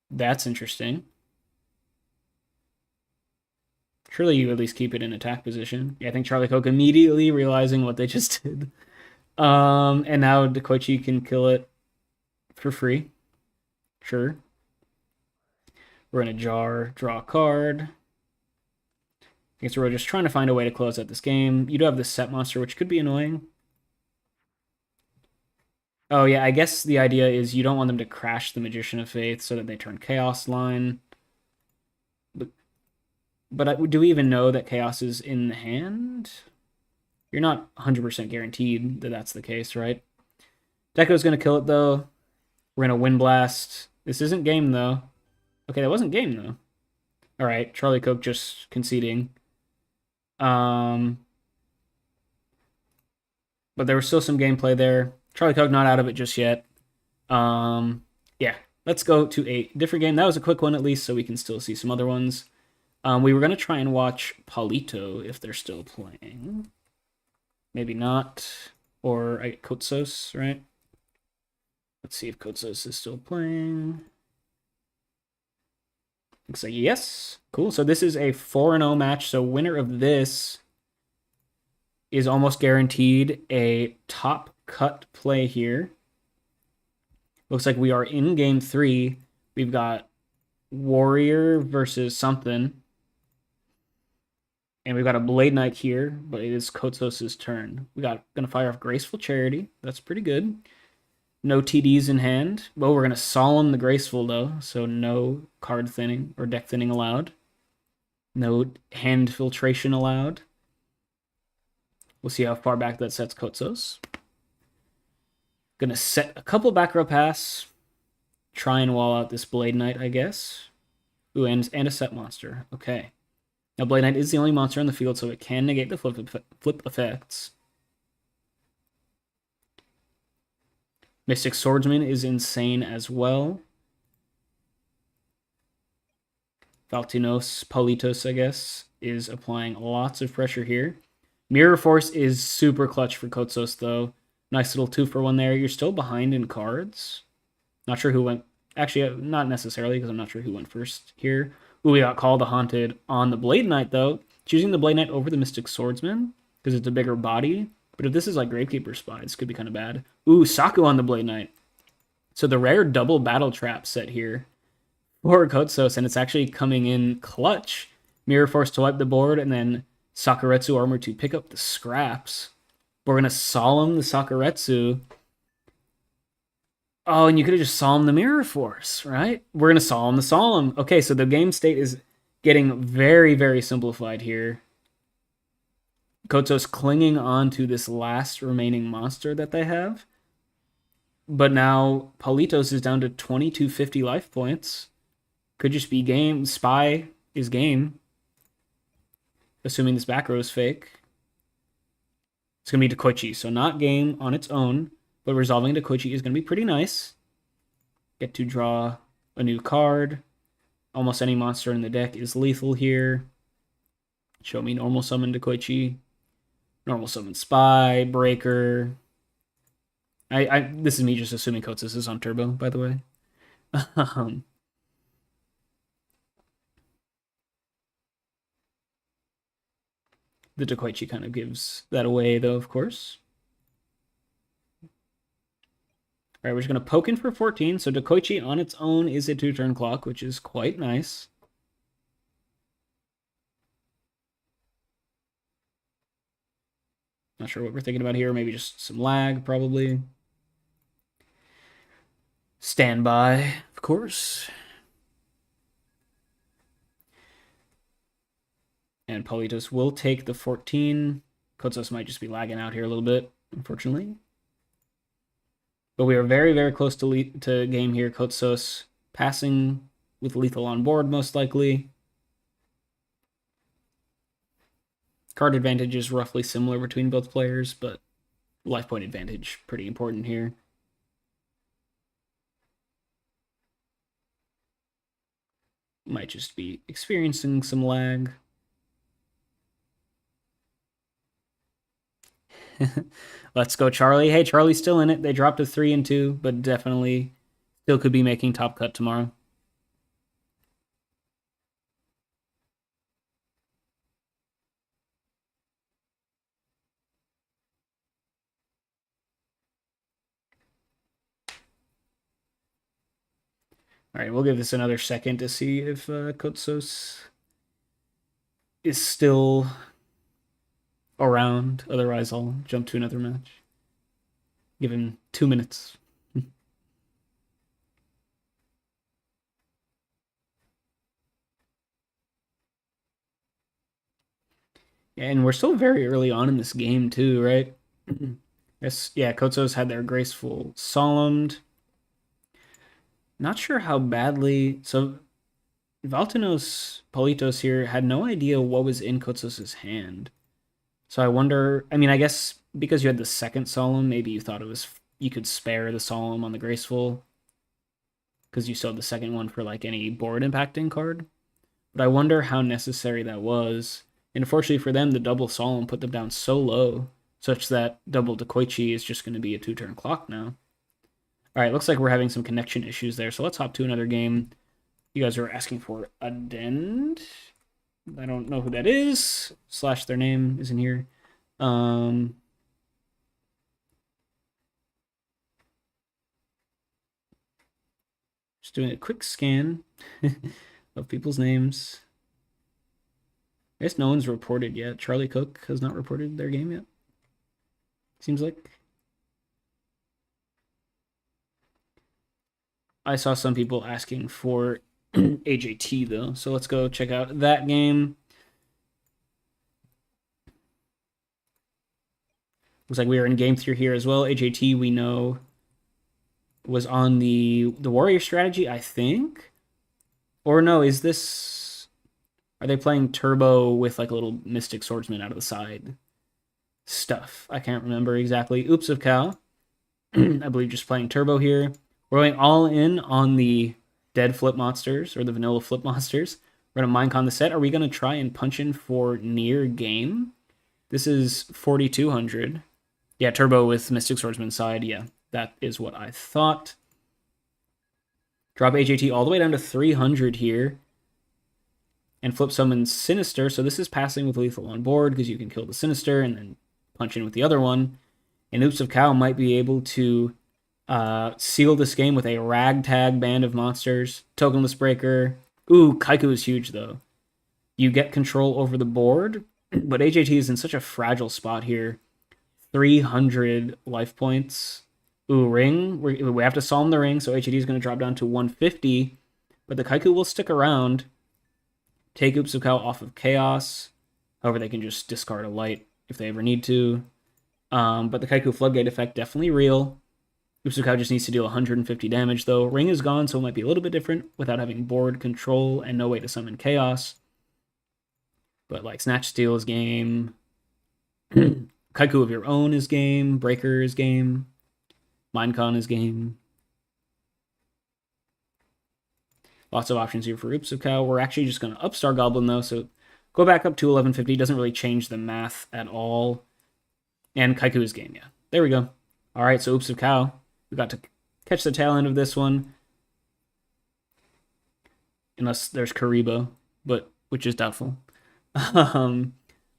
[SPEAKER 3] That's interesting. Surely you at least keep it in attack position. Yeah, I think Charlie Coke immediately realizing what they just did. And now Dekoichi can kill it for free. Sure. We're in a jar, draw a card. I guess we're just trying to find a way to close out this game. You do have this set monster, which could be annoying. Oh, yeah, I guess the idea is you don't want them to crash the Magician of Faith so that they turn Chaos line. But do we even know that Chaos is in the hand? You're not 100% guaranteed that that's the case, right? Deco's going to kill it, though. We're going to Wind Blast. This isn't game, though. Okay, that wasn't game, though. All right, Charlie Coke just conceding. But there was still some gameplay there. Charlie Coke not out of it just yet. Yeah, let's go to a different game. That was a quick one, at least, so we can still see some other ones. We were going to try and watch Palito if they're still playing. Maybe not. Or Kotsos, right? Let's see if Kotsos is still playing. Looks like yes. Cool. So this is a 4-0 match. So winner of this is almost guaranteed a top cut play here. Looks like we are in game 3. We've got warrior versus something. And we've got a Blade Knight here, but it is Kotsos's turn. We got gonna fire off Graceful Charity. That's pretty good. No TDs in hand. Well, we're gonna Solemn the Graceful though, so no card thinning or deck thinning allowed. No hand filtration allowed. We'll see how far back that sets Kotsos. Gonna set a couple back row pass. Try and wall out this Blade Knight, I guess. Ooh, and a set monster. Okay. Now, Blade Knight is the only monster on the field, so it can negate the flip effects. Mystic Swordsman is insane as well. Valtinos, Politos, I guess, is applying lots of pressure here. Mirror Force is super clutch for Kotsos, though. Nice little 2-for-1 there. You're still behind in cards. Not sure who went... Actually, not necessarily, because I'm not sure who went first here. Ooh, we got Call the Haunted on the Blade Knight, though. Choosing the Blade Knight over the Mystic Swordsman, because it's a bigger body. But if this is like Gravekeeper Spy, this could be kind of bad. Ooh, Saku on the Blade Knight. So the rare double battle trap set here for Kotsos, and it's actually coming in clutch. Mirror Force to wipe the board, and then Sakuretsu Armor to pick up the scraps. We're going to Solemn the Sakuretsu. Oh, and you could have just Solemn the Mirror Force, right? We're going to Solemn the Solemn. Okay, so the game state is getting very, very simplified here. Kotsos clinging on to this last remaining monster that they have. But now Politos is down to 2250 life points. Could just be game. Spy is game. Assuming this back row is fake. It's going to be Dekoichi, so not game on its own. But resolving Dekoichi is going to be pretty nice. Get to draw a new card. Almost any monster in the deck is lethal here. Show me normal summon Dekoichi. Normal summon Spy, Breaker. This is me just assuming Kotsos is on turbo, by the way. The Dekoichi kind of gives that away, though, of course. All right, we're just going to poke in for 14. So Dekoichi on its own is a 2-turn clock, which is quite nice. Not sure what we're thinking about here. Maybe just some lag, probably. Standby, of course. And Politos will take the 14. Kotsos might just be lagging out here a little bit, unfortunately. But we are very, very close to game here. Kotsos passing with lethal on board, most likely. Card advantage is roughly similar between both players, but life point advantage pretty important here. Might just be experiencing some lag. Let's go, Charlie. Hey, Charlie's still in it. They dropped a 3 and 2, but definitely still could be making top cut tomorrow. All right, we'll give this another second to see if Kotsos is still around. Otherwise, I'll jump to another match. Give him 2 minutes. And we're still very early on in this game, too, right? Yes, yeah, Kotsos had their Graceful Solemned. Not sure how badly... So, Valtinos Politos here had no idea what was in Kotsos' hand. So I wonder... I mean, I guess because you had the second Solemn, maybe you thought it was... You could spare the Solemn on the Graceful. Because you still had the second one for, like, any board impacting card. But I wonder how necessary that was. And unfortunately for them, the double Solemn put them down so low, such that double Dekoichi is just going to be a 2-turn clock now. All right, looks like we're having some connection issues there, so let's hop to another game. You guys are asking for Addend. I don't know who that is. / their name isn't here. Just doing a quick scan of people's names. I guess no one's reported yet. Charlie Cook has not reported their game yet. Seems like. I saw some people asking for AJT though, so let's go check out that game. Looks like we are in game 3 here as well. AJT, we know, was on the warrior strategy, I think. Or no, is this... Are they playing turbo with like a little mystic swordsman out of the side stuff? I can't remember exactly. Oops of Cow. I believe just playing turbo here. We're going all in on the dead flip monsters, or the vanilla flip monsters. We're going to minecon the set. Are we going to try and punch in for near game? This is 4,200. Yeah, turbo with Mystic Swordsman side. Yeah, that is what I thought. Drop AJT all the way down to 300 here. And flip summon Sinister. So this is passing with lethal on board because you can kill the Sinister and then punch in with the other one. And Oops of Cow might be able to seal this game with a ragtag band of monsters. Tokenless Breaker. Ooh, Kaiku is huge though. You get control over the board, but AJT is in such a fragile spot here. 300 life points. Ooh, ring. We have to solve the ring, so AJT is going to drop down to 150. But the Kaiku will stick around. Take Oops of Cow off of Chaos. However, they can just discard a light if they ever need to. But the Kaiku Floodgate effect, definitely real. Oops of Cow just needs to deal 150 damage, though. Ring is gone, so it might be a little bit different without having board control and no way to summon Chaos. But like Snatch Steal is game. Kaiku of your own is game. Breaker is game. Minecon is game. Lots of options here for Oops of Cow. We're actually just going to up Star Goblin though, so go back up to 1150. Doesn't really change the math at all. And Kaiku is game, yeah. There we go. All right, so Oops of Cow. We got to catch the tail end of this one. Unless there's Karibo, but which is doubtful. But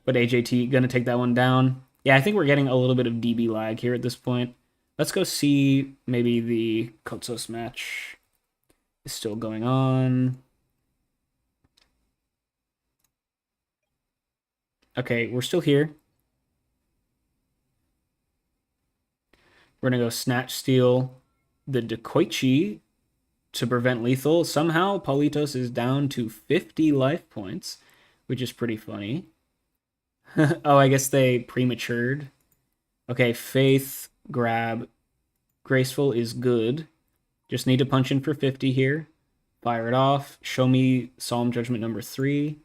[SPEAKER 3] AJT gonna take that one down. Yeah, I think we're getting a little bit of DB lag here at this point. Let's go see maybe the Kotsos match is still going on. Okay, we're still here. We're gonna go Snatch Steal the Dekoichi to prevent lethal. Somehow, Paulitos is down to 50 life points, which is pretty funny. Oh, I guess they prematured. Okay, Faith, grab. Graceful is good. Just need to punch in for 50 here. Fire it off. Show me Solemn Judgment number 3.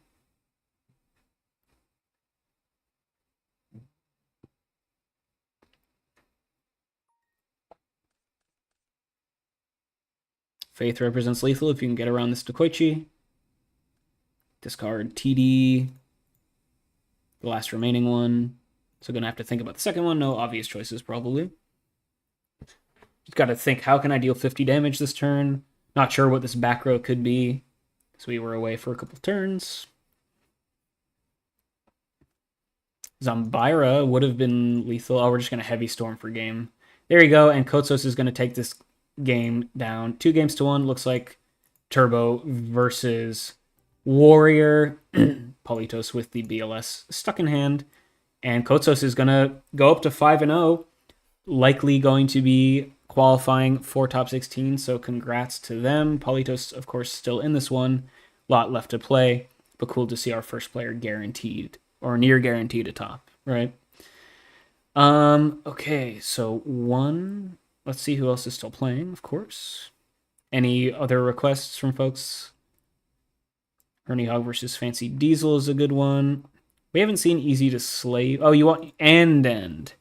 [SPEAKER 3] Faith represents lethal if you can get around this Dekoichi. Discard TD. The last remaining one. So gonna have to think about the second one. No obvious choices, probably. Just gotta think, how can I deal 50 damage this turn? Not sure what this back row could be. So we were away for a couple turns. Zambira would have been lethal. Oh, we're just gonna Heavy Storm for game. There you go, and Kotsos is gonna take this game down 2-1. Looks like Turbo versus Warrior. Paulitos with the BLS stuck in hand. And Kotsos is going to go up to 5-0. Likely going to be qualifying for top 16. So congrats to them. Paulitos, of course, still in this one. Lot left to play. But cool to see our first player guaranteed. Or near guaranteed atop, right? Okay, so one... Let's see who else is still playing, of course. Any other requests from folks? Ernie Hog versus Fancy Diesel is a good one. We haven't seen Easy to Slay. Oh, you want... And End.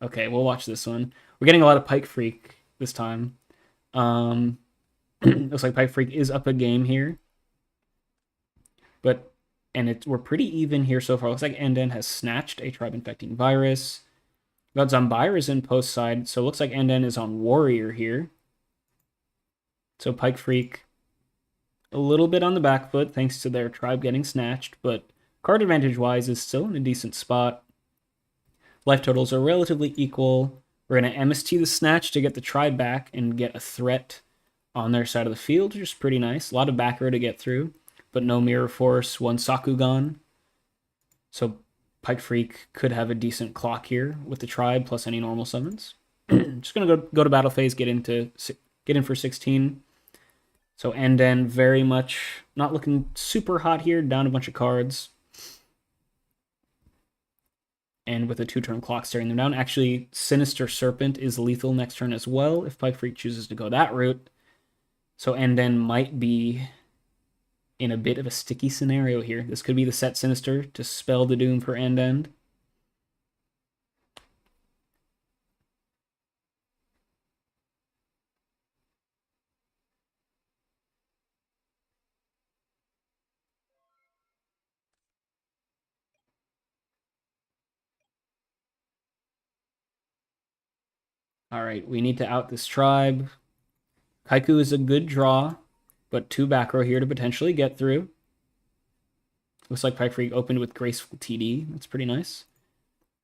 [SPEAKER 3] Okay, we'll watch this one. We're getting a lot of Pike Freak this time. Looks like Pike Freak is up a game here. But... And we're pretty even here so far. Looks like End has snatched a Tribe-Infecting Virus. We got Zambira's in post side, so it looks like End is on Warrior here. So Pike Freak, a little bit on the back foot thanks to their tribe getting snatched, but card advantage-wise is still in a decent spot. Life totals are relatively equal. We're going to MST the snatch to get the tribe back and get a threat on their side of the field, which is pretty nice. A lot of back row to get through, but no Mirror Force, one Sakugan. So Pike Freak could have a decent clock here with the tribe plus any normal summons. Just gonna go to battle phase, get in for 16. So Anden very much not looking super hot here, down a bunch of cards. And with a 2-turn clock staring them down. Actually, Sinister Serpent is lethal next turn as well if Pike Freak chooses to go that route. So Anden might be in a bit of a sticky scenario here. This could be the set Sinister to spell the doom for Anden. All right, we need to out this tribe. Kaiku is a good draw, but 2 back row here to potentially get through. Looks like Pike Freak opened with Graceful TD. That's pretty nice.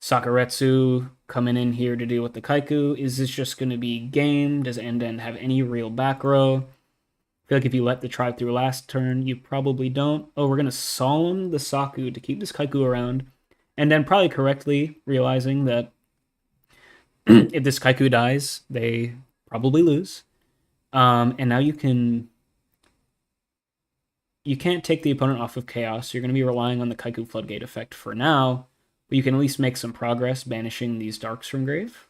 [SPEAKER 3] Sakuretsu coming in here to deal with the Kaiku. Is this just going to be game? Does Anden have any real back row? I feel like if you let the tribe through last turn, you probably don't. Oh, we're going to Solemn the Saku to keep this Kaiku around. And then probably correctly realizing that if this Kaiku dies, they probably lose. And now you can't take the opponent off of Chaos. You're going to be relying on the Kaiku Floodgate effect for now, but you can at least make some progress banishing these darks from grave.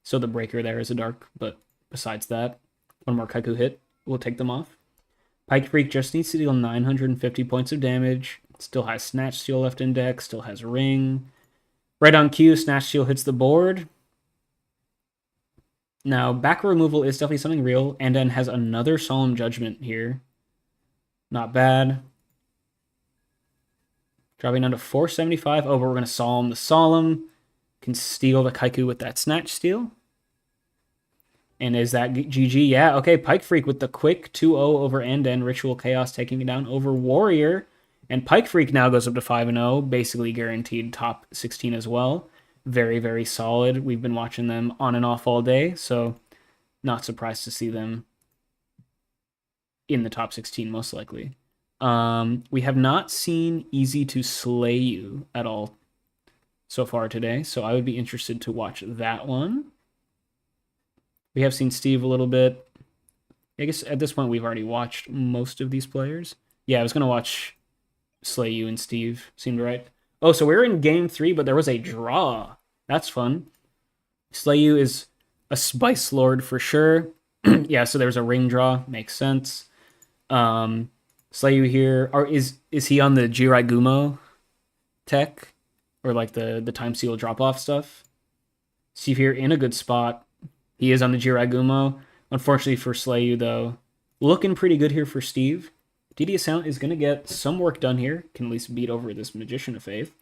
[SPEAKER 3] So the breaker there is a dark, but besides that, one more Kaiku hit will take them off. Pike Freak just needs to deal 950 points of damage. Still has Snatch Steal left in deck, still has Ring. Right on cue, Snatch Steal hits the board. Now, back removal is definitely something real, and then has another Solemn Judgment here. Not bad. Dropping down to 475. Oh, but we're going to Solemn the Solemn. Can steal the Kaiku with that Snatch Steal. And is that GG? Yeah, okay. Pike Freak with the quick 2-0 over Anden. Ritual Chaos taking it down over Warrior. And Pike Freak now goes up to 5-0. Basically guaranteed top 16 as well. Very, very solid. We've been watching them on and off all day, so not surprised to see them in the top 16, most likely. We have not seen Easy to Slay You at all so far today, so I would be interested to watch that one. We have seen Steve a little bit. I guess at this point we've already watched most of these players. Yeah, I was going to watch Slay You and Steve. Seemed right. Oh, so we're in game 3, but there was a draw. That's fun. Slay You is a Spice Lord for sure. Yeah, so there's a ring draw. Makes sense. Slay You here. Or is he on the Jirai Gumo tech? Or like the Time Seal drop-off stuff? Steve here in a good spot. He is on the Jirai Gumo. Unfortunately for Slay You, though, looking pretty good here for Steve. DD Sound is going to get some work done here. Can at least beat over this Magician of Faith.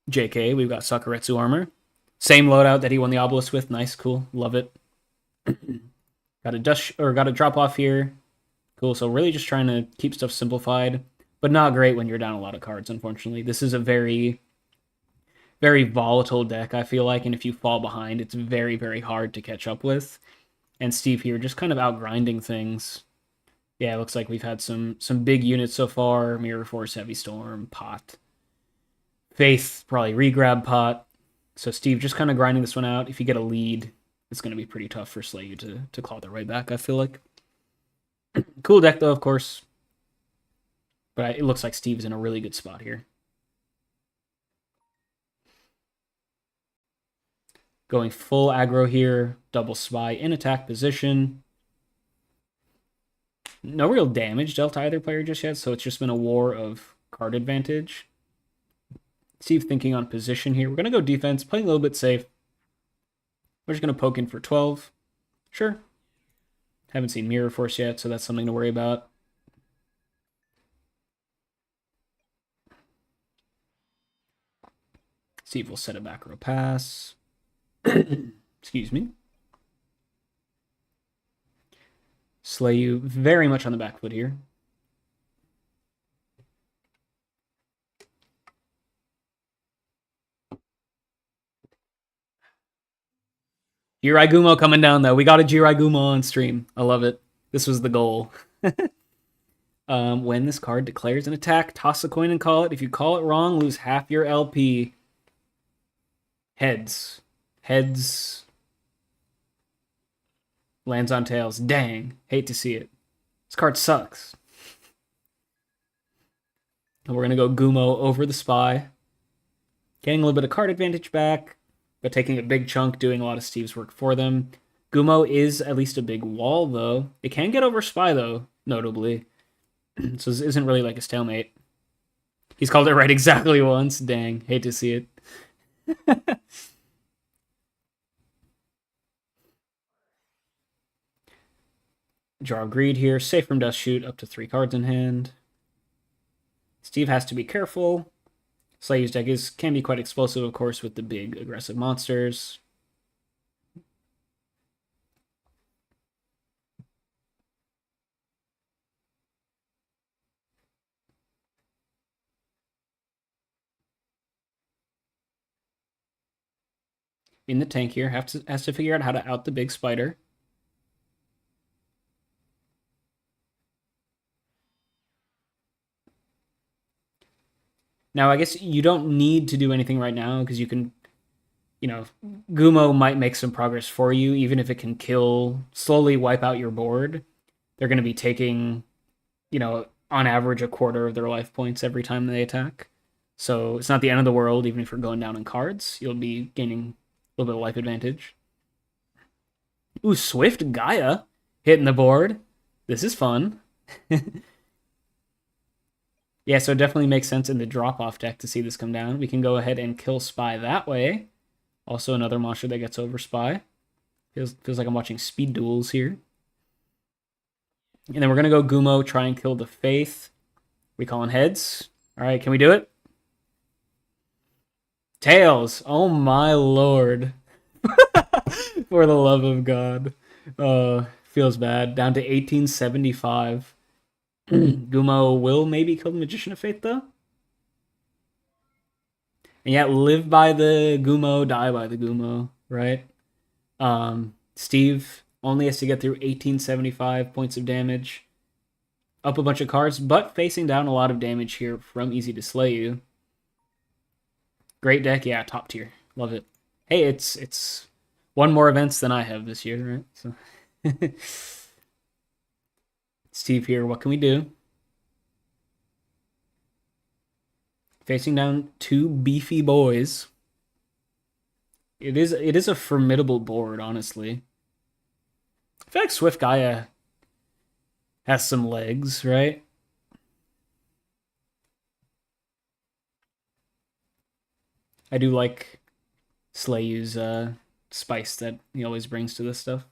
[SPEAKER 3] JK, we've got Sakuretsu armor. Same loadout that he won the Obelisk with. Nice, cool. Love it. Got a drop off here. Cool, so really just trying to keep stuff simplified, but not great when you're down a lot of cards, unfortunately. This is a very, very volatile deck, I feel like, and if you fall behind, it's very, very hard to catch up with. And Steve here just kind of outgrinding things. Yeah, it looks like we've had some big units so far. Mirror Force, Heavy Storm, Pot. Faith, probably regrab Pot. So Steve just kind of grinding this one out. If you get a lead, it's going to be pretty tough for Slay You to claw the right back, I feel like. Cool deck, though, of course. But it looks like Steve's in a really good spot here. Going full aggro here. Double Spy in attack position. No real damage dealt to either player just yet, so it's just been a war of card advantage. Steve thinking on position here. We're going to go defense, playing a little bit safe. We're just going to poke in for 12. Sure. Haven't seen Mirror Force yet, so that's something to worry about. Steve will set a back row pass. Excuse me. Slay You very much on the back foot here. Jirai Gumo coming down, though. We got a Jirai Gumo on stream. I love it. This was the goal. When this card declares an attack, toss a coin and call it. If you call it wrong, lose half your LP. Heads. Heads. Lands on tails. Dang. Hate to see it. This card sucks. And we're going to go Gumo over the Spy. Getting a little bit of card advantage back, but taking a big chunk, doing a lot of Steve's work for them. Gumo is at least a big wall, though. It can get over Spy, though, notably. So this isn't really like a stalemate. He's called it right exactly once. Dang. Hate to see it. Jar of Greed here. Safe from Dust Shoot, up to 3 cards in hand. Steve has to be careful. Slayer's deck can be quite explosive, of course, with the big aggressive monsters. In the tank here, has to figure out how to out the big spider. Now, I guess you don't need to do anything right now because you can, Gumo might make some progress for you, even if it can slowly wipe out your board. They're going to be taking, on average a quarter of their life points every time they attack. So it's not the end of the world, even if you're going down in cards. You'll be gaining a little bit of life advantage. Ooh, Swift Gaia hitting the board. This is fun. Yeah, so it definitely makes sense in the drop-off deck to see this come down. We can go ahead and kill Spy that way. Also another monster that gets over Spy. Feels like I'm watching speed duels here. And then we're going to go Gumo, try and kill the Faith. We calling heads. All right, can we do it? Tails. Oh my lord. For the love of God. Feels bad. Down to 1875. Gumo will maybe kill the Magician of Fate, though. And yet, live by the Gumo, die by the Gumo, right? Steve only has to get through 1875 points of damage. Up a bunch of cards, but facing down a lot of damage here from Easy to Slay You. Great deck, yeah, top tier. Love it. Hey, it's one more events than I have this year, right? So Steve here, what can we do? Facing down 2 beefy boys. It is a formidable board, honestly. I feel like Swift Gaia has some legs, right? I do like Slayu's spice that he always brings to this stuff.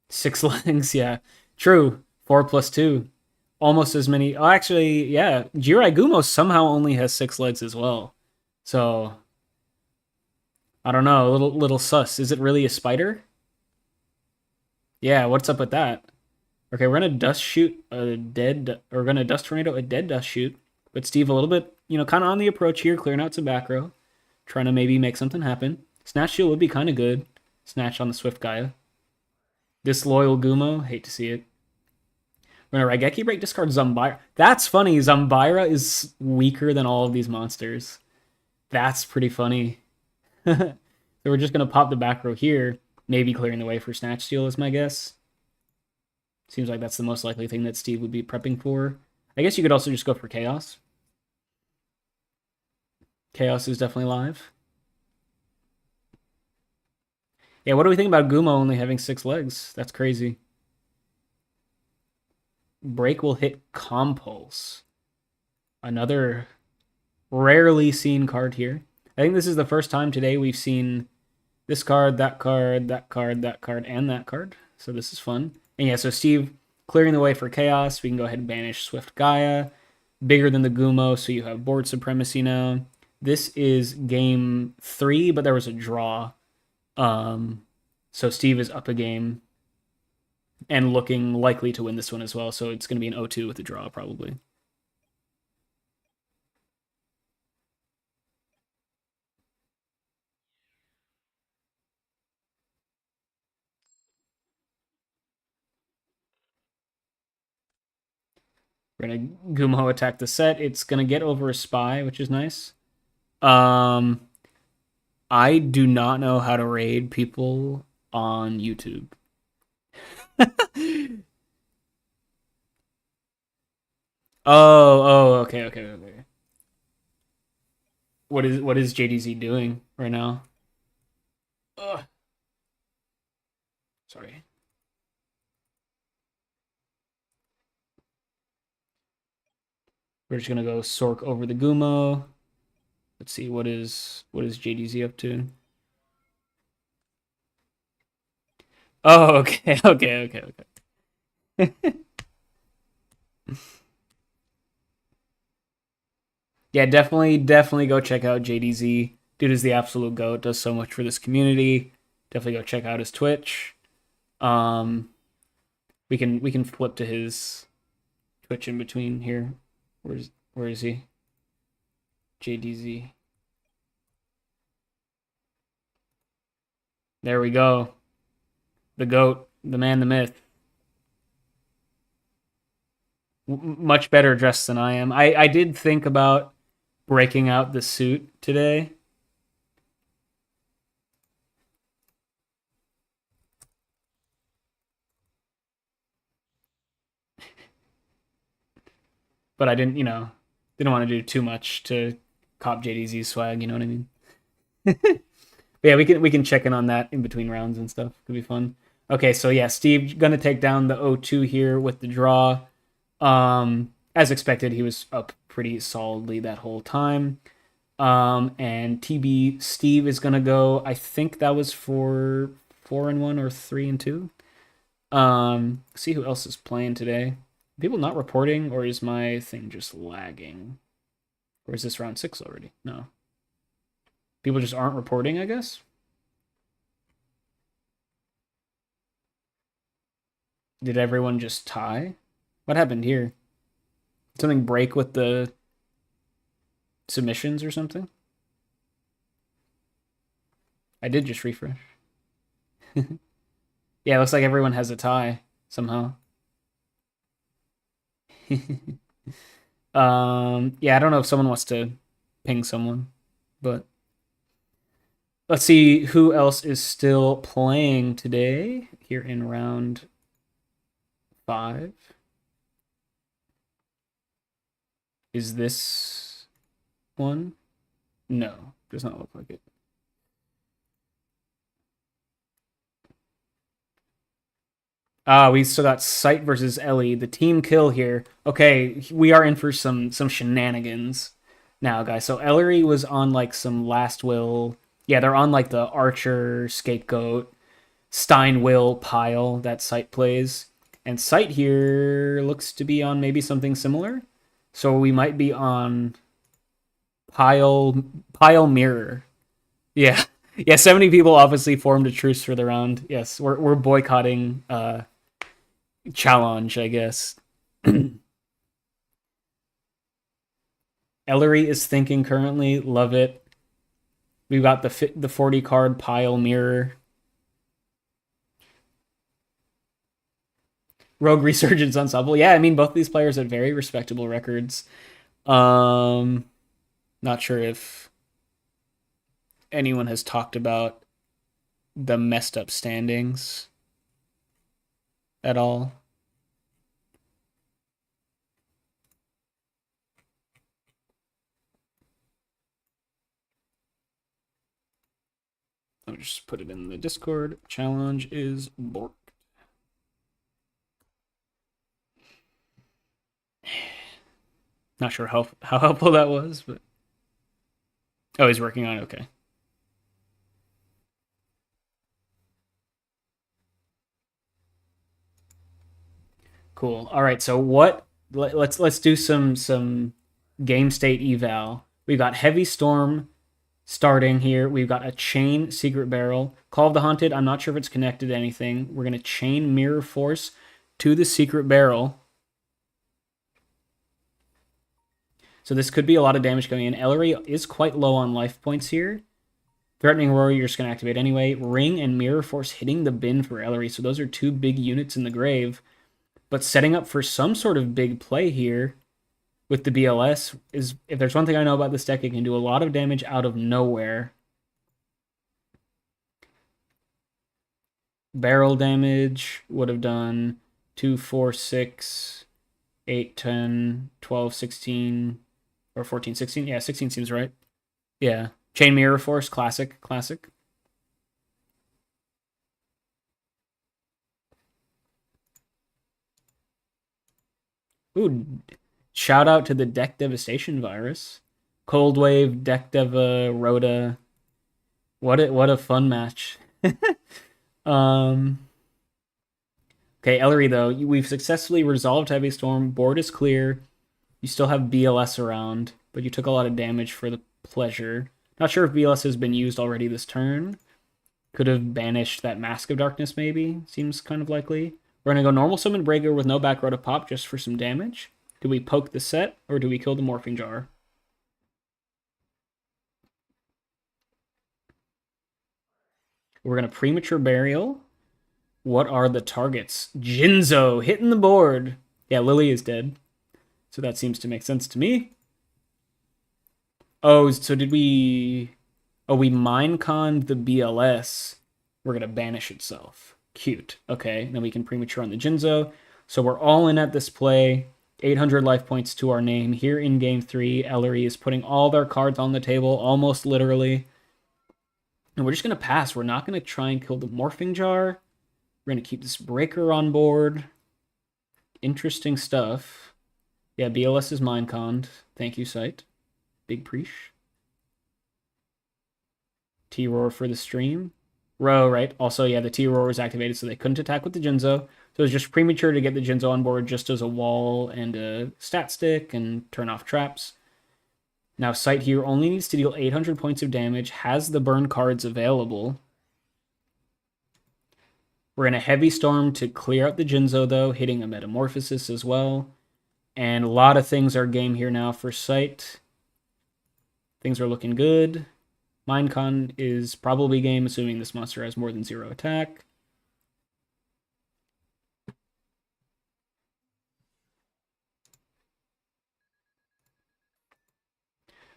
[SPEAKER 3] 6 legs, yeah. True. 4 plus 2. Almost as many. Oh, actually, yeah. Jirai Gumo somehow only has 6 legs as well. So, I don't know. A little sus. Is it really a spider? Yeah, what's up with that? Okay, we're gonna dust shoot a dead, or we're gonna dust tornado a dead dust shoot. But Steve a little bit, kind of on the approach here, clearing out some back row, trying to maybe make something happen. Snatch shield would be kind of good. Snatch on the Swift Gaia. Disloyal Gumo, hate to see it. We're gonna Raigeki break, discard Zumbira. That's funny. Zumbira is weaker than all of these monsters. That's pretty funny. So we're just gonna pop the back row here, maybe clearing the way for Snatch Steal is my guess. Seems like that's the most likely thing that Steve would be prepping for. I guess you could also just go for Chaos. Chaos is definitely live. Yeah, what do we think about Gumo only having 6 legs? That's crazy. Break will hit Compulse. Another rarely seen card here. I think this is the first time today we've seen this card, that card, that card, that card, and that card. So this is fun. And yeah, so Steve clearing the way for Chaos. We can go ahead and banish Swift Gaia. Bigger than the Gumo, so you have board supremacy now. This is game 3, but there was a draw. So Steve is up a game and looking likely to win this one as well. So it's going to be an 0-2 with a draw, probably. We're gonna Gumo attack the set. It's gonna get over a spy, which is nice. I do not know how to raid people on YouTube. Okay. What is JDZ doing right now? Ugh. Sorry. We're just gonna go Sork over the Gumo. Let's see what is JDZ up to. Oh, okay. Yeah, definitely go check out JDZ. Dude is the absolute goat. Does so much for this community. Definitely go check out his Twitch. We can flip to his Twitch in between here. Where is he? JDZ. There we go. The goat, the man, the myth. Much better dressed than I am. I did think about breaking out the suit today. But I didn't want to do too much to cop JDZ's swag, you know what I mean? But yeah, we can check in on that in between rounds and stuff. Could be fun. Okay, so yeah, Steve gonna take down the 0-2 here with the draw. As expected, he was up pretty solidly that whole time. And TB Steve is gonna go. I think that was for 4-1 or 3-2. See who else is playing today. People not reporting, or is my thing just lagging? Or is this round 6 already? No. People just aren't reporting, I guess. Did everyone just tie? What happened here? Did something break with the submissions or something? I did just refresh. Yeah, it looks like everyone has a tie somehow. Yeah, I don't know if someone wants to ping someone, but let's see who else is still playing today here in round 5. Is this one? No, does not look like it. We still got Sight versus Ellie, the team kill here. Okay, we are in for some shenanigans now, guys. So Ellery was on like some Last Will. Yeah, they're on like the Archer, Scapegoat, Stein Will pile that Sight plays. And Sight here looks to be on maybe something similar. So we might be on pile mirror. Yeah. Yeah, 70 people obviously formed a truce for the round. Yes, we're boycotting challenge, I guess. Ellery is thinking currently. Love it. We've got the 40 card pile mirror. Rogue Resurgence Ensemble. Yeah, I mean, both these players have very respectable records. Not sure if anyone has talked about the messed up standings at all. I'll just put it in the Discord. Challenge is borked. Not sure how helpful that was, but oh, he's working on it. Okay. Cool. All right. So let's do some game state eval. We've got Heavy Storm starting here. We've got a chain Secret Barrel. Call of the Haunted. I'm not sure if it's connected to anything. We're gonna chain Mirror Force to the Secret Barrel. So this could be a lot of damage going in. Ellery is quite low on life points here. Threatening Roar, you're just going to activate anyway. Ring and Mirror Force hitting the bin for Ellery. So those are two big units in the grave. but setting up for some sort of big play here with the BLS is, if there's one thing I know about this deck, it can do a lot of damage out of nowhere. Barrel damage would have done 2, 4, 6, 8, 10, 12, 16, or 14, 16. Yeah, 16 seems right. Yeah. Chain Mirror Force, classic. Ooh, shout out to the Deck Devastation virus. Cold Wave, Deck Deva, Rhoda. What a fun match. Okay, Ellery, though, we've successfully resolved Heavy Storm. Board is clear. You still have BLS around, but you took a lot of damage for the pleasure. Not sure if BLS has been used already this turn. Could have banished that Mask of Darkness, maybe. Seems kind of likely. We're going to go normal Summon Breaker with no back row to pop just for some damage. Do we poke the set, or do we kill the Morphing Jar? We're going to Premature Burial. What are the targets? Jinzo hitting the board. Yeah, Lily is dead. So that seems to make sense to me. Oh, so did we... Oh, we Mineconned the BLS. We're going to banish itself. Cute. Okay, then we can Premature on the Jinzo. So we're all in at this play. 800 life points to our name. Here in Game 3, Ellery is putting all their cards on the table, almost literally. And we're just going to pass. We're not going to try and kill the Morphing Jar. We're going to keep this Breaker on board. Interesting stuff. Yeah, BLS is Mineconned. Thank you, Sight. Big preach. T-Roar for the stream. Row, right? Also, yeah, the T-Roar was activated, so they couldn't attack with the Jinzo. So it was just premature to get the Jinzo on board just as a wall and a stat stick and turn off traps. Now, Sight here only needs to deal 800 points of damage, has the burn cards available. We're in a Heavy Storm to clear out the Jinzo, though, hitting a Metamorphosis as well. And a lot of things are game here now for Sight. Things are looking good. Minecon is probably game, assuming this monster has more than 0 attack.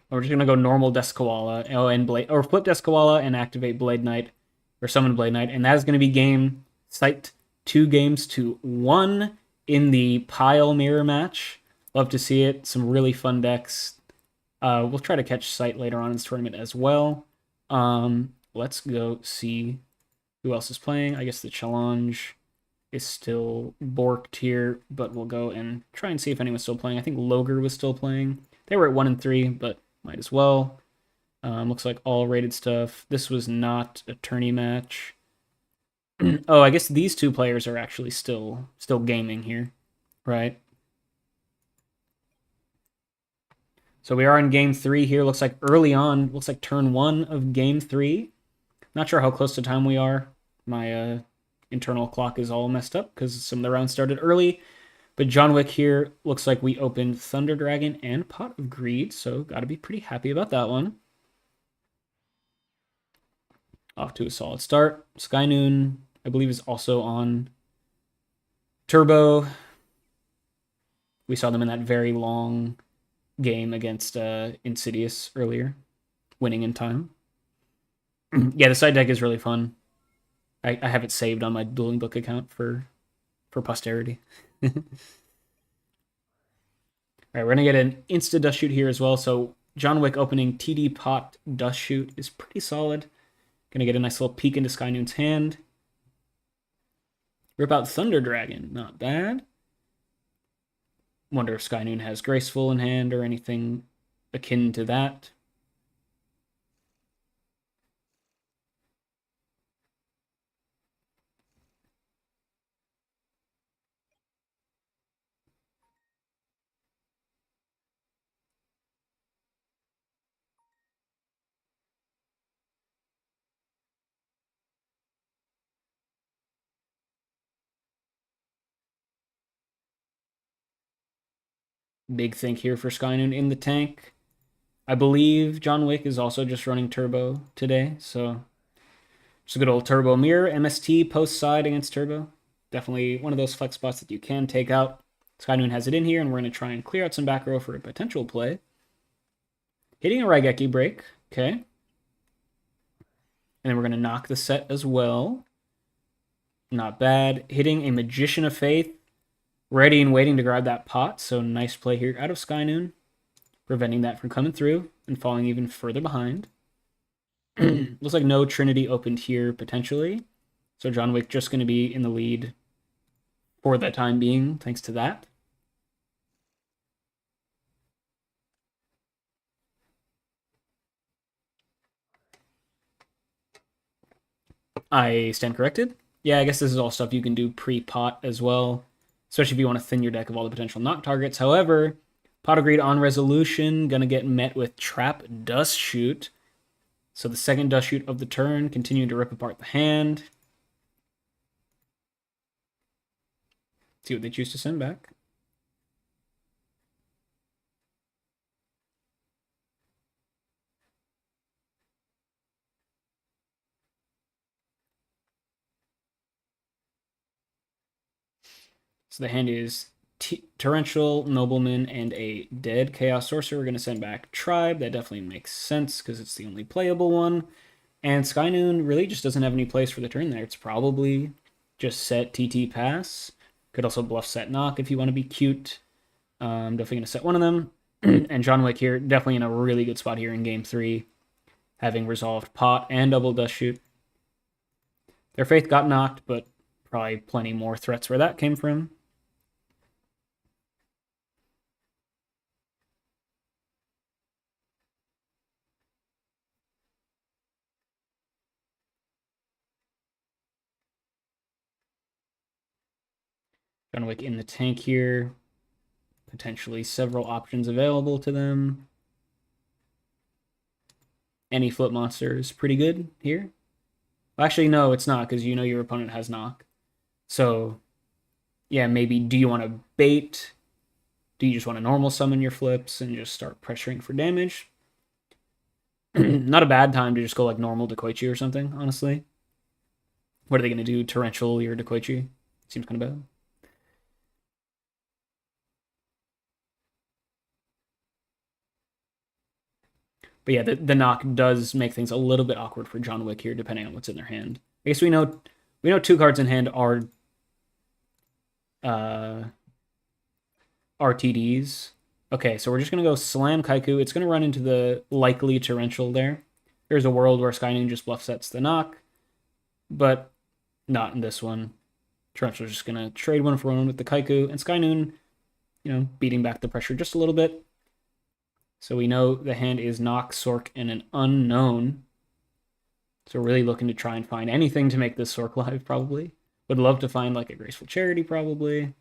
[SPEAKER 3] We're just going to go normal Deskoala, and Blade, or flip Deskoala and activate Blade Knight, or summon Blade Knight, and that is going to be game. Sight 2 games to 1 in the pile mirror match. Love to see it. Some really fun decks. We'll try to catch Sight later on in this tournament as well. Let's go see who else is playing. I guess the challenge is still borked here, but we'll go and try and see if anyone's still playing. I think Loger was still playing. They were at 1 and 3, but might as well. Looks like all rated stuff. This was not a tourney match. Oh, I guess these two players are actually still gaming here, right? So we are in Game 3 here. Looks like early on. Looks like turn 1 of Game 3. Not sure how close to time we are. My internal clock is all messed up because some of the rounds started early. But John Wick here looks like we opened Thunder Dragon and Pot of Greed, so got to be pretty happy about that one. Off to a solid start. Sky Noon, I believe, is also on Turbo. We saw them in that very long game against Insidious earlier, winning in time. Yeah, the side deck is really fun. I have it saved on my Dueling Book account for posterity. All right, we're going to get an Insta Dust Shoot here as well. So John Wick opening TD Pot Dust Shoot is pretty solid. Going to get a nice little peek into Sky Noon's hand. Rip out Thunder Dragon. Not bad. Wonder if Sky Noon has Graceful in hand or anything akin to that. Big think here for Sky Noon in the tank. I believe John Wick is also just running Turbo today, so just a good old Turbo Mirror. MST post side against Turbo. Definitely one of those flex spots that you can take out. Skynoon has it in here, and we're going to try and clear out some back row for a potential play. Hitting a Raigeki break. Okay. And then we're going to knock the set as well. Not bad. Hitting a Magician of Faith. Ready and waiting to grab that pot. So nice play here out of Skynoon. Preventing that from coming through and falling even further behind. Looks like no Trinity opened here, potentially. So John Wick just going to be in the lead for the time being, thanks to that. I stand corrected. Yeah, I guess this is all stuff you can do pre-pot as well, especially if you want to thin your deck of all the potential knock targets. However, Pot of Greed on resolution, going to get met with Trap Dust Shoot. So the second Dust Shoot of the turn, continuing to rip apart the hand. See what they choose to send back. So the hand is Torrential, Nobleman, and a dead Chaos Sorcerer. We're going to send back Tribe. That definitely makes sense because it's the only playable one. And Skynoon really just doesn't have any place for the turn there. It's probably just set TT Pass. Could also bluff set knock if you want to be cute. Definitely going to set one of them. And John Wick here, definitely in a really good spot here in Game 3, having resolved Pot and double Dust Shoot. Their Faith got knocked, but probably plenty more threats where that came from. John Wick in the tank here. Potentially several options available to them. Any flip monster is pretty good here. Well, actually, no, it's not, because you know your opponent has knock. So, yeah, maybe do you want to bait? Do you just want to normal summon your flips and just start pressuring for damage? Not a bad time to just go like normal Dekoichi or something, honestly. What are they going to do? Torrential your Dekoichi? Seems kind of bad. But yeah, the knock does make things a little bit awkward for John Wick here, depending on what's in their hand. I guess we know 2 cards in hand are RTDs. Okay, so we're just going to go Slam Kaiku. It's going to run into the likely Torrential there. There's a world where Skynoon just bluff sets the knock, but not in this one. Torrential's just going to trade one for one with the Kaiku, and Skynoon, beating back the pressure just a little bit. So we know the hand is Knock, Sork, and an Unknown. So we're really looking to try and find anything to make this Sork live, probably. Would love to find like a Graceful Charity, probably.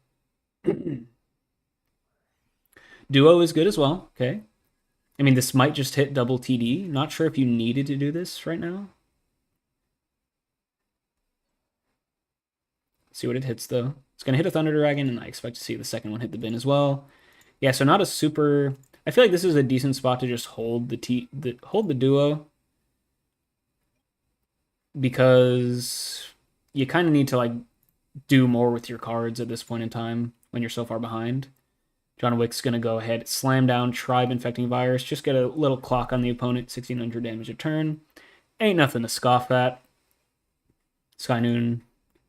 [SPEAKER 3] Duo is good as well, okay. I mean, this might just hit double TD. Not sure if you needed to do this right now. See what it hits, though. It's going to hit a Thunder Dragon, and I expect to see the second one hit the bin as well. Yeah, so not a super... I feel like this is a decent spot to just hold the duo, because you kind of need to like do more with your cards at this point in time when you're so far behind. John Wick's going to go ahead, slam down Tribe Infecting Virus, just get a little clock on the opponent, 1600 damage a turn. Ain't nothing to scoff at. Skynoon,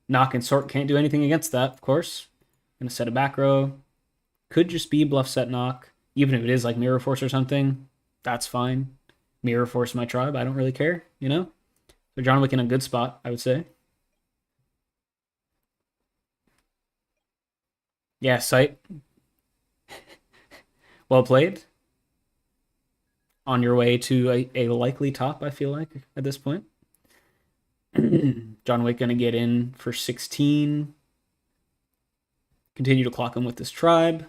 [SPEAKER 3] Knock, and Sork can't do anything against that, of course. Going to set a back row. Could just be bluff set knock. Even if it is like Mirror Force or something, that's fine. Mirror Force my Tribe, I don't really care, So John Wick in a good spot, I would say. Yeah, Sight. Well played. On your way to a likely top, I feel like, at this point. John Wick going to get in for 16. Continue to clock him with this Tribe.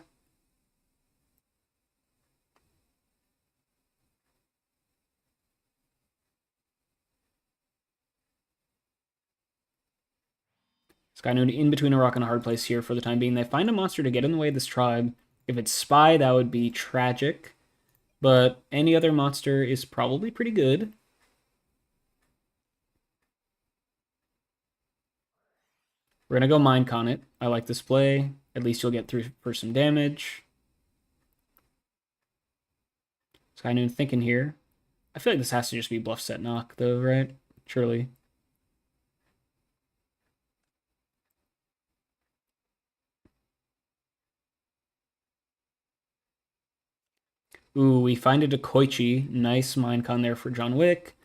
[SPEAKER 3] Skynoon in between a rock and a hard place here for the time being. They find a monster to get in the way of this Tribe. If it's Spy, that would be tragic. But any other monster is probably pretty good. We're going to go Minecon it. I like this play. At least you'll get through for some damage. Sky Noon thinking here. I feel like this has to just be bluff set knock, though, right? Surely. Ooh, we find a Dekoichi. Nice Minecon there for John Wick.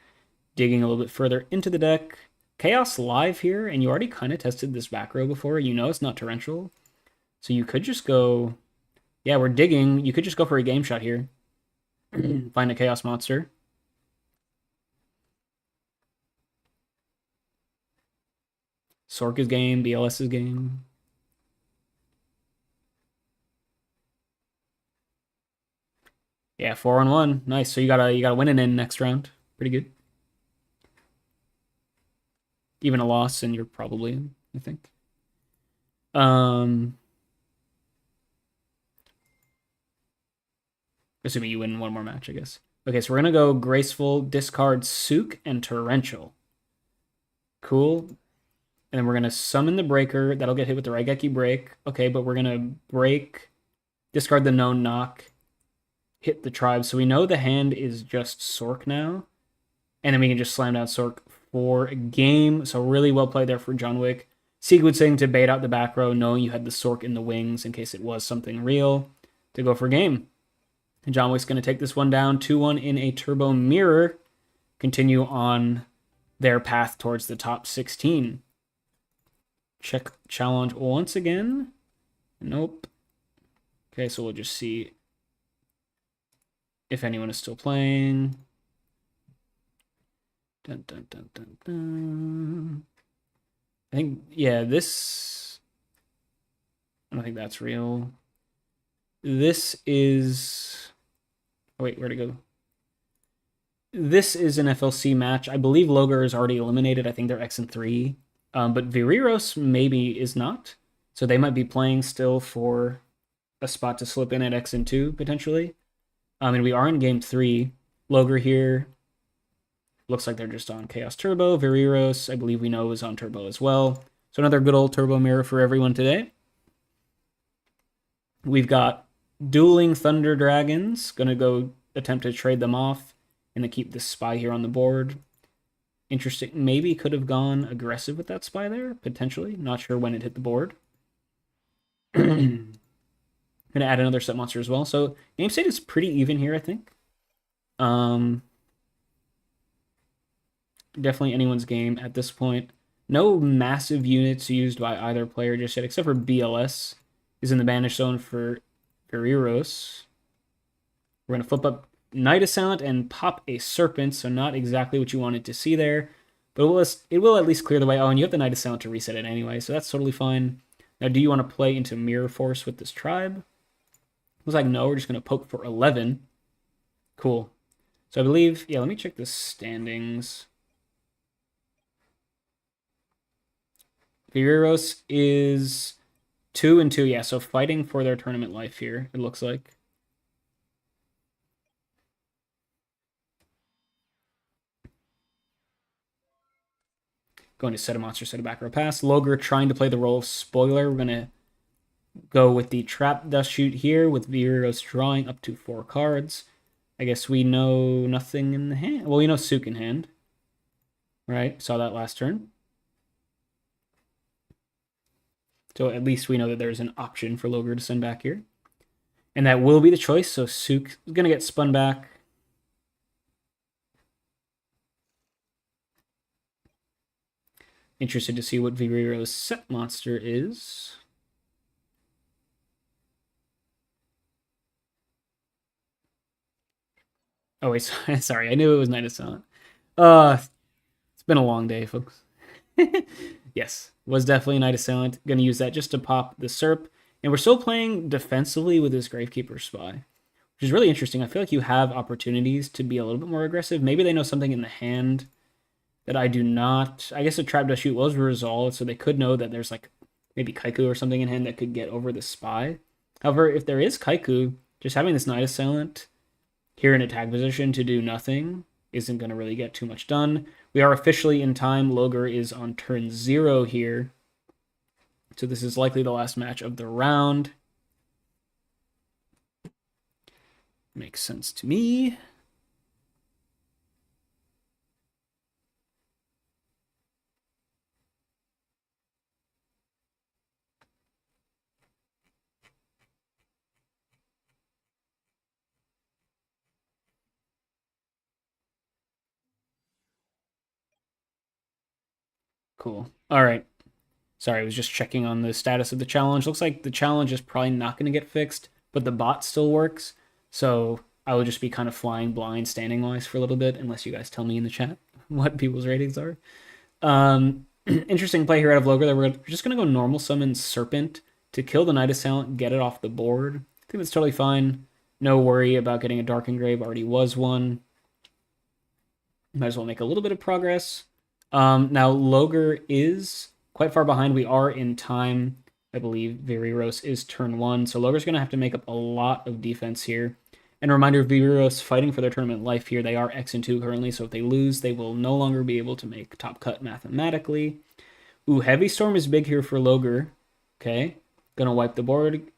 [SPEAKER 3] Digging a little bit further into the deck. Chaos live here, and you already kind of tested this back row before. You know it's not torrential. So you could just go... Yeah, we're digging. You could just go for a game shot here. Find a Chaos monster. Sorka's game, BLS's game. Yeah, 4-on-1. Nice. So you gotta win it in next round. Pretty good. Even a loss, and you're probably in, I think. Assuming you win one more match, I guess. Okay, so we're gonna go Graceful, discard Sook, and Torrential. Cool. And then we're gonna summon the Breaker. That'll get hit with the Raigeki Break. Okay, but we're gonna break, discard the known knock, hit the tribe. So we know the hand is just Sork now. And then we can just slam down Sork for a game. So really well played there for John Wick. Sequencing to bait out the back row, knowing you had the Sork in the wings in case it was something real to go for game. And John Wick's going to take this one down 2-1 in a turbo mirror. Continue on their path towards the top 16. Check challenge once again. Nope. Okay, so we'll just see if anyone is still playing. Dun, dun, dun, dun, dun. I think, yeah, this... I don't think that's real. This is... Oh, wait, where'd it go? This is an FLC match. I believe Logar is already eliminated. I think they're X and 3. But Viriros maybe is not. So they might be playing still for a spot to slip in at X and 2, potentially. And we are in game 3. Logar here. Looks like they're just on Chaos Turbo. Viriros, I believe we know, is on Turbo as well. So another good old Turbo mirror for everyone today. We've got Dueling Thunder Dragons. Gonna go attempt to trade them off and to keep this spy here on the board. Interesting. Maybe could have gone aggressive with that spy there, potentially. Not sure when it hit the board. Gonna add another set monster as well. So game state is pretty even here, I think. Definitely anyone's game at this point. No massive units used by either player just yet, except for BLS is in the banish zone for Guerreros. We're going to flip up Night Assailant and pop a Serpent, so not exactly what you wanted to see there. But it will at least clear the way. Oh, and you have the Night Assailant to reset it anyway, so that's totally fine. Now, do you want to play into Mirror Force with this tribe? Looks like no, we're just going to poke for 11. Cool. So I believe, yeah, let me check the standings. Guerreros is 2-2, yeah, so fighting for their tournament life here, it looks like. Going to set a monster, set a back row pass. Logar trying to play the role of spoiler. We're going to go with the trap dust shoot here with Guerreros drawing up to 4 cards. I guess we know nothing in the hand. Well, we know Sook in hand. Right, saw that last turn. So at least we know that there's an option for Logar to send back here. And that will be the choice, so Sook is going to get spun back. Interested to see what Viriro's set monster is. Oh wait, sorry, I knew it was Night Assailant. It's been a long day, folks. Yes, was definitely Night Assailant. Going to use that just to pop the Serp. And we're still playing defensively with this Gravekeeper Spy, which is really interesting. I feel like you have opportunities to be a little bit more aggressive. Maybe they know something in the hand that I do not. I guess the Trap Dust Shoot was resolved, so they could know that there's like maybe Kaiku or something in hand that could get over the Spy. However, if there is Kaiku, just having this Night Assailant here in attack position to do nothing isn't going to really get too much done. We are officially in time. Logar is on turn 0 here. So this is likely the last match of the round. Makes sense to me. Cool. All right. Sorry, I was just checking on the status of the challenge. Looks like the challenge is probably not going to get fixed, but the bot still works. So I will just be kind of flying blind standing wise for a little bit, unless you guys tell me in the chat what people's ratings are. Interesting play here out of Logar. That we're just going to go normal summon Serpent to kill the Night Assailant, get it off the board. I think that's totally fine. No worry about getting a Dark Engrave. Already was one. Might as well make a little bit of progress. Now, Logar is quite far behind. We are in time. I believe Viriros is turn 1. So Logar's going to have to make up a lot of defense here. And a reminder of Viriros fighting for their tournament life here. They are X and 2 currently, so if they lose, they will no longer be able to make top cut mathematically. Ooh, Heavy Storm is big here for Logar. Okay. Going to wipe the board.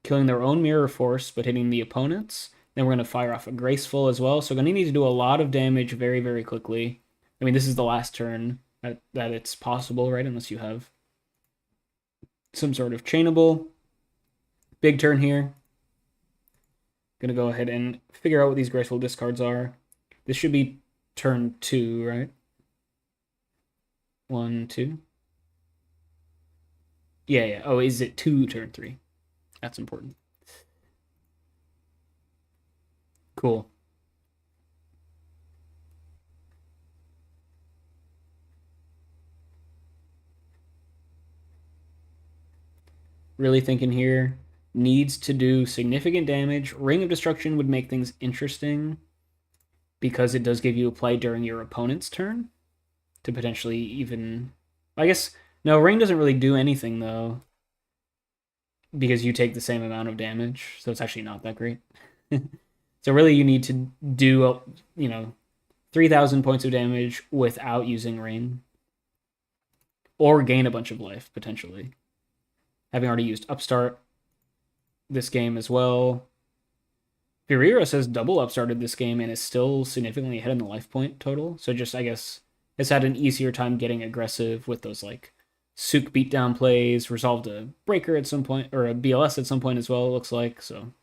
[SPEAKER 3] Killing their own Mirror Force, but hitting the opponents. Then we're going to fire off a Graceful as well. So going to need to do a lot of damage very, very quickly. I mean, this is the last turn that it's possible, right? Unless you have some sort of chainable. Big turn here. Gonna go ahead and figure out what these Graceful discards are. This should be turn 2, right? 1, 2. Yeah. Oh, is it 2 turn 3? That's important. Cool. Really thinking here. Needs to do significant damage. Ring of Destruction would make things interesting because it does give you a play during your opponent's turn to potentially even... I guess, no, Ring doesn't really do anything, though, because you take the same amount of damage, so it's actually not that great. So really you need to do, 3,000 points of damage without using Ring. Or gain a bunch of life, potentially. Having already used Upstart this game as well. Viriros has double upstarted this game and is still significantly ahead in the life point total. So just, I guess, has had an easier time getting aggressive with those, like, Sook beatdown plays, resolved a Breaker at some point, or a BLS at some point as well, it looks like. So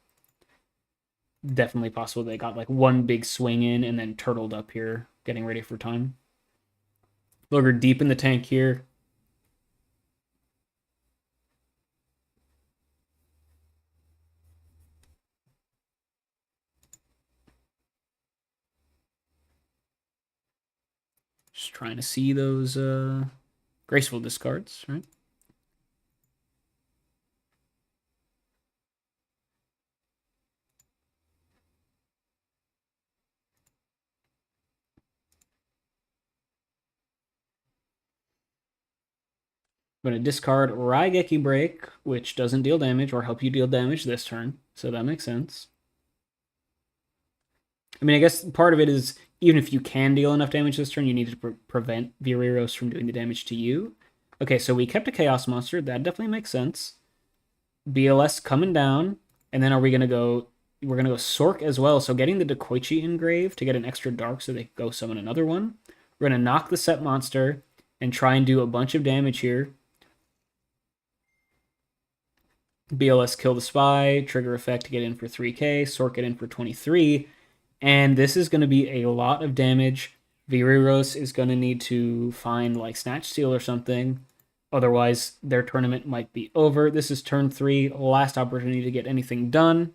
[SPEAKER 3] definitely possible they got, like, one big swing in and then turtled up here, getting ready for time. Logar deep in the tank here. Just trying to see those Graceful discards, right? I'm going to discard Raigeki Break, which doesn't deal damage or help you deal damage this turn, so that makes sense. I mean, I guess part of it is, even if you can deal enough damage this turn, you need to prevent Viriros from doing the damage to you. Okay, so we kept a Chaos Monster. That definitely makes sense. BLS coming down. And then are we going to go... We're going to go Sork as well. So getting the Dekoichi Engrave to get an extra Dark so they can go summon another one. We're going to knock the Set Monster and try and do a bunch of damage here. BLS kill the Spy. Trigger effect to get in for 3k. Sork get in for 23. And this is going to be a lot of damage. Viriros is going to need to find, like, Snatch Steal or something. Otherwise, their tournament might be over. This is turn 3. Last opportunity to get anything done.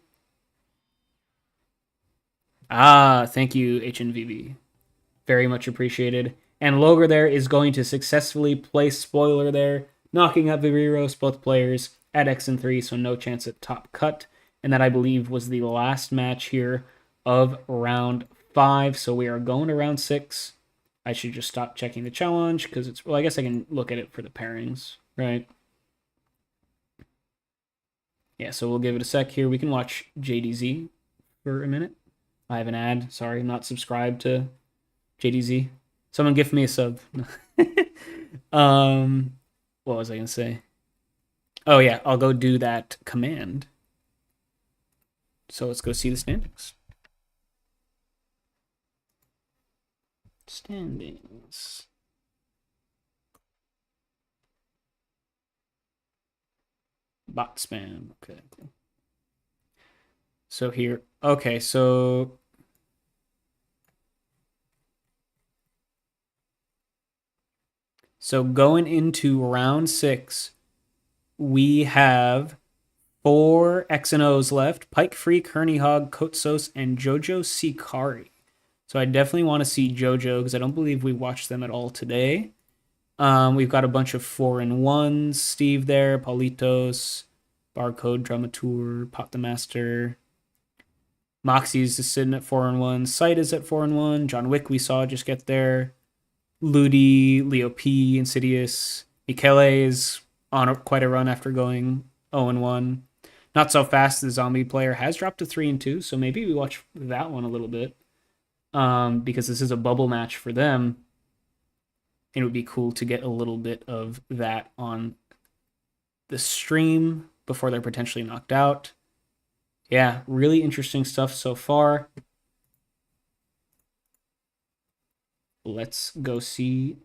[SPEAKER 3] Ah, thank you, HNVB. Very much appreciated. And Logar there is going to successfully place Spoiler there, knocking out Viriros, both players, at X and 3, so no chance at top cut. And that, I believe, was the last match here of round 5. So we are going to round 6. I should just stop checking the challenge because it's... Well, I guess I can look at it for the pairings, right? Yeah, so we'll give it a sec here. We can watch JDZ for a minute. I have an ad. Sorry, I'm not subscribed to JDZ. Someone gift me a sub. What was I going to say? Oh yeah, I'll go do that command. So let's go see the standings. Standings. Bot spam. Okay, cool. So here, okay, so going into round 6, we have 4 X and O's left: Pike Free, Kearney Hog, Kotsos, and Jojo Sikari. So I definitely want to see Jojo because I don't believe we watched them at all today. We've got a bunch of 4-1s. Steve there, Paulitos, Barcode, Dramatur, Pop the Master. Moxie's just sitting at 4-1. Sight is at 4-1. John Wick we saw just get there. Ludi, Leo P, Insidious. Michele is on quite a run after going 0-1. Not so fast. The zombie player has dropped to 3-2, so maybe we watch that one a little bit. Because this is a bubble match for them. It would be cool to get a little bit of that on the stream before they're potentially knocked out. Yeah, really interesting stuff so far. Let's go see.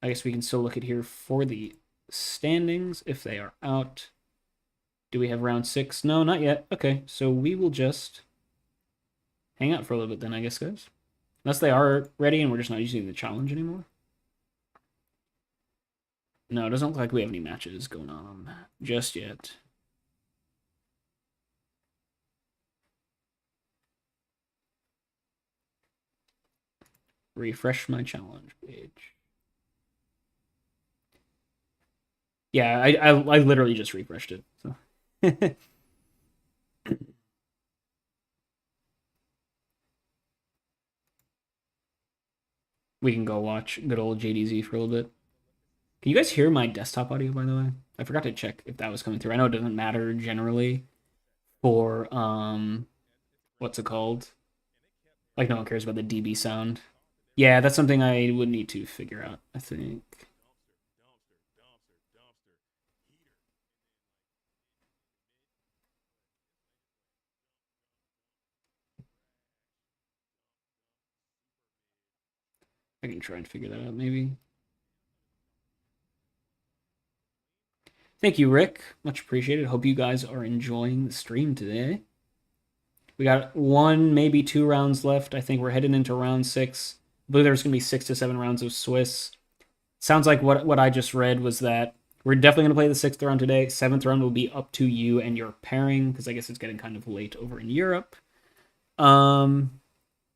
[SPEAKER 3] I guess we can still look at here for the standings if they are out. Do we have round 6? No, not yet. Okay, so we will just hang out for a little bit then, I guess, guys. Unless they are ready and we're just not using the challenge anymore. No, it doesn't look like we have any matches going on just yet. Refresh my challenge page. Yeah, I literally just refreshed it. So. We can go watch good old JDZ for a little bit. Can you guys hear my desktop audio, by the way? I forgot to check if that was coming through. I know it doesn't matter generally for what's it called? Like no one cares about the DB sound. Yeah, that's something I would need to figure out, I think. I can try and figure that out maybe. Thank you, Rick. Much appreciated. Hope you guys are enjoying the stream today. We got 1, maybe 2 rounds left. I think we're heading into round 6. I believe there's going to be 6 to 7 rounds of Swiss. Sounds like what I just read was that we're definitely going to play the 6th round today. 7th round will be up to you and your pairing, because I guess it's getting kind of late over in Europe.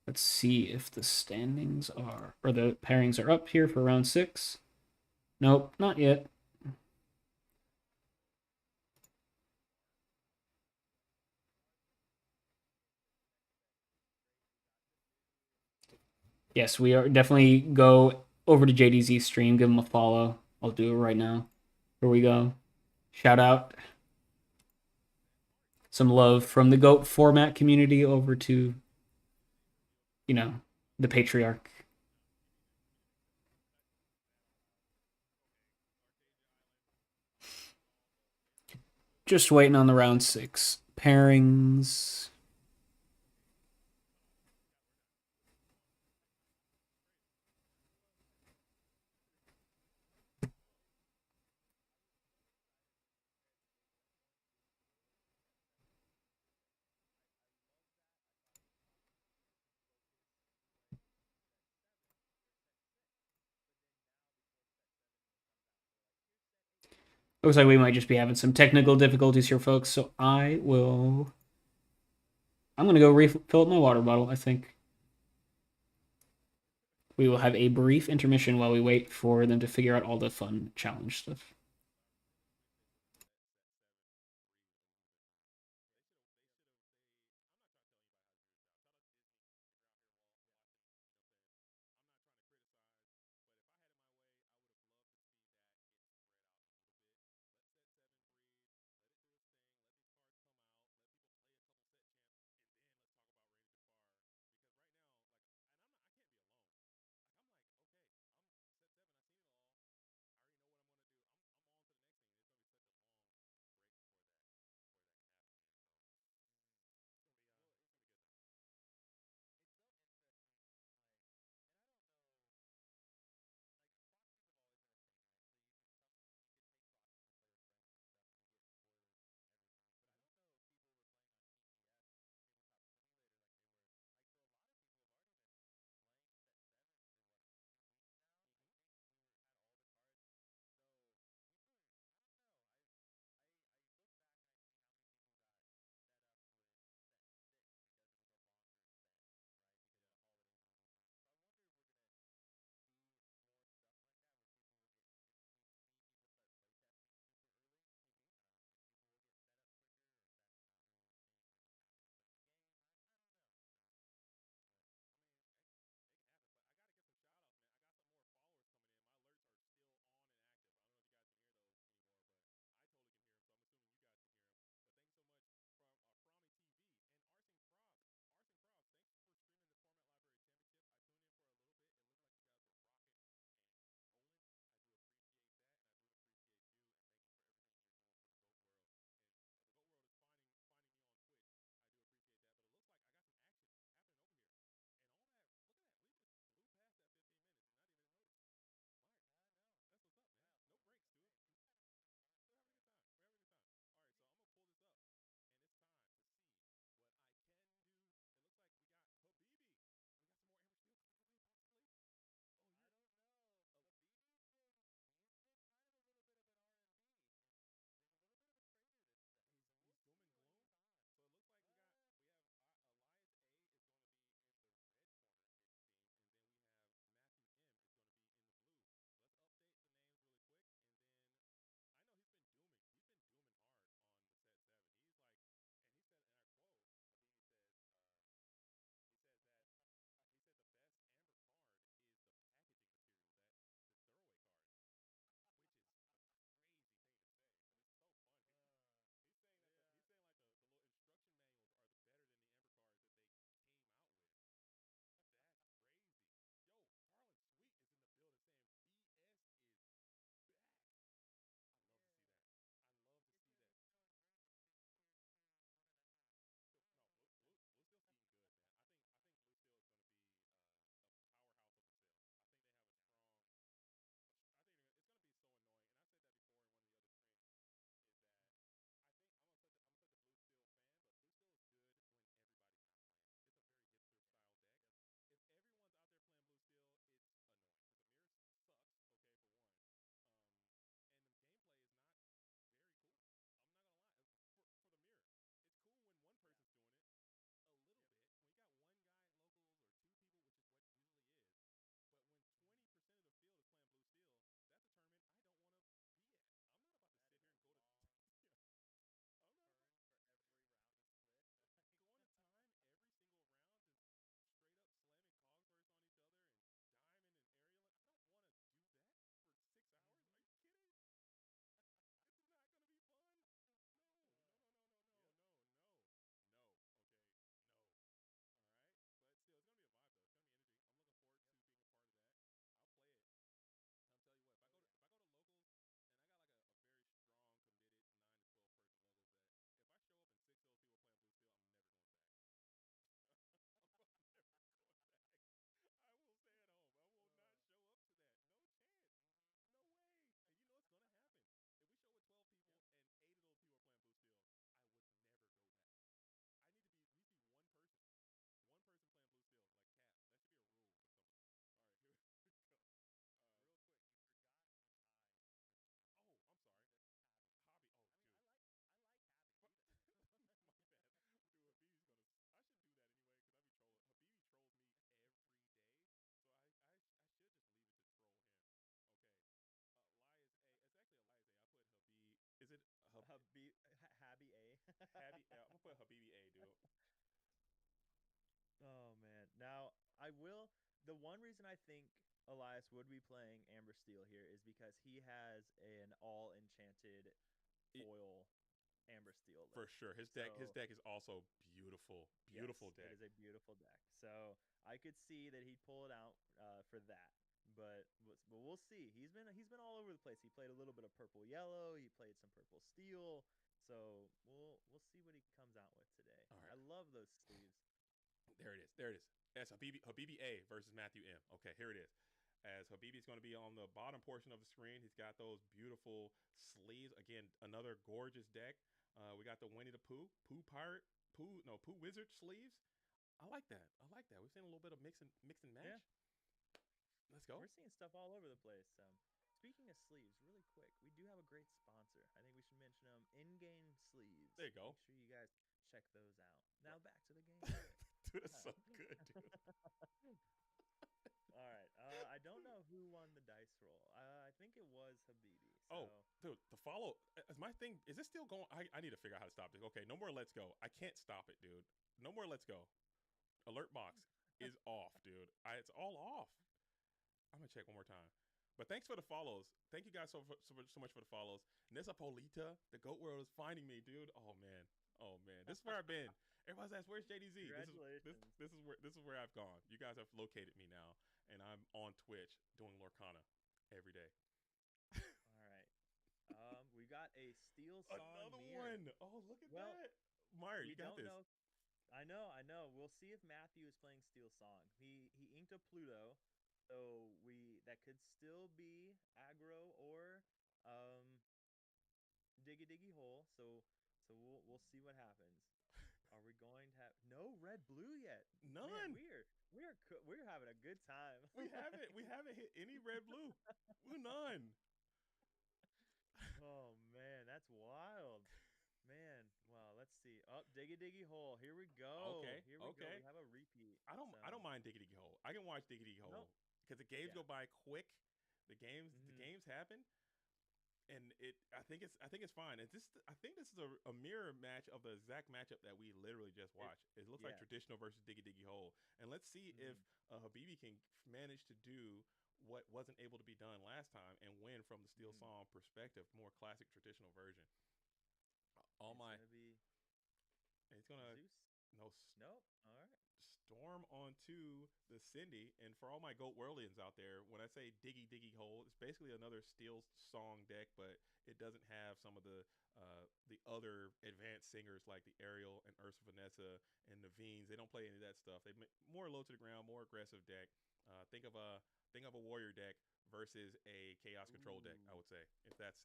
[SPEAKER 3] Let's see if the standings are, or the pairings are up here for round 6. Nope, not yet. Yes, we are definitely go over to JDZ's stream, give him a follow. I'll do it right now. Here we go. Shout out some love from the GOAT format community over to, the patriarch. Just waiting on the round 6 pairings. Looks like we might just be having some technical difficulties here, folks. So I'm going to go refill up my water bottle, I think. We will have a brief intermission while we wait for them to figure out all the fun challenge stuff.
[SPEAKER 4] I'm gonna put Habibi A, dude.
[SPEAKER 5] Oh man. Now I will. The one reason I think Elias would be playing Amber Steel here is because he has an all enchanted
[SPEAKER 4] It,
[SPEAKER 5] foil Amber Steel
[SPEAKER 4] for
[SPEAKER 5] list.
[SPEAKER 4] sure, his
[SPEAKER 5] So
[SPEAKER 4] deck is also beautiful, beautiful
[SPEAKER 5] yes, it
[SPEAKER 4] deck.
[SPEAKER 5] is a beautiful deck. So I could see that he'd pull it out for that. But we'll see. He's been all over the place. He played a little bit of purple yellow. He played some purple steel. So we'll see what he comes out with today.
[SPEAKER 4] All
[SPEAKER 5] I
[SPEAKER 4] right,
[SPEAKER 5] love those sleeves.
[SPEAKER 4] there it is. There it is. That's Habibi A versus Matthew M. Okay, here it is. As Habibi is going to be on the bottom portion of the screen, he's got those beautiful sleeves. Again, another gorgeous deck. We got the Winnie the Pooh Pooh Wizard sleeves. I like that. I like that. We've seen a little bit of mix and
[SPEAKER 5] Yeah,
[SPEAKER 4] match. Let's go.
[SPEAKER 5] we're seeing stuff all over the place. Speaking of sleeves, really quick, we do have a great sponsor. I think we should mention them. In-game sleeves.
[SPEAKER 4] There you go.
[SPEAKER 5] Make sure you guys check those out. Now
[SPEAKER 4] Right.
[SPEAKER 5] back to the gameplay.
[SPEAKER 4] Dude, that's so good, dude.
[SPEAKER 5] All right. I don't know who won the dice roll. I think it was Habibi.
[SPEAKER 4] Oh,
[SPEAKER 5] So
[SPEAKER 4] dude, the follow is my thing. Is this still going? I need to figure out how to stop this. Okay, no more let's go. I can't stop it, dude. No more let's go. Alert box is off, dude. It's all off. I'm gonna check one more time. But thanks for the follows. Thank you guys so much for the follows. Nessa Polita, the Goat World is finding me, dude. Oh man. Oh man. This is where I've been. Everybody's asked, where's JDZ?
[SPEAKER 5] congratulations.
[SPEAKER 4] This is where I've gone. You guys have located me now, and I'm on Twitch doing Lorcana every day.
[SPEAKER 5] All right. We got a steel song
[SPEAKER 4] Another
[SPEAKER 5] mirror.
[SPEAKER 4] one. Oh, look at
[SPEAKER 5] Well,
[SPEAKER 4] that. Meyer,
[SPEAKER 5] we
[SPEAKER 4] you got
[SPEAKER 5] don't
[SPEAKER 4] this.
[SPEAKER 5] know. I know. We'll see if Matthew is playing Steel Song. He inked a Pluto, so that could still be aggro or um diggy diggy hole. So we'll see what happens. Are we going to have no red blue yet? Man,
[SPEAKER 4] None.
[SPEAKER 5] we're having a good time.
[SPEAKER 4] We haven't hit any red blue. We're none.
[SPEAKER 5] Oh man, that's wild. Man, well, let's see. Up, diggy diggy hole. Here we go.
[SPEAKER 4] Okay.
[SPEAKER 5] Here we go. We
[SPEAKER 4] Okay.
[SPEAKER 5] have a repeat.
[SPEAKER 4] I don't
[SPEAKER 5] So,
[SPEAKER 4] mind Diggity Hole. I can watch Diggity
[SPEAKER 5] nope.
[SPEAKER 4] Hole because the games
[SPEAKER 5] Yeah.
[SPEAKER 4] go by quick. The
[SPEAKER 5] Mhm.
[SPEAKER 4] games happen, and I think it's fine. And I think this is a mirror match of the exact matchup that we literally just watched. It looks like
[SPEAKER 5] Yes.
[SPEAKER 4] traditional versus Diggy Hole, and let's see if Habibi can manage to do what wasn't able to be done last time and win from the Steel
[SPEAKER 5] Mhm.
[SPEAKER 4] Song perspective, more classic traditional version. All
[SPEAKER 5] It's
[SPEAKER 4] my
[SPEAKER 5] gonna be
[SPEAKER 4] it's gonna
[SPEAKER 5] Zeus.
[SPEAKER 4] no
[SPEAKER 5] Nope. All right.
[SPEAKER 4] storm onto the Cindy. And for all my Goat Worldians out there, when I say Diggy Hole, it's basically another Steel Song deck, but it doesn't have some of the other advanced singers like the Ariel and Ursa Vanessa and Naveen's. They don't play any of that stuff. More low to the ground, more aggressive deck. Think of a warrior deck versus a chaos control deck. I
[SPEAKER 5] Ooh.
[SPEAKER 4] would say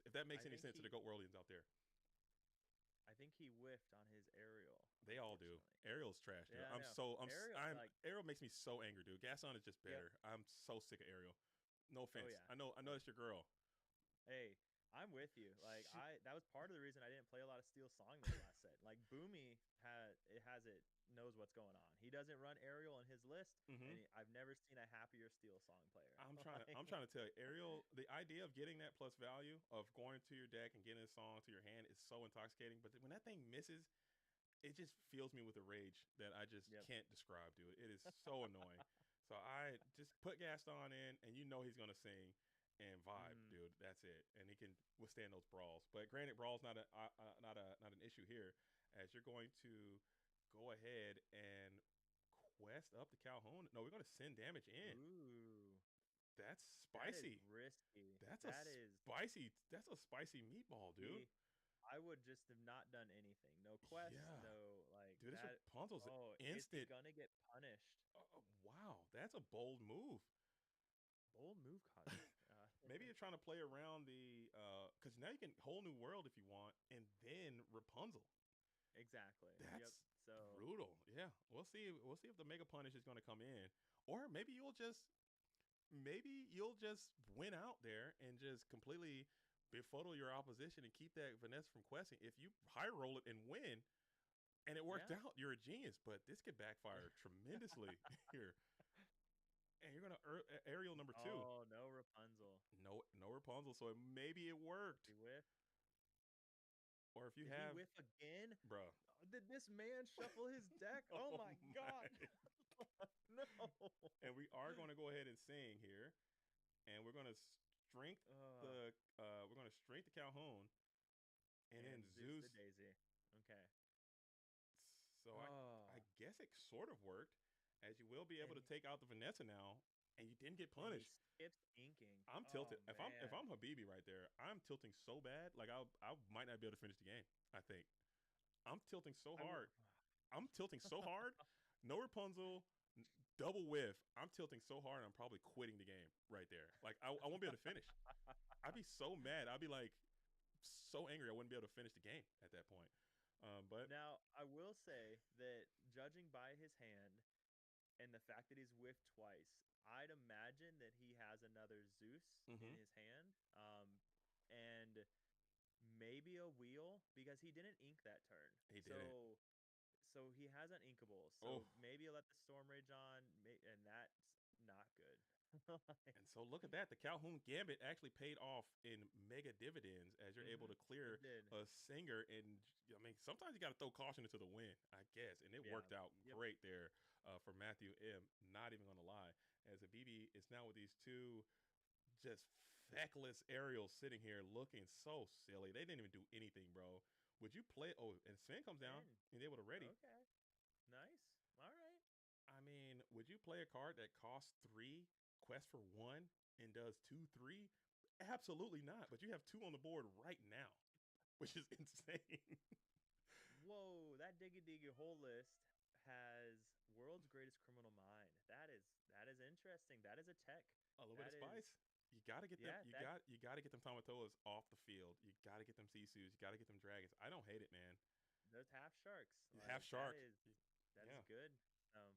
[SPEAKER 4] if that makes
[SPEAKER 5] I
[SPEAKER 4] any
[SPEAKER 5] think
[SPEAKER 4] sense to the
[SPEAKER 5] he
[SPEAKER 4] Goat Worldians out there.
[SPEAKER 5] I think he whiffed on his aerial,
[SPEAKER 4] They all do.
[SPEAKER 5] unfortunately.
[SPEAKER 4] Ariel's trash, dude.
[SPEAKER 5] Yeah, I
[SPEAKER 4] I'm
[SPEAKER 5] know.
[SPEAKER 4] so
[SPEAKER 5] Ariel,
[SPEAKER 4] I'm
[SPEAKER 5] like,
[SPEAKER 4] Ariel makes me so angry, dude. Gaston is just
[SPEAKER 5] yep.
[SPEAKER 4] better. I'm so sick of Ariel. No
[SPEAKER 5] Oh
[SPEAKER 4] offense.
[SPEAKER 5] yeah.
[SPEAKER 4] I know it's your girl.
[SPEAKER 5] Hey, I'm with you. Like
[SPEAKER 4] She,
[SPEAKER 5] that was part of the reason I didn't play a lot of Steel Song this last set. Like Boomy knows what's going on. He doesn't run aerial in his list,
[SPEAKER 4] hmm
[SPEAKER 5] and I've never seen a happier Steel Song player.
[SPEAKER 4] I'm trying to
[SPEAKER 5] Like,
[SPEAKER 4] I'm trying to tell you, Ariel, the idea of getting that plus value of going to your deck and getting a song to your hand is so intoxicating. But when that thing misses, it just fills me with a rage that I just
[SPEAKER 5] yep.
[SPEAKER 4] can't describe, dude. It is so annoying. So I just put Gaston in, and you know he's gonna sing and vibe,
[SPEAKER 5] Mhm.
[SPEAKER 4] dude. That's it, and he can withstand those brawls. But granted, brawls not an issue here, as you're going to go ahead and quest up the Calhoun. No, we're gonna send damage in.
[SPEAKER 5] Ooh,
[SPEAKER 4] That's
[SPEAKER 5] that is
[SPEAKER 4] spicy.
[SPEAKER 5] risky.
[SPEAKER 4] That's a
[SPEAKER 5] That is
[SPEAKER 4] spicy. That's a spicy meatball, dude.
[SPEAKER 5] he. I would just have not done anything. No quests.
[SPEAKER 4] Yeah,
[SPEAKER 5] No like
[SPEAKER 4] dude. This
[SPEAKER 5] that.
[SPEAKER 4] Rapunzel's
[SPEAKER 5] Oh, is he
[SPEAKER 4] instant.
[SPEAKER 5] gonna get punished?
[SPEAKER 4] Wow, that's a bold move.
[SPEAKER 5] Bold move, Cosmic.
[SPEAKER 4] Maybe you're trying to play around the because now you can whole new world if you want, and then Rapunzel.
[SPEAKER 5] Exactly. Yep.
[SPEAKER 4] That's
[SPEAKER 5] So
[SPEAKER 4] brutal. Yeah, we'll see. We'll see if the mega punish is going to come in, or maybe you'll just win out there and just completely befuddle your opposition and keep that Vanessa from questing. If you high roll it and win, and it worked
[SPEAKER 5] yeah.
[SPEAKER 4] out, you're a genius. But this could backfire tremendously here, and you're gonna aerial number two.
[SPEAKER 5] Oh no, Rapunzel.
[SPEAKER 4] No Rapunzel, so maybe it
[SPEAKER 5] Does he
[SPEAKER 4] worked.
[SPEAKER 5] whiff?
[SPEAKER 4] Or if you
[SPEAKER 5] Did he
[SPEAKER 4] have,
[SPEAKER 5] whiff again?
[SPEAKER 4] bruh.
[SPEAKER 5] Did this man shuffle his deck? Oh my god. No.
[SPEAKER 4] And we are going to go ahead and sing here, and we're going to strength
[SPEAKER 5] Uh,
[SPEAKER 4] the Calhoun, and then
[SPEAKER 5] and Zeus
[SPEAKER 4] Zeus.
[SPEAKER 5] the Daisy. Okay.
[SPEAKER 4] So
[SPEAKER 5] Oh.
[SPEAKER 4] I guess it sort of worked, as you will be able
[SPEAKER 5] And
[SPEAKER 4] to take out the Vanessa now, and you didn't get
[SPEAKER 5] and he
[SPEAKER 4] punished.
[SPEAKER 5] skips inking.
[SPEAKER 4] I'm
[SPEAKER 5] Oh
[SPEAKER 4] tilted. If
[SPEAKER 5] man.
[SPEAKER 4] I'm Habibi right there, I'm tilting so bad. Like I might not be able to finish the game. I think I'm tilting so
[SPEAKER 5] I w-
[SPEAKER 4] hard. I'm tilting so hard. No Rapunzel, double whiff. I'm tilting so hard. I'm probably quitting the game right there. Like I won't be able to finish. I'd be so mad. I'd be like so angry. I wouldn't be able to finish the game at that point. But
[SPEAKER 5] Now, I will say that judging by his hand and the fact that he's whiffed twice, I'd imagine that he has another Zeus in
[SPEAKER 4] mhm,
[SPEAKER 5] his hand. And maybe a wheel because he didn't ink that turn.
[SPEAKER 4] he didn't.
[SPEAKER 5] So he has an inkable.
[SPEAKER 4] Oh,
[SPEAKER 5] So maybe he'll let the storm rage on, and that's not good. Like,
[SPEAKER 4] and so look at that. The Calhoun Gambit actually paid off in mega dividends as you're able to
[SPEAKER 5] it
[SPEAKER 4] clear
[SPEAKER 5] did.
[SPEAKER 4] a singer. And I mean, sometimes you got to throw caution into the wind, I guess. And it
[SPEAKER 5] Yeah.
[SPEAKER 4] worked out
[SPEAKER 5] Yep.
[SPEAKER 4] great there for Matthew M. Not even going to lie. As Abibi is now with these two just feckless aerials sitting here looking so silly. They didn't even do anything, bro. Would you play? Oh, and Sven comes down
[SPEAKER 5] Ten.
[SPEAKER 4] and able to ready.
[SPEAKER 5] Okay. Nice. All right.
[SPEAKER 4] I mean, would you play a card that costs 3, quest for 1, and does 2, 3? Absolutely not. But you have 2 on the board right now, which is insane.
[SPEAKER 5] Whoa, that Diggy Diggy hole list has world's greatest criminal mind. That is interesting. That is a tech.
[SPEAKER 4] A little bit
[SPEAKER 5] That
[SPEAKER 4] of
[SPEAKER 5] is
[SPEAKER 4] spice. You gotta get them.
[SPEAKER 5] yeah.
[SPEAKER 4] You gotta get them Tamatoas off the field. You gotta get them Sisus. You gotta get them dragons. I don't hate it, man.
[SPEAKER 5] Those half sharks.
[SPEAKER 4] Half
[SPEAKER 5] Like
[SPEAKER 4] shark.
[SPEAKER 5] that is
[SPEAKER 4] Yeah.
[SPEAKER 5] good. Um,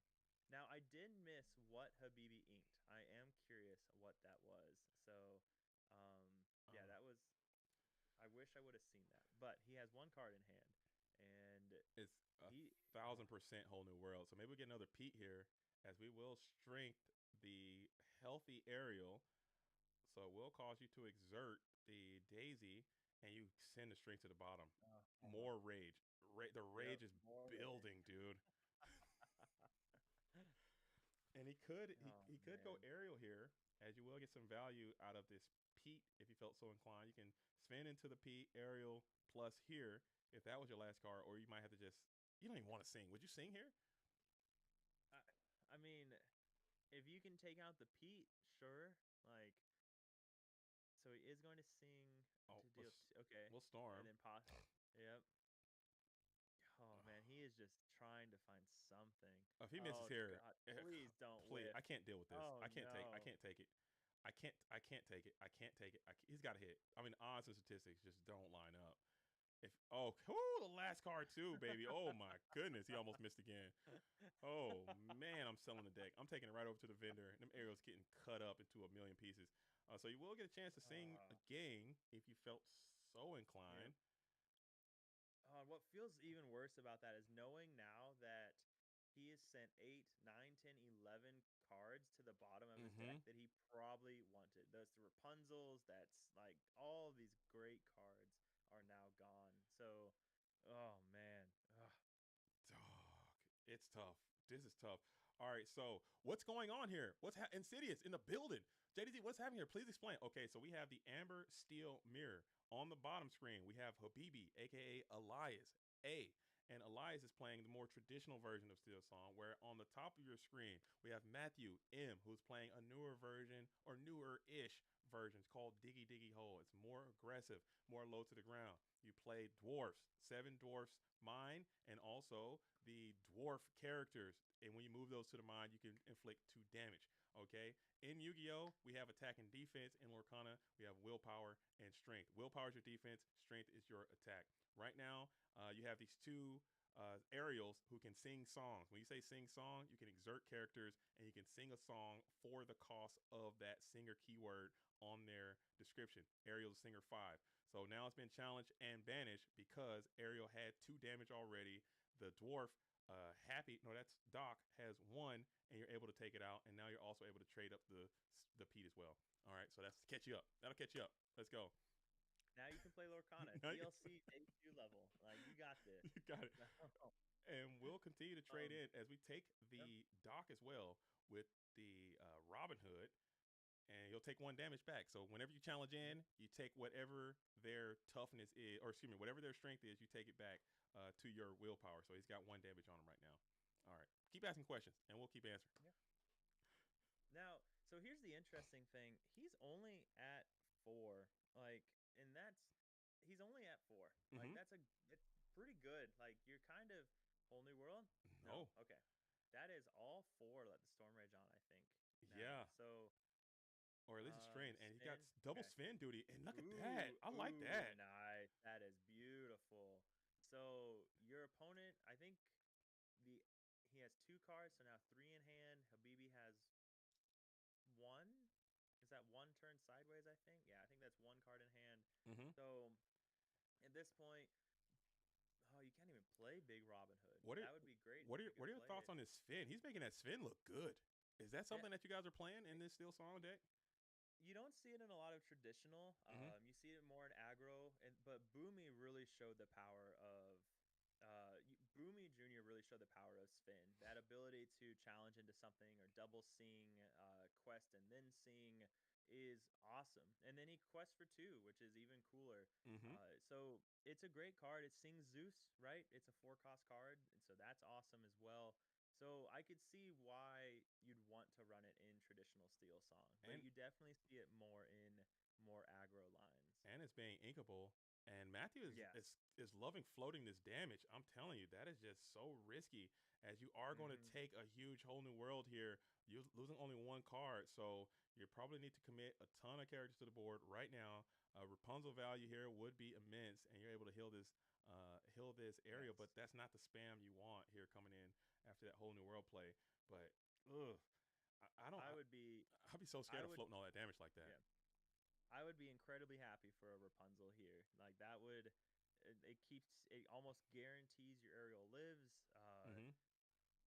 [SPEAKER 5] now I did miss what Habibi inked. I am curious what that was. So, yeah,
[SPEAKER 4] Uh,
[SPEAKER 5] that was. I wish I would have seen that. But he has one card in hand, and
[SPEAKER 4] it's a
[SPEAKER 5] he.
[SPEAKER 4] 1000% whole new world. So maybe we get another Pete here, as we will strength the healthy aerial. So it will cause you to exert the daisy, and you send the strength to the bottom. More rage. The
[SPEAKER 5] Yep,
[SPEAKER 4] rage is
[SPEAKER 5] more
[SPEAKER 4] building, dude. And
[SPEAKER 5] Oh
[SPEAKER 4] he could go
[SPEAKER 5] man.
[SPEAKER 4] aerial here, as you will get some value out of this Pete if you felt so inclined. You can spin into the Pete aerial plus here if that was your last card, or you might have to just. You don't even want to sing. Would you sing here?
[SPEAKER 5] I, I mean, if you can take out the Pete, sure. Like, so he is going to sing
[SPEAKER 4] Oh,
[SPEAKER 5] to deal. Okay,
[SPEAKER 4] we'll
[SPEAKER 5] and
[SPEAKER 4] storm.
[SPEAKER 5] then Yep. Oh man, he is just trying to find something.
[SPEAKER 4] If he misses
[SPEAKER 5] Oh
[SPEAKER 4] here,
[SPEAKER 5] God, please don't
[SPEAKER 4] please,
[SPEAKER 5] whiff.
[SPEAKER 4] I can't deal with this.
[SPEAKER 5] Oh
[SPEAKER 4] I can't take. I
[SPEAKER 5] no.
[SPEAKER 4] can't take it. I can't take it. I can't take it. He's got to hit. I mean, odds and statistics just don't line up. If the last card too, baby. Oh my goodness, he almost missed again. Oh man, I'm selling the deck. I'm taking it right over to the vendor. Them arrows getting cut up into a million pieces. So you will get a chance to sing
[SPEAKER 5] Uh,
[SPEAKER 4] again if you felt so
[SPEAKER 5] yep.
[SPEAKER 4] inclined.
[SPEAKER 5] What feels even worse about that is knowing now that he has sent 8, 9, 10, 11 cards to the bottom of his deck
[SPEAKER 4] Mm-hmm.
[SPEAKER 5] that he probably wanted. Those Rapunzels, that's like all these great cards are now gone. So, oh man. Ugh.
[SPEAKER 4] Dog, it's tough. This is tough. All right, so what's going on here? Insidious in the building? JDZ, what's happening here? Please explain. Okay, so we have the amber steel mirror on the bottom screen. We have Habibi, aka Elias A, and Elias is playing the more traditional version of Steel Song. Where on the top of your screen we have Matthew M, who's playing a newer version or newer-ish version. It's called Diggy Diggy Hole. It's more aggressive, more low to the ground. You play dwarfs, 7 dwarfs mine, and also the dwarf characters. And when you move those to the mind, you can inflict 2 damage. Okay. In Yu-Gi-Oh, we have attack and defense. In Lorcana, we have willpower and strength. Willpower is your defense. Strength is your attack. Right now, you have these 2 aerials who can sing songs. When you say sing song, you can exert characters and you can sing a song for the cost of that singer keyword on their description. Ariel's singer 5. So now it's been challenged and banished because Ariel had 2 damage already. The dwarf, that's Doc, has 1, and you're able to take it out. And now you're also able to trade up the Pete as well. All right, so that's to catch you up. That'll catch you up. Let's go.
[SPEAKER 5] Now you can play Lorcana.
[SPEAKER 4] Now you-
[SPEAKER 5] DLC day 2 level. Like, you got this.
[SPEAKER 4] You got it.
[SPEAKER 5] So,
[SPEAKER 4] And we'll continue to trade in
[SPEAKER 5] um,
[SPEAKER 4] as we take
[SPEAKER 5] yep.
[SPEAKER 4] the dock as well with the Robin Hood, and you'll take 1 damage back. So whenever you challenge
[SPEAKER 5] Yep.
[SPEAKER 4] in, you take whatever their toughness is, or excuse me, whatever their strength is, you take it back to your willpower. So he's got 1 damage on him right now. All right, keep asking questions, and we'll keep answering.
[SPEAKER 5] Yeah. Now, so here's the interesting thing. He's only at 4. Like, and he's only at 4. Like,
[SPEAKER 4] Mm-hmm.
[SPEAKER 5] it's pretty good. Like, you're kind of whole new world. No,
[SPEAKER 4] No,
[SPEAKER 5] okay. That is all 4. Let the storm rage on, I think. Now.
[SPEAKER 4] yeah,
[SPEAKER 5] So,
[SPEAKER 4] or at least a strain, and he got
[SPEAKER 5] spin.
[SPEAKER 4] double
[SPEAKER 5] Okay.
[SPEAKER 4] spin duty. And look at
[SPEAKER 5] Ooh,
[SPEAKER 4] that, I like
[SPEAKER 5] ooh,
[SPEAKER 4] that.
[SPEAKER 5] nice. That is beautiful. So your opponent, I think the he has 2 cards, so now 3 in hand. Habibi has 1. Is that 1 turn sideways? I think. Yeah, I think that's 1 card in hand.
[SPEAKER 4] Mm-hmm.
[SPEAKER 5] So at this point, oh, you can't even play Big Robin Hood.
[SPEAKER 4] What are
[SPEAKER 5] That would be great
[SPEAKER 4] what
[SPEAKER 5] if
[SPEAKER 4] are
[SPEAKER 5] you
[SPEAKER 4] what
[SPEAKER 5] could
[SPEAKER 4] are your
[SPEAKER 5] play
[SPEAKER 4] thoughts
[SPEAKER 5] it.
[SPEAKER 4] on this Sven? He's making that Sven look good. Is that
[SPEAKER 5] Yeah,
[SPEAKER 4] something that you guys are playing in this Steel Song deck?
[SPEAKER 5] you don't see it in a lot of traditional.
[SPEAKER 4] Mm-hmm.
[SPEAKER 5] You see it more in aggro, but Boomy really showed the power of. Boomy Jr. really showed the power of spin. That ability to challenge into something or double seeing quest and then seeing is awesome. And then he quests for 2, which is even cooler.
[SPEAKER 4] Mm-hmm.
[SPEAKER 5] So it's a great card. It sings Zeus, right? It's a 4-cost card, and so that's awesome as well. So I could see why you'd want to run it in traditional Steel Song, but
[SPEAKER 4] And
[SPEAKER 5] you definitely see it more in more aggro lines.
[SPEAKER 4] and it's being inkable. And Matthew is,
[SPEAKER 5] Yes.
[SPEAKER 4] is is loving floating this damage. I'm telling you, that is just so risky. As you are going to
[SPEAKER 5] Mm-hmm.
[SPEAKER 4] take a huge whole new world here, you're losing only 1 card, so you probably need to commit a ton of characters to the board right now. Rapunzel value here would be immense, and you're able to heal this area.
[SPEAKER 5] Yes.
[SPEAKER 4] But that's not the spam you want here coming in after that whole new world play. But ugh, I don't.
[SPEAKER 5] I would be.
[SPEAKER 4] I'd be so
[SPEAKER 5] I
[SPEAKER 4] scared of
[SPEAKER 5] would.
[SPEAKER 4] floating all that damage like that.
[SPEAKER 5] Yeah. I would be incredibly happy for a Rapunzel here. Like that would. It keeps. It almost guarantees your aerial lives.
[SPEAKER 4] Mm-hmm.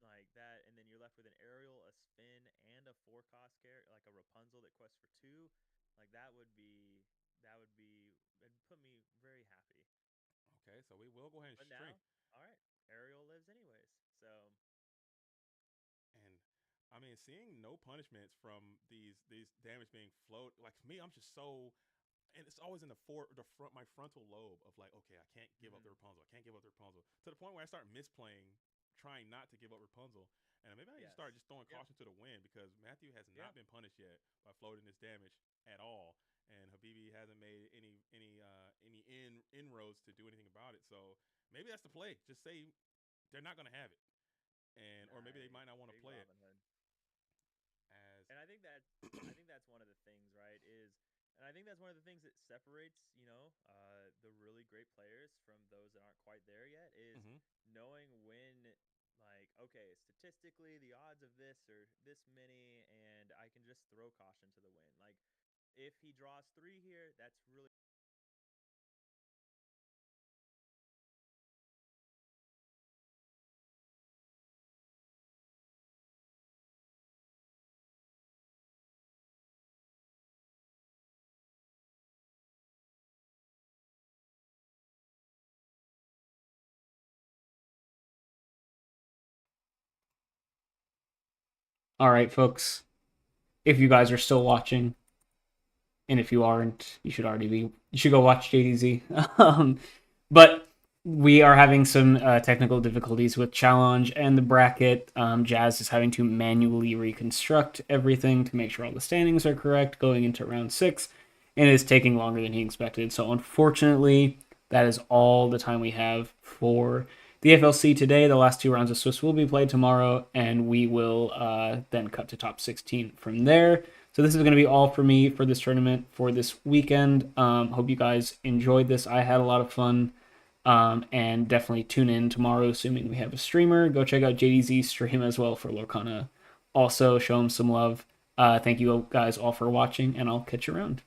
[SPEAKER 5] Like that, and then you're left with an aerial, a spin, and a 4-cost character, like a Rapunzel that quests for 2. Like that would be. That would be. It'd put me very happy.
[SPEAKER 4] Okay, so we will go ahead and
[SPEAKER 5] But
[SPEAKER 4] string.
[SPEAKER 5] now, all right, Ariel lives anyways. So
[SPEAKER 4] And I mean, seeing no punishments from these damage being float, like me, I'm just so, and it's always in the front my frontal lobe of like, okay, I can't give up the
[SPEAKER 5] mhm.
[SPEAKER 4] Rapunzel. I can't give up the Rapunzel to the point where I start misplaying, trying not to give up Rapunzel. And maybe I need to
[SPEAKER 5] Yes,
[SPEAKER 4] start just throwing
[SPEAKER 5] yep,
[SPEAKER 4] caution to the wind because Matthew has
[SPEAKER 5] yeah,
[SPEAKER 4] not been punished yet by floating this damage at all, and Habibi hasn't made any inroads to do anything about it. So maybe that's the play. Just say they're not going to have it, and or maybe they
[SPEAKER 5] nice,
[SPEAKER 4] might not want to
[SPEAKER 5] big
[SPEAKER 4] play it
[SPEAKER 5] Robin Hood.
[SPEAKER 4] as.
[SPEAKER 5] And I think that's one of the things, right? And I think that's one of the things that separates, the really great players from those that aren't quite there yet is
[SPEAKER 4] Mhm.
[SPEAKER 5] knowing when, like, okay, statistically the odds of this are this many, and I can just throw caution to the wind. Like, if he draws 3 here, that's really
[SPEAKER 3] All right, folks. If you guys are still watching, and if you aren't, you should already be. You should go watch JDZ. But we are having some technical difficulties with challenge and the bracket. Jazz is having to manually reconstruct everything to make sure all the standings are correct going into round 6, and it's taking longer than he expected. So unfortunately, that is all the time we have for the FLC today. The last 2 rounds of Swiss will be played tomorrow, and we will then cut to top 16 from there. So this is going to be all for me for this tournament for this weekend. Hope you guys enjoyed this. I had a lot of fun. And definitely tune in tomorrow, assuming we have a streamer. Go check out JDZ's stream as well for Lorcana. Also, show him some love. Thank you guys all for watching, and I'll catch you around.